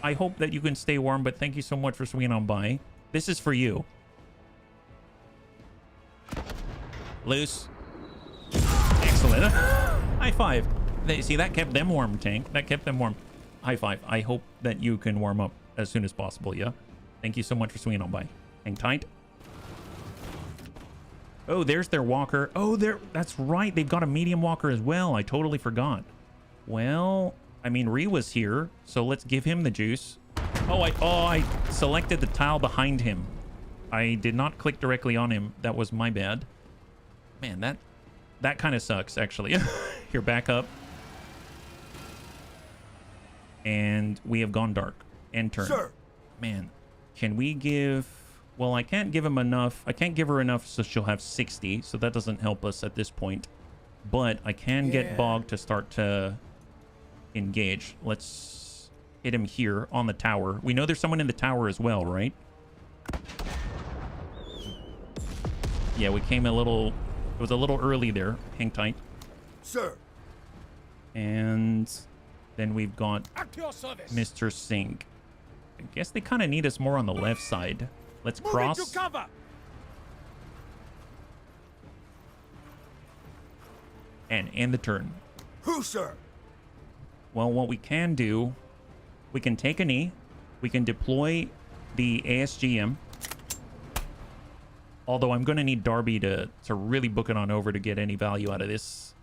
I hope that you can stay warm, but thank you so much for swinging on by. This is for you. Loose. Excellent. High five. See, that kept them warm, Tank. That kept them warm. High five. I hope that you can warm up as soon as possible, yeah? Thank you so much for swinging on by. Hang tight. Oh, there's their walker. Oh, that's right. They've got a medium walker as well. I totally forgot. Well, I mean, Ree was here, so let's give him the juice. Oh, I selected the tile behind him. I did not click directly on him. That was my bad. Man, that kind of sucks, actually. Here, back up. And we have gone dark. End turn. Sir. Man, can we give... Well, I can't give him enough. I can't give her enough so she'll have 60, so that doesn't help us at this point. But I can get Bog to start to engage. Let's hit him here on the tower. We know there's someone in the tower as well, right? Yeah, we came a little... It was a little early there. Hang tight. Sir. And then we've got At your service. Mr. Sink. I guess they kind of need us more on the left side. Let's cross. Moving to cover. And end the turn. Who, sir? Well, what we can do, we can take a knee. We can deploy the ASGM. Although I'm going to need Darby to really book it on over to get any value out of this.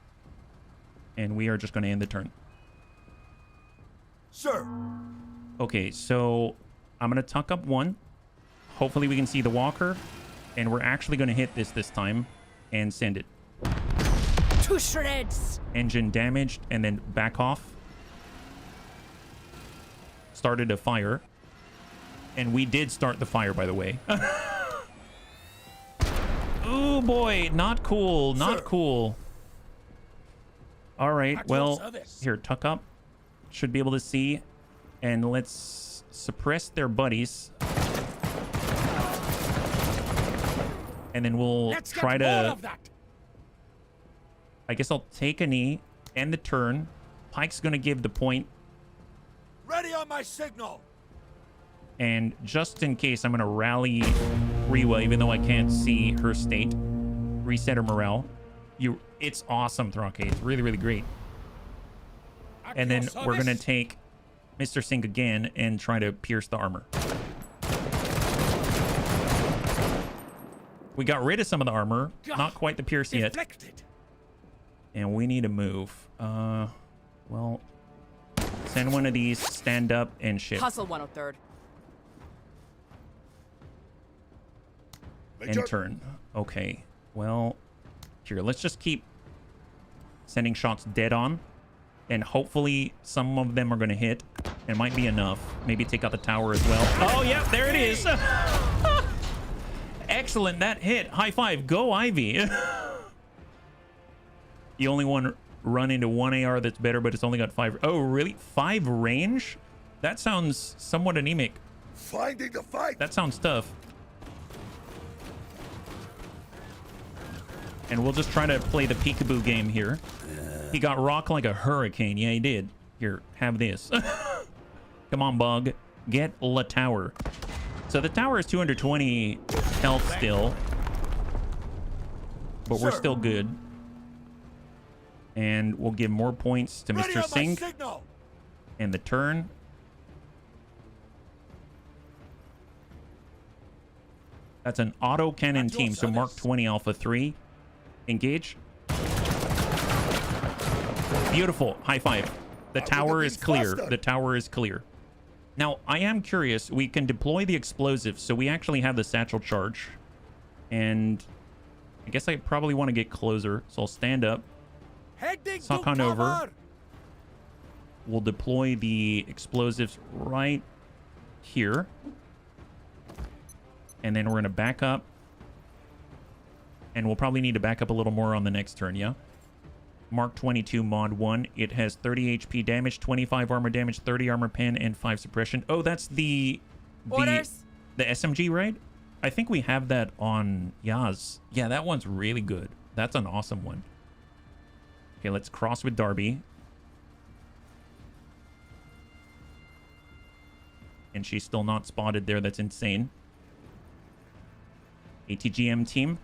And we are just going to end the turn. Sir. Okay, so I'm going to tuck up one. Hopefully we can see the walker. And we're actually going to hit this time and send it. To shreds. Engine damaged and then back off. Started a fire. And we did start the fire, by the way. Oh boy, not cool, not cool. All right, well, here, tuck up. Should be able to see. And let's suppress their buddies. And then we'll try to... I guess I'll take a knee, end the turn. Pike's going to give the point. Ready on my signal. And just in case, I'm going to rally Rewa, even though I can't see her state. Reset her morale. It's awesome, Throckade. It's really, really great. And then we're going to take Mr. Sink again and try to pierce the armor. We got rid of some of the armor. Not quite the pierce yet. And we need to move. Well, send one of these, stand up, and ship. Hustle 103rd. And turn. Okay. Well, here, let's just keep sending shots dead on. And hopefully some of them are going to hit. It might be enough. Maybe take out the tower as well. Oh, yeah, there it is. Excellent. That hit. High five. Go, Ivy. You only want to run into one AR that's better, but it's only got 5. Oh, really? 5 range? That sounds somewhat anemic. Finding the fight. That sounds tough. And we'll just try to play the peekaboo game here. He got rocked like a hurricane. Yeah, he did. Here, have this. Come on, Bug. Get the tower. So the tower is 220 health still. But we're still good. And we'll give more points to Mr. Sink. And the turn. That's an auto cannon team, so Mark 20 Alpha 3. Engage. Beautiful. High five. The tower is clear. The tower is clear. Now, I am curious. We can deploy the explosives, so we actually have the satchel charge. And I guess I probably want to get closer, so I'll stand up. Suck on over. We'll deploy the explosives right here. And then we're going to back up. And we'll probably need to back up a little more on the next turn, yeah? Mark 22 Mod 1. It has 30 HP damage, 25 armor damage, 30 armor pen, and 5 suppression. Oh, that's the SMG, right? I think we have that on Yaz. Yeah, that one's really good. That's an awesome one. Okay, let's cross with Darby. And she's still not spotted there. That's insane. ATGM team.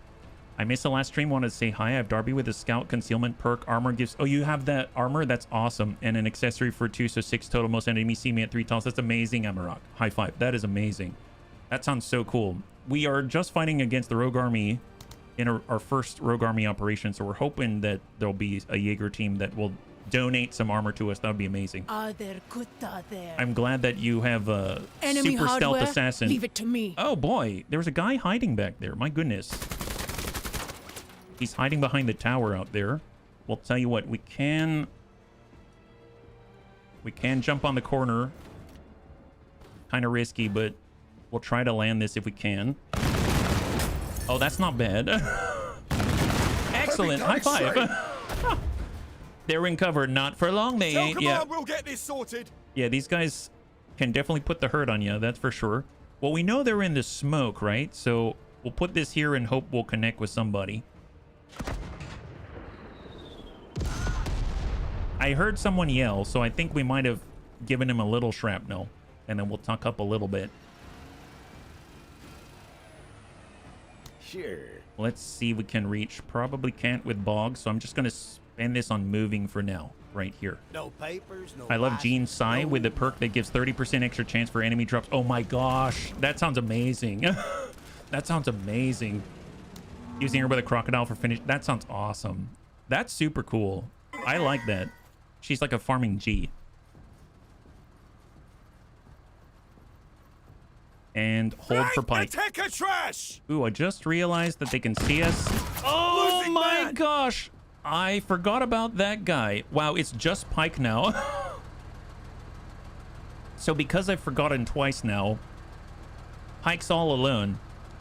I missed the last stream. Wanted to say hi. I have Darby with a scout concealment perk. Armor gives... Oh, you have that armor? That's awesome. And an accessory for 2, so 6 total. Most enemies see me at 3 tiles. That's amazing, Amarok. High five. That is amazing. That sounds so cool. We are just fighting against the Rogue Army in our first Rogue Army operation, so we're hoping that there'll be a Jaeger team that will donate some armor to us. That would be amazing. I'm glad that you have a Enemy super stealth hardware? assassin. Leave it to me. Oh boy, there was a guy hiding back there. My goodness. He's hiding behind the tower out there. We'll tell you what, we can jump on the corner. Kind of risky, but we'll try to land this if we can. Oh, that's not bad. Excellent. High five. They're in cover. Not for long, they ain't. Yeah. We'll get this sorted. Yeah, these guys can definitely put the hurt on you. That's for sure. Well, we know they're in the smoke, right? So we'll put this here and hope we'll connect with somebody. I heard someone yell, so I think we might have given him a little shrapnel. And then we'll tuck up a little bit. Sure. Let's see if we can reach. Probably can't with Bog, so I'm just going to spend this on moving for now. Right here. No papers, no I love license, Gene Sai no- with the perk that gives 30% extra chance for enemy drops. Oh my gosh. That sounds amazing. That sounds amazing. Using her with a crocodile for finish. That sounds awesome. That's super cool. I like that. She's like a farming G. And hold for Pike. Take a trash. Ooh, I just realized that they can see us. Oh Losing my man. gosh. I forgot about that guy. Wow, it's just Pike now. So because I've forgotten twice now, Pike's all alone.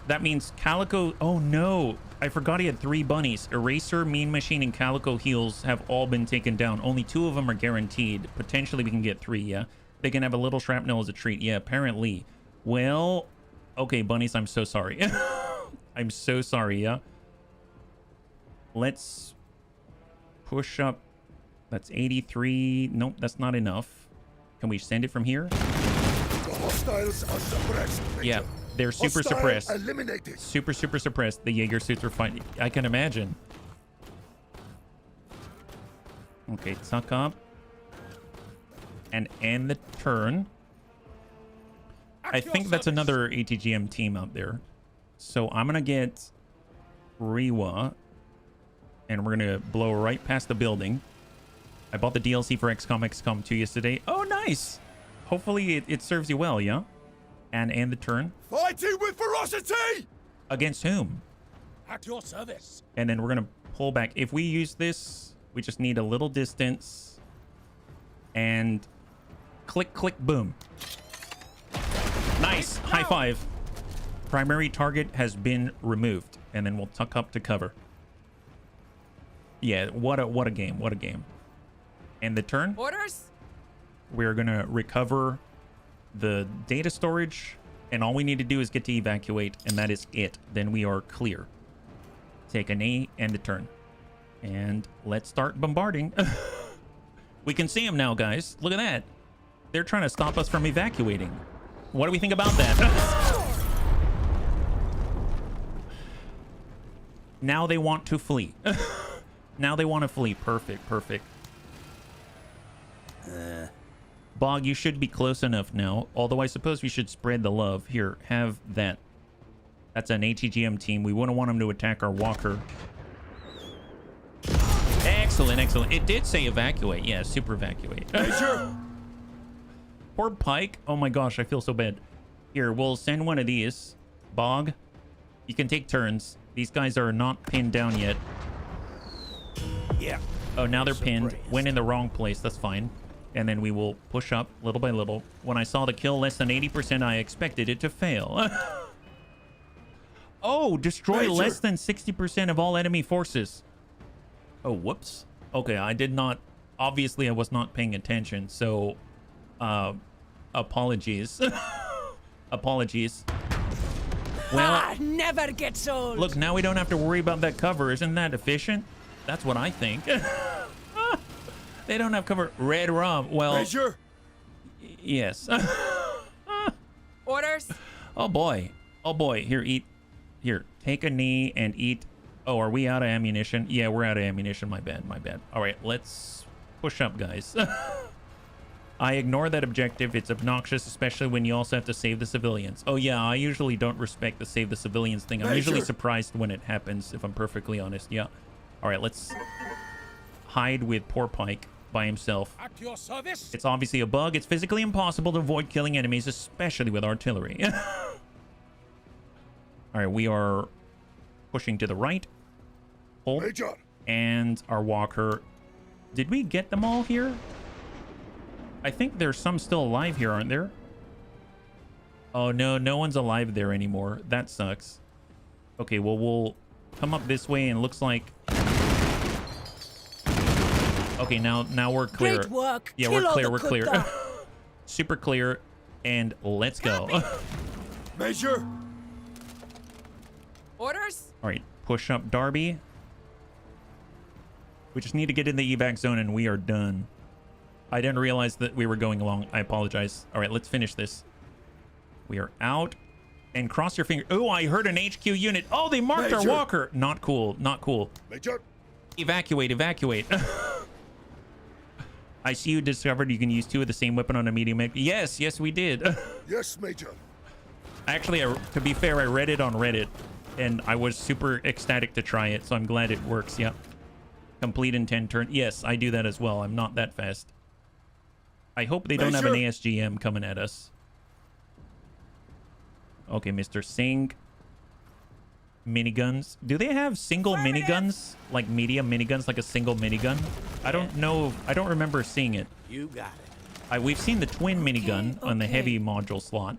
That means Calico... Oh no, I forgot he had 3 bunnies. Eraser, Mean Machine, and Calico Heels have all been taken down. Only 2 of them are guaranteed. Potentially we can get 3, yeah? They can have a little shrapnel as a treat. Yeah, apparently. Well, okay, bunnies, I'm so sorry. I'm so sorry, yeah? Let's push up. That's 83. Nope, that's not enough. Can we send it from here? The hostiles are suppressed. Yeah, they're super Hostile suppressed. eliminated. Super suppressed. The Jaeger suits are fighting. I can imagine. Okay, tuck up. And end the turn. I think that's another ATGM team out there. So I'm going to get Rewa. And we're going to blow right past the building. I bought the DLC for XCOM 2 yesterday. Oh, nice. Hopefully it serves you well, yeah? And end the turn. Fighting with ferocity. Against whom? At your service. And then we're going to pull back. If we use this, we just need a little distance. And click, click, boom. Nice. High five. Primary target has been removed. And then we'll tuck up to cover. Yeah, what a game. What a game. And the turn. Orders? We're going to recover the data storage. And all we need to do is get to evacuate. And that is it. Then we are clear. Take an A and a turn. And let's start bombarding. We can see them now, guys. Look at that. They're trying to stop us from evacuating. What do we think about that? Now they want to flee. Now they want to flee. Perfect, perfect. Bog, you should be close enough now. Although I suppose we should spread the love. Here, have that. That's an ATGM team. We wouldn't want them to attack our walker. Excellent, excellent. It did say evacuate. Yeah, super evacuate. Major! Poor Pike. Oh my gosh, I feel so bad. Here, we'll send one of these. Bog, you can take turns. These guys are not pinned down yet. Yeah. Oh, now they're pinned. Went in the wrong place. That's fine. And then we will push up little by little. When I saw the kill less than 80%, I expected it to fail. Oh, destroy Major. less than 60% of all enemy forces. Oh, whoops. Okay, I did not... Obviously, I was not paying attention, so... apologies. Apologies. Well, never gets old. look, now we don't have to worry about that cover. Isn't that efficient? That's what I think. They don't have cover. Red rum. Well, Major! yes. Orders? Oh boy. Oh boy. Here, eat. Here, take a knee and eat. Oh, are we out of ammunition? Yeah, we're out of ammunition. My bad. My bad. All right, let's push up, guys. I ignore that objective. It's obnoxious, especially when you also have to save the civilians. Oh yeah, I usually don't respect the save the civilians thing. I'm usually surprised when it happens, if I'm perfectly honest. Yeah. All right, let's hide with poor Pike by himself. At your service! It's obviously a bug. It's physically impossible to avoid killing enemies, especially with artillery. All right, we are pushing to the right. Hold. Major! And our walker. Did we get them all here? I think there's some still alive here, aren't there? Oh, no, no one's alive there anymore. That sucks. Okay, well, we'll come up this way, and it looks like... Okay, now we're clear. Great work. Yeah, Kill we're all clear, the we're clear. Kuta. Super clear, and let's go. Major! Orders? All right, push up Darby. We just need to get in the evac zone, and we are done. I didn't realize that we were going along. I apologize. All right, let's finish this. We are out. And cross your finger. Oh, I heard an HQ unit. Oh, they marked our Major. walker. Not cool. Not cool. Major! Evacuate. Evacuate. I see you discovered you can use 2 of the same weapon on a medium mech. Yes, yes, we did. Yes, Major. Actually, to be fair, I read it on Reddit. And I was super ecstatic to try it. So I'm glad it works. Yep. Complete in 10 turns. Yes, I do that as well. I'm not that fast. I hope they don't have an Major. ASGM coming at us. Okay, Mr. Singh. Miniguns. Do they have single miniguns? Like medium miniguns, like a single minigun? I don't know. I don't remember seeing it. You got it. We've seen the twin minigun on the heavy module slot.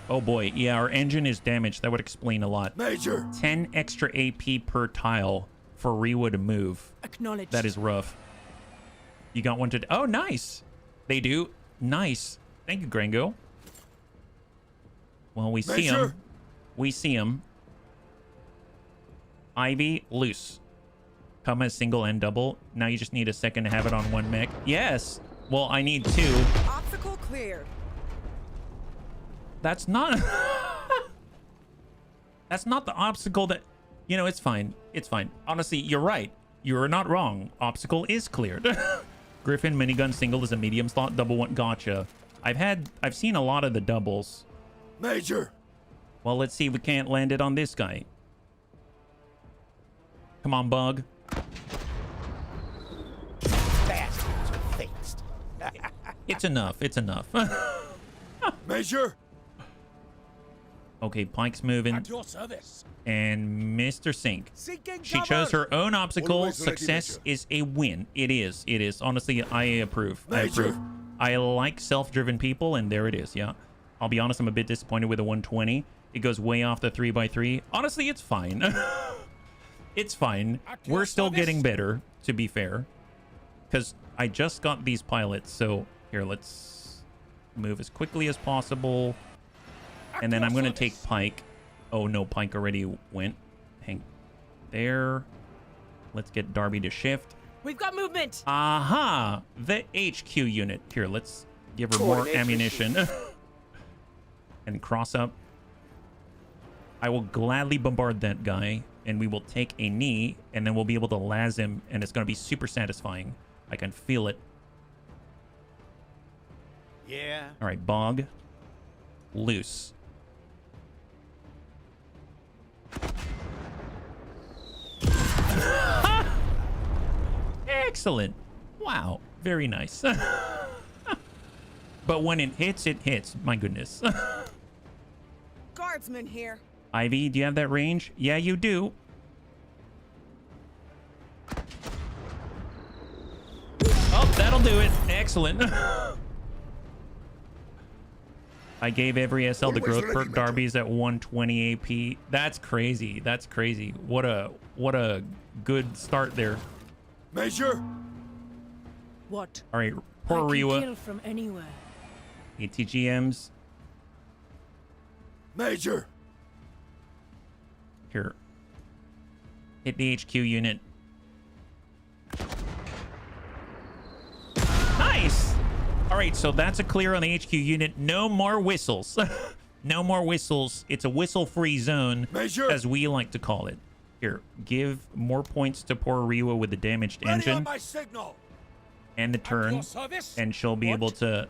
Oh boy. Yeah, our engine is damaged. That would explain a lot. Major! 10 extra AP per tile for Rewa to move. Acknowledge. That is rough. You got one to... Oh, nice. They do. Nice. Thank you, Grango. Well, we see Major. him. We see him. Ivy, loose. Come as single and double. Now you just need a second to have it on one mech. Yes. Well, I need 2. Obstacle cleared. That's not... That's not the obstacle that... You know, it's fine. It's fine. Honestly, you're right. You're not wrong. Obstacle is cleared. Griffin minigun single is a medium slot. Double one. Gotcha. I've seen a lot of the doubles. Major! Well, let's see if we can't land it on this guy. Come on, bug. Bastards are fixed. It's enough. It's enough. Major! Okay, Pike's moving. At your service! And Mr. Sink. Seeking She chose her own obstacle. Always ready, Success Major. is a win. It is. It is. Honestly, I approve. I Major. approve. I like self-driven people, and there it is. Yeah. I'll be honest, I'm a bit disappointed with the 120. It goes way off the 3x3. Honestly, it's fine. It's fine. At your We're still service. getting better, to be fair. Because I just got these pilots. So here, let's move as quickly as possible. And then I'm going to take Pike. Oh, no, Pike already went. Hang there. Let's get Darby to shift. We've got movement. Aha! The HQ unit. Here, let's give her more ammunition. And cross up. I will gladly bombard that guy. And we will take a knee. And then we'll be able to las him. And it's going to be super satisfying. I can feel it. Yeah. All right, bog. Loose. Excellent. Wow. Very nice. But when it hits. My goodness. Guardsman here. Ivy, do you have that range? Yeah, you do. Oh, that'll do it. Excellent. I gave every SL the growth perk. Darby's at 120 AP. That's crazy. That's crazy. What a good start there. Major! What? All right, poor I can Riwa. kill from anywhere. ATGMs. Major! Here. Hit the HQ unit. Nice! All right, so that's a clear on the HQ unit. No more whistles. No more whistles. It's a whistle-free zone, Major! as we like to call it. Here, give more points to poor Riwa with the damaged Ready on engine my signal! and the turn, your service. and she'll be What? able to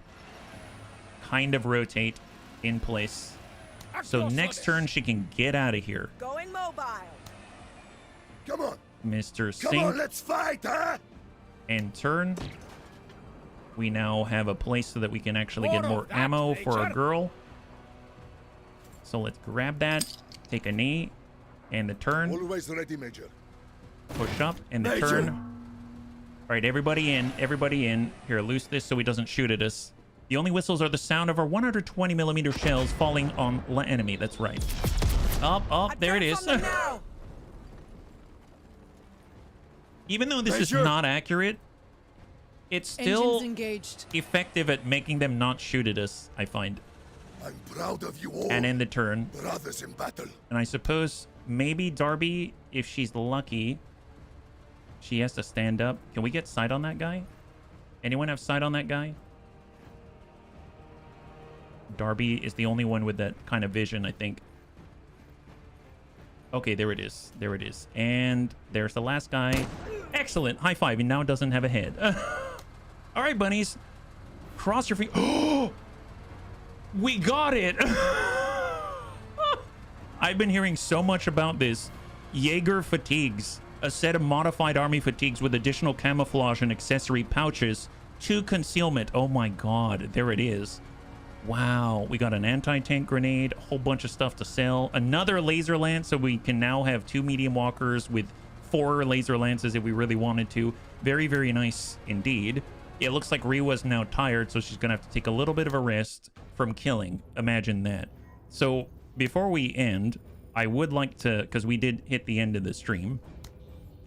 kind of rotate in place. At So your next service. turn, she can get out of here. Going mobile. Come on! Mr. Come Sink. on, let's fight, huh? And turn. We now have a place so that we can actually get More more of that, ammo for our Major. girl. So let's grab that, take a knee, and the turn, Always ready, Major. push up, and the Major. turn. All right, everybody in, everybody in. Here, loose this so he doesn't shoot at us. The only whistles are the sound of our 120 millimeter shells falling on the enemy. That's right. Up, there it is. Attack from the now. Even though this is Major. not accurate, it's still Engines engaged. effective at making them not shoot at us, I find. I'm proud of you all. And end the turn. Brothers in battle. And I suppose maybe Darby, if she's lucky, she has to stand up. Can we get sight on that guy? Anyone have sight on that guy? Darby is the only one with that kind of vision, I think. Okay, there it is. There it is. And there's the last guy. Excellent. High five. He now doesn't have a head. All right, bunnies. Cross your feet. Oh! We got it. I've been hearing so much about this. Jaeger fatigues. A set of modified army fatigues with additional camouflage and accessory pouches. 2 concealment. Oh my god. There it is. Wow. We got an anti-tank grenade. A whole bunch of stuff to sell. Another laser lance. So we can now have 2 medium walkers with 4 laser lances if we really wanted to. Very, very nice indeed. It looks like Riwa's now tired, so she's going to have to take a little bit of a rest from killing. Imagine that. So before we end, I would like to, because we did hit the end of the stream,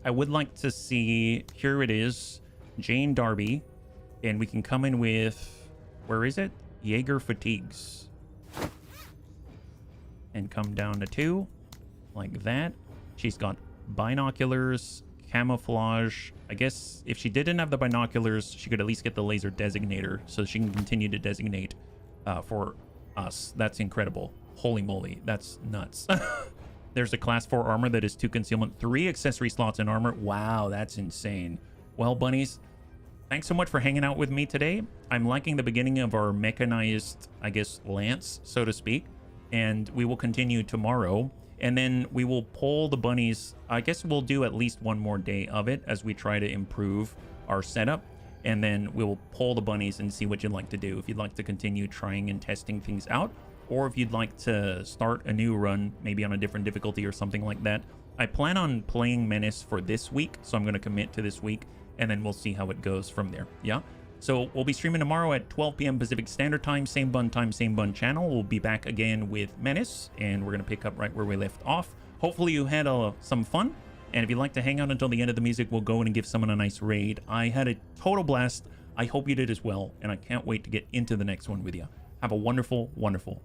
I would like to see, here it is, Jane Darby, and we can come in with, where is it? Jaeger fatigues. And come down to 2, like that. She's got binoculars, camouflage. I guess if she didn't have the binoculars, she could at least get the laser designator so she can continue to designate for us. That's incredible. Holy moly, that's nuts. There's a class 4 armor that is 2 concealment, 3 accessory slots in armor. Wow, that's insane. Well, bunnies, thanks so much for hanging out with me today. I'm liking the beginning of our mechanized, I guess, lance, so to speak. And we will continue tomorrow. And then we will pull the bunnies. I guess we'll do at least one more day of it as we try to improve our setup. And then we'll pull the bunnies and see what you'd like to do. If you'd like to continue trying and testing things out, or if you'd like to start a new run, maybe on a different difficulty or something like that. I plan on playing Menace for this week, so I'm going to commit to this week, and then we'll see how it goes from there. Yeah? So we'll be streaming tomorrow at 12 p.m. Pacific Standard Time, same bun time, same bun channel. We'll be back again with Menace, and we're going to pick up right where we left off. Hopefully you had some fun, and if you'd like to hang out until the end of the music, we'll go in and give someone a nice raid. I had a total blast. I hope you did as well, and I can't wait to get into the next one with you. Have a wonderful, wonderful